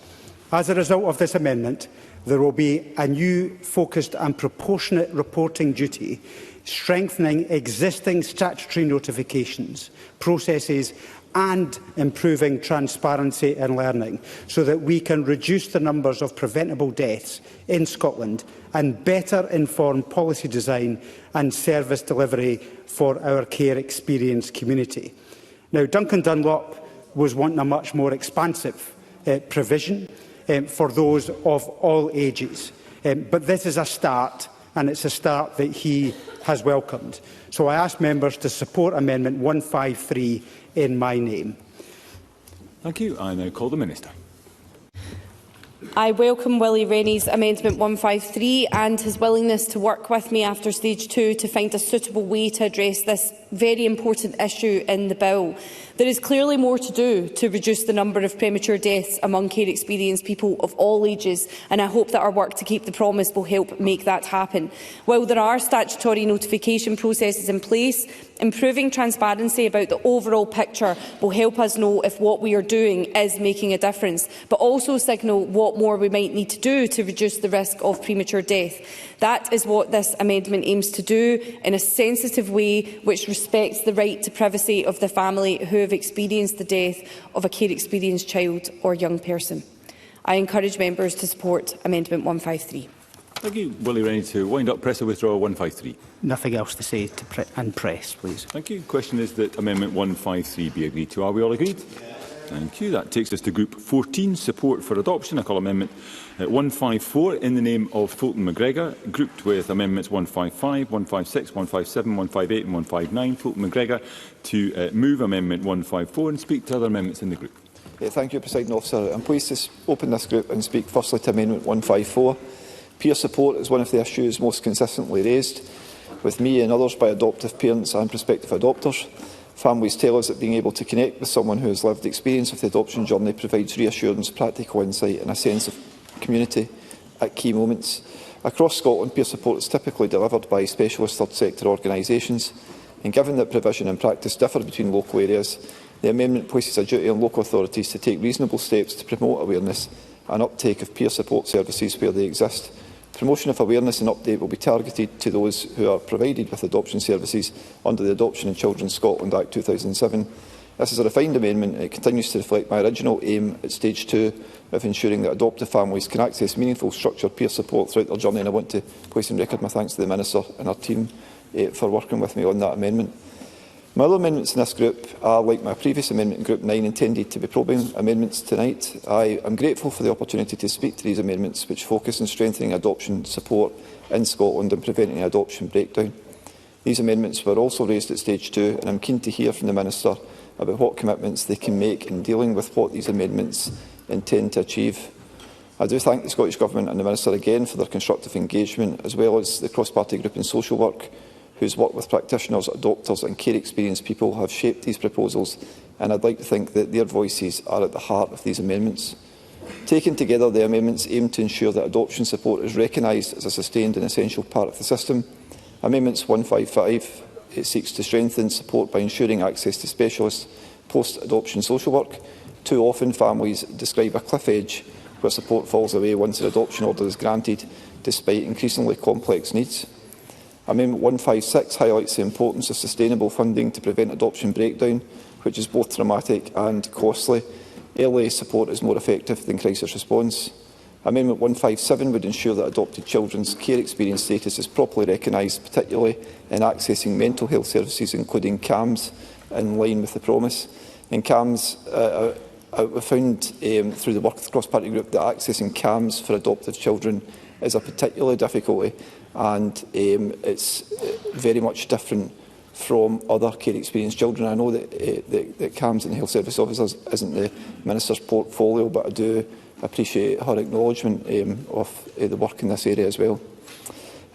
As a result of this amendment, there will be a new focused and proportionate reporting duty, strengthening existing statutory notifications, processes and improving transparency in learning, so that we can reduce the numbers of preventable deaths in Scotland and better inform policy design and service delivery for our care experienced community. Now, Duncan Dunlop was wanting a much more expansive provision for those of all ages. But this is a start, and it's a start that he has welcomed. So I ask members to support Amendment 153 in my name. Thank you. I now call the Minister. I welcome Willie Rennie's Amendment 153 and his willingness to work with me after Stage 2 to find a suitable way to address this very important issue in the bill. There is clearly more to do to reduce the number of premature deaths among care experienced people of all ages, and I hope that our work to keep the promise will help make that happen. While there are statutory notification processes in place, improving transparency about the overall picture will help us know if what we are doing is making a difference, but also signal what more we might need to do to reduce the risk of premature death. That is what this amendment aims to do, in a sensitive way which respects the right to privacy of the family who have experienced the death of a care experienced child or young person. I encourage members to support Amendment 153. Thank you. Willie Rennie to wind up. Press or withdraw 153. Nothing else to say and press, please. Thank you. Question is that Amendment 153 be agreed to. Are we all agreed? Yes. Thank you. That takes us to Group 14, support for adoption. I call Amendment 154 in the name of Fulton McGregor, grouped with Amendments 155, 156, 157, 158 and 159. Fulton McGregor to move Amendment 154 and speak to other amendments in the group. Thank you, Presiding Officer. I'm pleased to open this group and speak firstly to Amendment 154. Peer support is one of the issues most consistently raised with me and others by adoptive parents and prospective adopters. Families tell us that being able to connect with someone who has lived experience of the adoption journey provides reassurance, practical insight and a sense of community at key moments. Across Scotland, peer support is typically delivered by specialist third sector organisations, and given that provision and practice differ between local areas, the amendment places a duty on local authorities to take reasonable steps to promote awareness and uptake of peer support services where they exist. Promotion of awareness and update will be targeted to those who are provided with adoption services under the Adoption and Children Scotland Act 2007. This is a refined amendment and it continues to reflect my original aim at stage 2 of ensuring that adoptive families can access meaningful structured peer support throughout their journey, and I want to place on record my thanks to the Minister and her team for working with me on that amendment. My other amendments in this group are, like my previous amendment in Group 9, intended to be probing amendments tonight. I am grateful for the opportunity to speak to these amendments, which focus on strengthening adoption support in Scotland and preventing adoption breakdown. These amendments were also raised at stage 2, and I am keen to hear from the Minister about what commitments they can make in dealing with what these amendments intend to achieve. I do thank the Scottish Government and the Minister again for their constructive engagement, as well as the cross-party group in social work, whose work with practitioners, adopters and care experienced people have shaped these proposals, and I'd like to think that their voices are at the heart of these amendments. Taken together, the amendments aim to ensure that adoption support is recognised as a sustained and essential part of the system. Amendments 155 seeks to strengthen support by ensuring access to specialist post-adoption social work. Too often, families describe a cliff edge where support falls away once an adoption order is granted, despite increasingly complex needs. Amendment 156 highlights the importance of sustainable funding to prevent adoption breakdown, which is both traumatic and costly. Early support is more effective than crisis response. Amendment 157 would ensure that adopted children's care experience status is properly recognised, particularly in accessing mental health services, including CAMS, in line with the promise. In CAMS, we found through the work of the cross-party group that accessing CAMS for adopted children is a particular difficulty, and it's very much different from other care experienced children. I know that CAMS and health service officers isn't the Minister's portfolio, but I do appreciate her acknowledgement of the work in this area as well.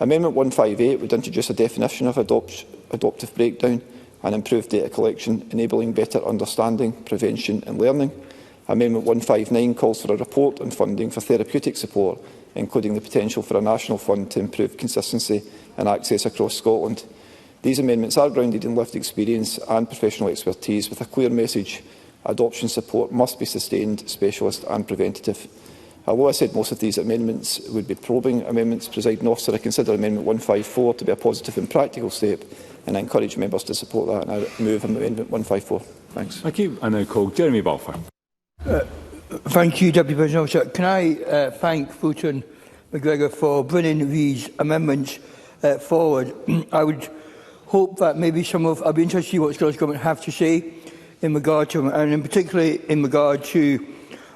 Amendment 158 would introduce a definition of adoptive breakdown and improve data collection, enabling better understanding, prevention and learning. Amendment 159 calls for a report on funding for therapeutic support, including the potential for a national fund to improve consistency and access across Scotland. These amendments are grounded in lived experience and professional expertise, with a clear message: adoption support must be sustained, specialist and preventative. Although I said most of these amendments would be probing amendments, Presiding Officer, I consider Amendment 154 to be a positive and practical step, and I encourage members to support that, and I move Amendment 154. Thanks. Thank you. I now call Jeremy Balfour. Thank you, Deputy President Officer. Can I thank Fulton McGregor for bringing these amendments forward? I would hope that maybe I'd be interested to see what Scottish Government have to say in regard to them, and in particularly in regard to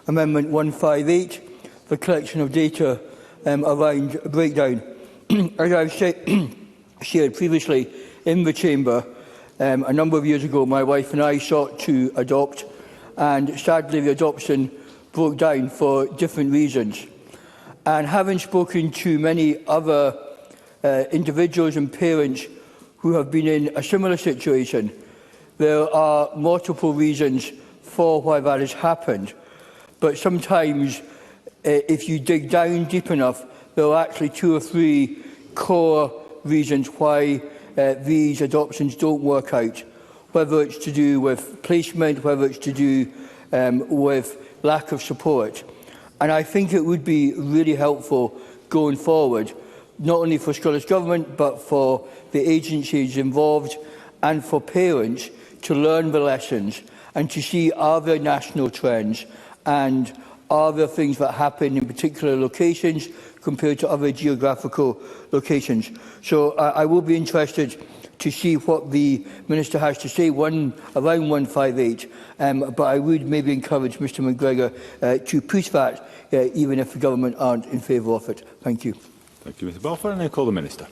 Amendment 158, the collection of data around breakdown. As I've shared previously in the Chamber, a number of years ago, my wife and I sought to adopt, and sadly the adoption broke down for different reasons. And having spoken to many other individuals and parents who have been in a similar situation, there are multiple reasons for why that has happened. But sometimes, if you dig down deep enough, there are actually 2 or 3 core reasons why these adoptions don't work out, whether it's to do with placement, whether it's to do with lack of support. And I think it would be really helpful going forward, not only for Scottish Government, but for the agencies involved and for parents, to learn the lessons and to see are there national trends and are there things that happen in particular locations compared to other geographical locations? So I will be interested to see what the Minister has to say around 158, but I would maybe encourage Mr McGregor to push that, even if the Government aren't in favour of it. Thank you. Thank you, Mr Balfour, and I call the Minister.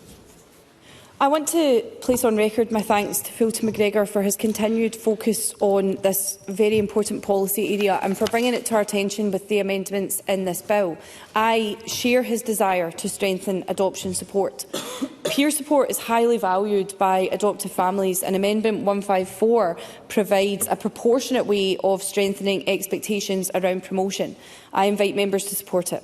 I want to place on record my thanks to Fulton McGregor for his continued focus on this very important policy area and for bringing it to our attention with the amendments in this bill. I share his desire to strengthen adoption support. Peer support is highly valued by adoptive families, and Amendment 154 provides a proportionate way of strengthening expectations around promotion. I invite members to support it.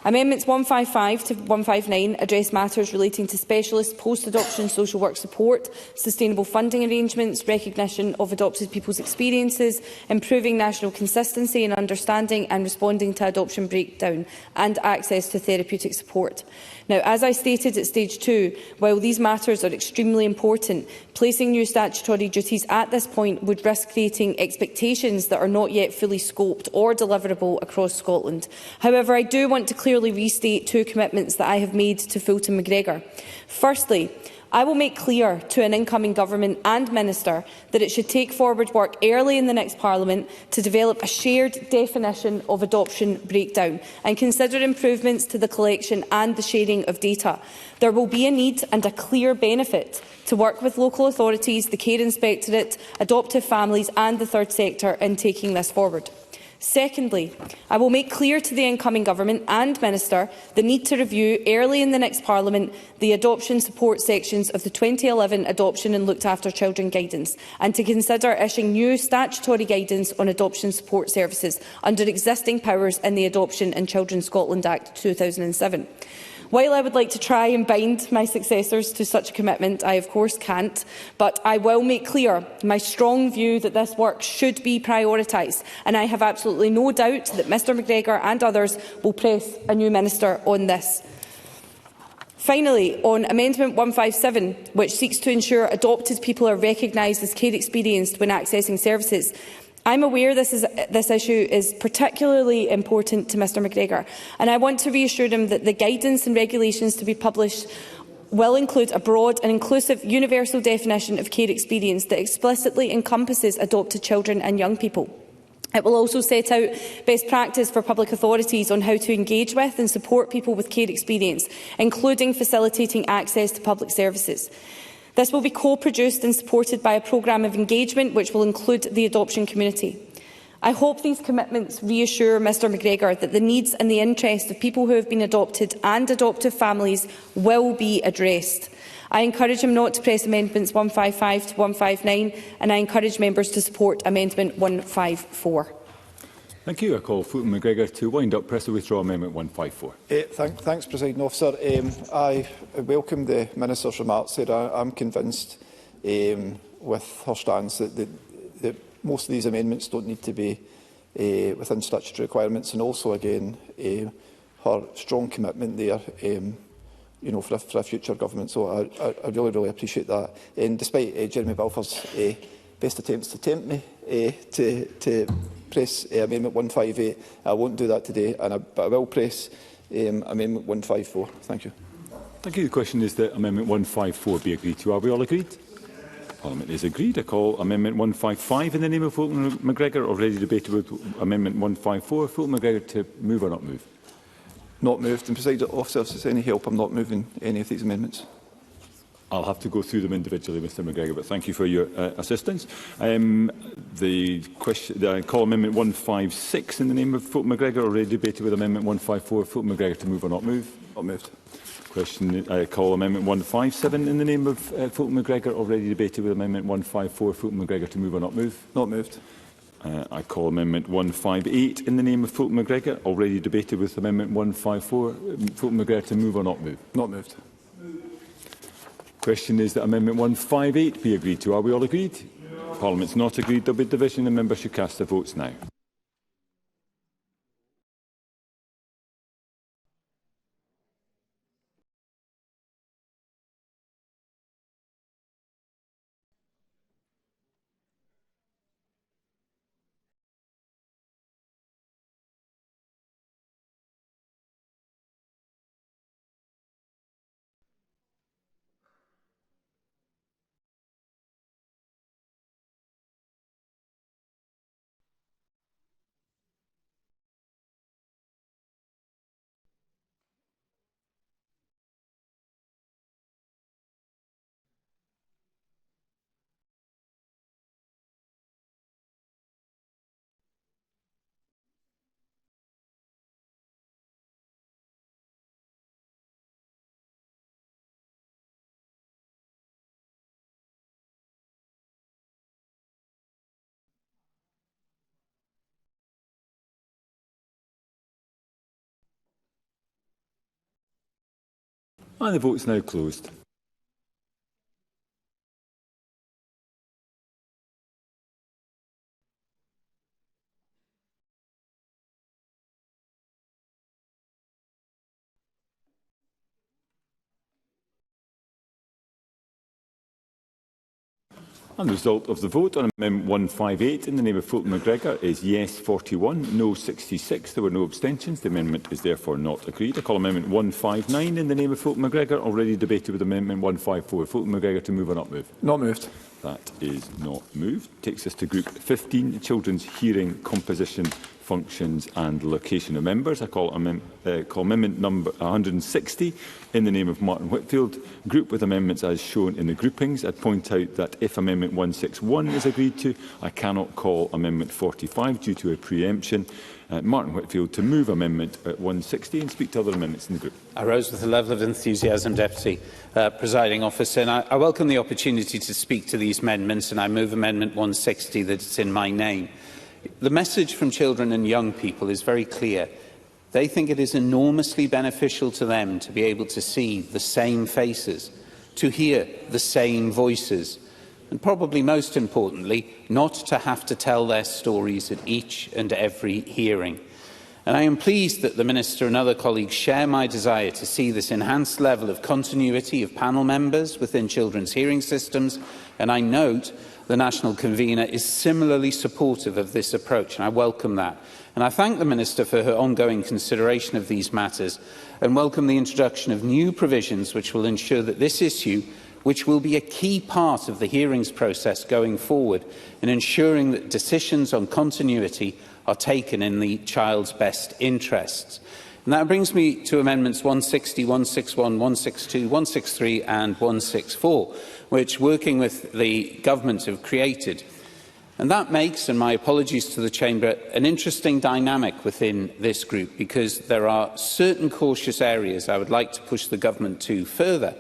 Amendments 155 to 159 address matters relating to specialist post-adoption social work support, sustainable funding arrangements, recognition of adopted people's experiences, improving national consistency in understanding and responding to adoption breakdown, and access to therapeutic support. Now, as I stated at stage 2, while these matters are extremely important, placing new statutory duties at this point would risk creating expectations that are not yet fully scoped or deliverable across Scotland. However, I do want to clearly restate 2 commitments that I have made to Fulton McGregor. Firstly, I will make clear to an incoming government and minister that it should take forward work early in the next Parliament to develop a shared definition of adoption breakdown and consider improvements to the collection and the sharing of data. There will be a need and a clear benefit to work with local authorities, the Care Inspectorate, adoptive families and the third sector in taking this forward. Secondly, I will make clear to the incoming government and minister the need to review early in the next Parliament the adoption support sections of the 2011 Adoption and Looked After Children Guidance, and to consider issuing new statutory guidance on adoption support services under existing powers in the Adoption and Children Scotland Act 2007. While I would like to try and bind my successors to such a commitment, I of course can't, but I will make clear my strong view that this work should be prioritised, and I have absolutely no doubt that Mr McGregor and others will press a new minister on this. Finally, on Amendment 157, which seeks to ensure adopted people are recognised as care experienced when accessing services, I am aware this issue is particularly important to Mr McGregor, and I want to reassure him that the guidance and regulations to be published will include a broad and inclusive universal definition of care experience that explicitly encompasses adopted children and young people. It will also set out best practice for public authorities on how to engage with and support people with care experience, including facilitating access to public services. This will be co-produced and supported by a programme of engagement which will include the adoption community. I hope these commitments reassure Mr McGregor that the needs and the interests of people who have been adopted and adoptive families will be addressed. I encourage him not to press Amendments 155 to 159, and I encourage members to support Amendment 154. Thank you. I call Fulton McGregor to wind up. Press to withdraw Amendment 154. Thanks, Presiding Officer. I welcome the Minister's remarks there. I'm convinced with her stance that most of these amendments don't need to be within statutory requirements, and also, again, her strong commitment there for a future government. So I really appreciate that. And despite Jeremy Balfour's best attempts to tempt me to press Amendment 158. I won't do that today, but I will press Amendment 154. Thank you. Thank you. The question is that Amendment 154 be agreed to. Are we all agreed? Parliament is agreed. I call Amendment 155 in the name of Fulton McGregor. Already debated with Amendment 154. Fulton McGregor to move or not move? Not moved. And Presiding Officer, if there's any help, I'm not moving any of these amendments. I'll have to go through them individually, Mr McGregor, but thank you for your assistance. I call Amendment 156 in the name of Fulton McGregor. Already debated with Amendment 154. Fulton McGregor to move or not move? Not moved. I call Amendment 157 in the name of Fulton McGregor. Already debated with Amendment 154. Fulton McGregor to move or not move? Not moved. I call Amendment 158 in the name of Fulton McGregor. Already debated with Amendment 154. Fulton McGregor to move or not move? Not moved. Question is that Amendment 158 be agreed to. Are we all agreed? Yeah. Parliament's not agreed. There will be division and members should cast their votes now. And the vote's now closed. And the result of the vote on Amendment 158 in the name of Fulton McGregor is yes 41, no 66. There were no abstentions. The amendment is therefore not agreed. I call Amendment 159 in the name of Fulton McGregor, already debated with Amendment 154. Fulton McGregor to move or not move? Not moved. That is not moved. Takes us to Group 15, Children's Hearing, Composition, Functions and Location of Members. I call Amendment number 160 in the name of Martin Whitfield. Group with amendments as shown in the groupings. I'd point out that if Amendment 161 is agreed to, I cannot call Amendment 45 due to a preemption. Martin Whitfield to move Amendment 160 and speak to other amendments in the group. I rose with a level of enthusiasm, Deputy Presiding Officer, and I welcome the opportunity to speak to these amendments, and I move Amendment 160 that it's in my name. The message from children and young people is very clear. They think it is enormously beneficial to them to be able to see the same faces, to hear the same voices, and probably most importantly, not to have to tell their stories at each and every hearing. And I am pleased that the Minister and other colleagues share my desire to see this enhanced level of continuity of panel members within children's hearing systems, and I note the National Convener is similarly supportive of this approach, and I welcome that. And I thank the Minister for her ongoing consideration of these matters and welcome the introduction of new provisions which will ensure that this issue, which will be a key part of the hearings process going forward, in ensuring that decisions on continuity are taken in the child's best interests. And that brings me to Amendments 160, 161, 162, 163 and 164, which, working with the Government, have created. And that makes, and my apologies to the Chamber, an interesting dynamic within this group, because there are certain cautious areas I would like to push the Government to further.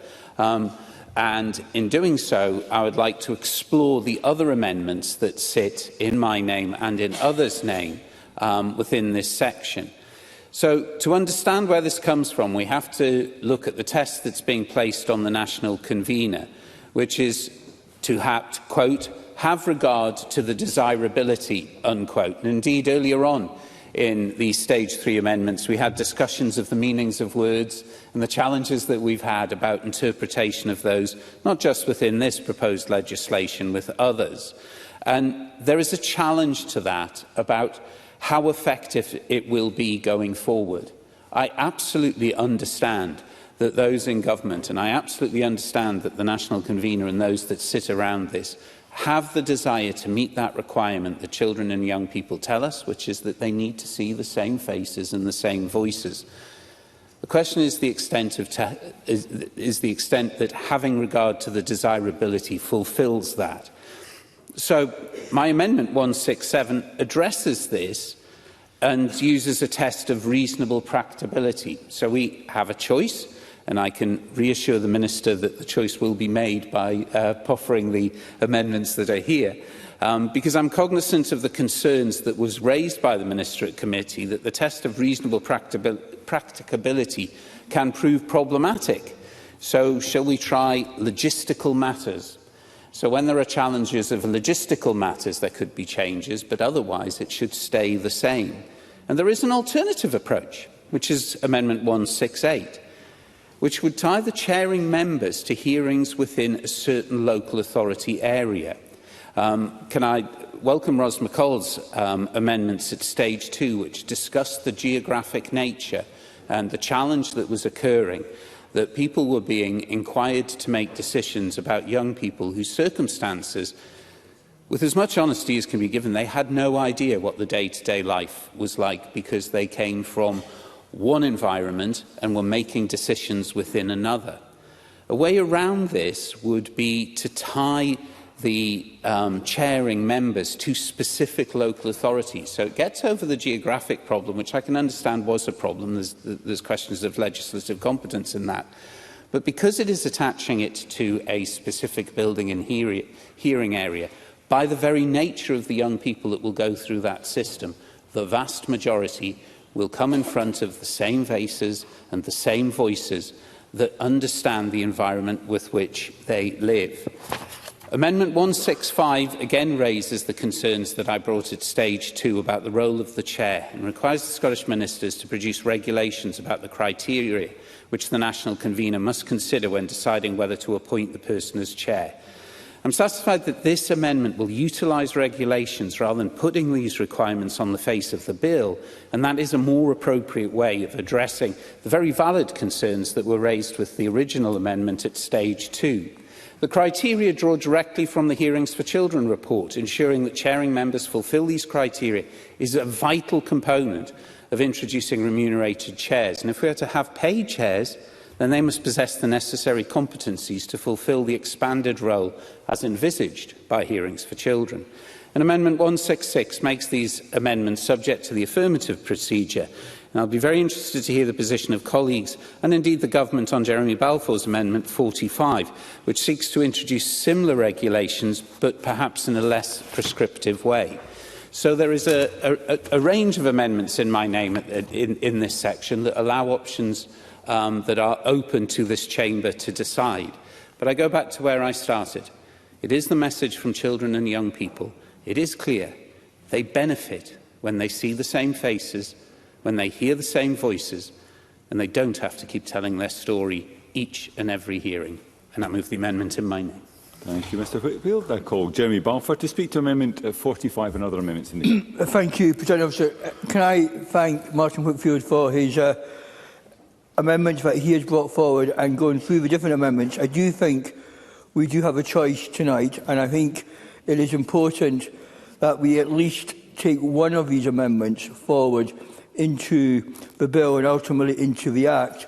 And in doing so, I would like to explore the other amendments that sit in my name and in others' name within this section. So, to understand where this comes from, we have to look at the test that's being placed on the National Convener, which is to quote, have regard to the desirability, unquote. And indeed, earlier on in the Stage 3 amendments, we had discussions of the meanings of words and the challenges that we've had about interpretation of those, not just within this proposed legislation, with others. And there is a challenge to that about how effective it will be going forward. I absolutely understand that those in government, and I absolutely understand that the National Convener and those that sit around this have the desire to meet that requirement that children and young people tell us, which is that they need to see the same faces and the same voices. The question is the extent that having regard to the desirability fulfills that. So my Amendment 167 addresses this and uses a test of reasonable practicability. So we have a choice, and I can reassure the Minister that the choice will be made by proffering the amendments that are here, because I'm cognizant of the concerns that was raised by the Minister at committee that the test of reasonable practicability can prove problematic. So shall we try logistical matters? So when there are challenges of logistical matters, there could be changes, but otherwise it should stay the same. And there is an alternative approach, which is Amendment 168, which would tie the chairing members to hearings within a certain local authority area. Can I welcome Ros McCall's amendments at Stage 2, which discuss the geographic nature and the challenge that was occurring, that people were being inquired to make decisions about young people whose circumstances, with as much honesty as can be given, they had no idea what the day-to-day life was like because they came from one environment and were making decisions within another. A way around this would be to tie the chairing members to specific local authorities. So it gets over the geographic problem, which I can understand was a problem. There's questions of legislative competence in that. But because it is attaching it to a specific building and hearing area, by the very nature of the young people that will go through that system, the vast majority will come in front of the same faces and the same voices that understand the environment with which they live. Amendment 165 again raises the concerns that I brought at stage 2 about the role of the Chair and requires the Scottish Ministers to produce regulations about the criteria which the National Convener must consider when deciding whether to appoint the person as Chair. I'm satisfied that this amendment will utilise regulations rather than putting these requirements on the face of the bill, and that is a more appropriate way of addressing the very valid concerns that were raised with the original amendment at stage 2. The criteria draw directly from the Hearings for Children report. Ensuring that chairing members fulfil these criteria is a vital component of introducing remunerated chairs. And if we are to have paid chairs, then they must possess the necessary competencies to fulfil the expanded role as envisaged by Hearings for Children. And Amendment 166 makes these amendments subject to the affirmative procedure. And I'll be very interested to hear the position of colleagues and indeed the Government on Jeremy Balfour's Amendment 45, which seeks to introduce similar regulations but perhaps in a less prescriptive way. So there is a range of amendments in my name in this section that allow options that are open to this chamber to decide. But I go back to where I started. It is the message from children and young people. It is clear. They benefit when they see the same faces, when they hear the same voices, and they don't have to keep telling their story each and every hearing. And I move the amendment in my name. Thank you, Mr Whitfield. I call Jeremy Balfour to speak to Amendment 45 and other amendments in the Thank you, President Officer. Can I thank Martin Whitfield for his amendments that he has brought forward and going through the different amendments. I do think we do have a choice tonight, and I think it is important that we at least take one of these amendments forward into the bill and ultimately into the Act.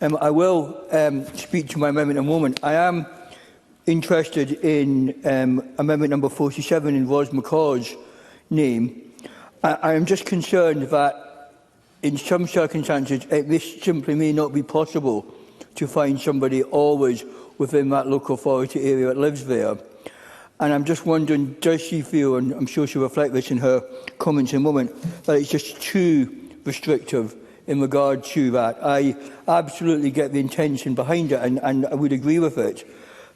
I will speak to my amendment in a moment. I am interested in amendment number 47 in Ros McCaw's name. I am just concerned that in some circumstances this simply may not be possible to find somebody always within that local authority area that lives there. And I'm just wondering, does she feel, and I'm sure she'll reflect this in her comments in a moment, that it's just too restrictive in regard to that? I absolutely get the intention behind it and I would agree with it,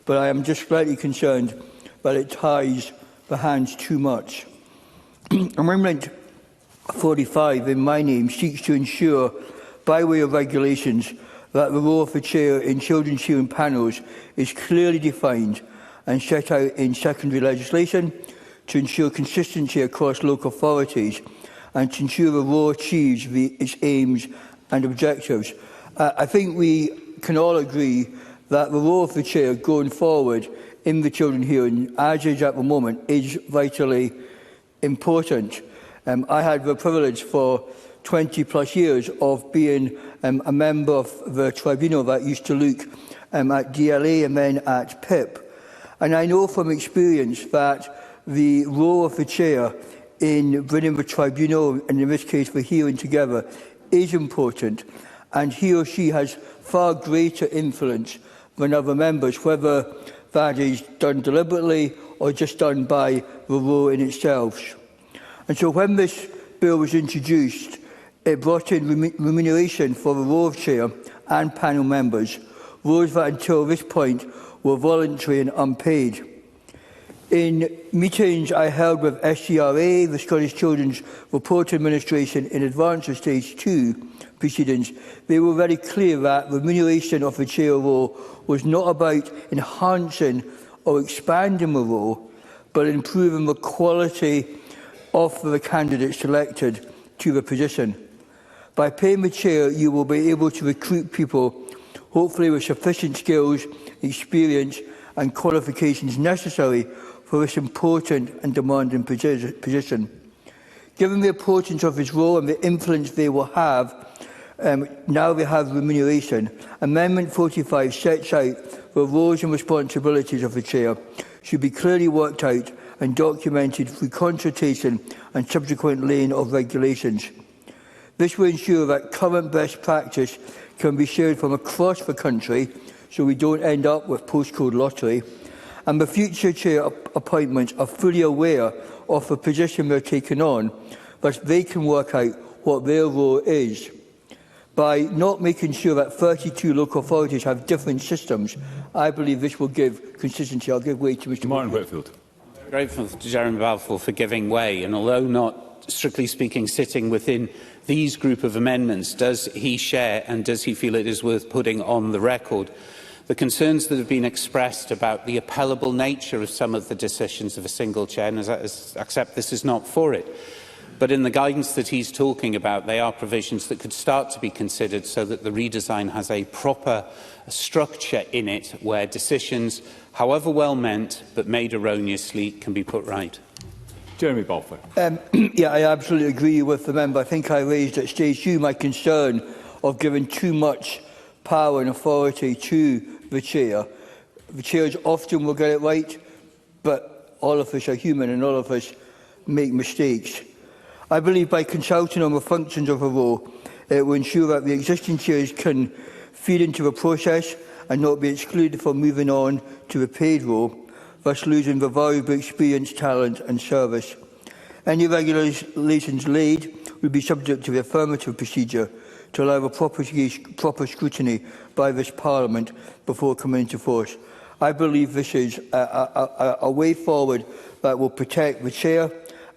but I am just slightly concerned that it ties the hands too much. Amendment 45 in my name seeks to ensure, by way of regulations, that the role of the chair in children's hearing panels is clearly defined and set out in secondary legislation to ensure consistency across local authorities and to ensure the role achieves its aims and objectives. I think we can all agree that the role of the chair going forward in the children hearing, as is at the moment, is vitally important. I had the privilege for 20 plus years of being a member of the tribunal that used to look at DLA and then at PIP. And I know from experience that the role of the chair in bringing the tribunal, and in this case the hearing together, is important. And he or she has far greater influence than other members, whether that is done deliberately or just done by the role in itself. And so when this bill was introduced, it brought in remuneration for the role of chair and panel members, roles that until this point were voluntary and unpaid. In meetings I held with SCRA, the Scottish Children's Report Administration, in advance of Stage 2 proceedings, they were very clear that remuneration of the chair role was not about enhancing or expanding the role, but improving the quality of the candidate selected to the position. By paying the chair, you will be able to recruit people, hopefully with sufficient skills, experience and qualifications necessary for this important and demanding position. Given the importance of his role and the influence they will have, now they have remuneration, Amendment 45 sets out the roles and responsibilities of the chair should be clearly worked out and documented through consultation and subsequent laying of regulations. This will ensure that current best practice can be shared from across the country, so we don't end up with postcode lottery, and the future chair appointments are fully aware of the position they're taking on, but they can work out what their role is. By not making sure that 32 local authorities have different systems, I believe this will give consistency. I'll give way to Mr Martin Whitfield. Grateful to Jeremy Balfour for giving way, and although not strictly speaking sitting within these group of amendments, does he share and does he feel it is worth putting on the record the concerns that have been expressed about the appellable nature of some of the decisions of a single chair, and accept this is not for it. But in the guidance that he's talking about, they are provisions that could start to be considered so that the redesign has a proper structure in it where decisions, however well meant but made erroneously, can be put right. Jeremy Balfour. Yeah, I absolutely agree with the member. I think I raised at stage 2 my concern of giving too much power and authority to the chair. The chairs often will get it right, but all of us are human and all of us make mistakes. I believe by consulting on the functions of a role, it will ensure that the existing chairs can feed into the process and not be excluded from moving on to a paid role, thus losing the valuable experience, talent and service. Any regulations laid will be subject to the affirmative procedure to allow a proper scrutiny by this Parliament before coming into force. I believe this is a way forward that will protect the chair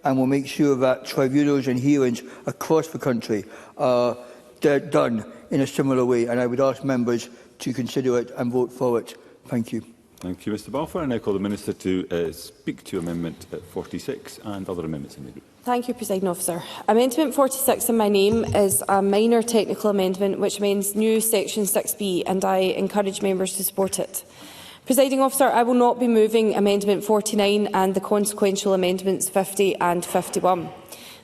and will make sure that tribunals and hearings across the country are done in a similar way, and I would ask members to consider it and vote for it. Thank you. Thank you, Mr Balfour. I now call the Minister to speak to Amendment 46 and other amendments in the group. Thank you, Presiding Officer. Amendment 46 in my name is a minor technical amendment which means new section 6b, and I encourage members to support it. Presiding Officer, I will not be moving Amendment 49 and the consequential amendments 50 and 51.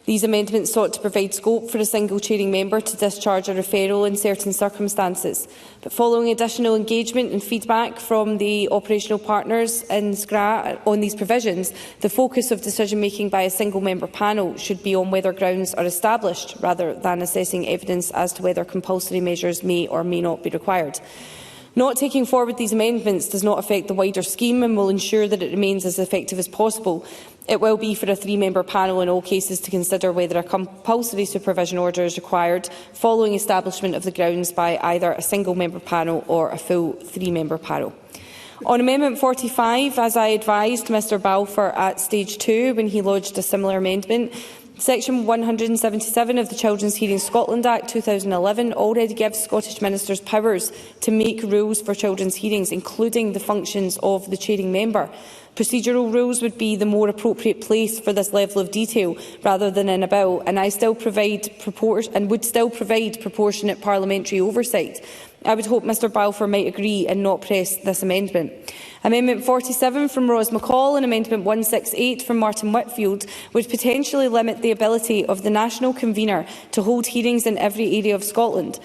These amendments sought to provide scope for a single chairing member to discharge a referral in certain circumstances. But following additional engagement and feedback from the operational partners in SCRA on these provisions, the focus of decision-making by a single-member panel should be on whether grounds are established, rather than assessing evidence as to whether compulsory measures may or may not be required. Not taking forward these amendments does not affect the wider scheme and will ensure that it remains as effective as possible. It will be for a three-member panel in all cases to consider whether a compulsory supervision order is required following establishment of the grounds by either a single-member panel or a full three-member panel. On Amendment 45, as I advised Mr Balfour at stage 2 when he lodged a similar amendment, Section 177 of the Children's Hearing Scotland Act 2011 already gives Scottish ministers powers to make rules for children's hearings, including the functions of the chairing member. Procedural rules would be the more appropriate place for this level of detail rather than in a bill, and would still provide proportionate parliamentary oversight. I would hope Mr Balfour might agree and not press this amendment. Amendment 47 from Ros McCall and Amendment 168 from Martin Whitfield would potentially limit the ability of the national convener to hold hearings in every area of Scotland.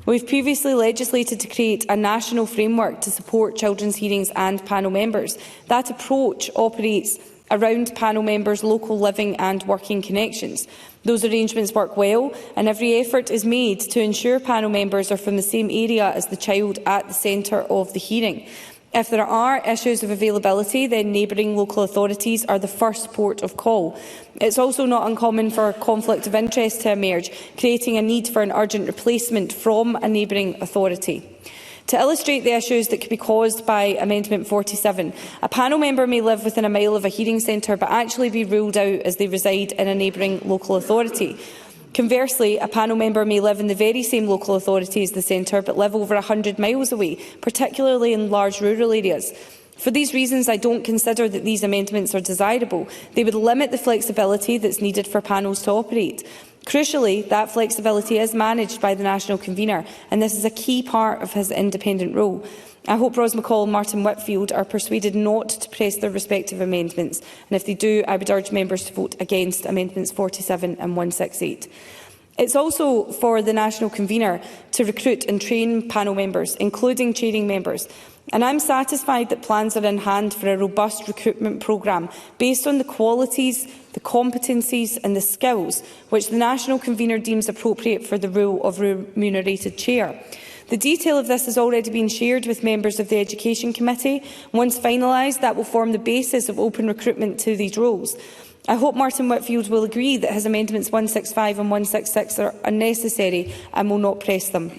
We have previously legislated to create a national framework to support children's hearings and panel members. That approach operates around panel members' local living and working connections. Those arrangements work well, and every effort is made to ensure panel members are from the same area as the child at the centre of the hearing. If there are issues of availability, then neighbouring local authorities are the first port of call. It is also not uncommon for conflict of interest to emerge, creating a need for an urgent replacement from a neighbouring authority. To illustrate the issues that could be caused by Amendment 47, a panel member may live within a mile of a hearing centre but actually be ruled out as they reside in a neighbouring local authority. Conversely, a panel member may live in the very same local authority as the centre but live over 100 miles away, particularly in large rural areas. For these reasons, I don't consider that these amendments are desirable. They would limit the flexibility that is needed for panels to operate. Crucially, that flexibility is managed by the national convener, and this is a key part of his independent role. I hope Ros McCall and Martin Whitfield are persuaded not to press their respective amendments, and if they do, I would urge members to vote against Amendments 47 and 168. It is also for the national convener to recruit and train panel members, including chairing members, and I am satisfied that plans are in hand for a robust recruitment programme based on the qualities, the competencies and the skills which the national convener deems appropriate for the role of remunerated chair. The detail of this has already been shared with members of the Education Committee. Once finalised, that will form the basis of open recruitment to these roles. I hope Martin Whitfield will agree that his amendments 165 and 166 are unnecessary and will not press them.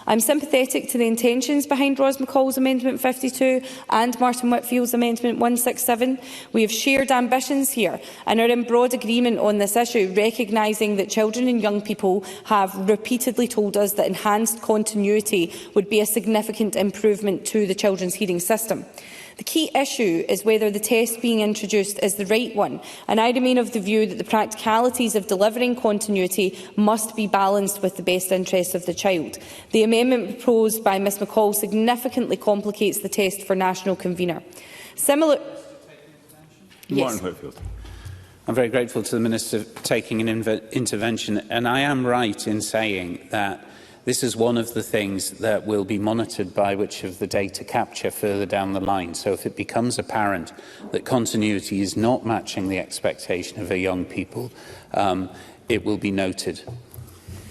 I am sympathetic to the intentions behind Ros McCall's Amendment 52 and Martin Whitfield's Amendment 167. We have shared ambitions here and are in broad agreement on this issue, recognising that children and young people have repeatedly told us that enhanced continuity would be a significant improvement to the children's hearing system. The key issue is whether the test being introduced is the right one, and I remain of the view that the practicalities of delivering continuity must be balanced with the best interests of the child. The amendment proposed by Ms McCall significantly complicates the test for national convener. Martin Whitfield. I'm very grateful to the Minister for taking an intervention, and I am right in saying that this is one of the things that will be monitored by which of the data capture further down the line. So if it becomes apparent that continuity is not matching the expectation of our young people, it will be noted.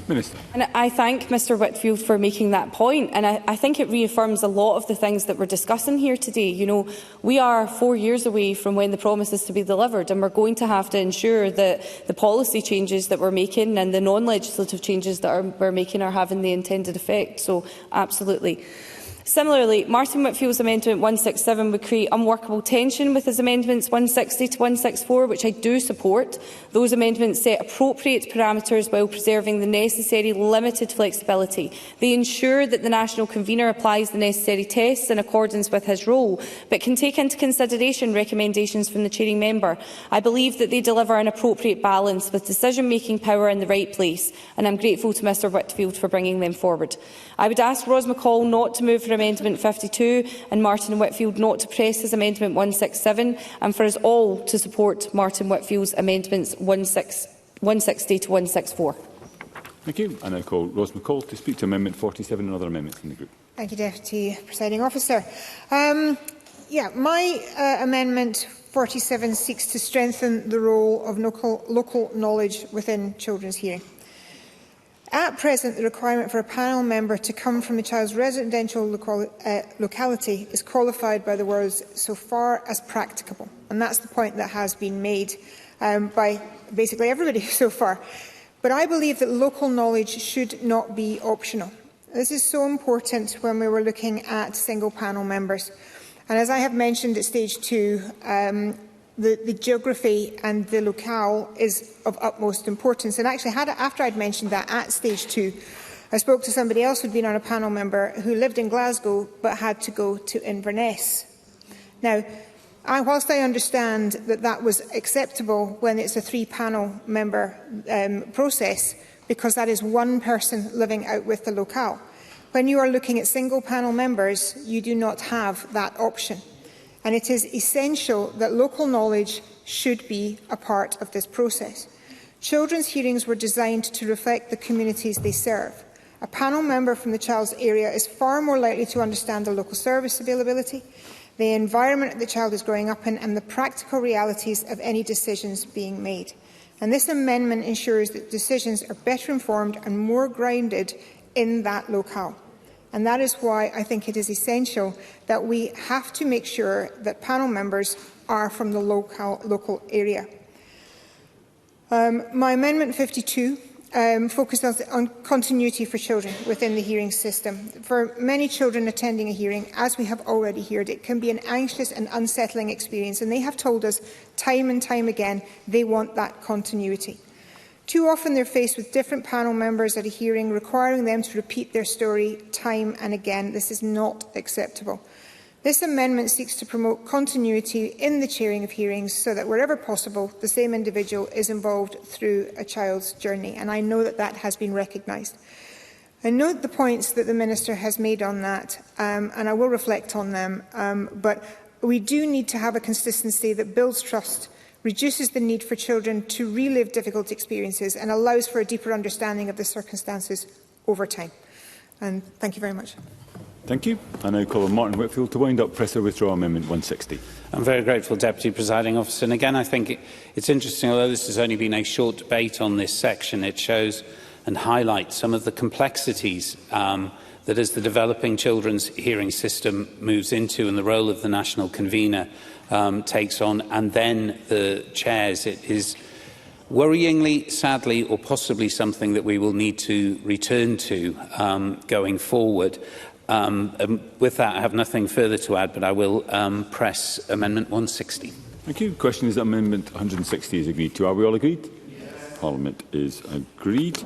Minister. And I thank Mr Whitfield for making that point, and I think it reaffirms a lot of the things that we're discussing here today. You know, we are 4 years away from when the promise is to be delivered, and we're going to have to ensure that the policy changes that we're making and the non-legislative changes that we're making are having the intended effect. So, absolutely. Similarly, Martin Whitfield's Amendment 167 would create unworkable tension with his Amendments 160 to 164, which I do support. Those amendments set appropriate parameters while preserving the necessary limited flexibility. They ensure that the national convener applies the necessary tests in accordance with his role, but can take into consideration recommendations from the chairing member. I believe that they deliver an appropriate balance with decision-making power in the right place, and I am grateful to Mr Whitfield for bringing them forward. I would ask Ros McCall not to move for Amendment 52 and Martin Whitfield not to press his Amendment 167, and for us all to support Martin Whitfield's Amendments 160 to 164. Thank you. I now call Ros McCall to speak to Amendment 47 and other amendments in the group. Thank you, Deputy Presiding Officer. My Amendment 47 seeks to strengthen the role of local knowledge within children's hearing. At present, the requirement for a panel member to come from the child's residential locality is qualified by the words "so far as practicable," and that's the point that has been made by basically everybody so far. But I believe that local knowledge should not be optional. This is so important when we were looking at single panel members. And as I have mentioned at stage 2, the geography and the locale is of utmost importance. And actually, after I'd mentioned that at stage 2, I spoke to somebody else who'd been on a panel member who lived in Glasgow but had to go to Inverness. Now, whilst I understand that that was acceptable when it's a 3-panel member process, because that is one person living out with the locale, when you are looking at single panel members, you do not have that option. And it is essential that local knowledge should be a part of this process. Children's hearings were designed to reflect the communities they serve. A panel member from the child's area is far more likely to understand the local service availability, the environment the child is growing up in, and the practical realities of any decisions being made. And this amendment ensures that decisions are better informed and more grounded in that locale. And that is why I think it is essential that we have to make sure that panel members are from the local area. My Amendment 52 focuses on continuity for children within the hearing system. For many children attending a hearing, as we have already heard, it can be an anxious and unsettling experience, and they have told us time and time again they want that continuity. Too often they're faced with different panel members at a hearing, requiring them to repeat their story time and again. This is not acceptable. This amendment seeks to promote continuity in the chairing of hearings so that wherever possible, the same individual is involved through a child's journey. And I know that that has been recognised. I note the points that the Minister has made on that, and I will reflect on them. But we do need to have a consistency that builds trust, reduces the need for children to relive difficult experiences, and allows for a deeper understanding of the circumstances over time. And thank you very much. Thank you. I now call on Martin Whitfield to wind up. Press or withdraw Amendment 160. I'm very grateful, Deputy Presiding Officer. And again, I think it's interesting, although this has only been a short debate on this section, it shows and highlight some of the complexities that as the developing children's hearing system moves into and the role of the national convener takes on, and then the chairs, it is worryingly, sadly, or possibly something that we will need to return to going forward. With that, I have nothing further to add, but I will press Amendment 160. Thank you. The question is that Amendment 160 is agreed to. Are we all agreed? Yes. Parliament is agreed.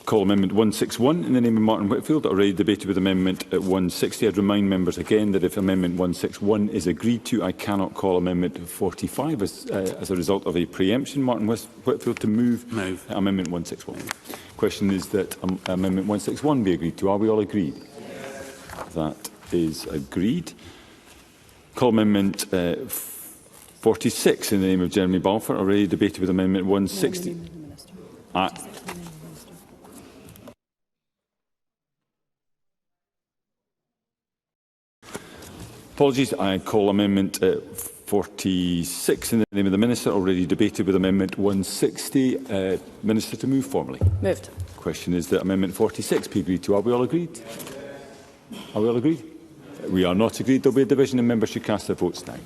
Call Amendment 161 in the name of Martin Whitfield. Already debated with Amendment 160. I'd remind members again that if Amendment 161 is agreed to, I cannot call Amendment 45 as a result of a preemption. Martin Whitfield to move. Amendment 161. Question is that Amendment 161 be agreed to. Are we all agreed? Yes. That is agreed. Call Amendment 46 in the name of Jeremy Balfour. Already debated with Amendment 160. Apologies, I call Amendment 46 in the name of the Minister, already debated with Amendment 160. Minister to move formally. Moved. The question is that Amendment 46 be agreed to. Are we all agreed? Are we all agreed? We are not agreed. There will be a division and members should cast their votes now.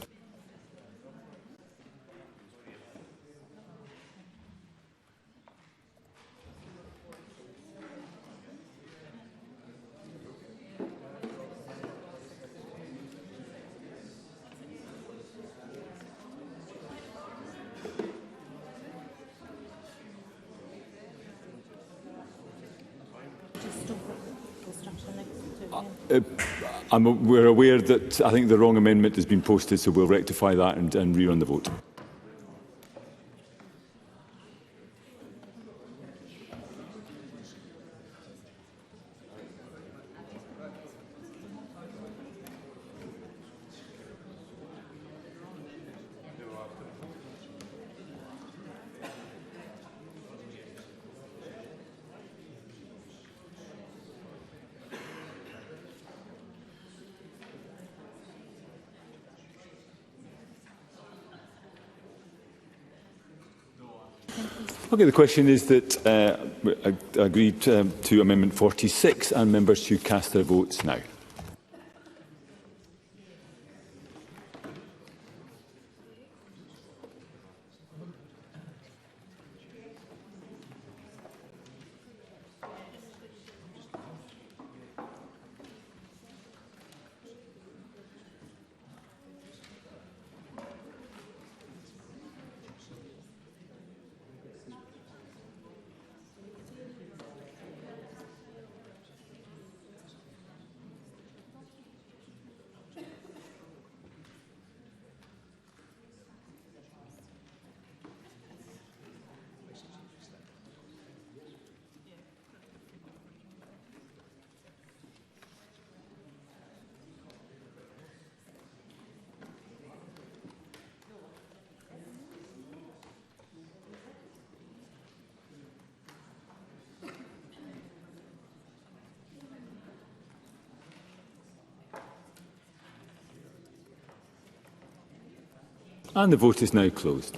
We're aware that I think the wrong amendment has been posted, so we'll rectify that and rerun the vote. Okay, the question is that agreed to Amendment 46 and members should cast their votes now. And the vote is now closed.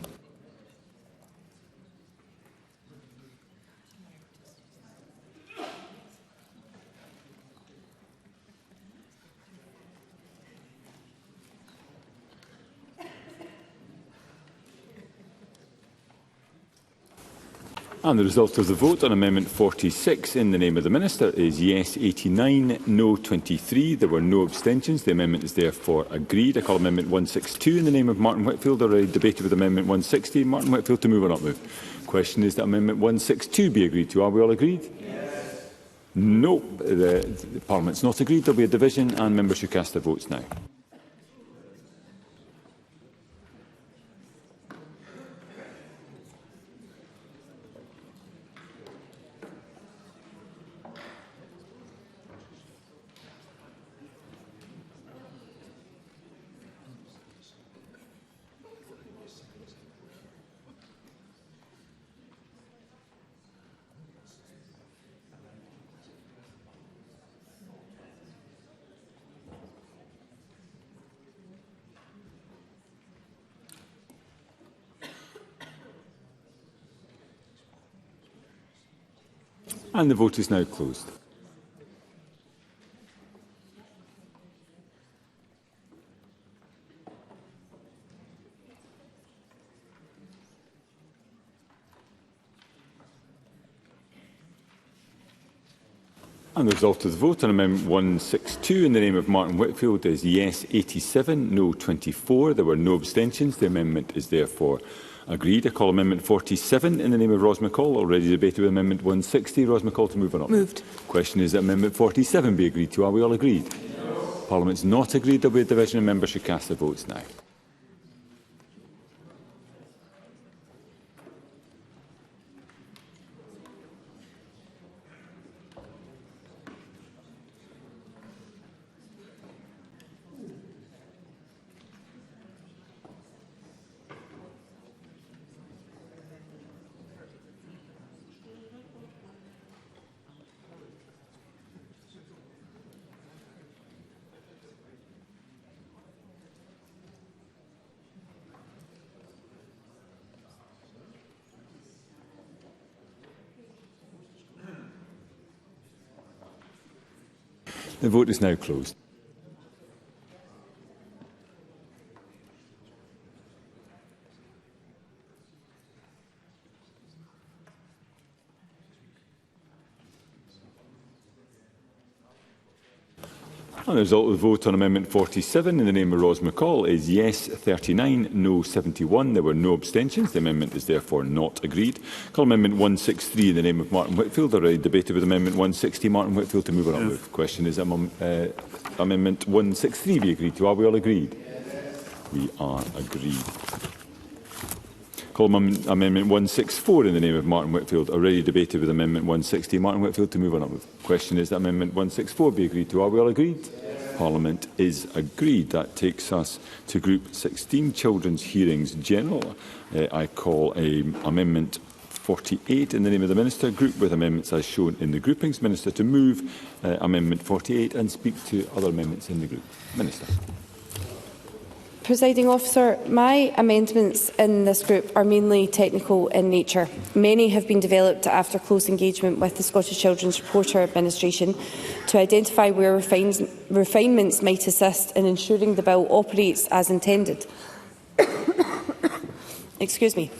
And the result of the vote on Amendment 46 in the name of the Minister is yes 89, no 23. There were no abstentions. The amendment is therefore agreed. I call Amendment 162 in the name of Martin Whitfield. Already debated with Amendment 160. Martin Whitfield to move or not move. The question is that Amendment 162 be agreed to. Are we all agreed? Yes. No. The Parliament's not agreed. There will be a division and members should cast their votes now. And the vote is now closed. And the result of the vote on Amendment 162 in the name of Martin Whitfield is yes 87, no 24. There were no abstentions. The amendment is therefore agreed. I call Amendment 47 in the name of Ros McCall, already debated with Amendment 160. Ros McCall to move on up. Moved. Question is that Amendment 47 be agreed to. Are we all agreed? No. Parliament's not agreed. There will be a division and members should cast their votes now. The vote is now closed. And the result of the vote on Amendment 47 in the name of Ros McCall is yes 39, no 71. There were no abstentions. The amendment is therefore not agreed. Call Amendment 163 in the name of Martin Whitfield. Already debated with Amendment 160. Martin Whitfield to move on. The question is Amendment 163 be agreed to. Are we all agreed? We are agreed. Call Amendment 164 in the name of Martin Whitfield. Already debated with Amendment 160. Martin Whitfield to move on. The question is that Amendment 164 be agreed to. Are we all agreed? Parliament is agreed. That takes us to Group 16, Children's Hearings General. I call Amendment 48 in the name of the Minister. Group with amendments as shown in the groupings. Minister to move Amendment 48 and speak to other amendments in the group. Minister. Presiding Officer, my amendments in this group are mainly technical in nature. Many have been developed after close engagement with the Scottish Children's Reporter Administration to identify where refinements might assist in ensuring the bill operates as intended. Excuse me.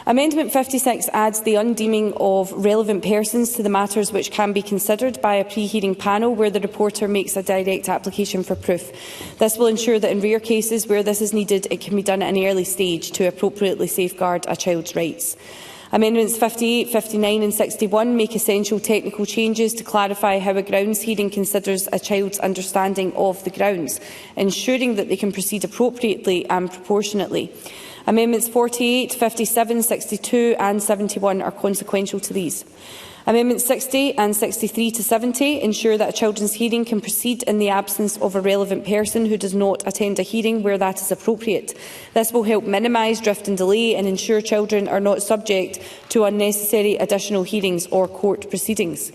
Amendment 56 adds the undeeming of relevant persons to the matters which can be considered by a pre-hearing panel where the reporter makes a direct application for proof. This will ensure that in rare cases where this is needed, it can be done at an early stage to appropriately safeguard a child's rights. Amendments 58, 59 and 61 make essential technical changes to clarify how a grounds hearing considers a child's understanding of the grounds, ensuring that they can proceed appropriately and proportionately. Amendments 48, 57, 62 and 71 are consequential to these. Amendments 60 and 63 to 70 ensure that a children's hearing can proceed in the absence of a relevant person who does not attend a hearing where that is appropriate. This will help minimise drift and delay and ensure children are not subject to unnecessary additional hearings or court proceedings.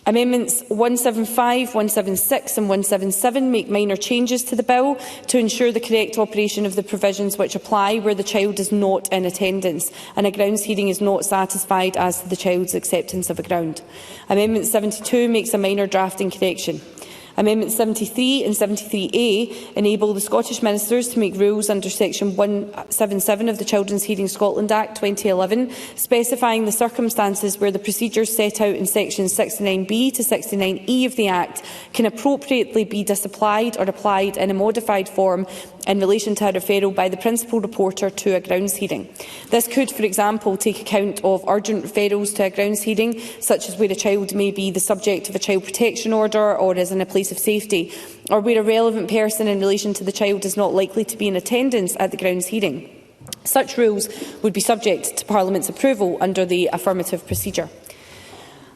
Amendments 175, 176 and 177 make minor changes to the bill to ensure the correct operation of the provisions which apply where the child is not in attendance and a grounds hearing is not satisfied as to the child's acceptance of a ground. Amendment 72 makes a minor drafting correction. Amendments 73 and 73A enable the Scottish Ministers to make rules under Section 177 of the Children's Hearing Scotland Act 2011, specifying the circumstances where the procedures set out in Sections 69B to 69E of the Act can appropriately be disapplied or applied in a modified form in relation to a referral by the principal reporter to a grounds hearing. This could, for example, take account of urgent referrals to a grounds hearing, such as where a child may be the subject of a child protection order or is in a place of safety, or where a relevant person in relation to the child is not likely to be in attendance at the grounds hearing. Such rules would be subject to Parliament's approval under the affirmative procedure.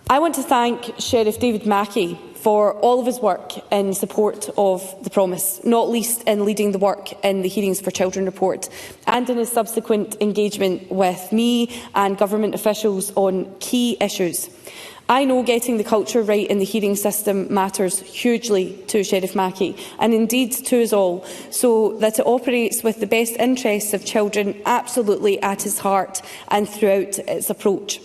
I want to thank Sheriff David Mackey for all of his work in support of the promise, not least in leading the work in the Hearings for Children report and in his subsequent engagement with me and government officials on key issues. I know getting the culture right in the hearing system matters hugely to Sheriff Mackey and indeed to us all, so that it operates with the best interests of children absolutely at its heart and throughout its approach.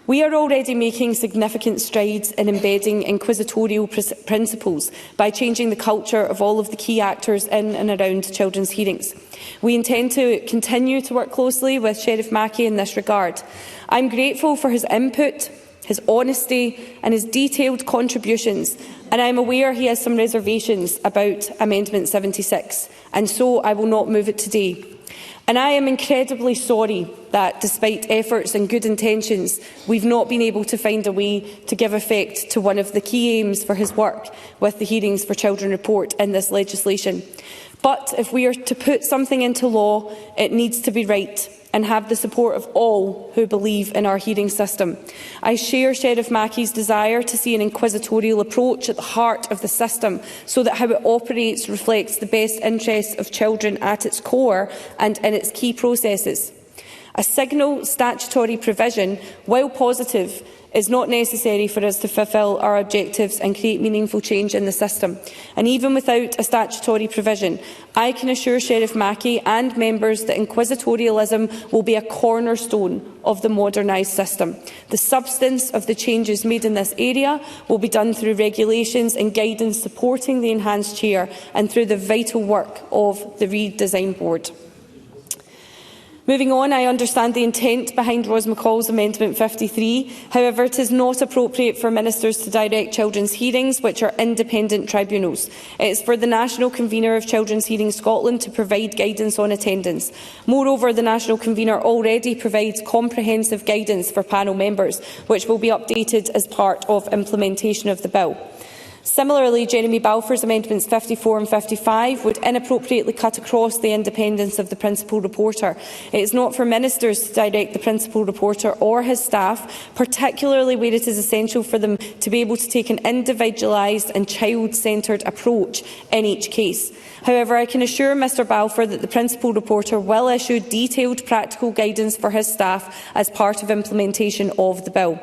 We are already making significant strides in embedding inquisitorial principles by changing the culture of all of the key actors in and around children's hearings. We intend to continue to work closely with Sheriff Mackey in this regard. I am grateful for his input, his honesty and his detailed contributions, and I am aware he has some reservations about Amendment 76, and so I will not move it today. And I am incredibly sorry that, despite efforts and good intentions, we've not been able to find a way to give effect to one of the key aims for his work with the Hearings for Children report in this legislation. But if we are to put something into law, it needs to be right and have the support of all who believe in our hearing system. I share Sheriff Mackey's desire to see an inquisitorial approach at the heart of the system, so that how it operates reflects the best interests of children at its core and in its key processes. A signal statutory provision, while positive, is not necessary for us to fulfil our objectives and create meaningful change in the system. And even without a statutory provision, I can assure Sheriff Mackey and members that inquisitorialism will be a cornerstone of the modernised system. The substance of the changes made in this area will be done through regulations and guidance supporting the enhanced chair and through the vital work of the redesign board. Moving on, I understand the intent behind Ros McCall's Amendment 53. However, it is not appropriate for ministers to direct children's hearings, which are independent tribunals. It is for the National Convener of Children's Hearings Scotland to provide guidance on attendance. Moreover, the National Convener already provides comprehensive guidance for panel members, which will be updated as part of implementation of the bill. Similarly, Jeremy Balfour's Amendments 54 and 55 would inappropriately cut across the independence of the Principal Reporter. It is not for ministers to direct the Principal Reporter or his staff, particularly where it is essential for them to be able to take an individualised and child-centred approach in each case. However, I can assure Mr Balfour that the Principal Reporter will issue detailed practical guidance for his staff as part of implementation of the bill.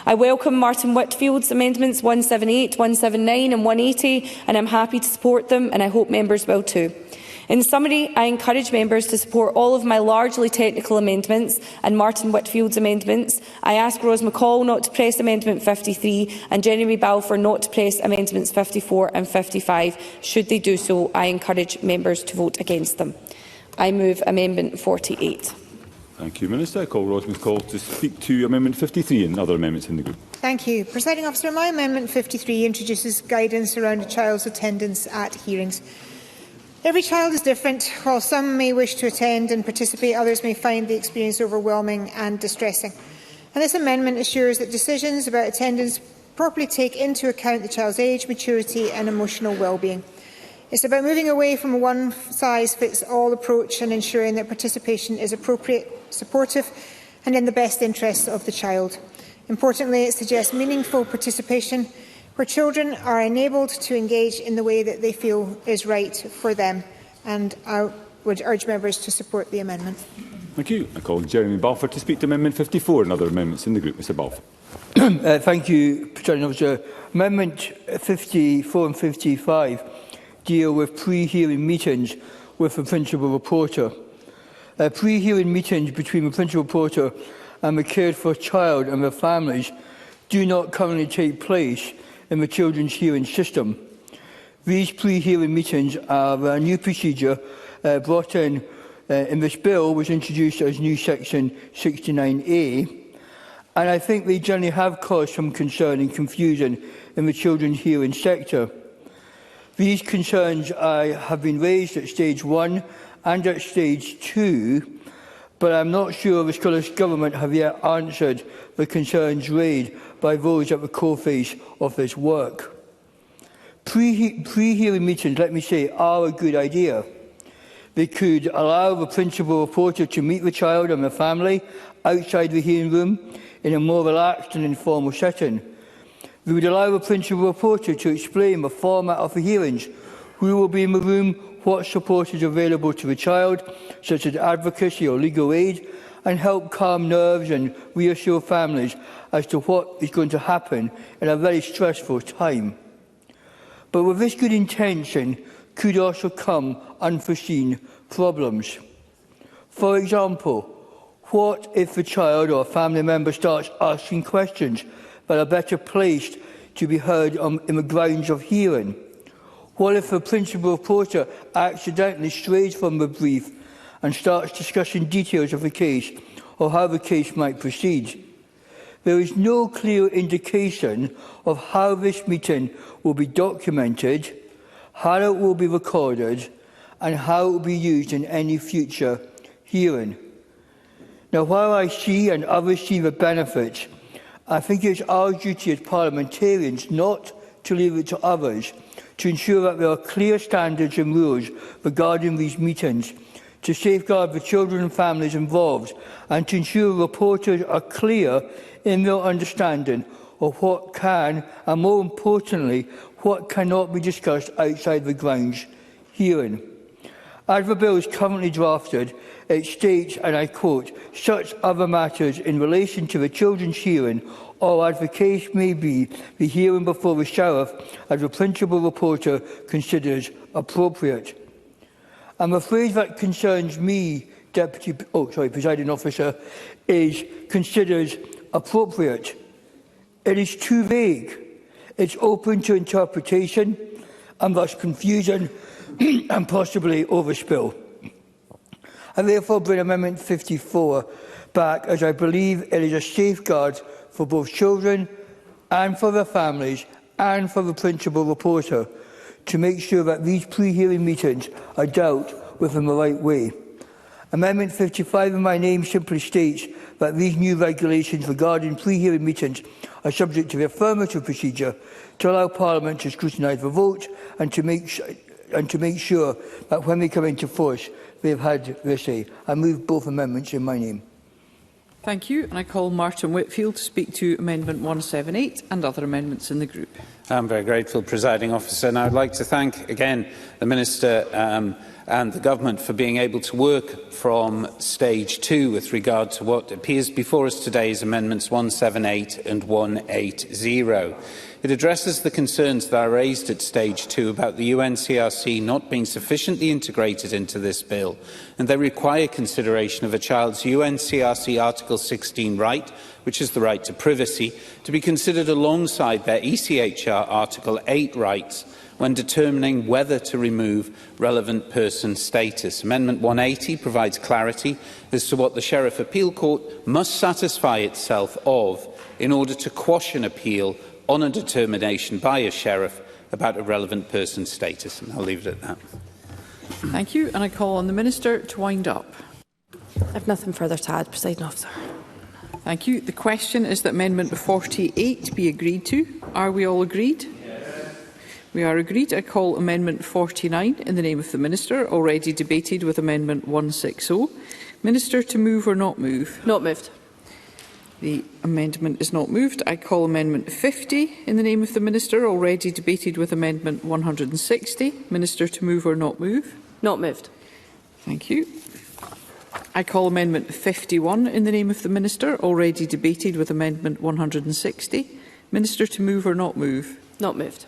I welcome Martin Whitfield's Amendments 178, 179 and 180, and I am happy to support them, and I hope members will too. In summary, I encourage members to support all of my largely technical amendments and Martin Whitfield's amendments. I ask Ros McCall not to press Amendment 53 and Jeremy Balfour not to press Amendments 54 and 55. Should they do so, I encourage members to vote against them. I move Amendment 48. Thank you, Minister. I call Ros McCall to speak to Amendment 53 and other amendments in the group. Thank you. Presiding Officer, my Amendment 53 introduces guidance around a child's attendance at hearings. Every child is different. While some may wish to attend and participate, others may find the experience overwhelming and distressing. And this amendment assures that decisions about attendance properly take into account the child's age, maturity and emotional well-being. It's about moving away from a one-size-fits-all approach and ensuring that participation is appropriate, supportive and in the best interests of the child. Importantly, it suggests meaningful participation where children are enabled to engage in the way that they feel is right for them. And I would urge members to support the amendment. Thank you. I call Jeremy Balfour to speak to Amendment 54 and other amendments in the group. Mr Balfour. Thank you, Presiding Officer. Amendment 54 and 55 deal with pre-hearing meetings with the Principal Reporter. Pre-hearing meetings between the Principal Reporter and the cared-for child and their families do not currently take place in the children's hearing system. These pre-hearing meetings are a new procedure brought in this bill, was introduced as new Section 69A, and I think they generally have caused some concern and confusion in the children's hearing sector. These concerns have been raised at Stage 1 and at Stage 2, but I am not sure the Scottish Government have yet answered the concerns raised by those at the coreface of this work. Pre-hearing meetings, let me say, are a good idea. They could allow the Principal Reporter to meet the child and the family outside the hearing room in a more relaxed and informal setting. We would allow the Principal Reporter to explain the format of the hearings, who will be in the room, what support is available to the child, such as advocacy or legal aid, and help calm nerves and reassure families as to what is going to happen in a very stressful time. But with this good intention could also come unforeseen problems. For example, What if the child or a family member starts asking questions that are better placed to be heard on the grounds of hearing? What if the principal reporter accidentally strays from the brief and starts discussing details of the case or how the case might proceed? There is no clear indication of how this meeting will be documented, how it will be recorded, and how it will be used in any future hearing. Now, while I see and others see the benefits, I think it is our duty as parliamentarians not to leave it to others to ensure that there are clear standards and rules regarding these meetings, to safeguard the children and families involved, and to ensure reporters are clear in their understanding of what can, and more importantly, what cannot be discussed outside the grounds hearing. As the bill is currently drafted, it states, and I quote, "Such other matters in relation to the children's hearing, or as the case may be, the hearing before the sheriff, as the principal reporter considers appropriate." And the phrase that concerns me, Presiding Officer, is "considers appropriate." It is too vague. It's open to interpretation and thus confusion and possibly overspill. I therefore bring Amendment 54 back, as I believe it is a safeguard for both children and for their families and for the principal reporter to make sure that these pre-hearing meetings are dealt with in the right way. Amendment 55 in my name simply states that these new regulations regarding pre-hearing meetings are subject to the affirmative procedure to allow Parliament to scrutinise the vote and to make sure that when they come into force, they have had their say. I move both amendments in my name. Thank you. And I call Martin Whitfield to speak to Amendment 178 and other amendments in the group. I'm very grateful, Presiding Officer, and I would like to thank again the Minister and the Government for being able to work from stage 2 with regard to what appears before us today as Amendments 178 and 180. It addresses the concerns that I raised at stage 2 about the UNCRC not being sufficiently integrated into this bill, and they require consideration of a child's UNCRC Article 16 right, which is the right to privacy, to be considered alongside their ECHR Article 8 rights when determining whether to remove relevant person status. Amendment 180 provides clarity as to what the Sheriff Appeal Court must satisfy itself of in order to quash an appeal on a determination by a sheriff about a relevant person's status. And I'll leave it at that. Thank you. And I call on the Minister to wind up. I have nothing further to add, Presiding Officer. Thank you. The question is that Amendment 48 be agreed to. Are we all agreed? Yes. We are agreed. I call Amendment 49 in the name of the Minister, already debated with Amendment 160. Minister to move or not move? Not moved. The amendment is not moved. I call Amendment 50 in the name of the Minister, already debated with Amendment 160. Minister to move or not move? Not moved. Thank you. I call Amendment 51 in the name of the Minister, already debated with Amendment 160. Minister to move or not move? Not moved.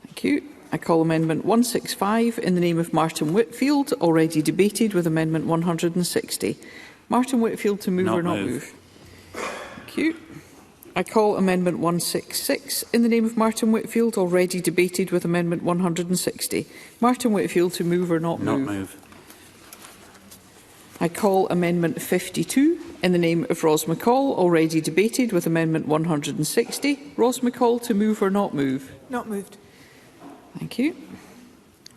Thank you. I call Amendment 165 in the name of Martin Whitfield, already debated with Amendment 160. Martin Whitfield to move or not move? Thank you. I call Amendment 166 in the name of Martin Whitfield, already debated with Amendment 160. Martin Whitfield to move or not move? Not move. I call Amendment 52 in the name of Ros McCall, already debated with Amendment 160. Ros McCall to move or not move? Not moved. Thank you.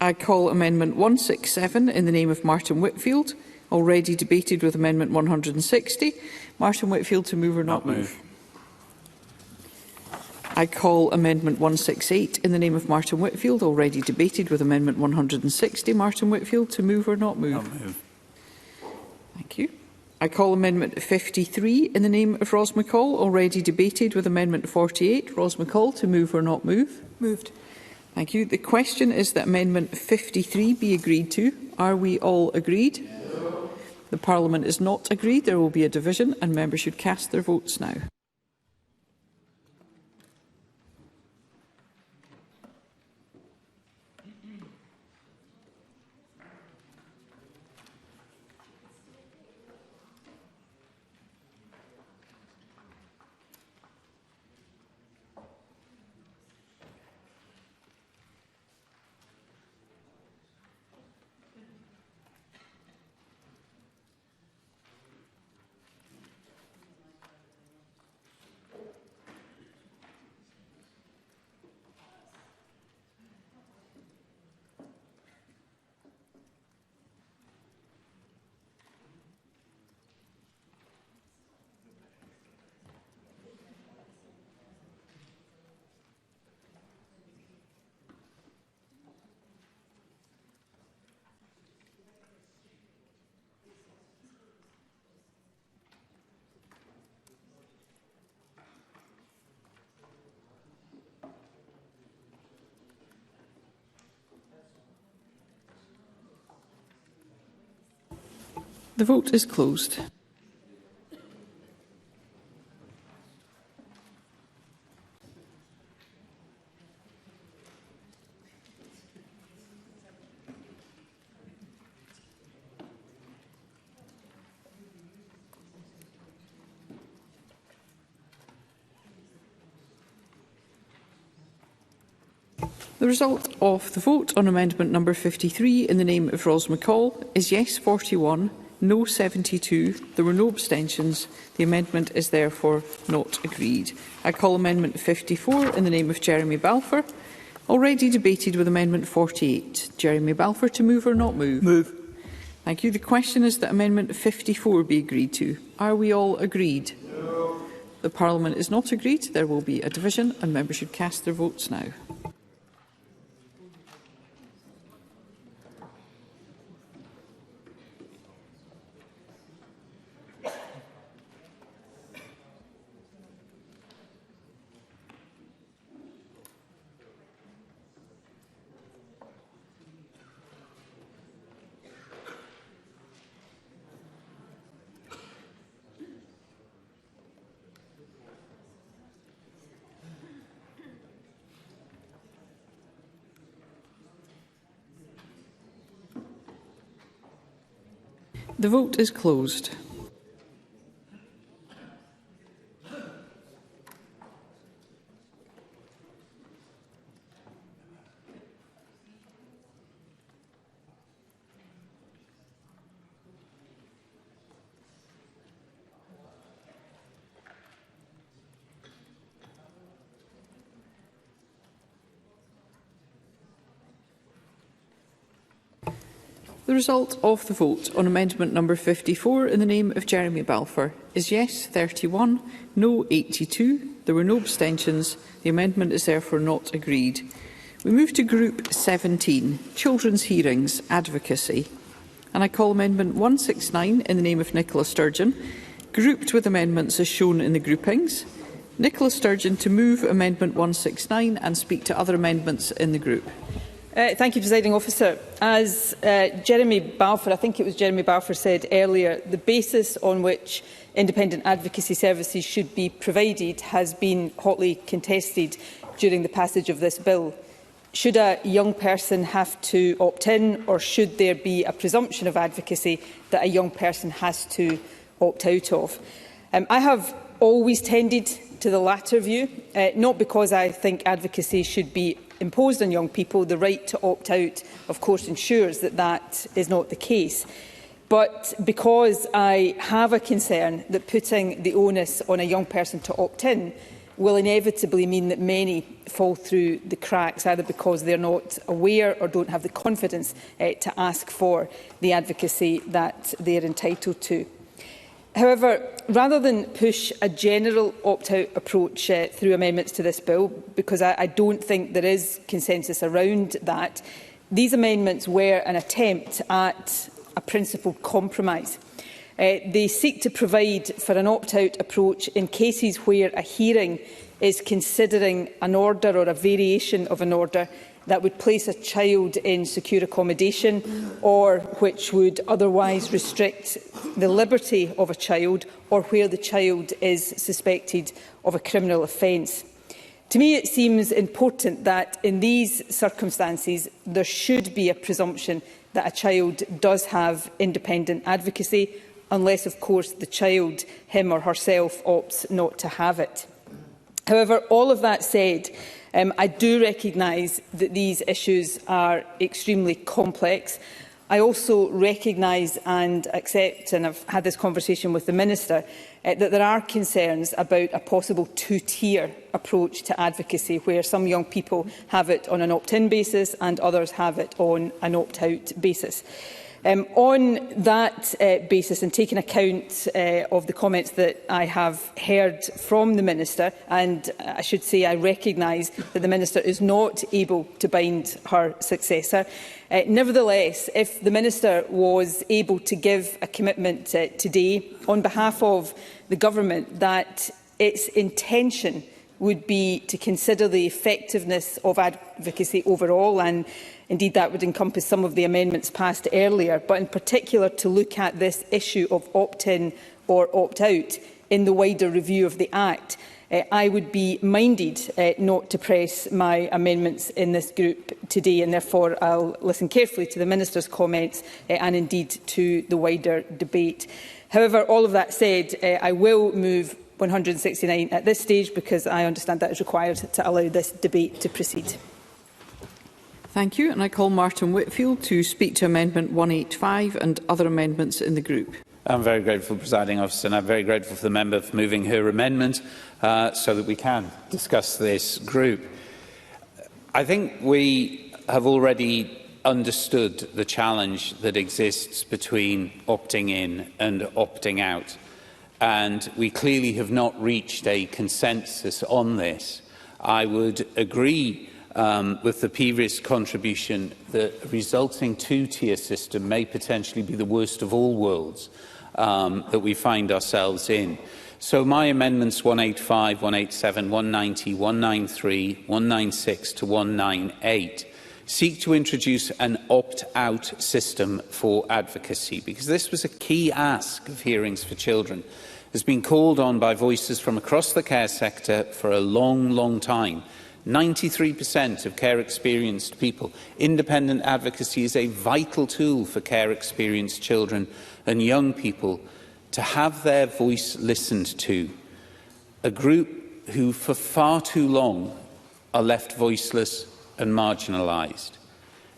I call Amendment 167 in the name of Martin Whitfield, already debated with Amendment 160. Martin Whitfield to move or not move? I call Amendment 168 in the name of Martin Whitfield, already debated with Amendment 160. Martin Whitfield to move or not move? Not move. Thank you. I call Amendment 53 in the name of Ros McCall, already debated with Amendment 48. Ros McCall to move or not move? Moved. Thank you. The question is that Amendment 53 be agreed to. Are we all agreed? No. The Parliament is not agreed. There will be a division and members should cast their votes now. The vote is closed. The result of the vote on amendment number 53 in the name of Ros McCall is yes 41, no 72. There were no abstentions. The amendment is therefore not agreed. I call amendment 54 in the name of Jeremy Balfour, already debated with amendment 48. Jeremy Balfour, to move or not move? Move. Thank you. The question is that amendment 54 be agreed to. Are we all agreed? No. The Parliament is not agreed. There will be a division and members should cast their votes now. The vote is closed. The result of the vote on amendment number 54 in the name of Jeremy Balfour is yes 31, no 82. There were no abstentions. The amendment is therefore not agreed. We move to Group 17, Children's Hearings, Advocacy. And I call amendment 169 in the name of Nicola Sturgeon, grouped with amendments as shown in the groupings. Nicola Sturgeon to move amendment 169 and speak to other amendments in the group. Thank you, Presiding Officer. As Jeremy Balfour, I think it was Jeremy Balfour, said earlier, the basis on which independent advocacy services should be provided has been hotly contested during the passage of this bill. Should a young person have to opt in, or should there be a presumption of advocacy that a young person has to opt out of? I have always tended to the latter view, not because I think advocacy should be imposed on young people. The right to opt out, of course, ensures that that is not the case. But because I have a concern that putting the onus on a young person to opt in will inevitably mean that many fall through the cracks, either because they are not aware or don't have the confidence to ask for the advocacy that they are entitled to. However, rather than push a general opt-out approach through amendments to this bill, because I don't think there is consensus around that, these amendments were an attempt at a principled compromise. They seek to provide for an opt-out approach in cases where a hearing is considering an order or a variation of an order that would place a child in secure accommodation, or which would otherwise restrict the liberty of a child, or where the child is suspected of a criminal offence. To me, it seems important that in these circumstances there should be a presumption that a child does have independent advocacy, unless, of course, the child, him or herself, opts not to have it. However, all of that said, I do recognise that these issues are extremely complex. I also recognise and accept, and I've had this conversation with the Minister, that there are concerns about a possible two-tier approach to advocacy, where some young people have it on an opt-in basis and others have it on an opt-out basis. On that basis, and taking account of the comments that I have heard from the Minister, and I should say I recognise that the Minister is not able to bind her successor, nevertheless, if the Minister was able to give a commitment today on behalf of the Government that its intention would be to consider the effectiveness of advocacy overall, and indeed that would encompass some of the amendments passed earlier, but in particular to look at this issue of opt-in or opt-out in the wider review of the Act. I would be minded not to press my amendments in this group today, and therefore I'll listen carefully to the Minister's comments and indeed to the wider debate. However, all of that said, I will move 169 at this stage because I understand that is required to allow this debate to proceed. Thank you. And I call Martin Whitfield to speak to Amendment 185 and other amendments in the group. I'm very grateful, Presiding Officer, and I'm very grateful for the member for moving her amendment so that we can discuss this group. I think we have already understood the challenge that exists between opting in and opting out, and we clearly have not reached a consensus on this. I would agree with the previous contribution that a resulting two-tier system may potentially be the worst of all worlds that we find ourselves in. So my amendments 185, 187, 190, 193, 196 to 198 seek to introduce an opt-out system for advocacy, because this was a key ask of Hearings for Children. It has been called on by voices from across the care sector for a long, long time. 93% of care-experienced people. Independent advocacy is a vital tool for care-experienced children and young people to have their voice listened to. A group who for far too long are left voiceless and marginalised.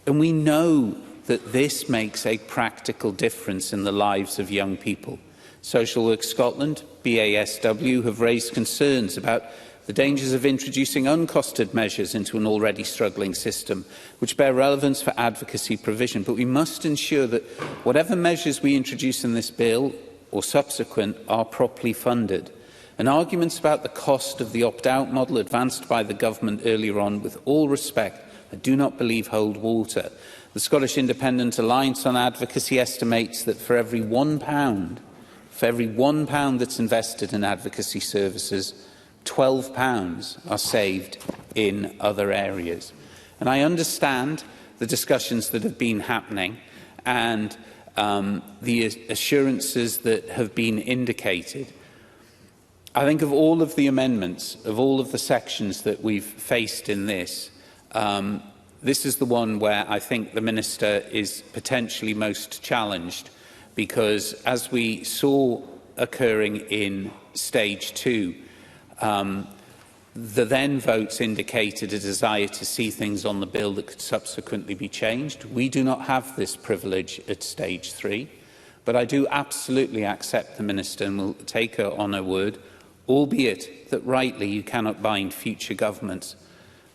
And we know that this makes a practical difference in the lives of young people. Social Work Scotland, BASW, have raised concerns about the dangers of introducing uncosted measures into an already struggling system, which bear relevance for advocacy provision. But we must ensure that whatever measures we introduce in this bill or subsequent are properly funded. And arguments about the cost of the opt-out model advanced by the government earlier on, with all respect, I do not believe hold water. The Scottish Independent Alliance on Advocacy estimates that for every £1 that's invested in advocacy services, £12 are saved in other areas. And I understand the discussions that have been happening and the assurances that have been indicated. I think of all of the amendments, of all of the sections that we've faced in this, this is the one where I think the Minister is potentially most challenged, because as we saw occurring in stage 2, the then votes indicated a desire to see things on the bill that could subsequently be changed. We do not have this privilege at stage 3, but I do absolutely accept the Minister and will take her on her word, albeit that rightly you cannot bind future governments.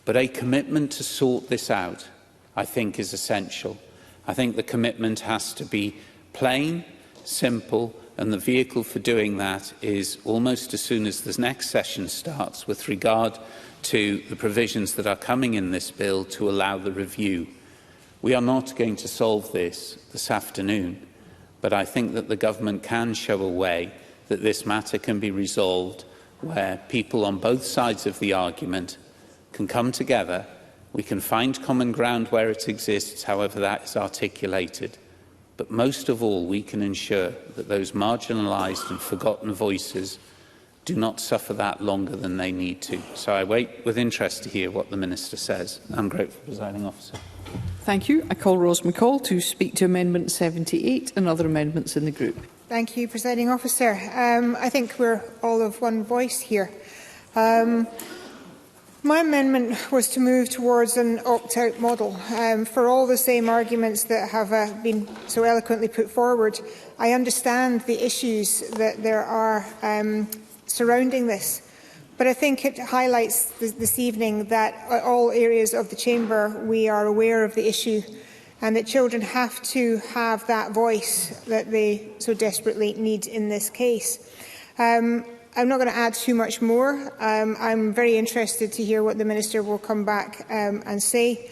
But a commitment to sort this out, I think, is essential. I think the commitment has to be plain, simple, and the vehicle for doing that is almost as soon as the next session starts with regard to the provisions that are coming in this bill to allow the review. We are not going to solve this afternoon, but I think that the government can show a way that this matter can be resolved where people on both sides of the argument can come together. We can find common ground where it exists, however that is articulated. But most of all, we can ensure that those marginalised and forgotten voices do not suffer that longer than they need to. So I wait with interest to hear what the Minister says. I'm grateful, Presiding Officer. Thank you. I call Rose McCall to speak to Amendment 78 and other amendments in the group. Thank you, Presiding Officer. I think we're all of one voice here. My amendment was to move towards an opt-out model. For all the same arguments that have been so eloquently put forward, I understand the issues that there are surrounding this. But I think it highlights this evening that at all areas of the Chamber we are aware of the issue, and that children have to have that voice that they so desperately need in this case. I'm not going to add too much more. I'm very interested to hear what the Minister will come back and say.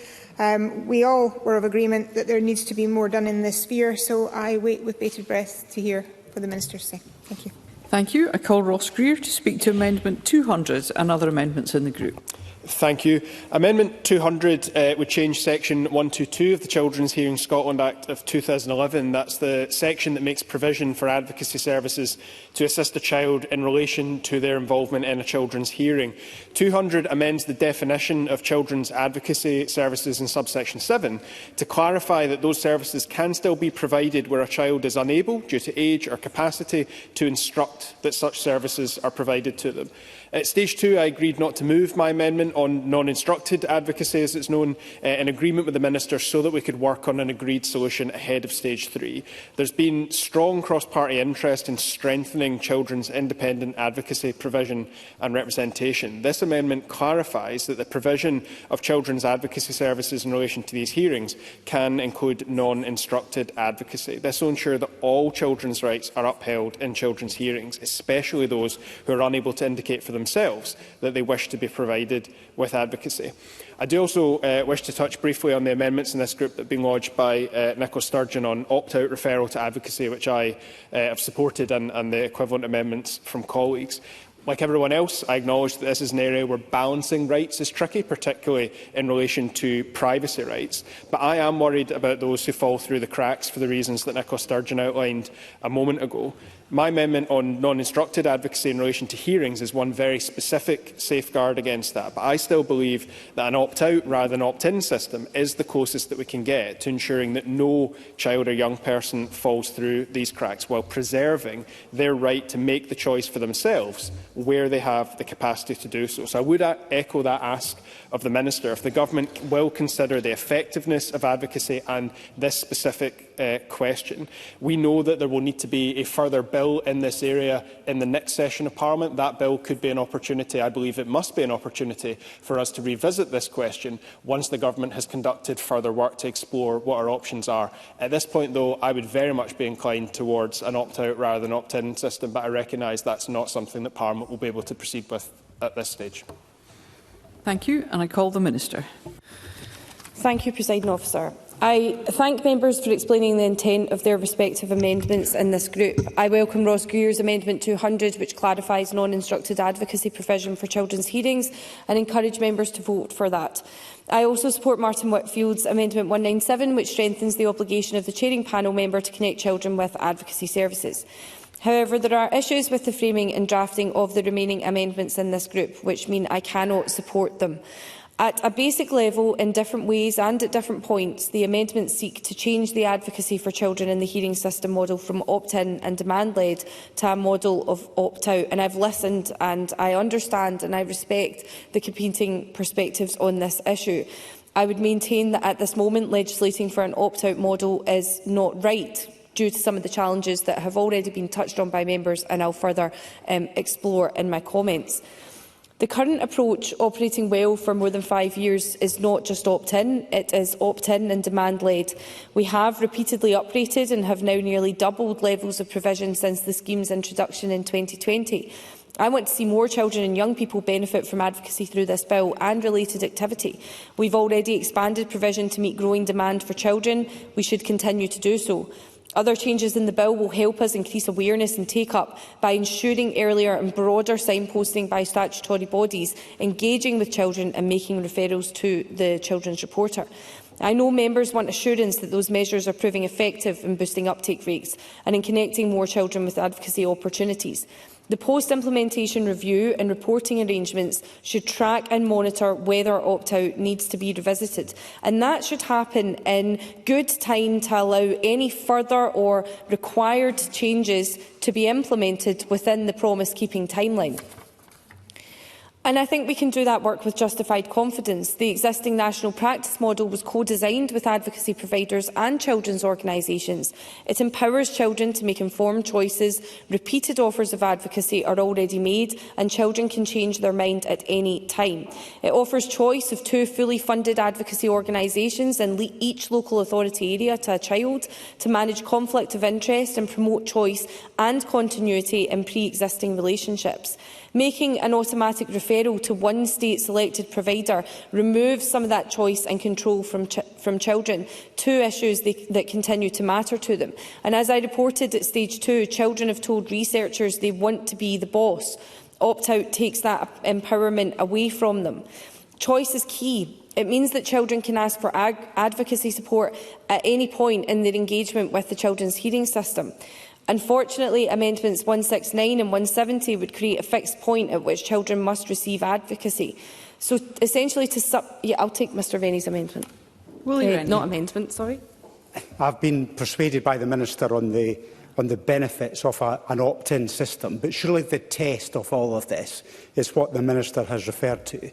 We all were of agreement that there needs to be more done in this sphere, so I wait with bated breath to hear what the Minister say. Thank you. Thank you. I call Ross Greer to speak to Amendment 200 and other amendments in the group. Thank you. Amendment 200 would change Section 122 of the Children's Hearing Scotland Act of 2011. That's the section that makes provision for advocacy services to assist a child in relation to their involvement in a children's hearing. 200 amends the definition of children's advocacy services in subsection 7 to clarify that those services can still be provided where a child is unable, due to age or capacity, to instruct that such services are provided to them. At stage 2, I agreed not to move my amendment on non-instructed advocacy, as it's known, in agreement with the Minister, so that we could work on an agreed solution ahead of stage 3. There's been strong cross-party interest in strengthening children's independent advocacy provision and representation. This amendment clarifies that the provision of children's advocacy services in relation to these hearings can include non-instructed advocacy. This will ensure that all children's rights are upheld in children's hearings, especially those who are unable to indicate for themselves that they wish to be provided with advocacy. I do also wish to touch briefly on the amendments in this group that have been lodged by Nicola Sturgeon on opt-out referral to advocacy, which I have supported, and the equivalent amendments from colleagues. Like everyone else, I acknowledge that this is an area where balancing rights is tricky, particularly in relation to privacy rights. But I am worried about those who fall through the cracks for the reasons that Nicola Sturgeon outlined a moment ago. My amendment on non-instructed advocacy in relation to hearings is one very specific safeguard against that. But I still believe that an opt-out rather than opt-in system is the closest that we can get to ensuring that no child or young person falls through these cracks, while preserving their right to make the choice for themselves where they have the capacity to do so. So I would echo that ask of the Minister. If the Government will consider the effectiveness of advocacy and this specific question, we know that there will need to be a further bill in this area in the next session of Parliament. That bill could be an opportunity, I believe it must be an opportunity, for us to revisit this question once the Government has conducted further work to explore what our options are. At this point, though, I would very much be inclined towards an opt-out rather than opt-in system, but I recognise that's not something that Parliament will be able to proceed with at this stage. Thank you, and I call the Minister. Thank you, Presiding Officer. I thank members for explaining the intent of their respective amendments in this group. I welcome Ross Greer's Amendment 200, which clarifies non-instructed advocacy provision for children's hearings, and encourage members to vote for that. I also support Martin Whitfield's Amendment 197, which strengthens the obligation of the chairing panel member to connect children with advocacy services. However, there are issues with the framing and drafting of the remaining amendments in this group, which mean I cannot support them. At a basic level, in different ways and at different points, the amendments seek to change the advocacy for children in the hearing system model from opt-in and demand-led to a model of opt-out. And I've listened and I understand and I respect the competing perspectives on this issue. I would maintain that at this moment, legislating for an opt-out model is not right, due to some of the challenges that have already been touched on by members, and I'll further explore in my comments. The current approach, operating well for more than 5 years, is not just opt-in, it is opt-in and demand-led. We have repeatedly uprated and have now nearly doubled levels of provision since the scheme's introduction in 2020. I want to see more children and young people benefit from advocacy through this bill and related activity. We've already expanded provision to meet growing demand for children. We should continue to do so. Other changes in the bill will help us increase awareness and take-up by ensuring earlier and broader signposting by statutory bodies, engaging with children and making referrals to the Children's Reporter. I know members want assurance that those measures are proving effective in boosting uptake rates and in connecting more children with advocacy opportunities. The post-implementation review and reporting arrangements should track and monitor whether opt-out needs to be revisited, and that should happen in good time to allow any further or required changes to be implemented within the promise-keeping timeline. And I think we can do that work with justified confidence. The existing national practice model was co-designed with advocacy providers and children's organisations. It empowers children to make informed choices. Repeated offers of advocacy are already made, and children can change their mind at any time. It offers choice of 2 fully funded advocacy organisations in each local authority area to a child to manage conflict of interest and promote choice and continuity in pre-existing relationships. Making an automatic referral to one state-selected provider removes some of that choice and control from children to issues that continue to matter to them. And as I reported at stage 2, children have told researchers they want to be the boss. Opt-out takes that empowerment away from them. Choice is key. It means that children can ask for advocacy support at any point in their engagement with the children's hearing system. Unfortunately, Amendments 169 and 170 would create a fixed point at which children must receive advocacy. So, essentially, I'll take Mr Rennie's amendment. Not amendment, sorry. I've been persuaded by the Minister on the benefits of an opt-in system, but surely the test of all of this is what the Minister has referred to,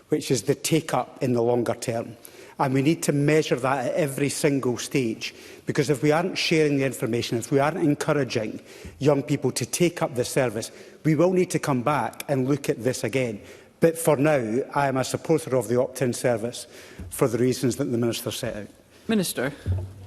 which is the take-up in the longer term. And we need to measure that at every single stage, because if we aren't sharing the information, if we aren't encouraging young people to take up the service, we will need to come back and look at this again. But for now, I am a supporter of the opt-in service for the reasons that the Minister set out. Minister.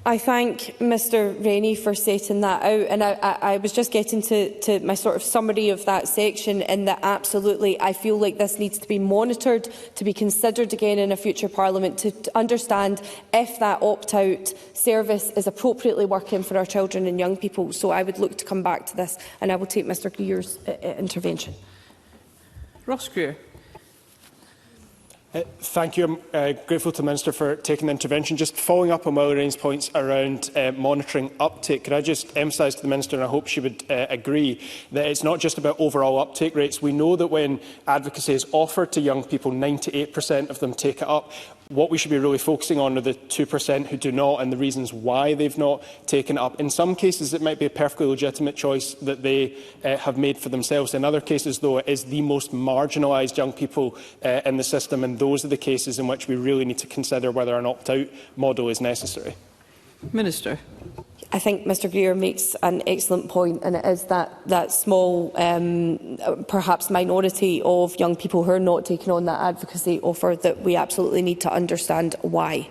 I thank Mr Rennie for setting that out, and I was just getting to my sort of summary of that section, in that absolutely I feel like this needs to be monitored, to be considered again in a future Parliament, to understand if that opt-out service is appropriately working for our children and young people. So I would look to come back to this, and I will take Mr Greer's intervention. Ross Greer. Thank you. I'm grateful to the Minister for taking the intervention. Just following up on Will Rain's points around monitoring uptake, could I just emphasise to the Minister, and I hope she would agree, that it's not just about overall uptake rates. We know that when advocacy is offered to young people, 98% of them take it up. What we should be really focusing on are the 2% who do not, and the reasons why they've not taken it up. In some cases, it might be a perfectly legitimate choice that they have made for themselves. In other cases, though, it is the most marginalised young people in the system, and those are the cases in which we really need to consider whether an opt-out model is necessary. Minister. I think Mr Greer makes an excellent point, and it is that small, perhaps minority of young people who are not taking on that advocacy offer that we absolutely need to understand why.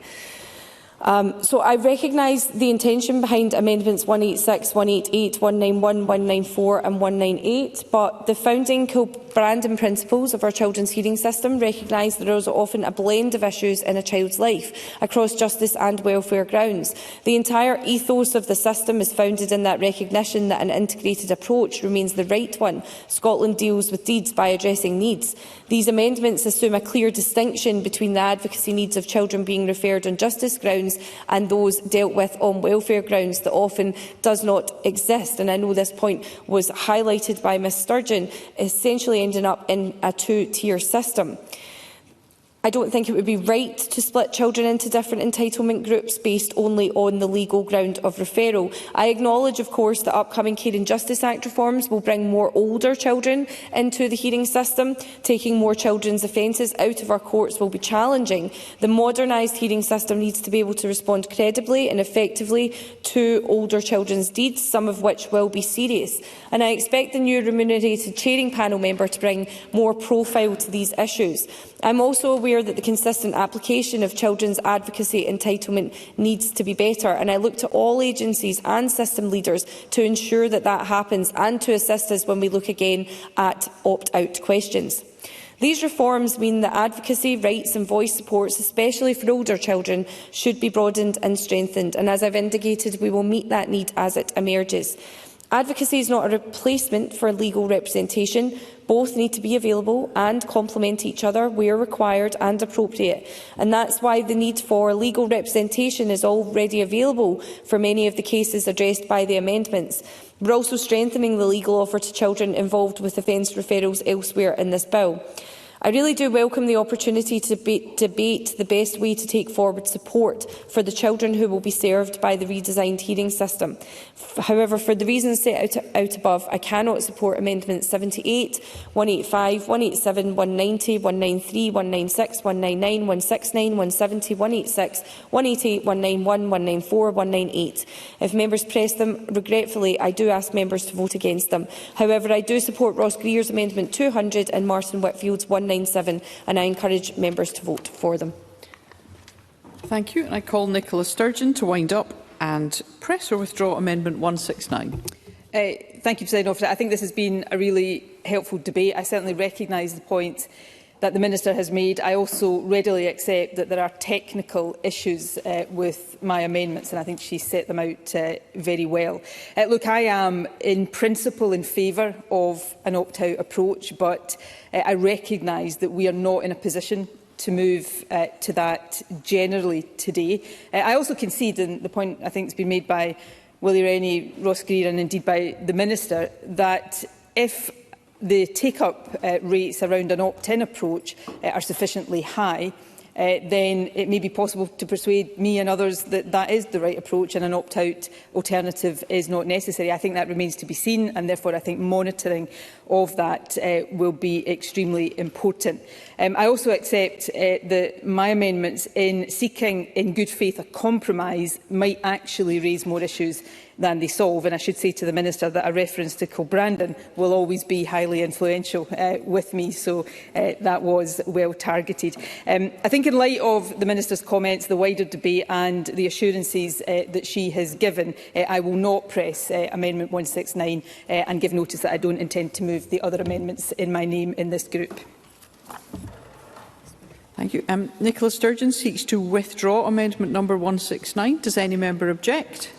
So I recognise the intention behind Amendments 186, 188, 191, 194 and 198, but the founding co-branding principles of our children's hearing system recognise there is often a blend of issues in a child's life across justice and welfare grounds. The entire ethos of the system is founded in that recognition that an integrated approach remains the right one. Scotland deals with deeds by addressing needs. These amendments assume a clear distinction between the advocacy needs of children being referred on justice grounds and those dealt with on welfare grounds that often does not exist. And I know this point was highlighted by Ms Sturgeon, essentially ending up in a two-tier system. I don't think it would be right to split children into different entitlement groups based only on the legal ground of referral. I acknowledge, of course, that upcoming Care and Justice Act reforms will bring more older children into the hearing system. Taking more children's offences out of our courts will be challenging. The modernised hearing system needs to be able to respond credibly and effectively to older children's deeds, some of which will be serious. And I expect the new remunerated chairing panel member to bring more profile to these issues. I am also aware that the consistent application of children's advocacy entitlement needs to be better, and I look to all agencies and system leaders to ensure that that happens and to assist us when we look again at opt-out questions. These reforms mean that advocacy, rights and voice supports, especially for older children, should be broadened and strengthened, and as I have indicated, we will meet that need as it emerges. Advocacy is not a replacement for legal representation. Both need to be available and complement each other where required and appropriate. And that's why the need for legal representation is already available for many of the cases addressed by the amendments. We are also strengthening the legal offer to children involved with offence referrals elsewhere in this bill. I really do welcome the opportunity to debate the best way to take forward support for the children who will be served by the redesigned hearing system. However, for the reasons set out above, I cannot support Amendments 78, 185, 187, 190, 193, 196, 199, 169, 170, 186, 188, 191, 194, 198. If members press them, regretfully, I do ask members to vote against them. However, I do support Ross Greer's Amendment 200 and Martin Whitfield's 197, and I encourage members to vote for them. Thank you. I call Nicola Sturgeon to wind up and press or withdraw Amendment 169. Thank you, President Officer. I think this has been a really helpful debate. I certainly recognise the point that the Minister has made. I also readily accept that there are technical issues with my amendments, and I think she set them out very well. Look, I am in principle in favour of an opt-out approach, but I recognise that we are not in a position to move to that generally today. I also concede, and the point I think has been made by Willie Rennie, Ross Greer and indeed by the Minister, that if the take-up rates around an opt-in approach are sufficiently high, then it may be possible to persuade me and others that that is the right approach and an opt-out alternative is not necessary. I think that remains to be seen, and therefore I think monitoring of that will be extremely important. I also accept that my amendments in seeking in good faith a compromise might actually raise more issues than they solve. And I should say to the Minister that a reference to Kilbrandon will always be highly influential with me, so that was well targeted. I think in light of the Minister's comments, the wider debate and the assurances that she has given, I will not press Amendment 169 and give notice that I don't intend to move the other amendments in my name in this group. Thank you. Nicola Sturgeon seeks to withdraw amendment number 169. Does any member object?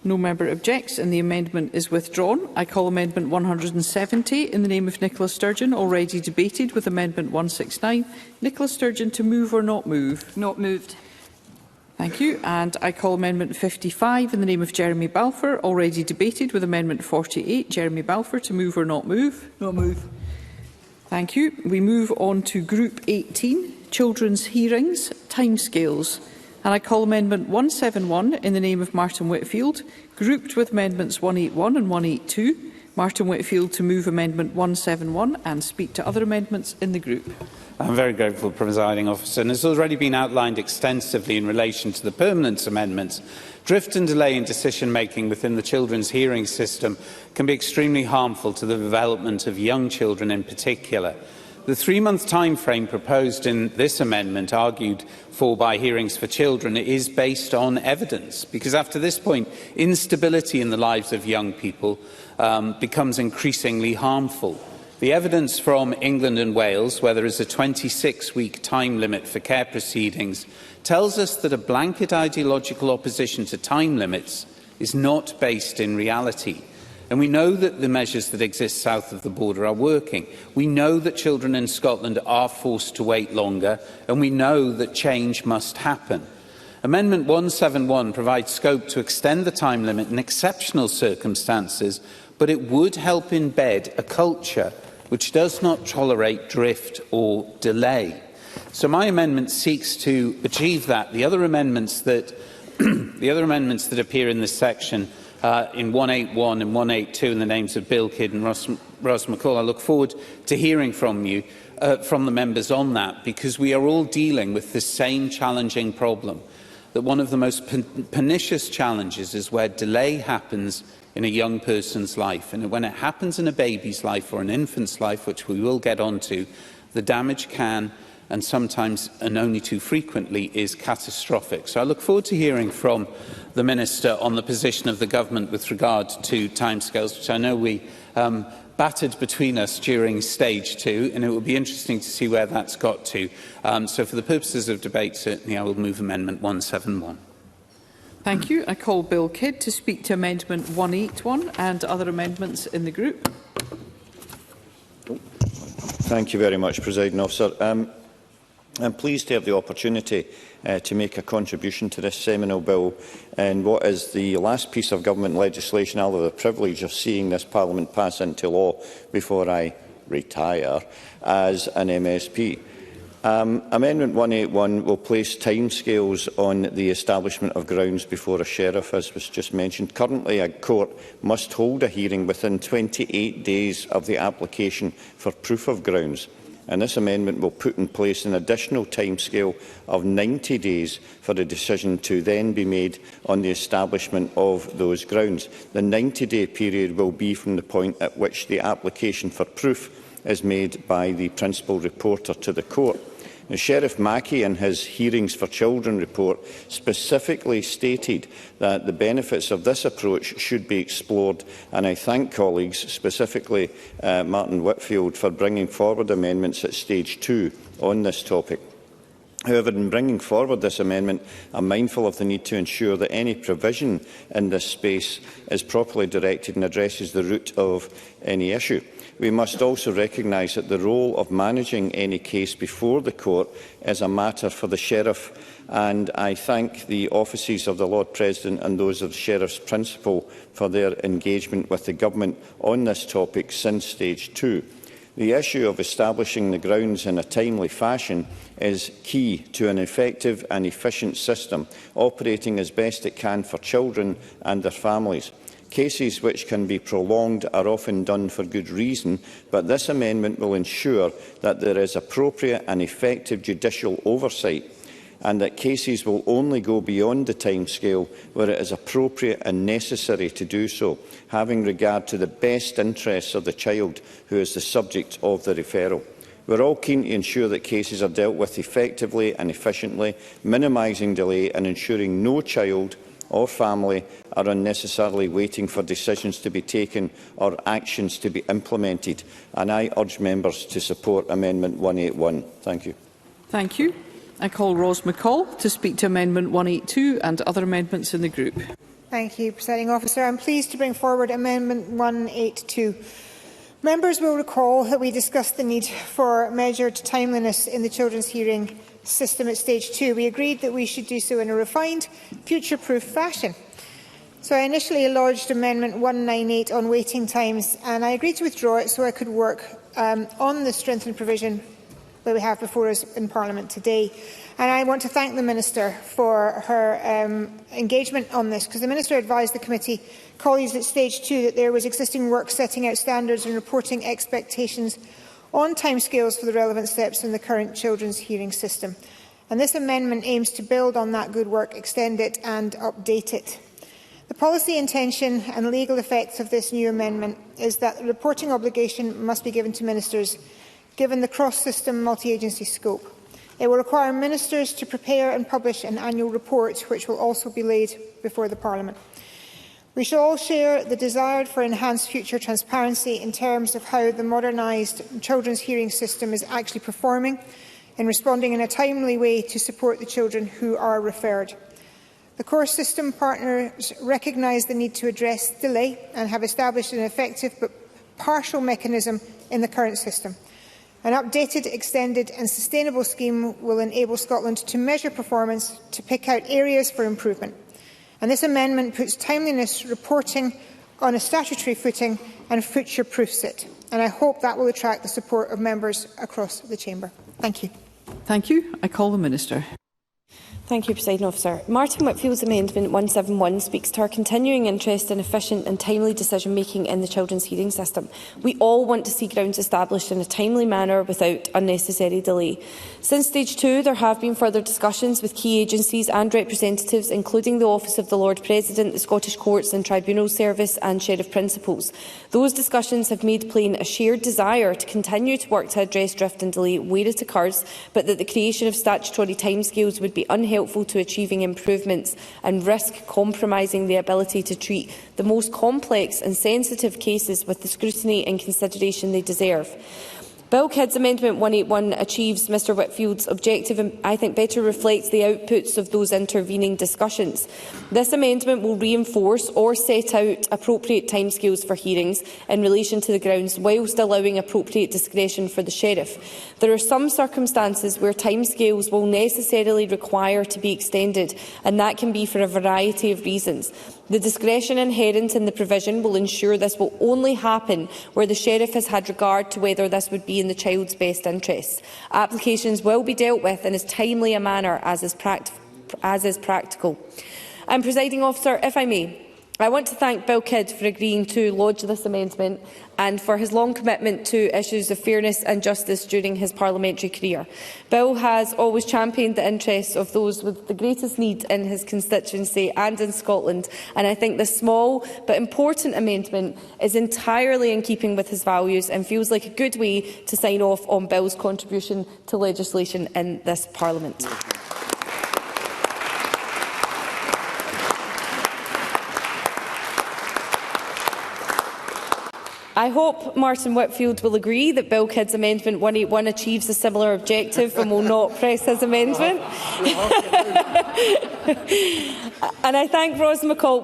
No member objects and the amendment is withdrawn. I call amendment 170 in the name of Nicola Sturgeon, already debated with amendment 169. Nicola Sturgeon, to move or not move? Not moved. Thank you. And I call amendment 55 in the name of Jeremy Balfour, already debated with amendment 48. Jeremy Balfour, to move or not move? Not move. Thank you. We move on to Group 18, Children's Hearings, Timescales. And I call amendment 171 in the name of Martin Whitfield, grouped with amendments 181 and 182. Martin Whitfield to move amendment 171 and speak to other amendments in the group. I'm very grateful, Presiding Officer, and has already been outlined extensively in relation to the permanent amendments. Drift and delay in decision-making within the children's hearing system can be extremely harmful to the development of young children in particular. The 3-month time frame proposed in this amendment, argued for by Hearings for Children, is based on evidence, because after this point, instability in the lives of young people becomes increasingly harmful. The evidence from England and Wales, where there is a 26-week time limit for care proceedings, tells us that a blanket ideological opposition to time limits is not based in reality. And we know that the measures that exist south of the border are working. We know that children in Scotland are forced to wait longer, and we know that change must happen. Amendment 171 provides scope to extend the time limit in exceptional circumstances, but it would help embed a culture which does not tolerate drift or delay. So my amendment seeks to achieve that. The other amendments that appear in this section in 181 and 182 in the names of Bill Kidd and Ross McCall. I look forward to hearing from you, from the members on that, because we are all dealing with the same challenging problem, that one of the most pernicious challenges is where delay happens in a young person's life. And when it happens in a baby's life or an infant's life, which we will get onto, the damage can, and sometimes, and only too frequently, is catastrophic. So I look forward to hearing from the Minister on the position of the Government with regard to timescales, which I know we battered between us during stage 2, and it will be interesting to see where that's got to. So for the purposes of debate, certainly I will move Amendment 171. Thank you. I call Bill Kidd to speak to Amendment 181 and other amendments in the group. Thank you very much, Presiding Officer. I'm pleased to have the opportunity to make a contribution to this seminal bill and what is the last piece of government legislation I'll have the privilege of seeing this Parliament pass into law before I retire as an MSP. Amendment 181 will place timescales on the establishment of grounds before a sheriff, as was just mentioned. Currently, a court must hold a hearing within 28 days of the application for proof of grounds, and this amendment will put in place an additional timescale of 90 days for a decision to then be made on the establishment of those grounds. The 90-day period will be from the point at which the application for proof is made by the principal reporter to the court. Sheriff Mackey, in his Hearings for Children report, specifically stated that the benefits of this approach should be explored, and I thank colleagues, specifically Martin Whitfield, for bringing forward amendments at stage 2 on this topic. However, in bringing forward this amendment, I am mindful of the need to ensure that any provision in this space is properly directed and addresses the root of any issue. We must also recognise that the role of managing any case before the court is a matter for the Sheriff, and I thank the offices of the Lord President and those of the Sheriff's Principal for their engagement with the Government on this topic since stage 2. The issue of establishing the grounds in a timely fashion is key to an effective and efficient system operating as best it can for children and their families. Cases which can be prolonged are often done for good reason, but this amendment will ensure that there is appropriate and effective judicial oversight, and that cases will only go beyond the timescale where it is appropriate and necessary to do so, having regard to the best interests of the child who is the subject of the referral. We are all keen to ensure that cases are dealt with effectively and efficiently, minimising delay and ensuring no child or family are unnecessarily waiting for decisions to be taken or actions to be implemented. And I urge members to support Amendment 181. Thank you. Thank you. I call Ros McCall to speak to Amendment 182 and other amendments in the group. Thank you, Presiding Officer. I am pleased to bring forward Amendment 182. Members will recall that we discussed the need for measured timeliness in the children's hearing system at stage 2. We agreed that we should do so in a refined, future-proof fashion. So I initially lodged Amendment 198 on waiting times, and I agreed to withdraw it so I could work on the strengthened provision that we have before us in Parliament today. And I want to thank the Minister for her engagement on this, because the Minister advised the committee colleagues at stage 2 that there was existing work setting out standards and reporting expectations on timescales for the relevant steps in the current children's hearing system. And this amendment aims to build on that good work, extend it and update it. The policy intention and legal effects of this new amendment is that the reporting obligation must be given to ministers, given the cross-system multi-agency scope. It will require ministers to prepare and publish an annual report, which will also be laid before the Parliament. We shall all share the desire for enhanced future transparency in terms of how the modernised children's hearing system is actually performing in responding in a timely way to support the children who are referred. The core system partners recognise the need to address delay and have established an effective but partial mechanism in the current system. An updated, extended and sustainable scheme will enable Scotland to measure performance, to pick out areas for improvement. And this amendment puts timeliness reporting on a statutory footing and future-proofs it. And I hope that will attract the support of members across the chamber. Thank you. Thank you. I call the Minister. Thank you, Presiding Officer. Martin Whitfield's Amendment 171 speaks to our continuing interest in efficient and timely decision-making in the children's hearing system. We all want to see grounds established in a timely manner without unnecessary delay. Since stage 2, there have been further discussions with key agencies and representatives, including the Office of the Lord President, the Scottish Courts and Tribunal Service and Sheriff Principals. Those discussions have made plain a shared desire to continue to work to address drift and delay where it occurs, but that the creation of statutory timescales would be unhelpful to achieving improvements and risk compromising the ability to treat the most complex and sensitive cases with the scrutiny and consideration they deserve. Bill Kidd's Amendment 181 achieves Mr Whitfield's objective and I think better reflects the outputs of those intervening discussions. This amendment will reinforce or set out appropriate timescales for hearings in relation to the grounds, whilst allowing appropriate discretion for the Sheriff. There are some circumstances where timescales will necessarily require to be extended, and that can be for a variety of reasons. The discretion inherent in the provision will ensure this will only happen where the Sheriff has had regard to whether this would be in the child's best interests. Applications will be dealt with in as timely a manner as is practical. Presiding Officer, if I may, I want to thank Bill Kidd for agreeing to lodge this amendment and for his long commitment to issues of fairness and justice during his parliamentary career. Bill has always championed the interests of those with the greatest need in his constituency and in Scotland, and I think this small but important amendment is entirely in keeping with his values and feels like a good way to sign off on Bill's contribution to legislation in this Parliament. I hope Martin Whitfield will agree that Bill Kidd's Amendment 181 achieves a similar objective and will not press his amendment. And I thank Ros McCall.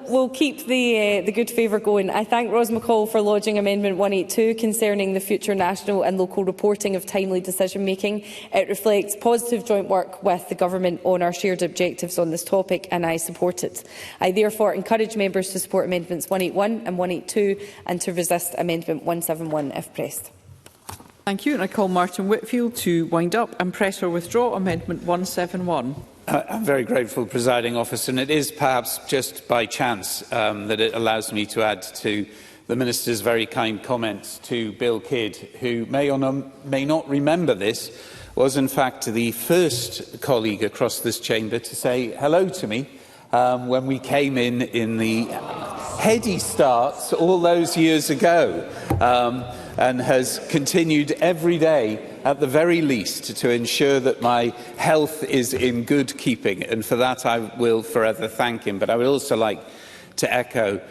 We'll keep the good favour going. I thank Ros McCall for lodging Amendment 182 concerning the future national and local reporting of timely decision making. It reflects positive joint work with the Government on our shared objectives on this topic, and I support it. I therefore encourage members to support Amendments 181 and 182 and to resist Amendment 171 if pressed. Thank you. And I call Martin Whitfield to wind up and press or withdraw Amendment 171. I'm very grateful, Presiding Officer, and it is perhaps just by chance that it allows me to add to the Minister's very kind comments to Bill Kidd, who may or may not remember this, was in fact the first colleague across this chamber to say hello to me when we came in the heady starts all those years ago, and has continued every day at the very least to ensure that my health is in good keeping, and for that I will forever thank him. But I would also like to echo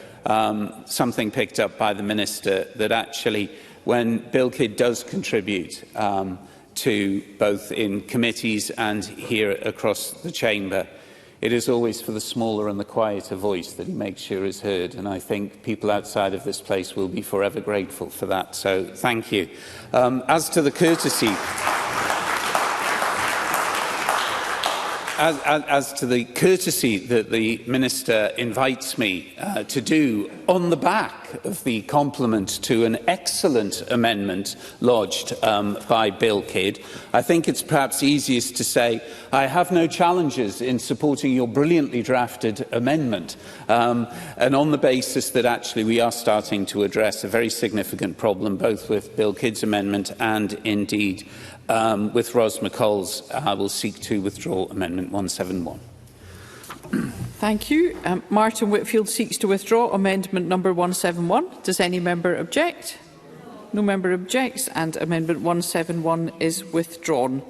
something picked up by the Minister, that actually when Bill Kidd does contribute to both in committees and here across the chamber, it is always for the smaller and the quieter voice that he makes sure is heard, and I think people outside of this place will be forever grateful for that. So thank you. As to the courtesy, as to the courtesy that the Minister invites me to do on the back of the compliment to an excellent amendment lodged by Bill Kidd, I think it's perhaps easiest to say I have no challenges in supporting your brilliantly drafted amendment, and on the basis that actually we are starting to address a very significant problem both with Bill Kidd's amendment and indeed with Ros McCall's. I will seek to withdraw Amendment 171. Thank you. Martin Whitfield seeks to withdraw Amendment number 171. Does any member object? No member objects, and Amendment 171 is withdrawn.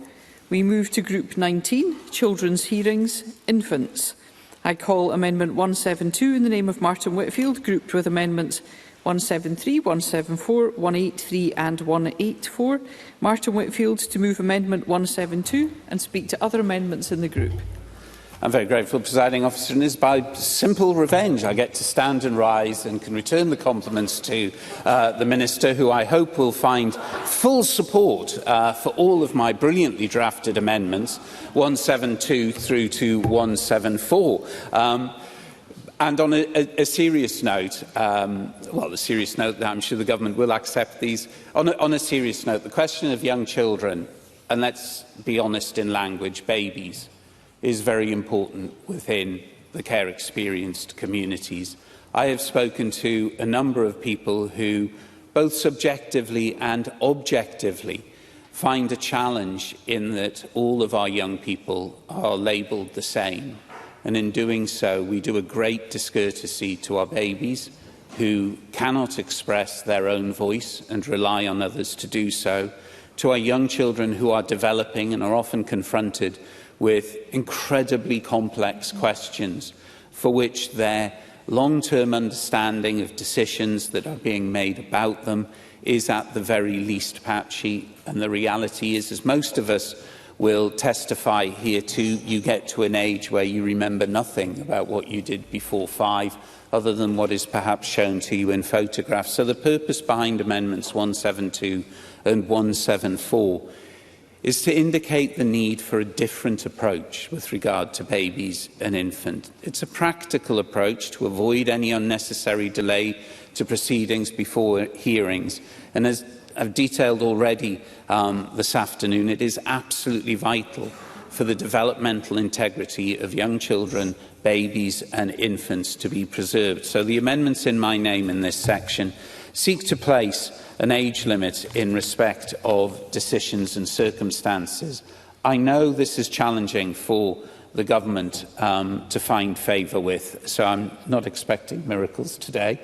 We move to Group 19, Children's Hearings, Infants. I call Amendment 172 in the name of Martin Whitfield, grouped with Amendments 173, 174, 183 and 184. Martin Whitfield to move Amendment 172 and speak to other amendments in the group. I'm very grateful, Presiding Officer, and it is by simple revenge I get to stand and rise and can return the compliments to the Minister, who I hope will find full support for all of my brilliantly drafted amendments, 172 through to 174. And on a serious note, well, a serious note that I'm sure the Government will accept these. On a serious note, the question of young children, and let's be honest in language, babies, is very important within the care-experienced communities. I have spoken to a number of people who, both subjectively and objectively, find a challenge in that all of our young people are labelled the same. And in doing so, we do a great discourtesy to our babies who cannot express their own voice and rely on others to do so, to our young children who are developing and are often confronted with incredibly complex questions for which their long-term understanding of decisions that are being made about them is at the very least patchy. And the reality is, as most of us will testify here too, you get to an age where you remember nothing about what you did before 5, other than what is perhaps shown to you in photographs. So the purpose behind Amendments 172 and 174 is to indicate the need for a different approach with regard to babies and infants. It's a practical approach to avoid any unnecessary delay to proceedings before hearings. And as I've detailed already this afternoon, it is absolutely vital for the developmental integrity of young children babies and infants to be preserved. So the amendments in my name in this section seek to place an age limit in respect of decisions and circumstances. I know this is challenging for the government to find favour with, so I'm not expecting miracles today.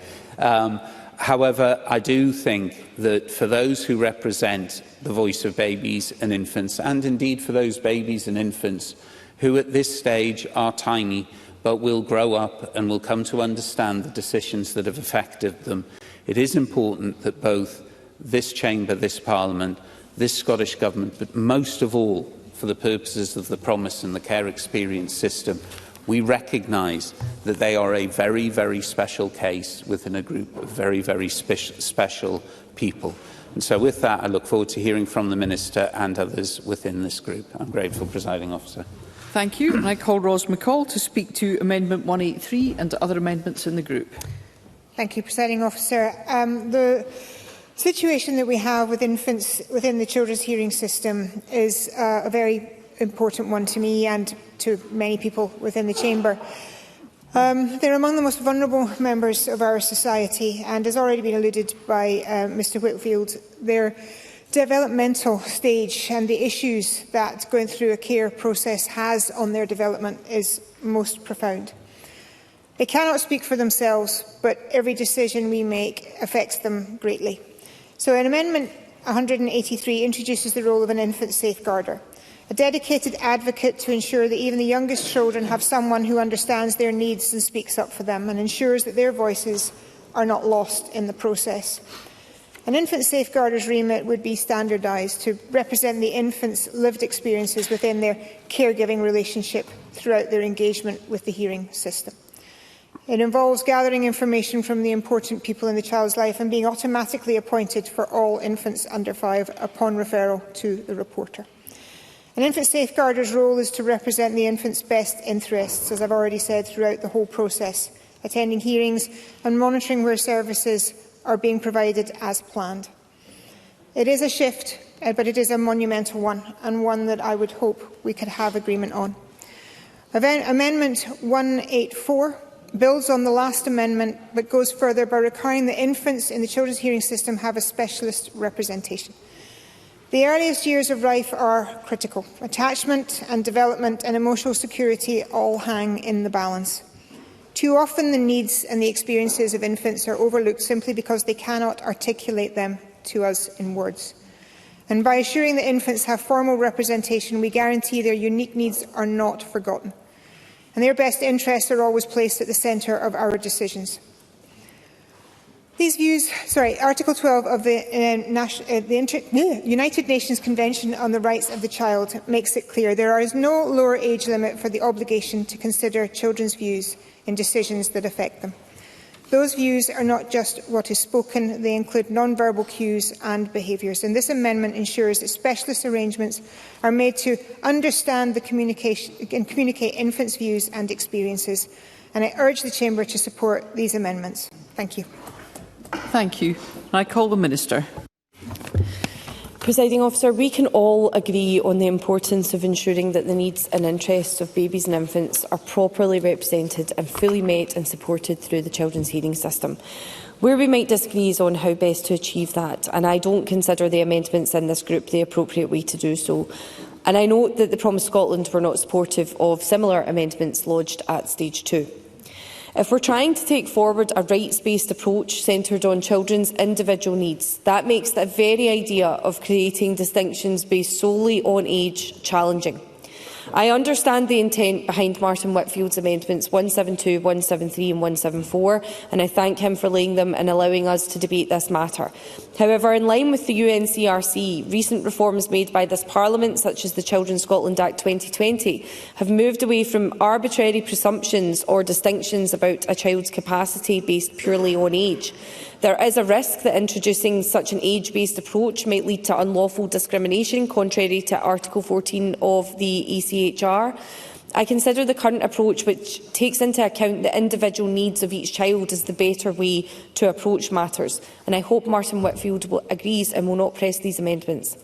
However, I do think that for those who represent the voice of babies and infants, and indeed for those babies and infants who at this stage are tiny but will grow up and will come to understand the decisions that have affected them, it is important that both this Chamber, this Parliament, this Scottish Government, but most of all for the purposes of the Promise and the Care Experience system, we recognise that they are a very, very special case within a group of very, very special people. And so with that, I look forward to hearing from the Minister and others within this group. I'm grateful, Presiding Officer. Thank you. And I call Ros McCall to speak to Amendment 183 and other amendments in the group. Thank you, Presiding Officer. The situation that we have with infants within the children's hearing system is a very important one to me and to many people within the Chamber. They're among the most vulnerable members of our society, and has already been alluded by Mr Whitfield, their developmental stage and the issues that going through a care process has on their development is most profound. They cannot speak for themselves, but every decision we make affects them greatly. So in Amendment 183 introduces the role of an infant safeguarder, a dedicated advocate to ensure that even the youngest children have someone who understands their needs and speaks up for them and ensures that their voices are not lost in the process. An infant safeguarder's remit would be standardised to represent the infant's lived experiences within their caregiving relationship throughout their engagement with the hearing system. It involves gathering information from the important people in the child's life and being automatically appointed for all infants under 5 upon referral to the reporter. An infant safeguarder's role is to represent the infant's best interests, as I've already said, throughout the whole process, attending hearings and monitoring where services are being provided as planned. It is a shift, but it is a monumental one, and one that I would hope we could have agreement on. Amendment 184 builds on the last amendment, but goes further by requiring that infants in the children's hearing system have a specialist representation. The earliest years of life are critical. Attachment and development and emotional security all hang in the balance. Too often the needs and the experiences of infants are overlooked simply because they cannot articulate them to us in words. And by assuring that infants have formal representation, we guarantee their unique needs are not forgotten, and their best interests are always placed at the centre of our decisions. These views, Article 12 of the United Nations Convention on the Rights of the Child makes it clear there is no lower age limit for the obligation to consider children's views in decisions that affect them. Those views are not just what is spoken, they include non-verbal cues and behaviours, and this amendment ensures that specialist arrangements are made to understand the communication and communicate infants' views and experiences, and I urge the Chamber to support these amendments. Thank you. Thank you. I call the Minister. Presiding Officer, we can all agree on the importance of ensuring that the needs and interests of babies and infants are properly represented and fully met and supported through the children's hearing system. Where we might disagree is on how best to achieve that, and I don't consider the amendments in this group the appropriate way to do so. And I note that the Promise Scotland were not supportive of similar amendments lodged at stage 2. If we're trying to take forward a rights-based approach centred on children's individual needs, that makes the very idea of creating distinctions based solely on age challenging. I understand the intent behind Martin Whitfield's amendments 172, 173 and 174, and I thank him for laying them and allowing us to debate this matter. However, in line with the UNCRC, recent reforms made by this Parliament, such as the Children Scotland Act 2020, have moved away from arbitrary presumptions or distinctions about a child's capacity based purely on age. There is a risk that introducing such an age-based approach might lead to unlawful discrimination, contrary to Article 14 of the ECHR. I consider the current approach, which takes into account the individual needs of each child, as the better way to approach matters, and I hope Martin Whitfield agrees and will not press these amendments.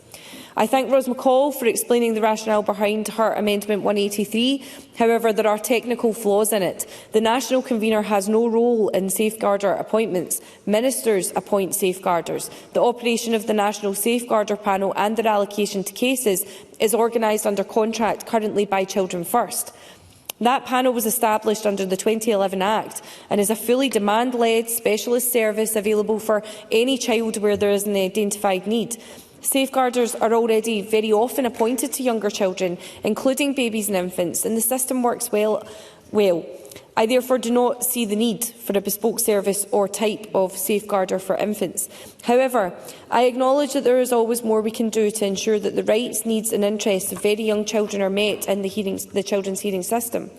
I thank Ros McCall for explaining the rationale behind her Amendment 183. However, there are technical flaws in it. The National Convener has no role in safeguarder appointments. Ministers appoint safeguarders. The operation of the National Safeguarder Panel and their allocation to cases is organised under contract currently by Children First. That panel was established under the 2011 Act and is a fully demand-led specialist service available for any child where there is an identified need. Safeguarders are already very often appointed to younger children, including babies and infants, and the system works well. I therefore do not see the need for a bespoke service or type of safeguarder for infants. However, I acknowledge that there is always more we can do to ensure that the rights, needs and interests of very young children are met in the children's hearing system.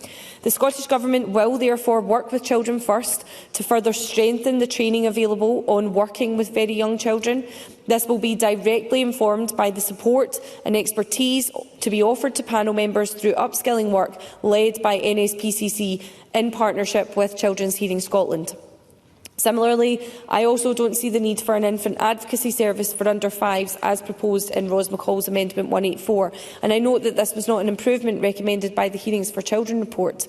The Scottish Government will therefore work with Children First to further strengthen the training available on working with very young children. This will be directly informed by the support and expertise to be offered to panel members through upskilling work led by NSPCC in partnership with Children's Hearing Scotland. Similarly, I also don't see the need for an infant advocacy service for under 5s as proposed in Ros McCall's Amendment 184, and I note that this was not an improvement recommended by the Hearings for Children report.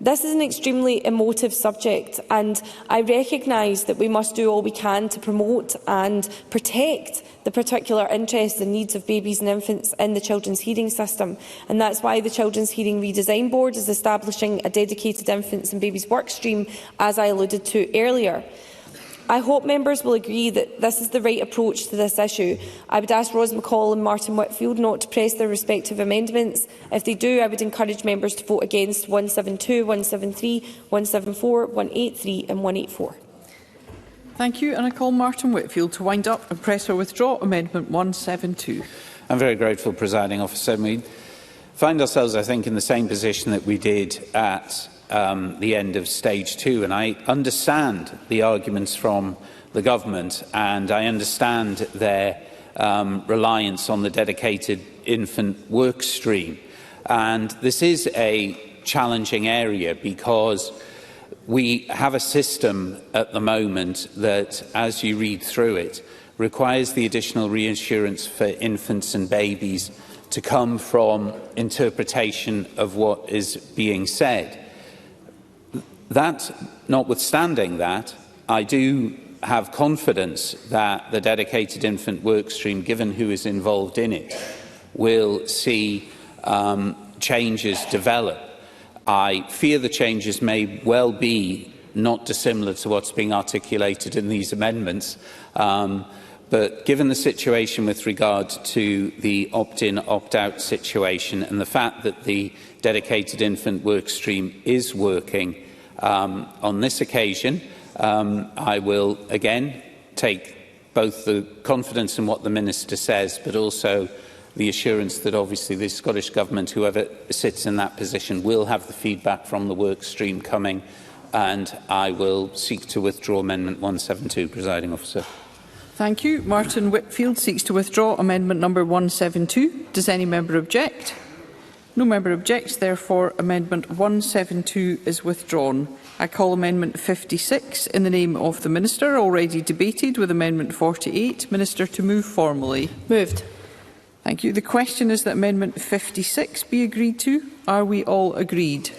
This is an extremely emotive subject, and I recognise that we must do all we can to promote and protect the particular interests and needs of babies and infants in the children's hearing system, and that's why the Children's Hearing Redesign Board is establishing a dedicated infants and babies work stream, as I alluded to earlier. I hope members will agree that this is the right approach to this issue. I would ask Ros McCall and Martin Whitfield not to press their respective amendments. If they do, I would encourage members to vote against 172, 173, 174, 183 and 184. Thank you, and I call Martin Whitfield to wind up and press or withdraw Amendment 172. I'm very grateful, Presiding Officer. We find ourselves, I think, in the same position that we did at the end of stage 2, and I understand the arguments from the government, and I understand their reliance on the dedicated infant work stream. And this is a challenging area because we have a system at the moment that, as you read through it, requires the additional reassurance for infants and babies to come from interpretation of what is being said. That, notwithstanding that, I do have confidence that the dedicated infant work stream, given who is involved in it, will see changes develop. I fear the changes may well be not dissimilar to what's being articulated in these amendments, but given the situation with regard to the opt-in, opt-out situation and the fact that the dedicated infant work stream is working, on this occasion, I will again take both the confidence in what the Minister says, but also the assurance that obviously the Scottish Government, whoever sits in that position, will have the feedback from the work stream coming, and I will seek to withdraw Amendment 172, Presiding Officer. Thank you. Martin Whitfield seeks to withdraw Amendment number 172. Does any member object? No member objects, therefore Amendment 172 is withdrawn. I call Amendment 56 in the name of the Minister, already debated with Amendment 48. Minister to move formally. Moved. Thank you. The question is that Amendment 56 be agreed to. Are we all agreed?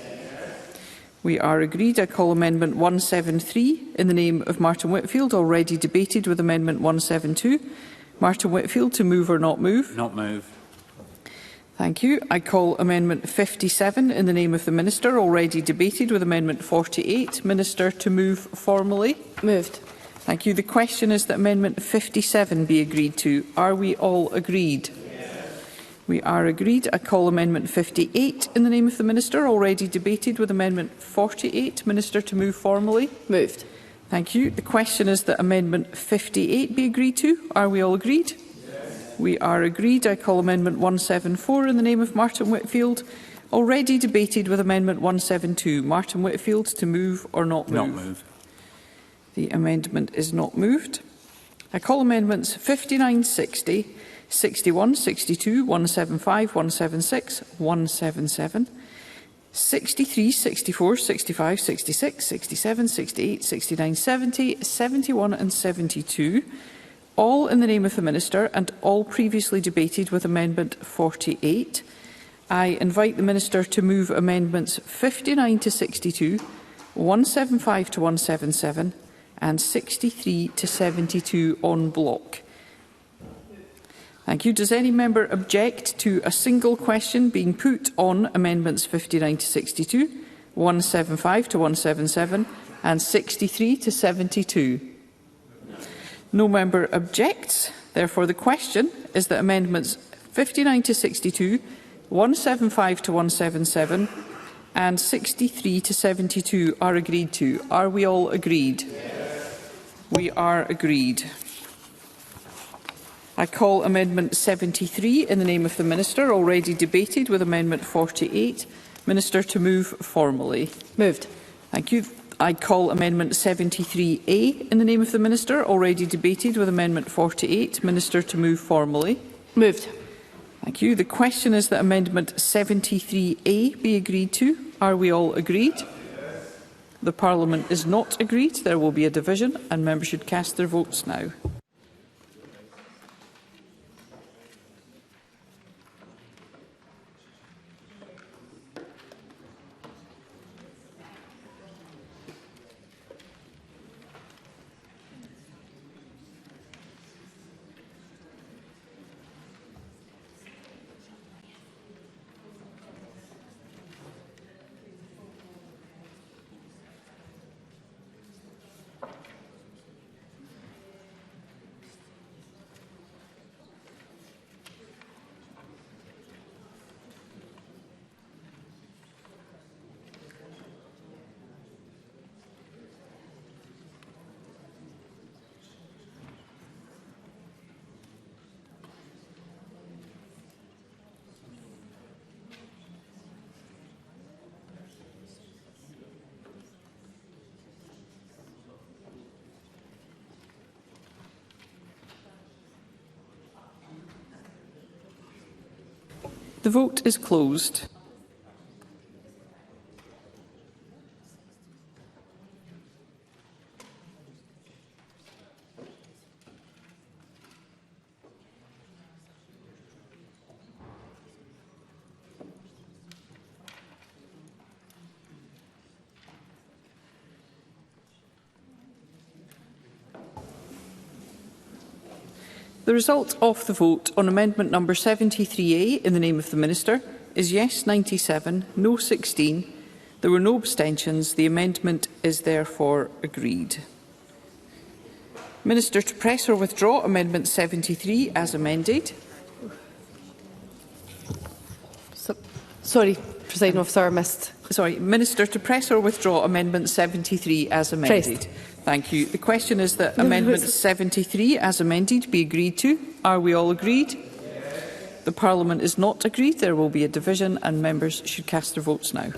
We are agreed. I call Amendment 173 in the name of Martin Whitfield, already debated with Amendment 172. Martin Whitfield to move or not move? Not move. Thank you. I call Amendment 57 in the name of the Minister, already debated with Amendment 48. Minister to move formally. Moved. Thank you. The question is that Amendment 57 be agreed to. Are we all agreed? Yes. We are agreed. I call Amendment 58 in the name of the Minister, already debated with Amendment 48. Minister to move formally. Moved. Thank you. The question is that Amendment 58 be agreed to. Are we all agreed? We are agreed. I call Amendment 174 in the name of Martin Whitfield, already debated with Amendment 172. Martin Whitfield to move or not move? Not move. The amendment is not moved. I call Amendments 59, 60, 61, 62, 175, 176, 177, 63, 64, 65, 66, 67, 68, 69, 70, 71 and 72 All in the name of the Minister and all previously debated with Amendment 48. I invite the Minister to move amendments 59 to 62, 175 to 177 and 63 to 72 on block. Thank you. Does any member object to a single question being put on amendments 59 to 62, 175 to 177 and 63 to 72? No member objects. Therefore, the question is that amendments 59 to 62, 175 to 177 and 63 to 72 are agreed to. Are we all agreed? Yes. We are agreed. I call Amendment 73 in the name of the Minister, already debated with Amendment 48. Minister to move formally. Moved. Thank you. I call Amendment 73A in the name of the Minister, already debated with Amendment 48. Minister to move formally. Moved. Thank you. The question is that Amendment 73A be agreed to. Are we all agreed? Yes. The Parliament is not agreed. There will be a division and members should cast their votes now. The vote is closed. The result of the vote on amendment number 73A in the name of the Minister is yes 97, no 16. There were no abstentions. The amendment is therefore agreed. Minister to press or withdraw amendment 73 as amended. Sorry, Presiding Officer, I missed. Sorry, Minister to press or withdraw amendment 73 as amended. Pressed. Thank you. The question is that amendment 73 as amended be agreed to. Are we all agreed? Yes. The Parliament is not agreed. There will be a division and members should cast their votes now.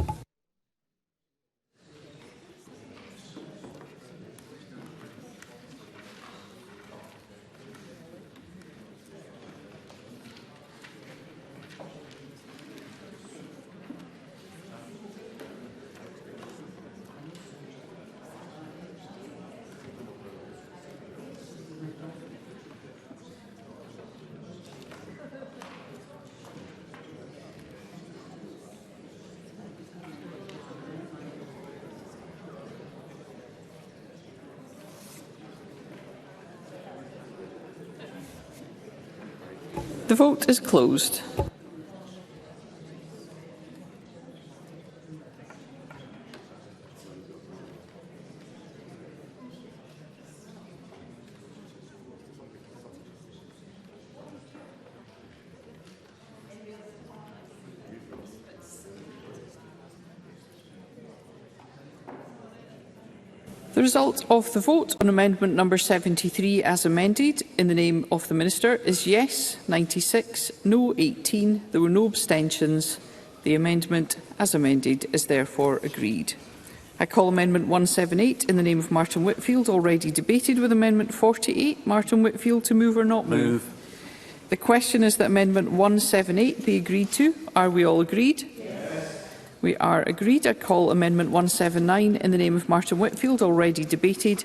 The vote is closed. The result of the vote on amendment number 73 as amended in the name of the Minister is yes 96, no 18. There were no abstentions. The amendment as amended is therefore agreed. I call amendment 178 in the name of Martin Whitfield, already debated with amendment 48. Martin Whitfield to move or not move? The question is that amendment 178 be agreed to. Are we all agreed? We are agreed. I call amendment 179 in the name of Martin Whitfield, already debated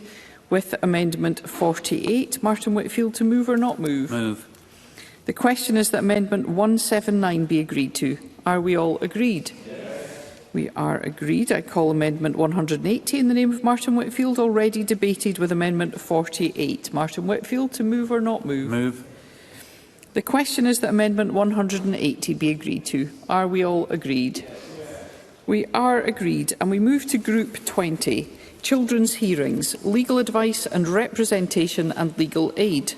With Amendment 48, Martin Whitfield to move or not move? Move. The question is that Amendment 179 be agreed to. Are we all agreed? Yes. We are agreed. I call Amendment 180 in the name of Martin Whitfield, already debated with Amendment 48. Martin Whitfield to move or not move? Move. The question is that Amendment 180 be agreed to. Are we all agreed? Yes. We are agreed, and we move to Group 20. Children's hearings, legal advice and representation and legal aid.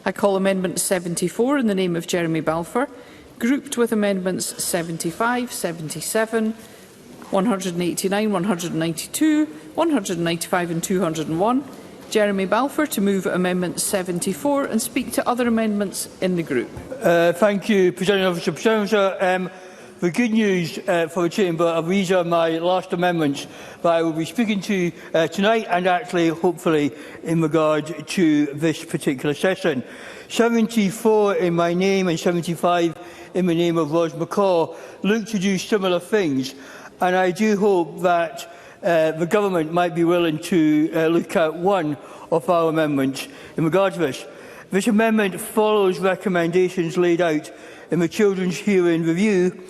I call Amendment 74 in the name of Jeremy Balfour, grouped with Amendments 75, 77, 189, 192, 195 and 201. Jeremy Balfour to move Amendment 74 and speak to other amendments in the group. Thank you, Presiding Officer. Presiding Officer, the good news for the Chamber, these are my last amendments that I will be speaking to tonight and actually, hopefully, in regard to this particular session. 74 in my name and 75 in the name of Ros McCaw look to do similar things, and I do hope that the Government might be willing to look at one of our amendments in regard to this. This amendment follows recommendations laid out in the Children's Hearing Review,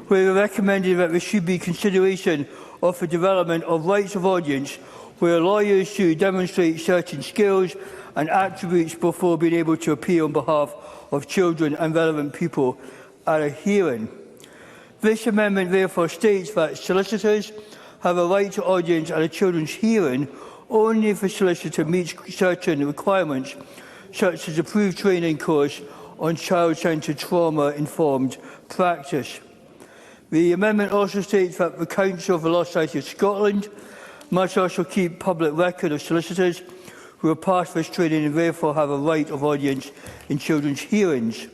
where we recommended that there should be consideration of the development of rights of audience, where lawyers should demonstrate certain skills and attributes before being able to appear on behalf of children and relevant people at a hearing. This amendment therefore states that solicitors have a right to audience at a children's hearing only if the solicitor meets certain requirements, such as approved training course on child-centred trauma-informed practice. The amendment also states that the Council of the Law Society of Scotland must also keep public record of solicitors who have passed this training and therefore have a right of audience in children's hearings.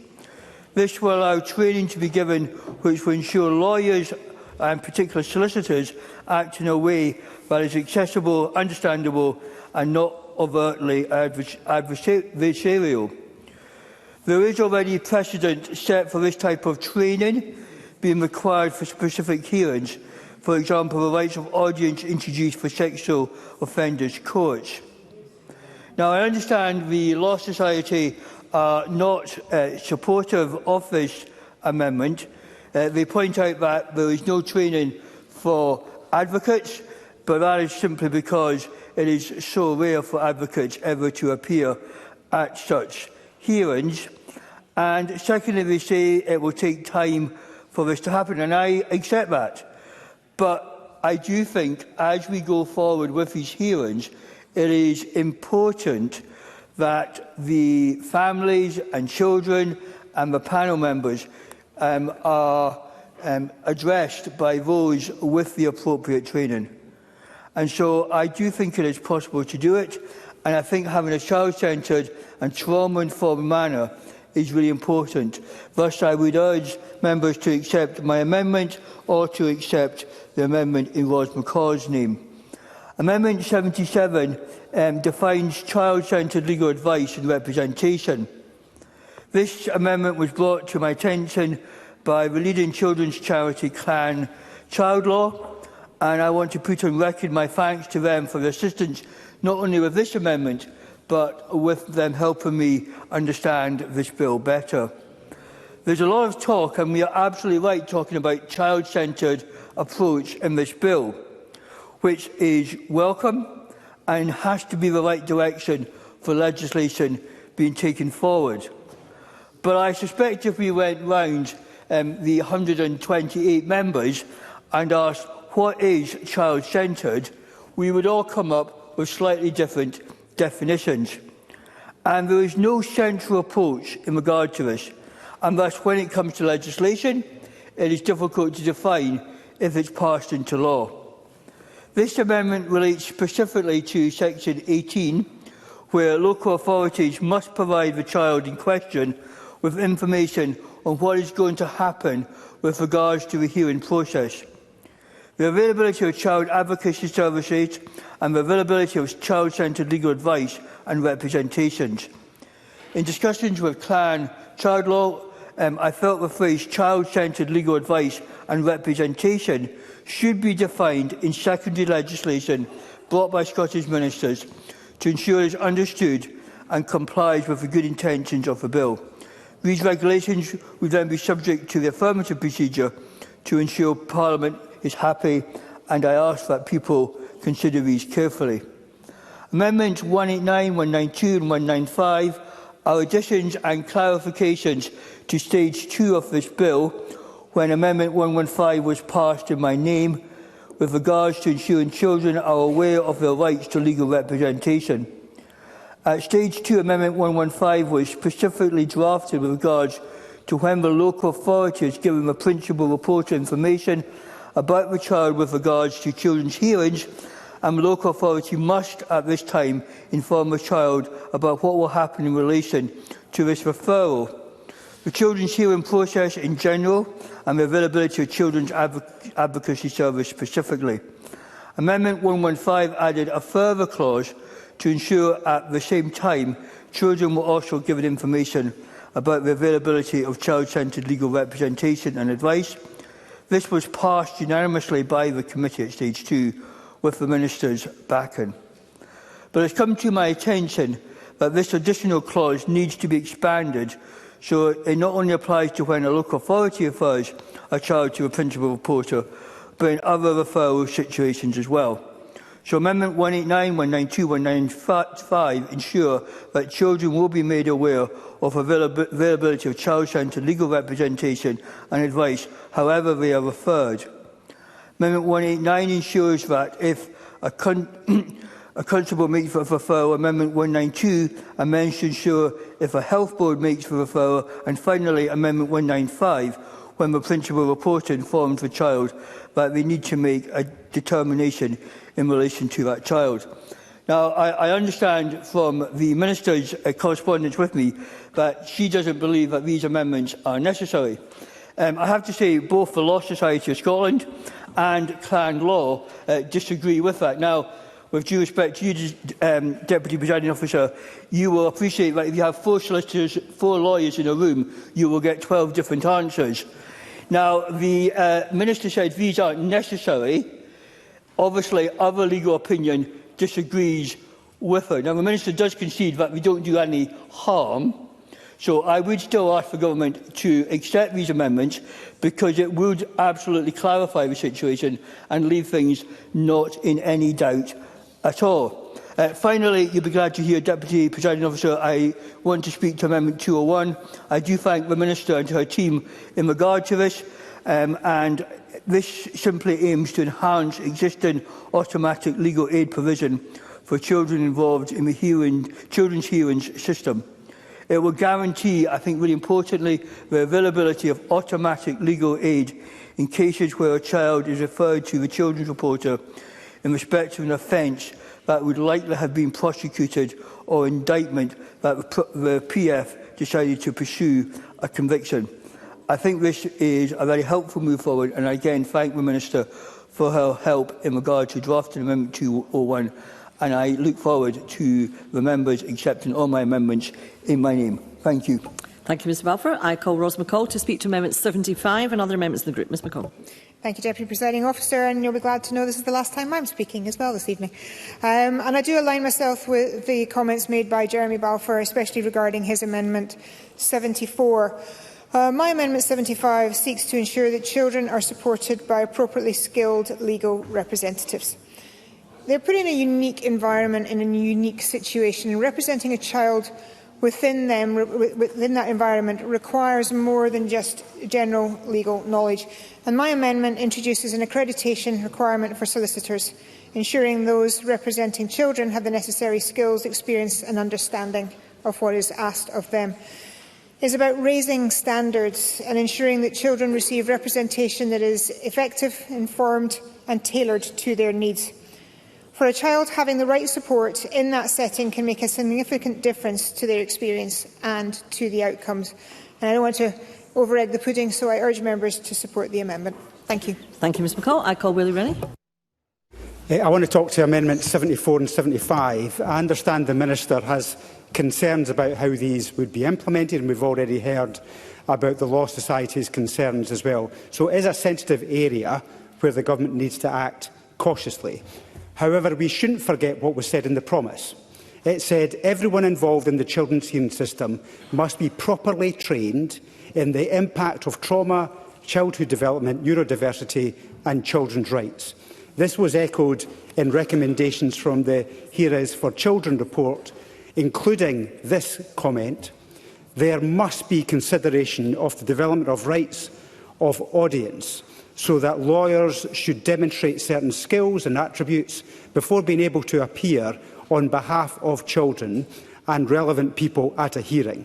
This will allow training to be given which will ensure lawyers and particular solicitors act in a way that is accessible, understandable and not overtly adversarial. There is already precedent set for this type of training being required for specific hearings, for example, the rights of audience introduced for sexual offenders courts. Now, I understand the Law Society are not supportive of this amendment. They point out that there is no training for advocates, but that is simply because it is so rare for advocates ever to appear at such hearings. And secondly, they say it will take time for this to happen, and I accept that. But I do think, as we go forward with these hearings, it is important that the families and children and the panel members are addressed by those with the appropriate training. And so I do think it is possible to do it, and I think having a child-centred and trauma-informed manner is really important. Thus, I would urge members to accept my amendment or to accept the amendment in Ros McCaw's name. Amendment 77 defines child-centred legal advice and representation. This amendment was brought to my attention by the leading children's charity Clan Child Law, and I want to put on record my thanks to them for their assistance, not only with this amendment, but with them helping me understand this bill better. There's a lot of talk, and we are absolutely right talking about child-centred approach in this bill, which is welcome and has to be the right direction for legislation being taken forward. But I suspect if we went round the 128 members and asked what is child-centred, we would all come up with slightly different definitions. And there is no central approach in regard to this. And thus, when it comes to legislation, it is difficult to define if it's passed into law. This amendment relates specifically to Section 18, where local authorities must provide the child in question with information on what is going to happen with regards to the hearing process. The availability of child advocacy services and the availability of child-centred legal advice and representations. In discussions with Clan Child Law, I felt the phrase child-centred legal advice and representation should be defined in secondary legislation brought by Scottish ministers to ensure it is understood and complies with the good intentions of the bill. These regulations will then be subject to the affirmative procedure to ensure Parliament is happy, and I ask that people consider these carefully. Amendments 189, 192 and 195 are additions and clarifications to Stage 2 of this bill when Amendment 115 was passed in my name with regards to ensuring children are aware of their rights to legal representation. At Stage 2, Amendment 115 was specifically drafted with regards to when the local authority is given the principal reporter information about the child with regards to children's hearings, and the local authority must at this time inform the child about what will happen in relation to this referral. The children's hearing process in general and the availability of children's advocacy service specifically. Amendment 115 added a further clause to ensure at the same time children were also given information about the availability of child-centred legal representation and advice. This was passed unanimously by the committee at Stage 2 with the Minister's backing. But it's come to my attention that this additional clause needs to be expanded so it not only applies to when a local authority refers a child to a principal reporter, but in other referral situations as well. So Amendment 189, 192, 195 ensure that children will be made aware of availability of child-centred legal representation and advice, however they are referred. Amendment 189 ensures that if a constable makes for a referral, Amendment 192 amends to ensure if a health board makes for referral, and finally Amendment 195 when the principal reporter informs the child that they need to make a determination in relation to that child. Now, I understand from the Minister's correspondence with me that she doesn't believe that these amendments are necessary. I have to say both the Law Society of Scotland and Clan Law disagree with that. Now, with due respect to you, Deputy Presiding Officer, you will appreciate that if you have 4 solicitors, 4 lawyers in a room, you will get 12 different answers. Now, the Minister said these aren't necessary. Obviously, other legal opinion disagrees with her. Now, the Minister does concede that we don't do any harm, so I would still ask the Government to accept these amendments because it would absolutely clarify the situation and leave things not in any doubt at all. Finally, you'll be glad to hear, Deputy Presiding Officer, I want to speak to Amendment 201. I do thank the Minister and her team in regard to this, and this simply aims to enhance existing automatic legal aid provision for children involved in the children's hearings system. It will guarantee, I think really importantly, the availability of automatic legal aid in cases where a child is referred to the children's reporter in respect of an offence that would likely have been prosecuted or indictment that the PF decided to pursue a conviction. I think this is a very helpful move forward, and I again thank the Minister for her help in regard to drafting Amendment 201, and I look forward to the members accepting all my amendments in my name. Thank you. Thank you, Mr Balfour. I call Ros McCall to speak to Amendment 75 and other amendments in the group. Ms McCall. Thank you, Deputy Presiding Officer, and you'll be glad to know this is the last time I'm speaking as well this evening. And I do align myself with the comments made by Jeremy Balfour, especially regarding his Amendment 74. My Amendment 75 seeks to ensure that children are supported by appropriately skilled legal representatives. They're put in a unique environment, in a unique situation, and representing a child within that environment requires more than just general legal knowledge. And my amendment introduces an accreditation requirement for solicitors, ensuring those representing children have the necessary skills, experience and understanding of what is asked of them. It is about raising standards and ensuring that children receive representation that is effective, informed and tailored to their needs. For a child, having the right support in that setting can make a significant difference to their experience and to the outcomes. And I don't want to over-egg the pudding, so I urge members to support the amendment. Thank you. Thank you, Ms McCall. I call Willie Rennie. I want to talk to Amendments 74 and 75. I understand the Minister has concerns about how these would be implemented, and we've already heard about the Law Society's concerns as well. So it is a sensitive area where the Government needs to act cautiously. However, we shouldn't forget what was said in the promise. It said everyone involved in the children's hearing system must be properly trained in the impact of trauma, childhood development, neurodiversity and children's rights. This was echoed in recommendations from the Hearers for Children report, including this comment: there must be consideration of the development of rights of audience, so that lawyers should demonstrate certain skills and attributes before being able to appear on behalf of children and relevant people at a hearing.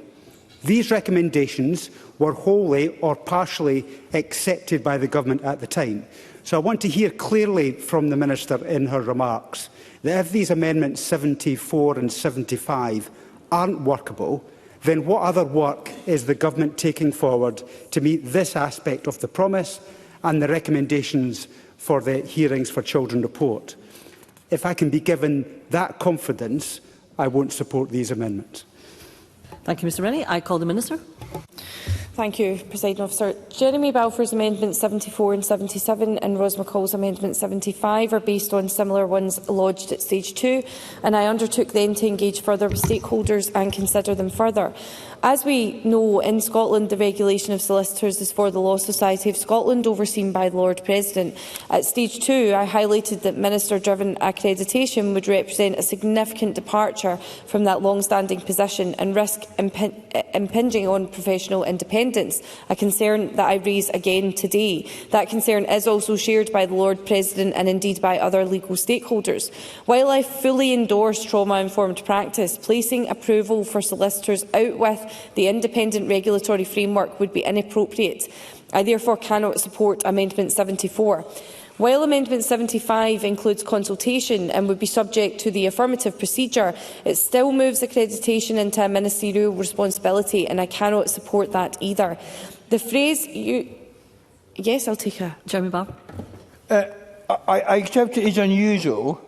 These recommendations were wholly or partially accepted by the Government at the time. So I want to hear clearly from the Minister in her remarks that if these amendments 74 and 75 aren't workable, then what other work is the Government taking forward to meet this aspect of the promise and the recommendations for the Hearings for Children report? If I can be given that confidence, I won't support these amendments. Thank you, Mr Rennie. I call the Minister. Thank you, Presiding Officer. Jeremy Balfour's Amendments 74 and 77 and Ros McCall's Amendment 75 are based on similar ones lodged at Stage 2, and I undertook then to engage further with stakeholders and consider them further. As we know, in Scotland, the regulation of solicitors is for the Law Society of Scotland, overseen by the Lord President. At Stage 2, I highlighted that Minister-driven accreditation would represent a significant departure from that long-standing position and risk impinging on professional independence, a concern that I raise again today. That concern is also shared by the Lord President and indeed by other legal stakeholders. While I fully endorse trauma-informed practice, placing approval for solicitors out with the independent regulatory framework would be inappropriate. I therefore cannot support Amendment 74. While Amendment 75 includes consultation and would be subject to the affirmative procedure, it still moves accreditation into a ministerial responsibility, and I cannot support that either. The phrase Yes, I'll take a... Jeremy Bobb. I accept it is unusual,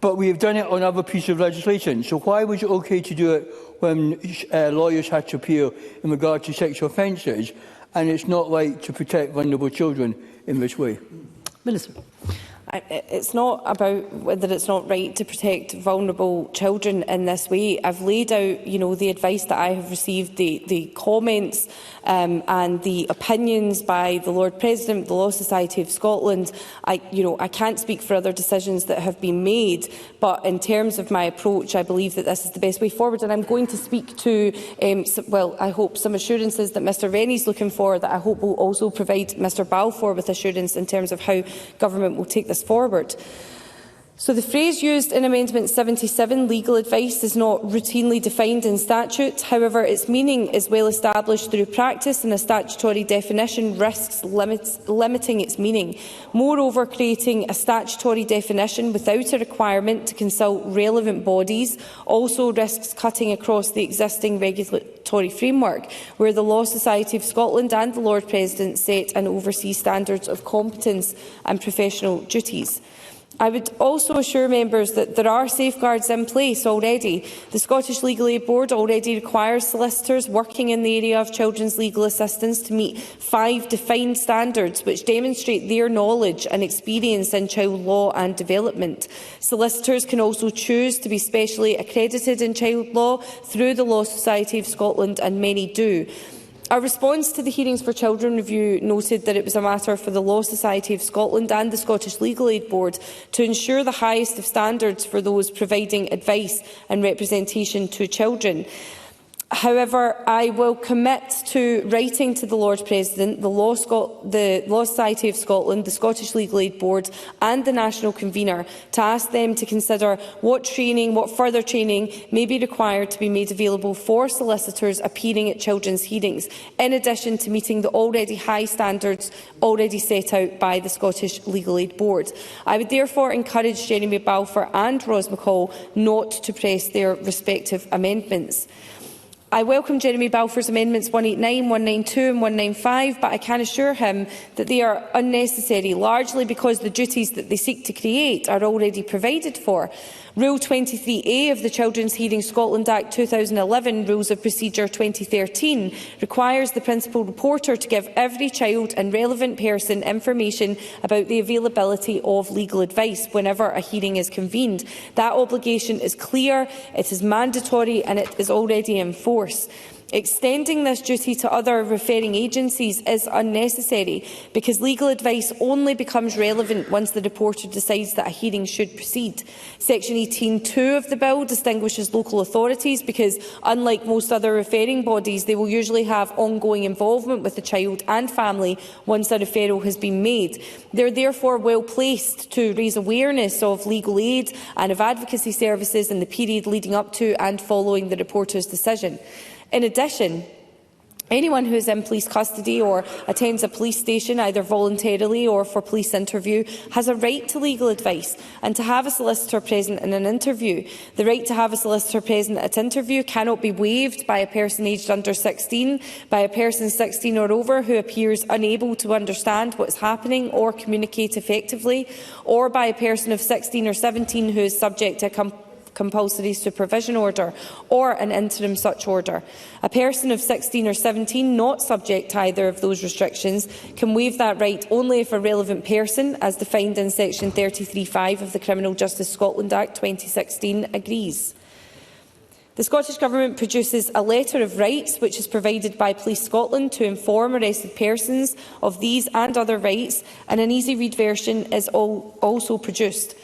but we have done it on other pieces of legislation. So why was it okay to do it when lawyers had to appear in regard to sexual offences, and it's not right to protect vulnerable children in this way? Minister. It's not about whether it's not right to protect vulnerable children in this way. I've laid out, the advice that I have received, the comments and the opinions by the Lord President, the Law Society of Scotland. I can't speak for other decisions that have been made, but in terms of my approach, I believe that this is the best way forward. And I'm going to speak to, I hope some assurances that Mr Rennie's looking for, that I hope will also provide Mr Balfour with assurance in terms of how government will take this forward. So the phrase used in Amendment 77, legal advice, is not routinely defined in statute. However, its meaning is well established through practice, and a statutory definition risks limiting its meaning. Moreover, creating a statutory definition without a requirement to consult relevant bodies also risks cutting across the existing regulatory framework, where the Law Society of Scotland and the Lord President set and oversee standards of competence and professional duties. I would also assure members that there are safeguards in place already. The Scottish Legal Aid Board already requires solicitors working in the area of children's legal assistance to meet 5 defined standards which demonstrate their knowledge and experience in child law and development. Solicitors can also choose to be specially accredited in child law through the Law Society of Scotland, and many do. Our response to the Hearings for Children review noted that it was a matter for the Law Society of Scotland and the Scottish Legal Aid Board to ensure the highest of standards for those providing advice and representation to children. However, I will commit to writing to the Lord President, the Law Society of Scotland, the Scottish Legal Aid Board and the National Convener to ask them to consider what further training may be required to be made available for solicitors appearing at children's hearings, in addition to meeting the already high standards already set out by the Scottish Legal Aid Board. I would therefore encourage Jeremy Balfour and Ros McCall not to press their respective amendments. I welcome Jeremy Balfour's amendments 189, 192 and 195, but I can assure him that they are unnecessary, largely because the duties that they seek to create are already provided for. Rule 23A of the Children's Hearing Scotland Act 2011 Rules of Procedure 2013 requires the principal reporter to give every child and relevant person information about the availability of legal advice whenever a hearing is convened. That obligation is clear, it is mandatory and it is already in force. Extending this duty to other referring agencies is unnecessary because legal advice only becomes relevant once the reporter decides that a hearing should proceed. Section 18(2) of the bill distinguishes local authorities because, unlike most other referring bodies, they will usually have ongoing involvement with the child and family once a referral has been made. They are therefore well placed to raise awareness of legal aid and of advocacy services in the period leading up to and following the reporter's decision. In addition, anyone who is in police custody or attends a police station, either voluntarily or for police interview, has a right to legal advice and to have a solicitor present in an interview. The right to have a solicitor present at interview cannot be waived by a person aged under 16, by a person 16 or over who appears unable to understand what is happening or communicate effectively, or by a person of 16 or 17 who is subject to a compulsory supervision order or an interim such order. A person of 16 or 17 not subject to either of those restrictions can waive that right only if a relevant person, as defined in section 33(5) of the Criminal Justice Scotland Act 2016, agrees. The Scottish Government produces a letter of rights which is provided by Police Scotland to inform arrested persons of these and other rights, and an easy-read version is also produced.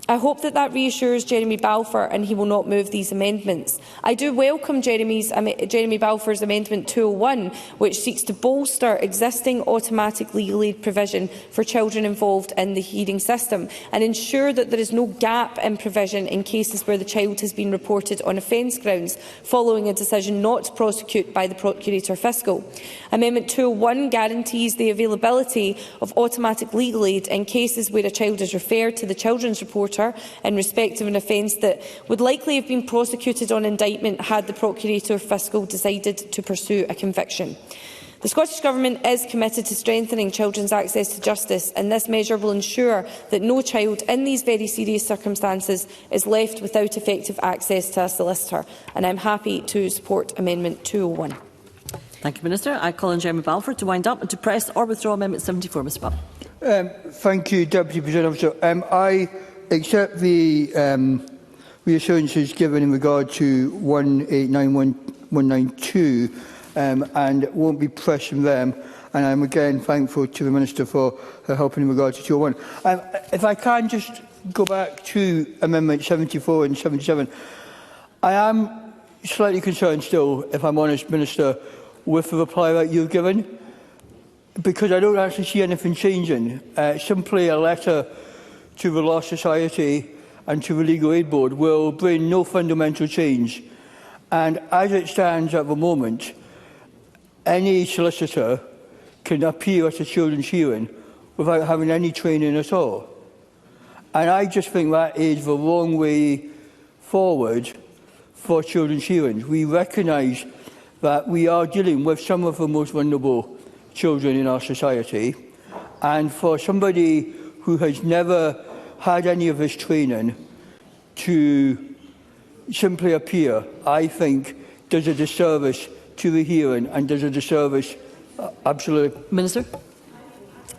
I hope that reassures Jeremy Balfour and he will not move these amendments. I do welcome Jeremy Balfour's Amendment 201, which seeks to bolster existing automatic legal aid provision for children involved in the hearing system and ensure that there is no gap in provision in cases where the child has been reported on offence grounds following a decision not to prosecute by the Procurator Fiscal. Amendment 201 guarantees the availability of automatic legal aid in cases where a child is referred to the Children's Reporter in respect of an offence that would likely have been prosecuted on indictment had the Procurator Fiscal decided to pursue a conviction. The Scottish Government is committed to strengthening children's access to justice, and this measure will ensure that no child in these very serious circumstances is left without effective access to a solicitor. And I am happy to support Amendment 201. Thank you, Minister. I call on Jeremy Balfour to wind up and to press or withdraw Amendment 74. Mr. Balfour. Thank you, Deputy President Officer. I accept the reassurances given in regard to 189, 192 and won't be pressing them. And I'm again thankful to the Minister for her help in regard to 201. If I can just go back to Amendment 74 and 77, I am slightly concerned still, if I'm honest, Minister, with the reply that you've given, because I don't actually see anything changing. Simply a letter to the Law Society and to the Legal Aid Board will bring no fundamental change. And as it stands at the moment, any solicitor can appear at a children's hearing without having any training at all. And I just think that is the wrong way forward for children's hearings. We recognise that we are dealing with some of the most vulnerable children in our society, and for somebody who has never had any of this training to simply appear, I think, does a disservice to the hearing and does a disservice, absolutely. Minister.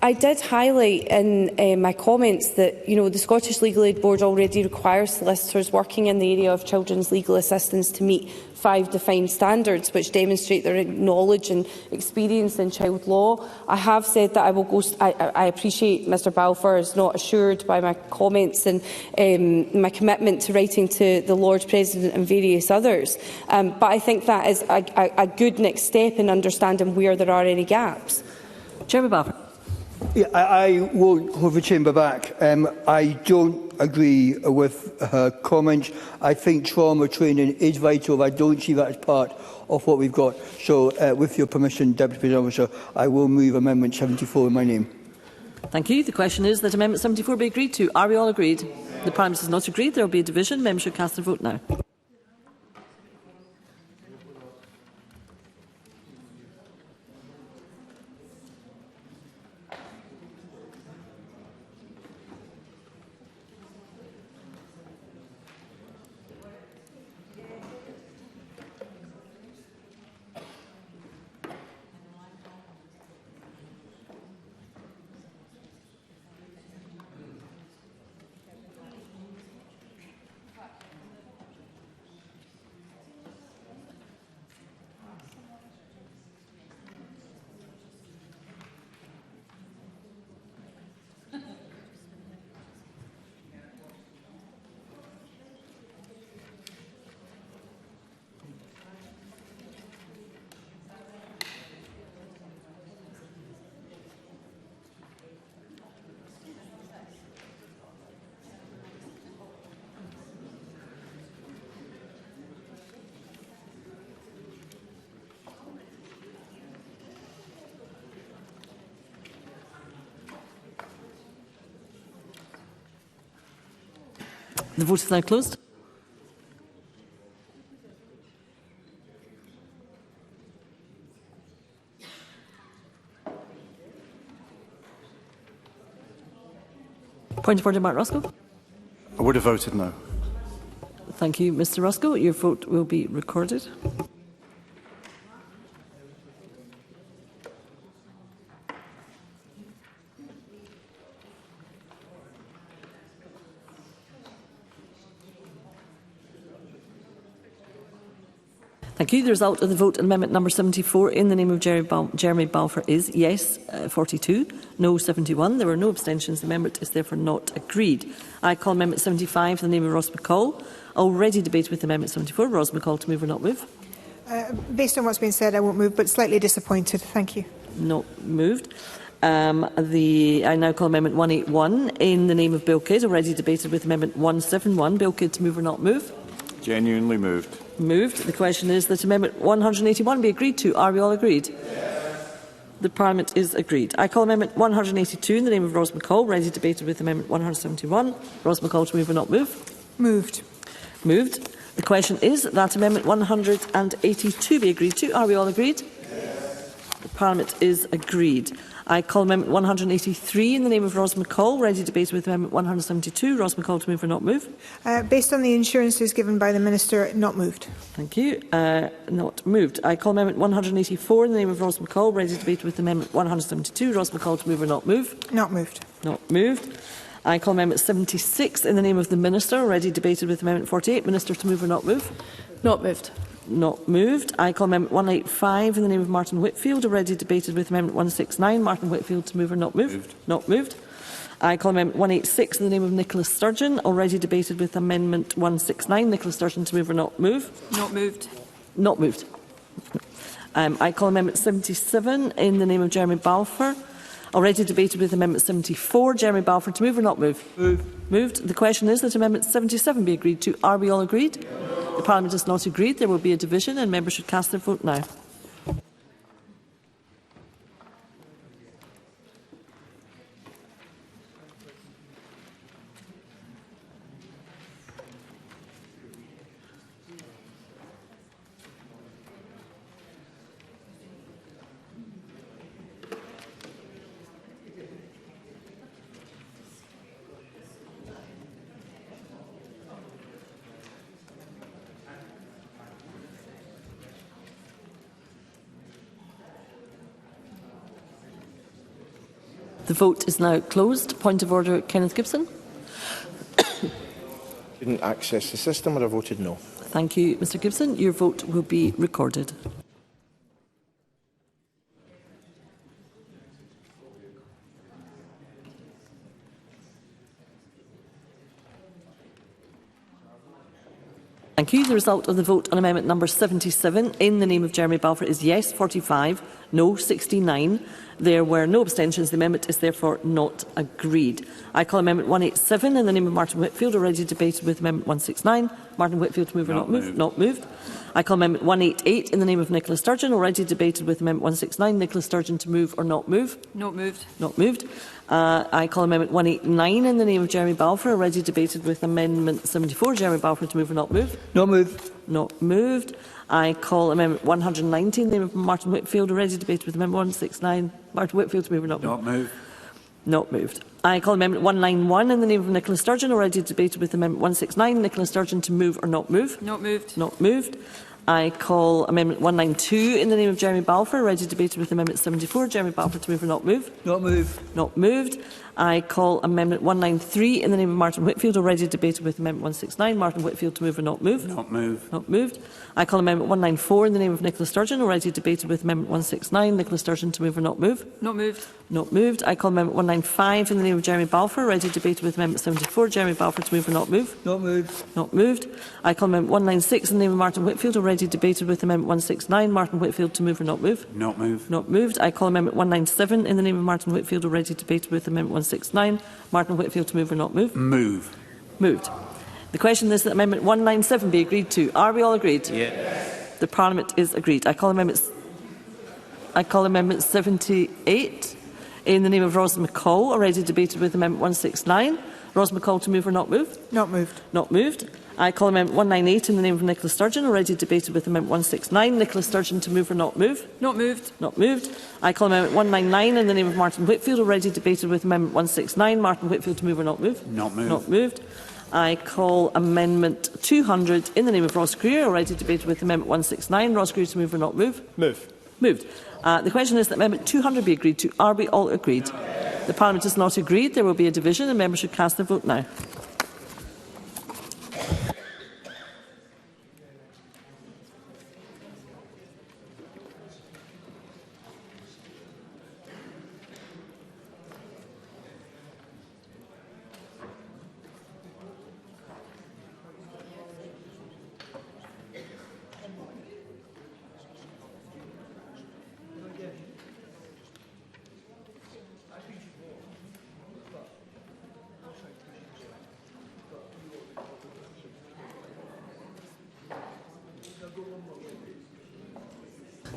I did highlight in my comments that the Scottish Legal Aid Board already requires solicitors working in the area of children's legal assistance to meet 5 defined standards which demonstrate their knowledge and experience in child law. I have said that I will go. I appreciate Mr Balfour is not assured by my comments and my commitment to writing to the Lord President and various others, but I think that is a good next step in understanding where there are any gaps. Jeremy Balfour. Yeah, I won't hold the chamber back. I don't agree with her comments. I think trauma training is vital. I don't see that as part of what we've got. So, with your permission, Deputy President Officer, I will move Amendment 74 in my name. Thank you. The question is that Amendment 74 be agreed to. Are we all agreed? The Parliament is not agreed. There will be a division. Members should cast their vote now. The vote is now closed. Point of order, Mark Roscoe. I would have voted no. Thank you, Mr Roscoe. Your vote will be recorded. Thank you. The result of the vote on amendment number 74 in the name of Jeremy Balfour is yes, 42, no 71. There were no abstentions. The amendment is therefore not agreed. I call amendment 75 in the name of Ross McCall. Already debated with amendment 74. Ross McCall, to move or not move? Based on what's been said, I won't move, but slightly disappointed. Thank you. Not moved. I now call amendment 181 in the name of Bill Kidd. Already debated with amendment 171. Bill Kidd, to move or not move? Genuinely moved. Moved. The question is that amendment 181 be agreed to. Are we all agreed? Yes. The Parliament is agreed. I call amendment 182 in the name of Ross McCall. Ready debated with amendment 171. Ross McCall, to move or not move? Moved. Moved. The question is that amendment 182 be agreed to. Are we all agreed? Yes. The Parliament is agreed. I call amendment 183 in the name of Ross McCall. Ready debated with amendment 172. Ross McCall, to move or not move? Based on the assurances given by the Minister, not moved. Thank you. Not moved. I call amendment 184 in the name of Ross McCall. Ready debated with amendment 172. Ross McCall, to move or not move? Not moved. Not moved. I call amendment 76 in the name of the Minister. Already debated with amendment 48. Minister, to move or not move? Not moved. Not moved. I call amendment 185 in the name of Martin Whitfield. Already debated with amendment 169. Martin Whitfield, to move or not move? Moved. Not moved. I call amendment 186 in the name of Nicola Sturgeon. Already debated with amendment 169. Nicola Sturgeon, to move or not move? Not moved. Not moved. I call amendment 77 in the name of Jeremy Balfour. Already debated with amendment 74. Jeremy Balfour, to move or not move? Moved. The question is that amendment 77 be agreed to. Are we all agreed? The Parliament is not agreed. There will be a division and members should cast their vote now. The vote is now closed. Point of order, Kenneth Gibson. Didn't access the system, or I voted no. Thank you, Mr Gibson. Your vote will be recorded. Thank you. The result of the vote on amendment number 77 in the name of Jeremy Balfour is yes, 45, no, 69. There were no abstentions. The amendment is therefore not agreed. I call amendment 187 in the name of Martin Whitfield. Already debated with amendment 169. Martin Whitfield, to move or not move? Not moved. I call amendment 188 in the name of Nicola Sturgeon. Already debated with amendment 169. Nicola Sturgeon, to move or not move? Not moved. Not moved. I call amendment 189 in the name of Jeremy Balfour. Already debated with amendment 74. Jeremy Balfour, to move or not move? Not moved. Not moved. I call amendment 190 in the name of Martin Whitfield. Already debated with amendment 169. Martin Whitfield, to move or not move? Not moved. Not moved. I call amendment 191 in the name of Nicola Sturgeon. Already debated with amendment 169. Nicola Sturgeon, to move or not move? Not moved. Not moved. I call amendment 192 in the name of Jeremy Balfour. Already debated with amendment 74. Jeremy Balfour, to move or not move? Not moved. Not moved. I call amendment 193 in the name of Martin Whitfield. Already debated with amendment 169. Martin Whitfield, to move or not move? Not moved. Not moved. I call amendment 194 in the name of Nicola Sturgeon. Already debated with amendment 169. Nicola Sturgeon, to move or not move? Not moved. Not moved. I call amendment 195 in the name of Jeremy Balfour. Already debated with amendment 74. Jeremy Balfour, to move or not move? Not moved. Not moved. I call amendment 196 in the name of Martin Whitfield. Already debated with amendment 169. Martin Whitfield, to move or not move? Not moved. Not moved. I call amendment 197 in the name of Martin Whitfield. Already debated with amendment 169. Martin Whitfield, to move or not move? Move. Moved. The question is that amendment 197 be agreed to. Are we all agreed? Yes. The Parliament is agreed. I call amendment 78 In the name of Ros McCall, already debated with Amendment 169. Ros McCall to move or not move? Not moved. Not moved. I call Amendment 198 in the name of Nicola Sturgeon, already debated with Amendment 169. Nicola Sturgeon to move or not move? Not moved. Not moved. I call Amendment 199 in the name of Martin Whitfield, already debated with Amendment 169. Martin Whitfield to move or not move? Not moved. Not moved. I call Amendment 200 in the name of Ross Greer, already debated with Amendment 169. Ross Greer to move or not move? Move. Moved. The question is that Amendment 200 be agreed to. Are we all agreed? The Parliament is not agreed. There will be a division and members should cast their vote now.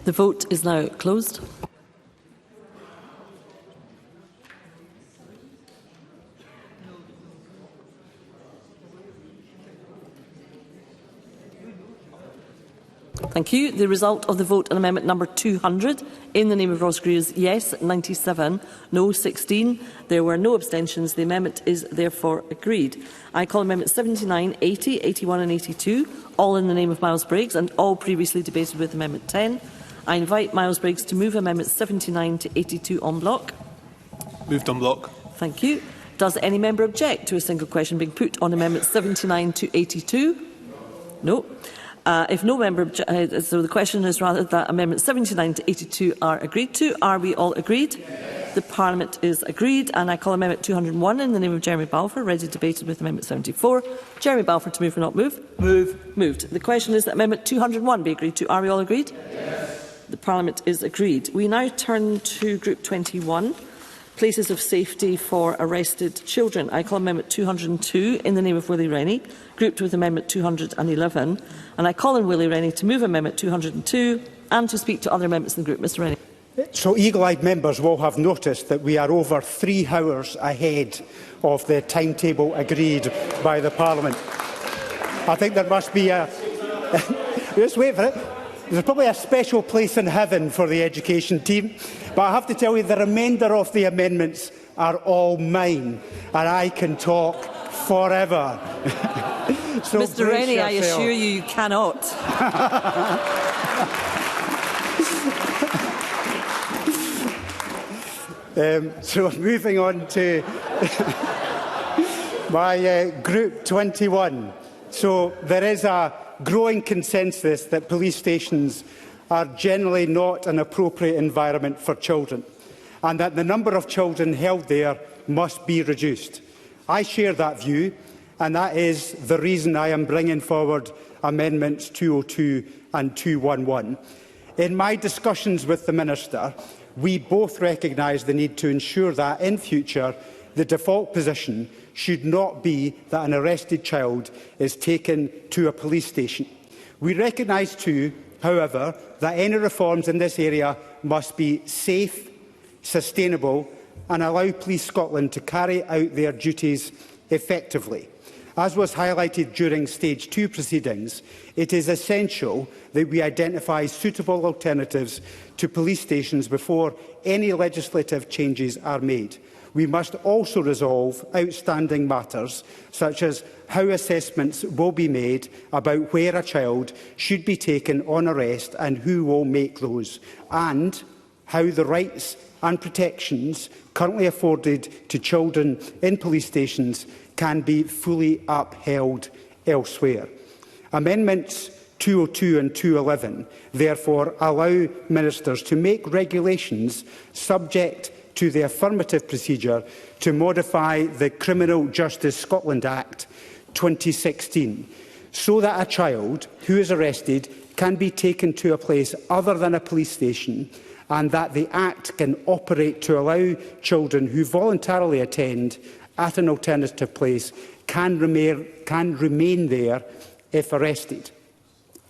The vote is now closed. Thank you. The result of the vote on amendment number 200 in the name of Ross Greer is yes 97, no 16. There were no abstentions. The amendment is therefore agreed. I call amendments 79, 80, 81 and 82, all in the name of Miles Briggs and all previously debated with amendment 10. I invite Miles Briggs to move amendments 79 to 82 en bloc. Moved en bloc. Thank you. Does any member object to a single question being put on amendments 79 to 82? No. If no member so the question is rather that amendments 79 to 82 are agreed to. Are we all agreed? Yes. The Parliament is agreed, and I call amendment 201 in the name of Jeremy Balfour, ready debated with amendment 74. Jeremy Balfour to move or not move? Move. Moved. The question is that amendment 201 be agreed to. Are we all agreed? Yes. The Parliament is agreed. We now turn to Group 21. Places of safety for arrested children. I call amendment 202 in the name of Willie Rennie, grouped with amendment 211. And I call on Willie Rennie to move amendment 202 and to speak to other members in the group. Mr Rennie. So eagle-eyed members will have noticed that we are over 3 hours ahead of the timetable agreed by the Parliament. I think there must be a... Just wait for it. There's probably a special place in heaven for the education team. But I have to tell you, the remainder of the amendments are all mine, and I can talk forever. So Mr Rennie, I assure you, you cannot. So moving on to my Group 21. So there is a growing consensus that police stations are generally not an appropriate environment for children, and that the number of children held there must be reduced. I share that view, and that is the reason I am bringing forward amendments 202 and 211. In my discussions with the Minister, we both recognise the need to ensure that in future the default position should not be that an arrested child is taken to a police station. We recognise too, however, that any reforms in this area must be safe, sustainable and allow Police Scotland to carry out their duties effectively. As was highlighted during Stage 2 proceedings, it is essential that we identify suitable alternatives to police stations before any legislative changes are made. We must also resolve outstanding matters, such as how assessments will be made about where a child should be taken on arrest and who will make those, and how the rights and protections currently afforded to children in police stations can be fully upheld elsewhere. Amendments 202 and 211 therefore allow ministers to make regulations subject to the affirmative procedure to modify the Criminal Justice Scotland Act 2016, so that a child who is arrested can be taken to a place other than a police station, and that the Act can operate to allow children who voluntarily attend at an alternative place can remain there if arrested.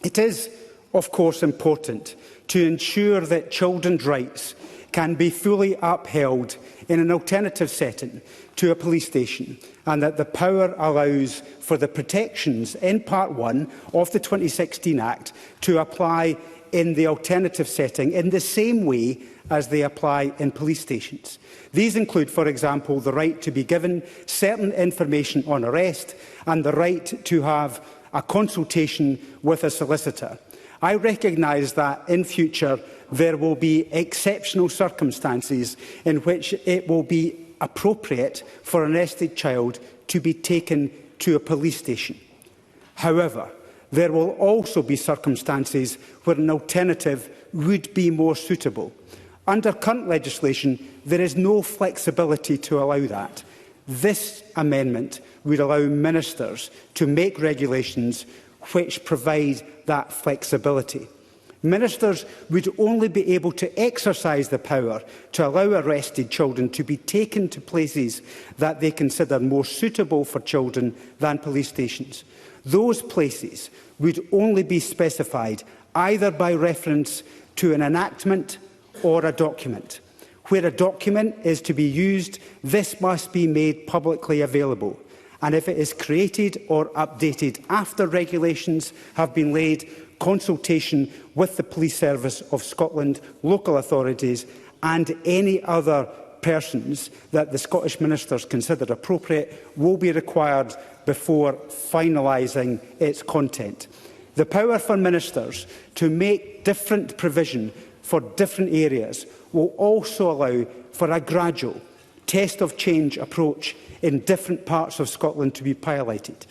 It is, of course, important to ensure that children's rights can be fully upheld in an alternative setting to a police station, and that the power allows for the protections in Part 1 of the 2016 Act to apply in the alternative setting in the same way as they apply in police stations. These include, for example, the right to be given certain information on arrest and the right to have a consultation with a solicitor. I recognise that in future there will be exceptional circumstances in which it will be appropriate for an arrested child to be taken to a police station. However, there will also be circumstances where an alternative would be more suitable. Under current legislation, there is no flexibility to allow that. This amendment would allow ministers to make regulations which provide that flexibility. Ministers would only be able to exercise the power to allow arrested children to be taken to places that they consider more suitable for children than police stations. Those places would only be specified either by reference to an enactment or a document. Where a document is to be used, this must be made publicly available. And if it is created or updated after regulations have been laid, consultation with the Police Service of Scotland, local authorities and any other persons that the Scottish Ministers consider appropriate will be required before finalising its content. The power for ministers to make different provision for different areas will also allow for a gradual test of change approach in different parts of Scotland to be piloted.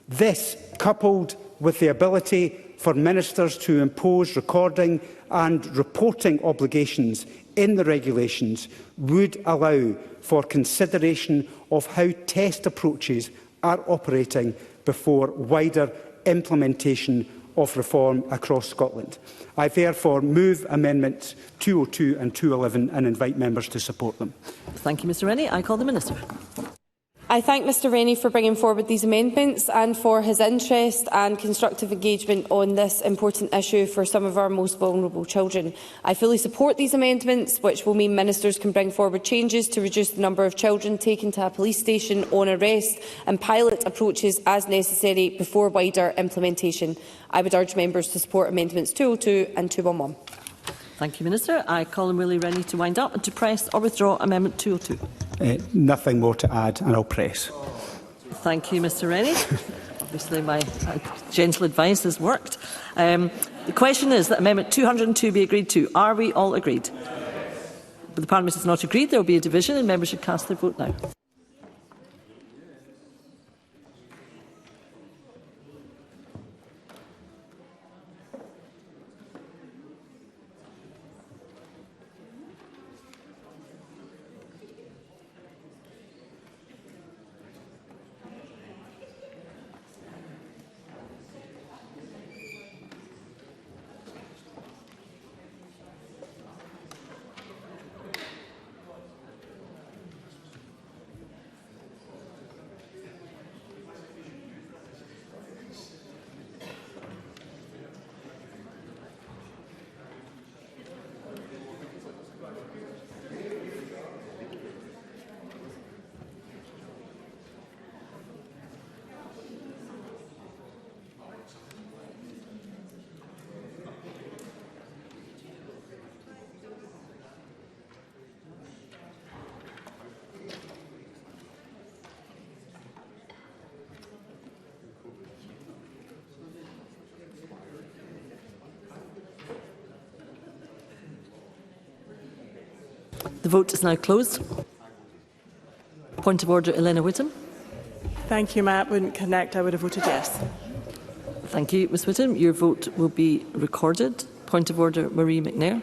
This, coupled with the ability for ministers to impose recording and reporting obligations in the regulations, would allow for consideration of how test approaches are operating before wider implementation of reform across Scotland. I therefore move amendments 202 and 211 and invite members to support them. Thank you, Mr Rennie. I call the Minister. I thank Mr Rennie for bringing forward these amendments and for his interest and constructive engagement on this important issue for some of our most vulnerable children. I fully support these amendments, which will mean ministers can bring forward changes to reduce the number of children taken to a police station on arrest and pilot approaches as necessary before wider implementation. I would urge members to support amendments 202 and 211. Thank you, Minister. I call on Willie Rennie to wind up and to press or withdraw Amendment 202. Nothing more to add, and I'll press. Thank you, Mr Rennie. Obviously, my gentle advice has worked. The question is that Amendment 202 be agreed to. Are we all agreed? But the Parliament is not agreed. There will be a division, and members should cast their vote now. The vote is now closed. Point of order, Elena Whittam. Thank you, Matt. Wouldn't connect. I would have voted yes. Thank you, Ms Whittam. Your vote will be recorded. Point of order, Marie McNair.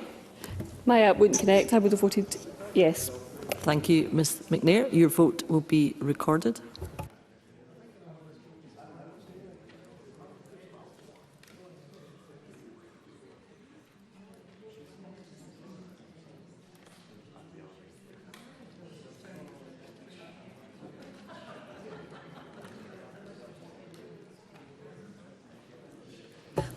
My app wouldn't connect. I would have voted yes. Thank you, Ms McNair. Your vote will be recorded.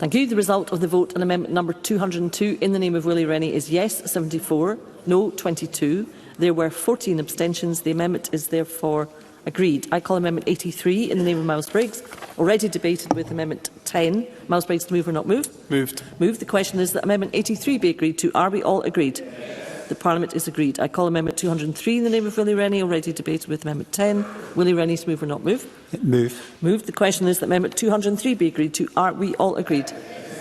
Thank you. The result of the vote on amendment number 202 in the name of Willie Rennie is yes 74, no 22. There were 14 abstentions. The amendment is therefore agreed. I call amendment 83 in the name of Miles Briggs, already debated with amendment 10. Miles Briggs, to move or not move? Moved. Moved. The question is that amendment 83 be agreed to. Are we all agreed? The Parliament is agreed. I call amendment 203 in the name of Willie Rennie, already debated with amendment 10. Willie Rennie, to move or not move? Move. Moved. The question is that amendment 203 be agreed to. Are we all agreed?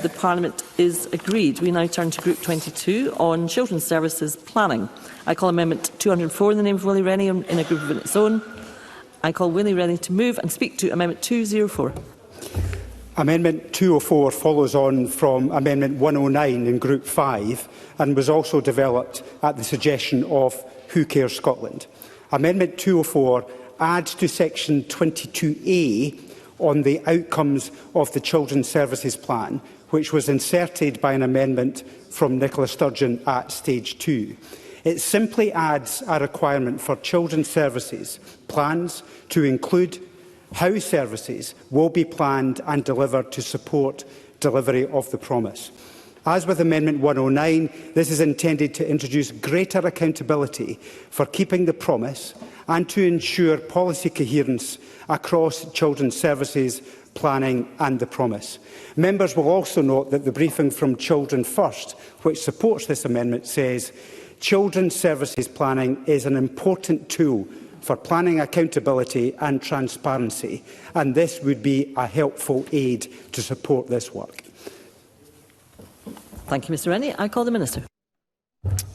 The Parliament is agreed. We now turn to Group 22 on Children's Services Planning. I call amendment 204 in the name of Willie Rennie in a group of its own. I call Willie Rennie to move and speak to amendment 204. Amendment 204 follows on from Amendment 109 in Group 5 and was also developed at the suggestion of Who Cares Scotland. Amendment 204 adds to Section 22A on the outcomes of the Children's Services Plan, which was inserted by an amendment from Nicola Sturgeon at Stage 2. It simply adds a requirement for children's services plans to include how services will be planned and delivered to support delivery of the promise. As with Amendment 109, this is intended to introduce greater accountability for keeping the promise and to ensure policy coherence across children's services, planning and the promise. Members will also note that the briefing from Children First, which supports this amendment, says children's services planning is an important tool for planning accountability and transparency, and this would be a helpful aid to support this work. Thank you, Mr Rennie. I call the Minister.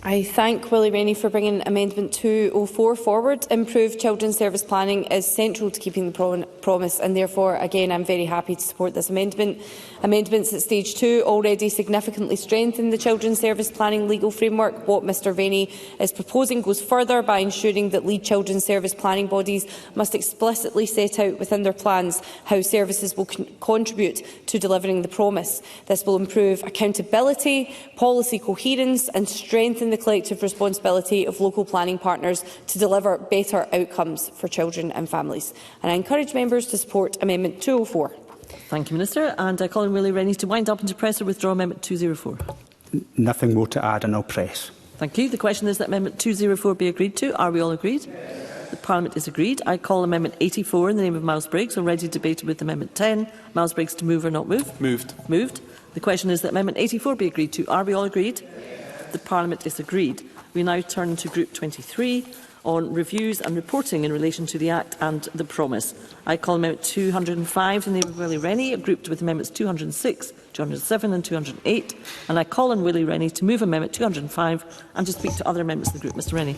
I thank Willie Rennie for bringing Amendment 204 forward. Improved children's service planning is central to keeping the promise, and therefore, again, I'm very happy to support this amendment. Amendments at Stage 2 already significantly strengthen the children's service planning legal framework. What Mr Rennie is proposing goes further by ensuring that lead children's service planning bodies must explicitly set out within their plans how services will contribute to delivering the promise. This will improve accountability, policy coherence and strengthen the collective responsibility of local planning partners to deliver better outcomes for children and families. And I encourage members to support Amendment 204. Thank you, Minister. And I call on Willie Rennie to wind up and to press or withdraw Amendment 204. Nothing more to add, and I'll press. Thank you. The question is that Amendment 204 be agreed to. Are we all agreed? The Parliament is agreed. I call Amendment 84 in the name of Miles Briggs, already debated with Amendment 10. Miles Briggs, to move or not move? Moved. Moved. The question is that Amendment 84 be agreed to. Are we all agreed? The Parliament is agreed. We now turn to Group 23 on reviews and reporting in relation to the Act and the promise. I call Amendment 205 in the name of Willie Rennie, grouped with Amendments 206, 207 and 208. And I call on Willie Rennie to move Amendment 205 and to speak to other members of the group. Mr Rennie.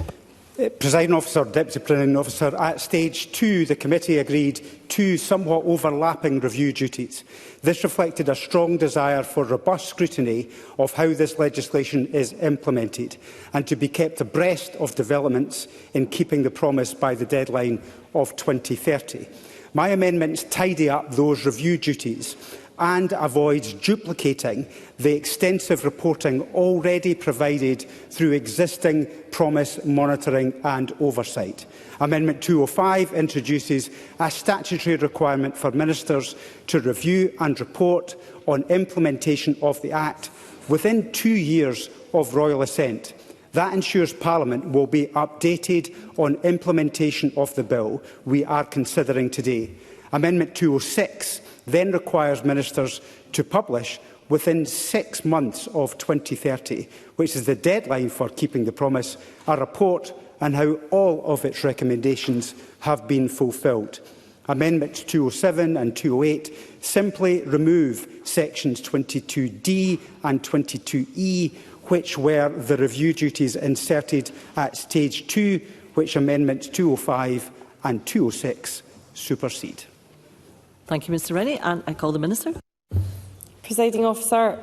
Presiding Officer, Deputy Presiding Officer, at Stage 2, the Committee agreed two somewhat overlapping review duties. This reflected a strong desire for robust scrutiny of how this legislation is implemented and to be kept abreast of developments in keeping the promise by the deadline of 2030. My amendments tidy up those review duties and avoids duplicating the extensive reporting already provided through existing promise monitoring and oversight. Amendment 205 introduces a statutory requirement for ministers to review and report on implementation of the Act within 2 years of royal assent. That ensures Parliament will be updated on implementation of the bill we are considering today. Amendment 206 then requires ministers to publish within 6 months of 2030, which is the deadline for keeping the promise, a report on how all of its recommendations have been fulfilled. Amendments 207 and 208 simply remove sections 22D and 22E, which were the review duties inserted at Stage 2, which Amendments 205 and 206 supersede. Thank you, Mr Rennie. And I call the Minister. Presiding Officer,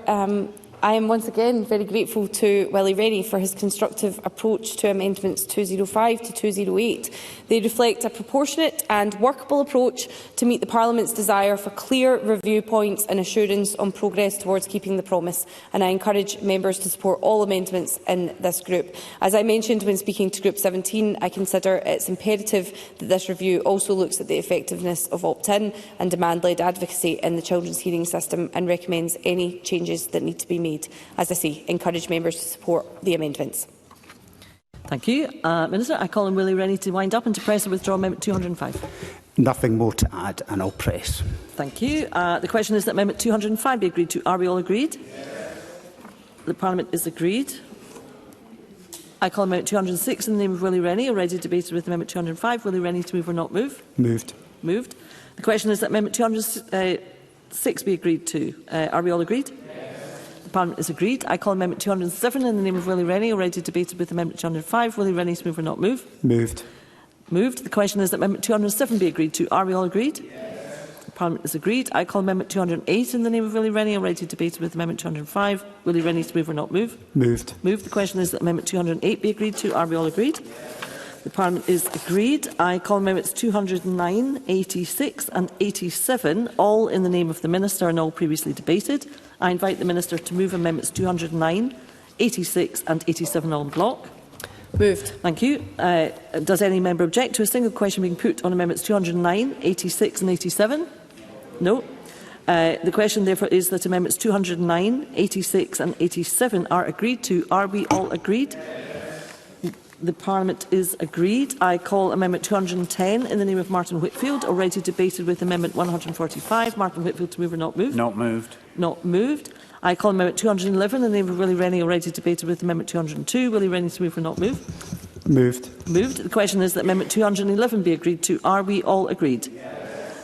I am once again very grateful to Willie Rennie for his constructive approach to amendments 205 to 208. They reflect a proportionate and workable approach to meet the Parliament's desire for clear review points and assurance on progress towards keeping the promise, and I encourage members to support all amendments in this group. As I mentioned when speaking to Group 17, I consider it's imperative that this review also looks at the effectiveness of opt-in and demand-led advocacy in the children's hearing system and recommends any changes that need to be made. As I say, encourage members to support the amendments. Thank you. Minister, I call on Willie Rennie to wind up and to press or withdraw Amendment 205. Nothing more to add, and I'll press. Thank you. The question is that Amendment 205 be agreed to. Are we all agreed? Yes. The Parliament is agreed. I call Amendment 206 in the name of Willie Rennie, already debated with Amendment 205. Willie Rennie to move or not move? Moved. Moved. The question is that Amendment 206 be agreed to. Are we all agreed? Parliament is agreed. I call Amendment 207 in the name of Willie Rennie, already debated with Amendment 205. Willie Rennie to move or not move? Moved. Moved. The question is that Amendment 207 be agreed to. Are we all agreed? Yes. Parliament is agreed. I call Amendment 208 in the name of Willie Rennie, already debated with Amendment 205. Willie Rennie to move or not move? Moved. Moved. The question is that Amendment 208 be agreed to. Are we all agreed? The Parliament is agreed. I call Amendments 209, 86 and 87, all in the name of the Minister and all previously debated. I invite the Minister to move Amendments 209, 86 and 87 en bloc. Moved. Thank you. Does any member object to a single question being put on Amendments 209, 86 and 87? No. The question therefore is that Amendments 209, 86 and 87 are agreed to. Are we all agreed? The Parliament is agreed. I call Amendment 210 in the name of Martin Whitfield, already debated with Amendment 145. Martin Whitfield to move or not move? Not moved. Not moved. I call Amendment 211 in the name of Willie Rennie, already debated with Amendment 202. Willie Rennie to move or not move? Moved. Moved. The question is that Amendment 211 be agreed to. Are we all agreed? Yes.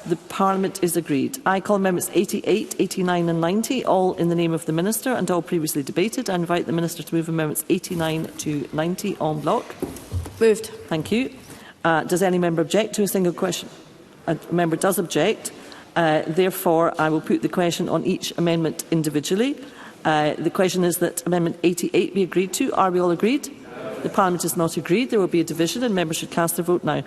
The Parliament is agreed. I call Amendments 88, 89 and 90, all in the name of the Minister and all previously debated. I invite the Minister to move Amendments 89 to 90 en bloc. Moved. Thank you. Does any member object to a single question? A member does object. Therefore, I will put the question on each amendment individually. The question is that Amendment 88 be agreed to. Are we all agreed? No. The Parliament is not agreed. There will be a division and members should cast their vote now.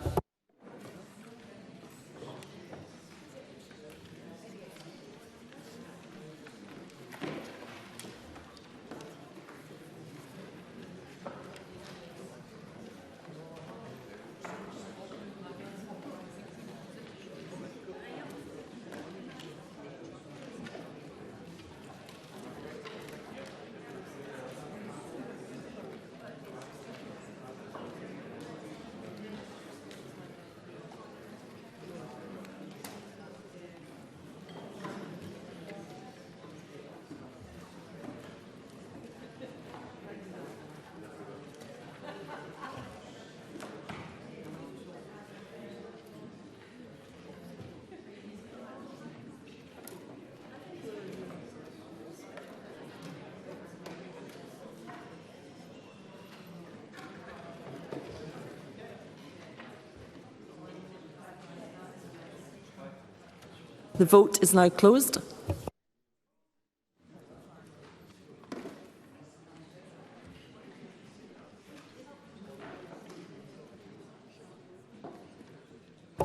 The vote is now closed.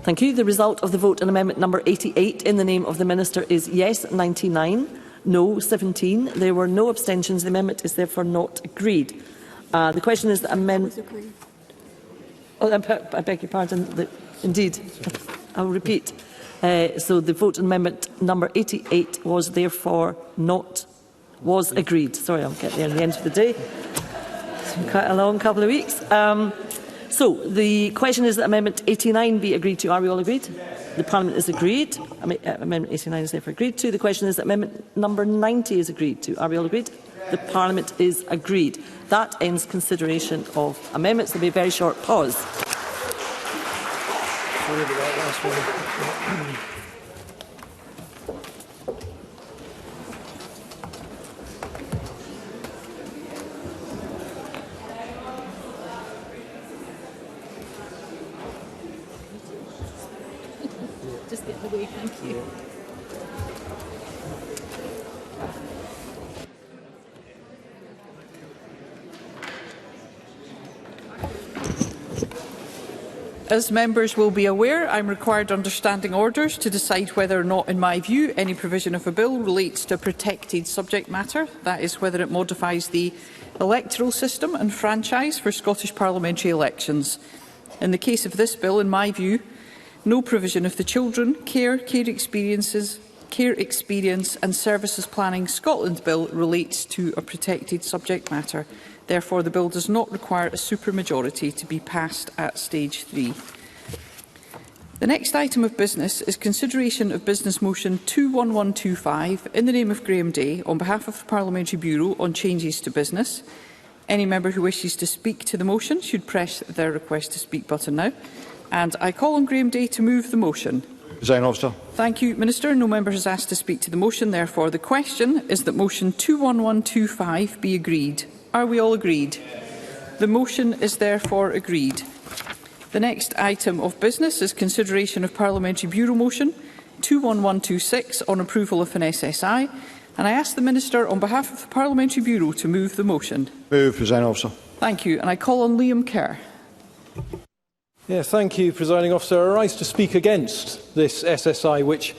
Thank you. The result of the vote on amendment number 88 in the name of the Minister is yes 99, no 17. There were no abstentions. The amendment is therefore not agreed. The question is that amendment... Oh, I beg your pardon. Indeed. I will repeat. So the vote on amendment number 88 was therefore was agreed. Sorry, I'll get there at the end of the day. It's been quite a long couple of weeks. So the question is that amendment 89 be agreed to. Are we all agreed? Yes. The Parliament is agreed. Amendment 89 is therefore agreed to. The question is that amendment number 90 is agreed to. Are we all agreed? Yes. The Parliament is agreed. That ends consideration of amendments. There will be a very short pause. Sorry about that last one. Just get in the way, thank you. As members will be aware, I am required under standing orders to decide whether or not, in my view, any provision of a bill relates to a protected subject matter. That is, whether it modifies the electoral system and franchise for Scottish parliamentary elections. In the case of this bill, in my view, no provision of the Children, Care Experience and Services Planning Scotland Bill relates to a protected subject matter. Therefore, the bill does not require a supermajority to be passed at stage 3. The next item of business is consideration of Business Motion 21125 in the name of Graham Day on behalf of the Parliamentary Bureau on changes to business. Any member who wishes to speak to the motion should press their request to speak button now. And I call on Graham Day to move the motion. Presiding Officer. Thank you, Minister. No member has asked to speak to the motion. Therefore, the question is that motion 21125 be agreed. Are we all agreed? The motion is therefore agreed. The next item of business is consideration of Parliamentary Bureau motion 21126 on approval of an SSI. And I ask the Minister on behalf of the Parliamentary Bureau to move the motion. Move, Presiding Officer. Thank you. And I call on Liam Kerr. Thank you, Presiding Officer. I rise to speak against this SSI, which,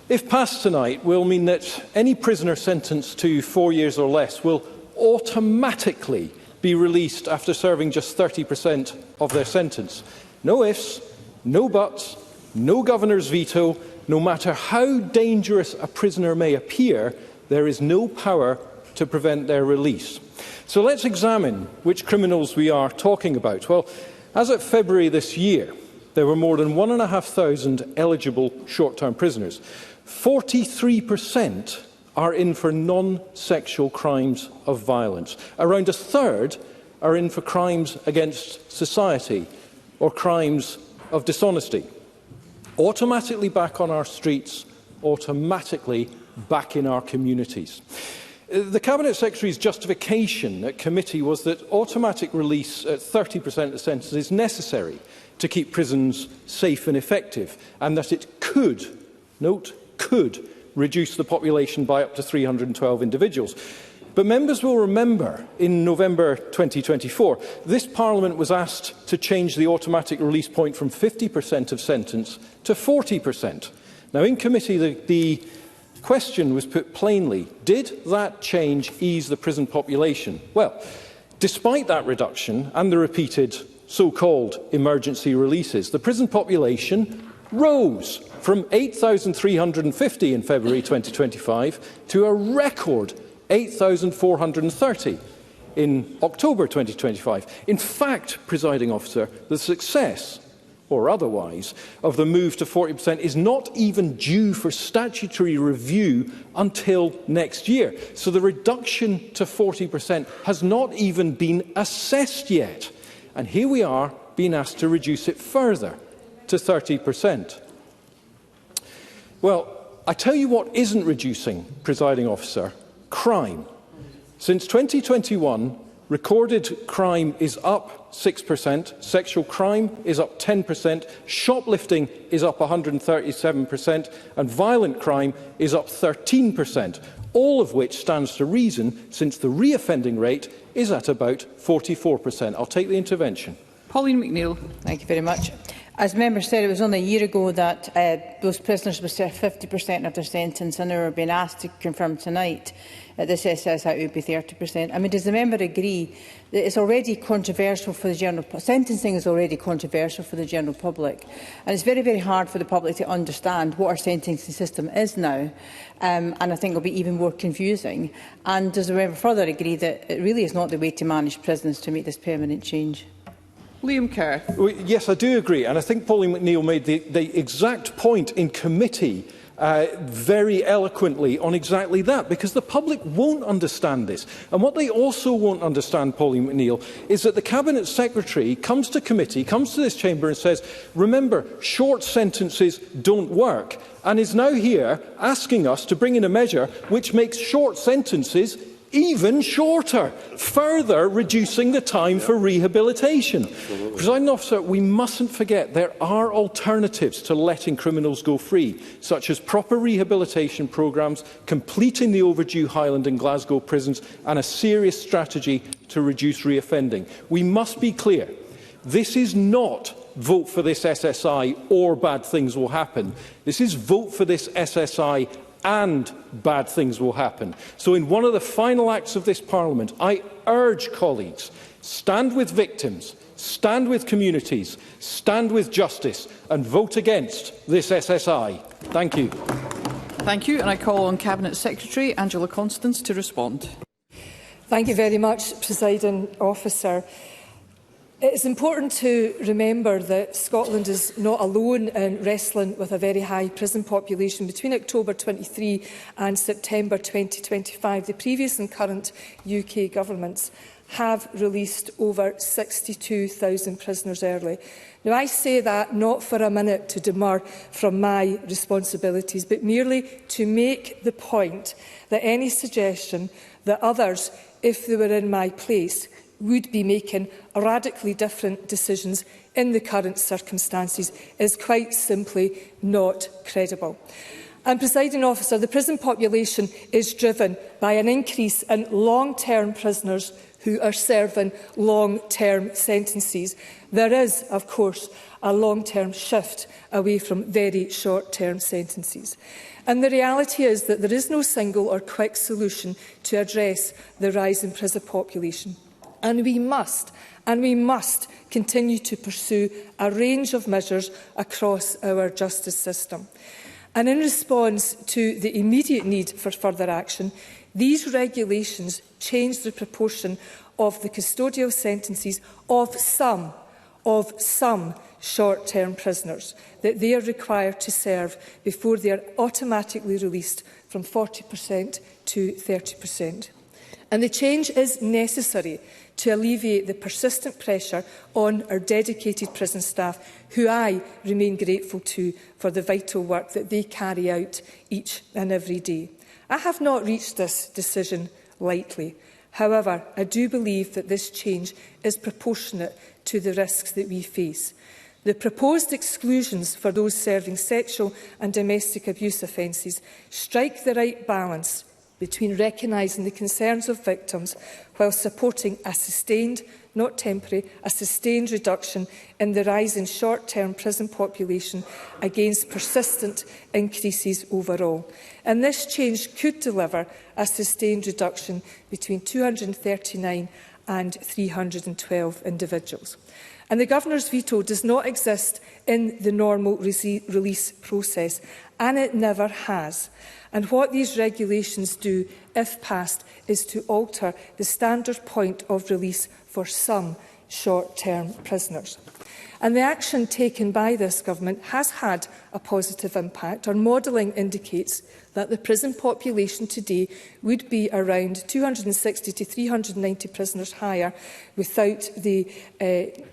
if passed tonight, will mean that any prisoner sentenced to 4 years or less will automatically be released after serving just 30% of their sentence. No ifs, no buts, no governor's veto. No matter how dangerous a prisoner may appear, there is no power to prevent their release. So let's examine which criminals we are talking about. Well, as of February this year, there were more than 1,500 eligible short-term prisoners. 43% are in for non-sexual crimes of violence. Around a third are in for crimes against society or crimes of dishonesty. Automatically back on our streets, automatically back in our communities. The Cabinet Secretary's justification at committee was that automatic release at 30% of the sentence is necessary to keep prisons safe and effective, and that it could, note, could reduce the population by up to 312 individuals. But members will remember in November 2024, this Parliament was asked to change the automatic release point from 50% of sentence to 40%. Now, in committee, the question was put plainly, did that change ease the prison population? Well, despite that reduction and the repeated so-called emergency releases, the prison population rose from 8,350 in February 2025 to a record 8,430 in October 2025. In fact, Presiding Officer, the success, or otherwise, of the move to 40% is not even due for statutory review until next year. So the reduction to 40% has not even been assessed yet. And here we are being asked to reduce it further to 30%. Well, I tell you what isn't reducing, Presiding Officer, crime. Since 2021, recorded crime is up 6%, sexual crime is up 10%, shoplifting is up 137%, and violent crime is up 13%, all of which stands to reason since the reoffending rate is at about 44%. I'll take the intervention. Pauline McNeill. Thank you very much. As members said, it was only a year ago that those prisoners would serve 50% of their sentence, and they were being asked to confirm tonight that this SSI would be 30%. I mean, does the member agree that it's already controversial for the general sentencing is already controversial for the general public, and it's very, very hard for the public to understand what our sentencing system is now, and I think it will be even more confusing. And does the member further agree that it really is not the way to manage prisons to make this permanent change? Liam Kerr. Well, yes, I do agree, and I think Pauline McNeill made the exact point in committee very eloquently on exactly that, because the public won't understand this. And what they also won't understand, Pauline McNeill, is that the Cabinet Secretary comes to committee, comes to this chamber and says, remember, short sentences don't work, and is now here asking us to bring in a measure which makes short sentences even shorter, further reducing the time for rehabilitation. Presiding Officer, we mustn't forget there are alternatives to letting criminals go free, such as proper rehabilitation programmes, completing the overdue Highland and Glasgow prisons, and a serious strategy to reduce reoffending. We must be clear, this is not vote for this SSI or bad things will happen. This is vote for this SSI and bad things will happen. So in one of the final acts of this Parliament, I urge colleagues, stand with victims, stand with communities, stand with justice and vote against this SSI. Thank you. Thank you, and I call on Cabinet Secretary Angela Constance to respond. Thank you very much, Presiding Officer. It is important to remember that Scotland is not alone in wrestling with a very high prison population. Between October 23 and September 2025, the previous and current UK governments have released over 62,000 prisoners early. Now, I say that not for a minute to demur from my responsibilities, but merely to make the point that any suggestion that others, if they were in my place, would be making radically different decisions in the current circumstances is quite simply not credible. And, Presiding Officer, the prison population is driven by an increase in long-term prisoners who are serving long-term sentences. There is, of course, a long-term shift away from very short-term sentences. And the reality is that there is no single or quick solution to address the rise in prison population. And we must continue to pursue a range of measures across our justice system. And in response to the immediate need for further action, these regulations change the proportion of the custodial sentences of some short-term prisoners that they are required to serve before they are automatically released from 40% to 30%. And the change is necessary to alleviate the persistent pressure on our dedicated prison staff, who I remain grateful to for the vital work that they carry out each and every day. I have not reached this decision lightly. However, I do believe that this change is proportionate to the risks that we face. The proposed exclusions for those serving sexual and domestic abuse offences strike the right balance between recognising the concerns of victims while supporting a sustained, not temporary, a sustained reduction in the rise in short-term prison population against persistent increases overall. And this change could deliver a sustained reduction between 239 and 312 individuals. And the Governor's veto does not exist in the normal release process, and it never has. And what these regulations do, if passed, is to alter the standard point of release for some short-term prisoners. And the action taken by this government has had a positive impact. Our modelling indicates that the prison population today would be around 260 to 390 prisoners higher without the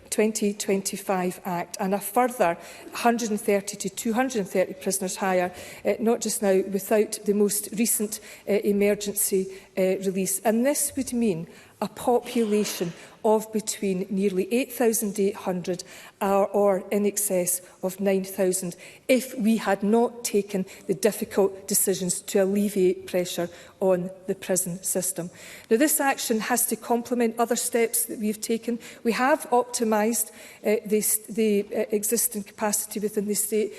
2025 Act, and a further 130 to 230 prisoners higher, not just now, without the most recent emergency release. And this would mean a population of between nearly 8,800 or in excess of 9,000 if we had not taken the difficult decisions to alleviate pressure on the prison system. Now, this action has to complement other steps that we have taken. We have optimised the existing capacity within the state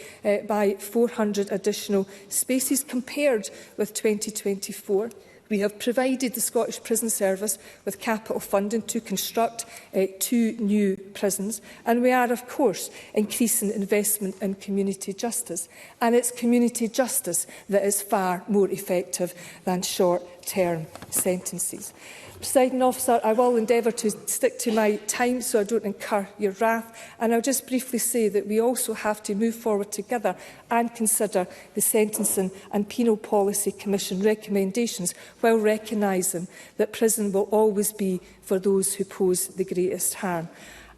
by 400 additional spaces compared with 2024. We have provided the Scottish Prison Service with capital funding to construct 2 new prisons, and we are, of course, increasing investment in community justice. And it's community justice that is far more effective than short-term sentences. Presiding Officer, I will endeavour to stick to my time so I don't incur your wrath. And I'll just briefly say that we also have to move forward together and consider the Sentencing and Penal Policy Commission recommendations while recognising that prison will always be for those who pose the greatest harm.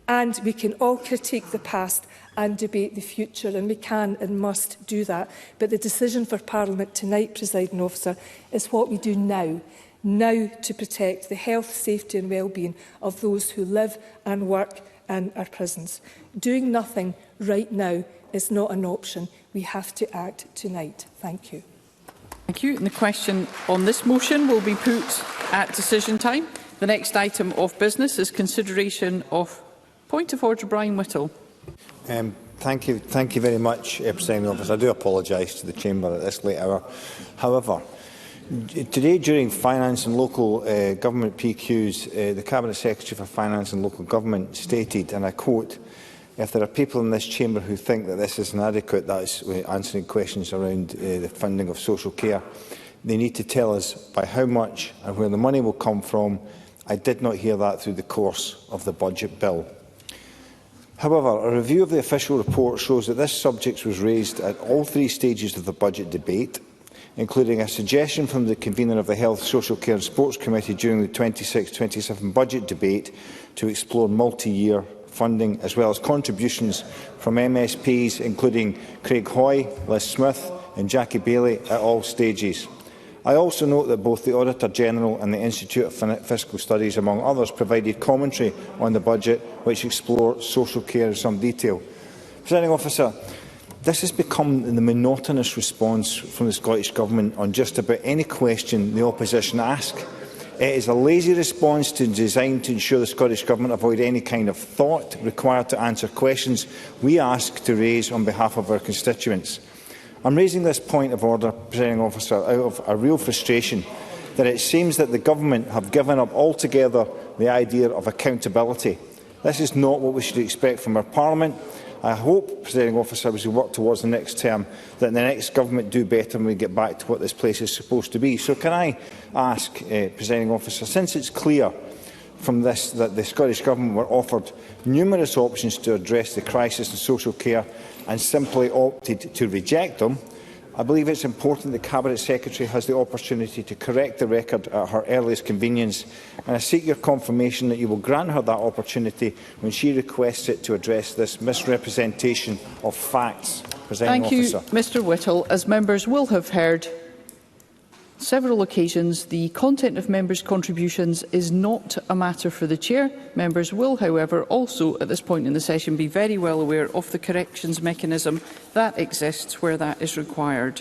And we can all critique the past and debate the future, and we can and must do that. But the decision for Parliament tonight, Presiding Officer, is what we do now to protect the health, safety and well-being of those who live and work in our prisons. Doing nothing right now is not an option. We have to act tonight. Thank you. Thank you. And the question on this motion will be put at decision time. The next item of business is consideration of point of order. Brian Whittle. Thank you very much, Presiding Officer. I do apologise to the Chamber at this late hour. However, today, during Finance and Local Government PQs, the Cabinet Secretary for Finance and Local Government stated, and I quote, "If there are people in this chamber who think that this is inadequate," that is answering questions around the funding of social care, "they need to tell us by how much and where the money will come from. I did not hear that through the course of the budget bill." However, a review of the official report shows that this subject was raised at all three stages of the budget debate, including a suggestion from the convener of the Health, Social Care and Sports Committee during the 26-27 budget debate to explore multi-year funding, as well as contributions from MSPs, including Craig Hoy, Liz Smith and Jackie Bailey at all stages. I also note that both the Auditor-General and the Institute of Fiscal Studies, among others, provided commentary on the budget which explore social care in some detail. Presiding Officer, this has become the monotonous response from the Scottish Government on just about any question the opposition ask. It is a lazy response designed to ensure the Scottish Government avoid any kind of thought required to answer questions we ask to raise on behalf of our constituents. I am raising this point of order, Presiding Officer, out of a real frustration that it seems that the Government have given up altogether the idea of accountability. This is not what we should expect from our Parliament. I hope, Presiding Officer, as we work towards the next term, that the next Government do better and we get back to what this place is supposed to be. So can I ask, Presiding Officer, since it's clear from this that the Scottish Government were offered numerous options to address the crisis in social care and simply opted to reject them, I believe it's important the Cabinet Secretary has the opportunity to correct the record at her earliest convenience, and I seek your confirmation that you will grant her that opportunity when she requests it to address this misrepresentation of facts. Presiding Officer. Thank you, Mr Whittle. As members will have heard several occasions, the content of members' contributions is not a matter for the Chair. Members will, however, also at this point in the session be very well aware of the corrections mechanism that exists where that is required.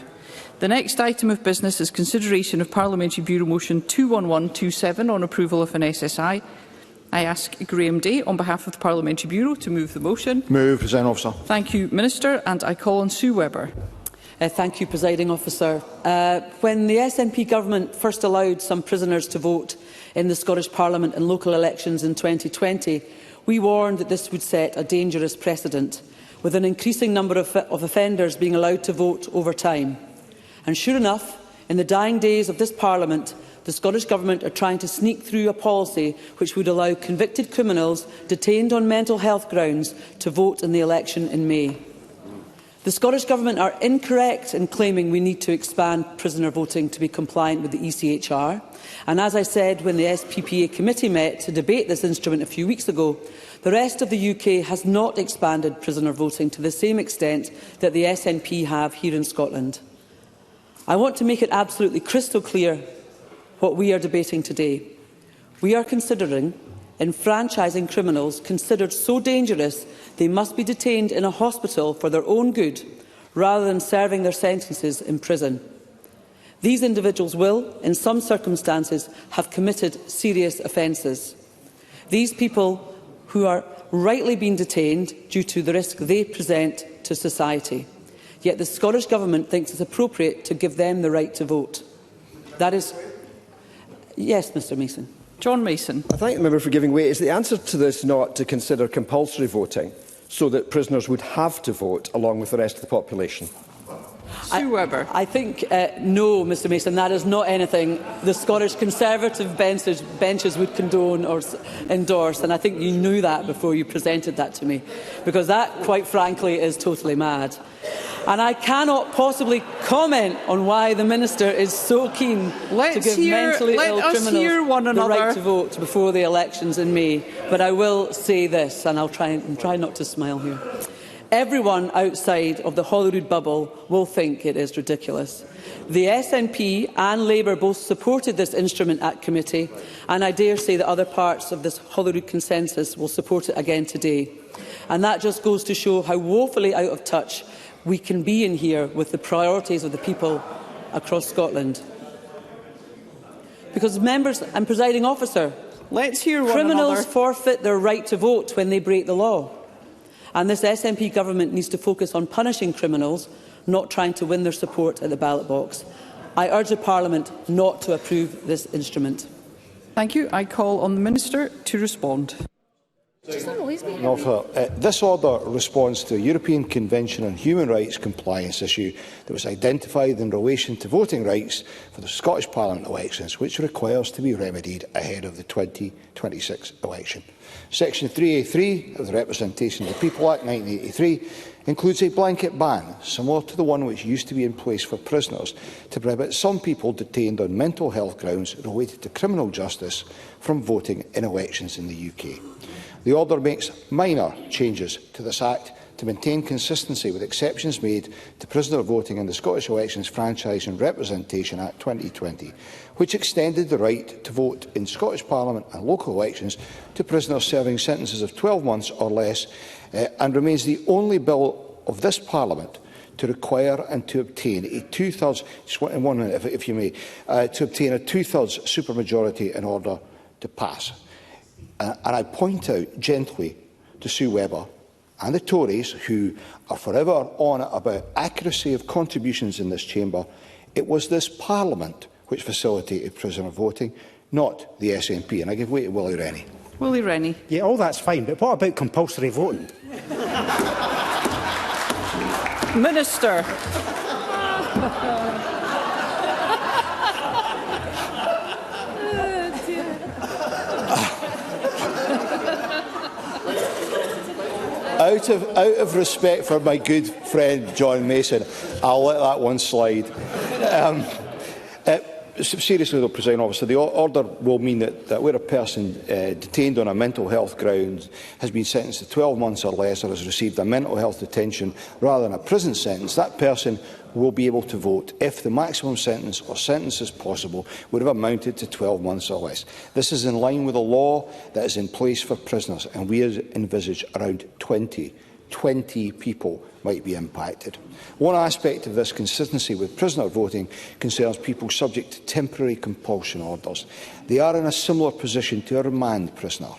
The next item of business is consideration of Parliamentary Bureau Motion 21127 on approval of an SSI. I ask Graham Day, on behalf of the Parliamentary Bureau, to move the motion. Move, Presiding Officer. Thank you, Minister, and I call on Sue Webber. Thank you, Presiding Officer. When the SNP government first allowed some prisoners to vote in the Scottish Parliament and local elections in 2020, we warned that this would set a dangerous precedent, with an increasing number of offenders being allowed to vote over time. And sure enough, in the dying days of this Parliament, the Scottish Government are trying to sneak through a policy which would allow convicted criminals detained on mental health grounds to vote in the election in May. The Scottish Government are incorrect in claiming we need to expand prisoner voting to be compliant with the ECHR. And as I said when the SPPA committee met to debate this instrument a few weeks ago, the rest of the UK has not expanded prisoner voting to the same extent that the SNP have here in Scotland. I want to make it absolutely crystal clear what we are debating today. We are considering enfranchising criminals considered so dangerous they must be detained in a hospital for their own good, rather than serving their sentences in prison. These individuals will, in some circumstances, have committed serious offences. These people who are rightly being detained due to the risk they present to society. Yet the Scottish Government thinks it appropriate to give them the right to vote. That is... Yes, Mr Mason. John Mason. I thank the member for giving way. Is the answer to this not to consider compulsory voting so that prisoners would have to vote along with the rest of the population? Sue Webber. I think no, Mr Mason, that is not anything the Scottish Conservative benches would condone or endorse, and I think you knew that before you presented that to me, because that, quite frankly, is totally mad. And I cannot possibly comment on why the Minister is so keen to give mentally ill criminals the right to vote before the elections in May. But I will say this, and I'll try not to smile here. Everyone outside of the Holyrood bubble will think it is ridiculous. The SNP and Labour both supported this instrument at committee, and I dare say that other parts of this Holyrood consensus will support it again today. And that just goes to show how woefully out of touch we can be in here with the priorities of the people across Scotland. Because, members and presiding officer, let's hear one criminals another. forfeit their right to vote when they break the law. And this SNP government needs to focus on punishing criminals, not trying to win their support at the ballot box. I urge the Parliament not to approve this instrument. Thank you. I call on the Minister to respond. This order responds to a European Convention on Human Rights compliance issue that was identified in relation to voting rights for the Scottish Parliament elections, which requires to be remedied ahead of the 2026 election. Section 3A3 of the Representation of the People Act 1983 includes a blanket ban, similar to the one which used to be in place for prisoners, to prohibit some people detained on mental health grounds related to criminal justice from voting in elections in the UK. The order makes minor changes to this Act to maintain consistency with exceptions made to prisoner voting in the Scottish Elections Franchise and Representation Act 2020, which extended the right to vote in Scottish Parliament and local elections to prisoners serving sentences of 12 months or less, and remains the only bill of this Parliament to require and to obtain a two-thirds, if you may, to obtain a two-thirds supermajority in order to pass. And I point out gently to Sue Webber and the Tories, who are forever on about accuracy of contributions in this chamber, it was this Parliament which facilitated prisoner voting, not the SNP. And I give way to Willie Rennie. Willie Rennie. Yeah, all that's fine, but what about compulsory voting? Minister. Out of respect for my good friend John Mason, I'll let that one slide. Seriously though, Presiding Officer, the order will mean that where a person detained on a mental health ground has been sentenced to 12 months or less, or has received a mental health detention rather than a prison sentence, that person will be able to vote if the maximum sentence or sentences possible would have amounted to 12 months or less. This is in line with the law that is in place for prisoners, and we envisage around 20 people might be impacted. One aspect of this consistency with prisoner voting concerns people subject to temporary compulsion orders. They are in a similar position to a remand prisoner.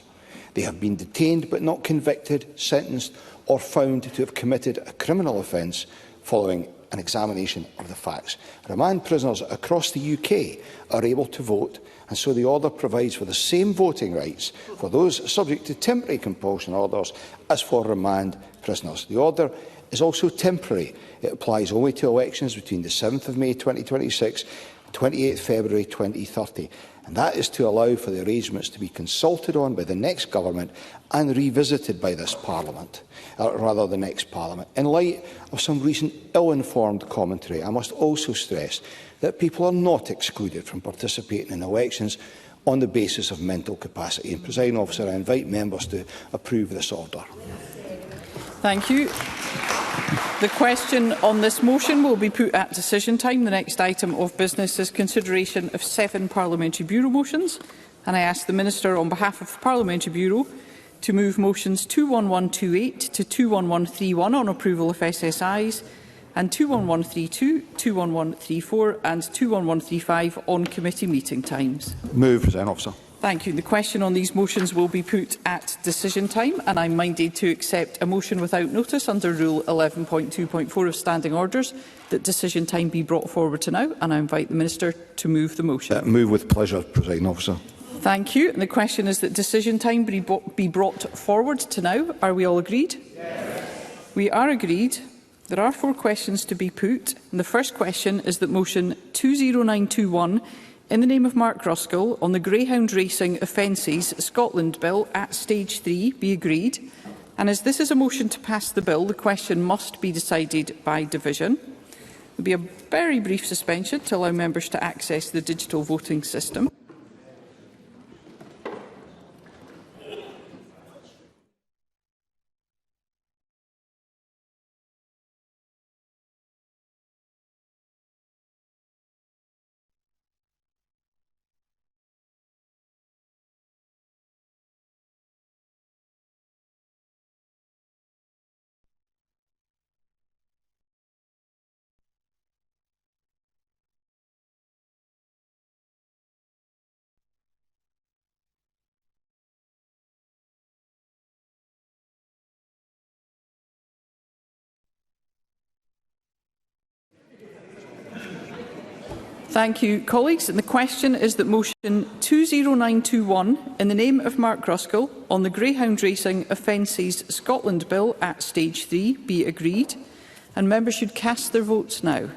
They have been detained but not convicted, sentenced or found to have committed a criminal offence following an examination of the facts. Remand prisoners across the UK are able to vote, and so the order provides for the same voting rights for those subject to temporary compulsion orders as for remand prisoners. The order is also temporary. It applies only to elections between the 7th of May 2026 and 28th February 2030, and that is to allow for the arrangements to be consulted on by the next government and revisited by this Parliament, rather the next Parliament. In light of some recent ill-informed commentary, I must also stress that people are not excluded from participating in elections on the basis of mental capacity. And, Presiding Officer, I invite members to approve this order. Thank you. The question on this motion will be put at decision time. The next item of business is consideration of 7 Parliamentary Bureau motions, and I ask the Minister on behalf of the Parliamentary Bureau to move motions 21128 to 21131 on approval of SSIs, and 21132, 21134 and 21135 on committee meeting times. Move, Presiding Officer. Thank you. The question on these motions will be put at decision time, and I'm minded to accept a motion without notice under Rule 11.2.4 of Standing Orders that decision time be brought forward to now, and I invite the Minister to move the motion. Move with pleasure, Presiding Officer. Thank you. And the question is that decision time be brought forward to now. Are we all agreed? Yes. We are agreed. There are 4 questions to be put. And the first question is that motion 20921 in the name of Mark Ruskell on the Greyhound Racing Offences Scotland Bill at Stage 3 be agreed. And as this is a motion to pass the bill, the question must be decided by division. There will be a very brief suspension to allow members to access the digital voting system. Thank you, colleagues. And the question is that motion 20921, in the name of Mark Ruskell, on the Greyhound Racing Offences Scotland Bill at Stage 3 be agreed. And members should cast their votes now.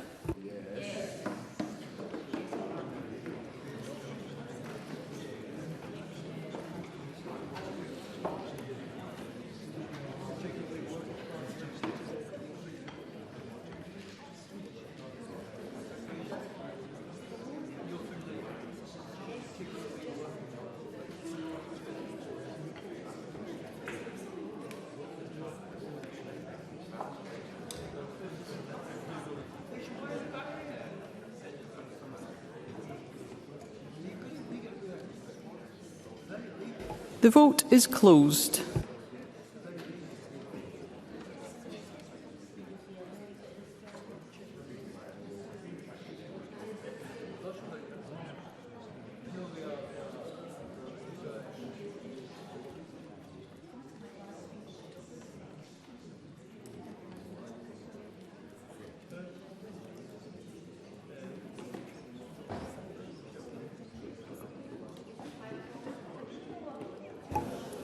The vote is closed.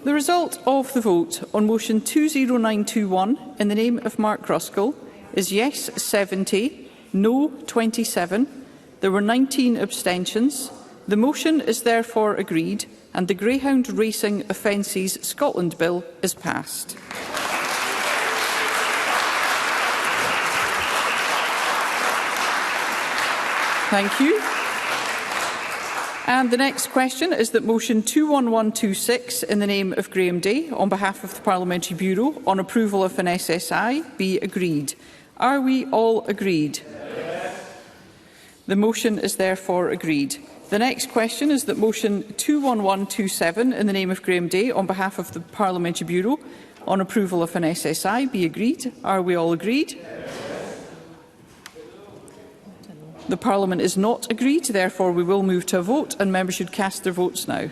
The result of the vote on motion 20921 in the name of Mark Ruskell is yes 70, no 27. There were 19 abstentions. The motion is therefore agreed and the Greyhound Racing Offences Scotland Bill is passed. Thank you. And the next question is that motion 21126 in the name of Graham Day on behalf of the Parliamentary Bureau on approval of an SSI be agreed. Are we all agreed? Yes. The motion is therefore agreed. The next question is that motion 21127 in the name of Graham Day on behalf of the Parliamentary Bureau on approval of an SSI be agreed. Are we all agreed? Yes. The Parliament is not agreed, therefore we will move to a vote and members should cast their votes now.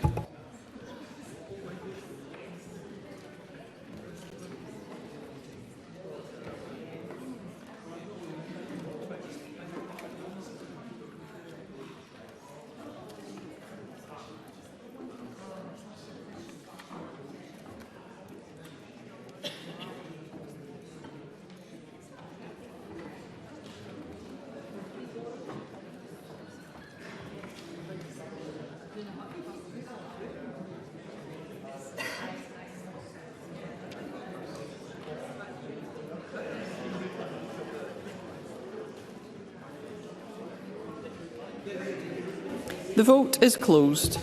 The vote is closed.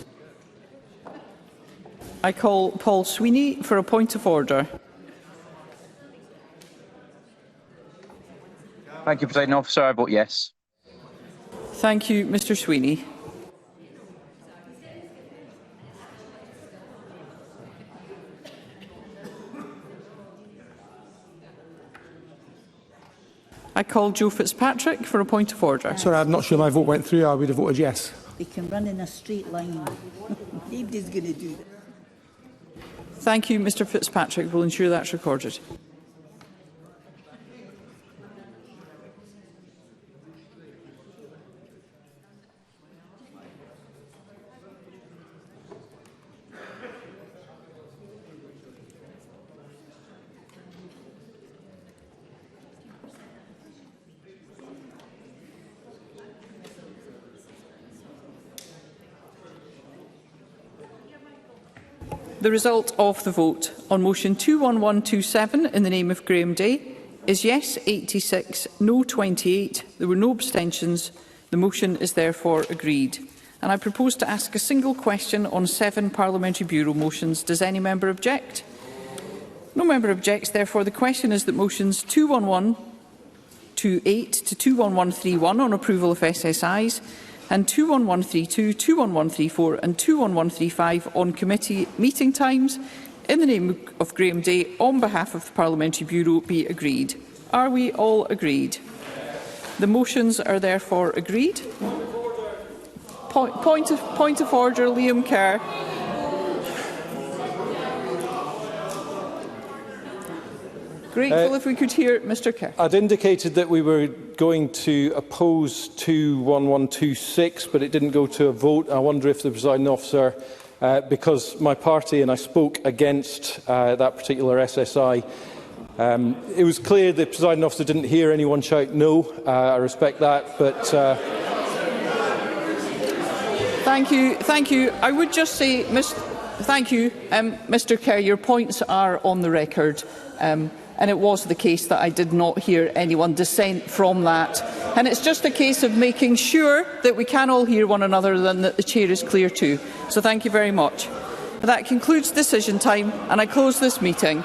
I call Paul Sweeney for a point of order. Thank you, Presiding Officer. I vote yes. Thank you, Mr Sweeney. I call Joe Fitzpatrick for a point of order. Sorry, I'm not sure my vote went through. I would have voted yes. They can run in a straight line. Nobody's going to do that. Thank you, Mr Fitzpatrick. We'll ensure that's recorded. The result of the vote on motion 21127 in the name of Graham Day is yes 86, no 28. There were no abstentions. The motion is therefore agreed. And I propose to ask a single question on 7 Parliamentary Bureau motions. Does any member object? No member objects. Therefore, the question is that motions 21128 to 21131 on approval of SSIs and 21132, 21134 and 21135 on committee meeting times in the name of Graham Day on behalf of the Parliamentary Bureau be agreed. Are we all agreed? The motions are therefore agreed. Point of order, Liam Kerr. Grateful if we could hear Mr Kerr. I'd indicated that we were going to oppose 21126, but it didn't go to a vote. I wonder if the presiding officer, because my party and I spoke against that particular SSI, it was clear the presiding officer didn't hear anyone shout no. I respect that, but... Thank you. I would just say, Mr Kerr, your points are on the record. And it was the case that I did not hear anyone dissent from that. And it's just a case of making sure that we can all hear one another and that the chair is clear too. So thank you very much. That concludes decision time, and I close this meeting.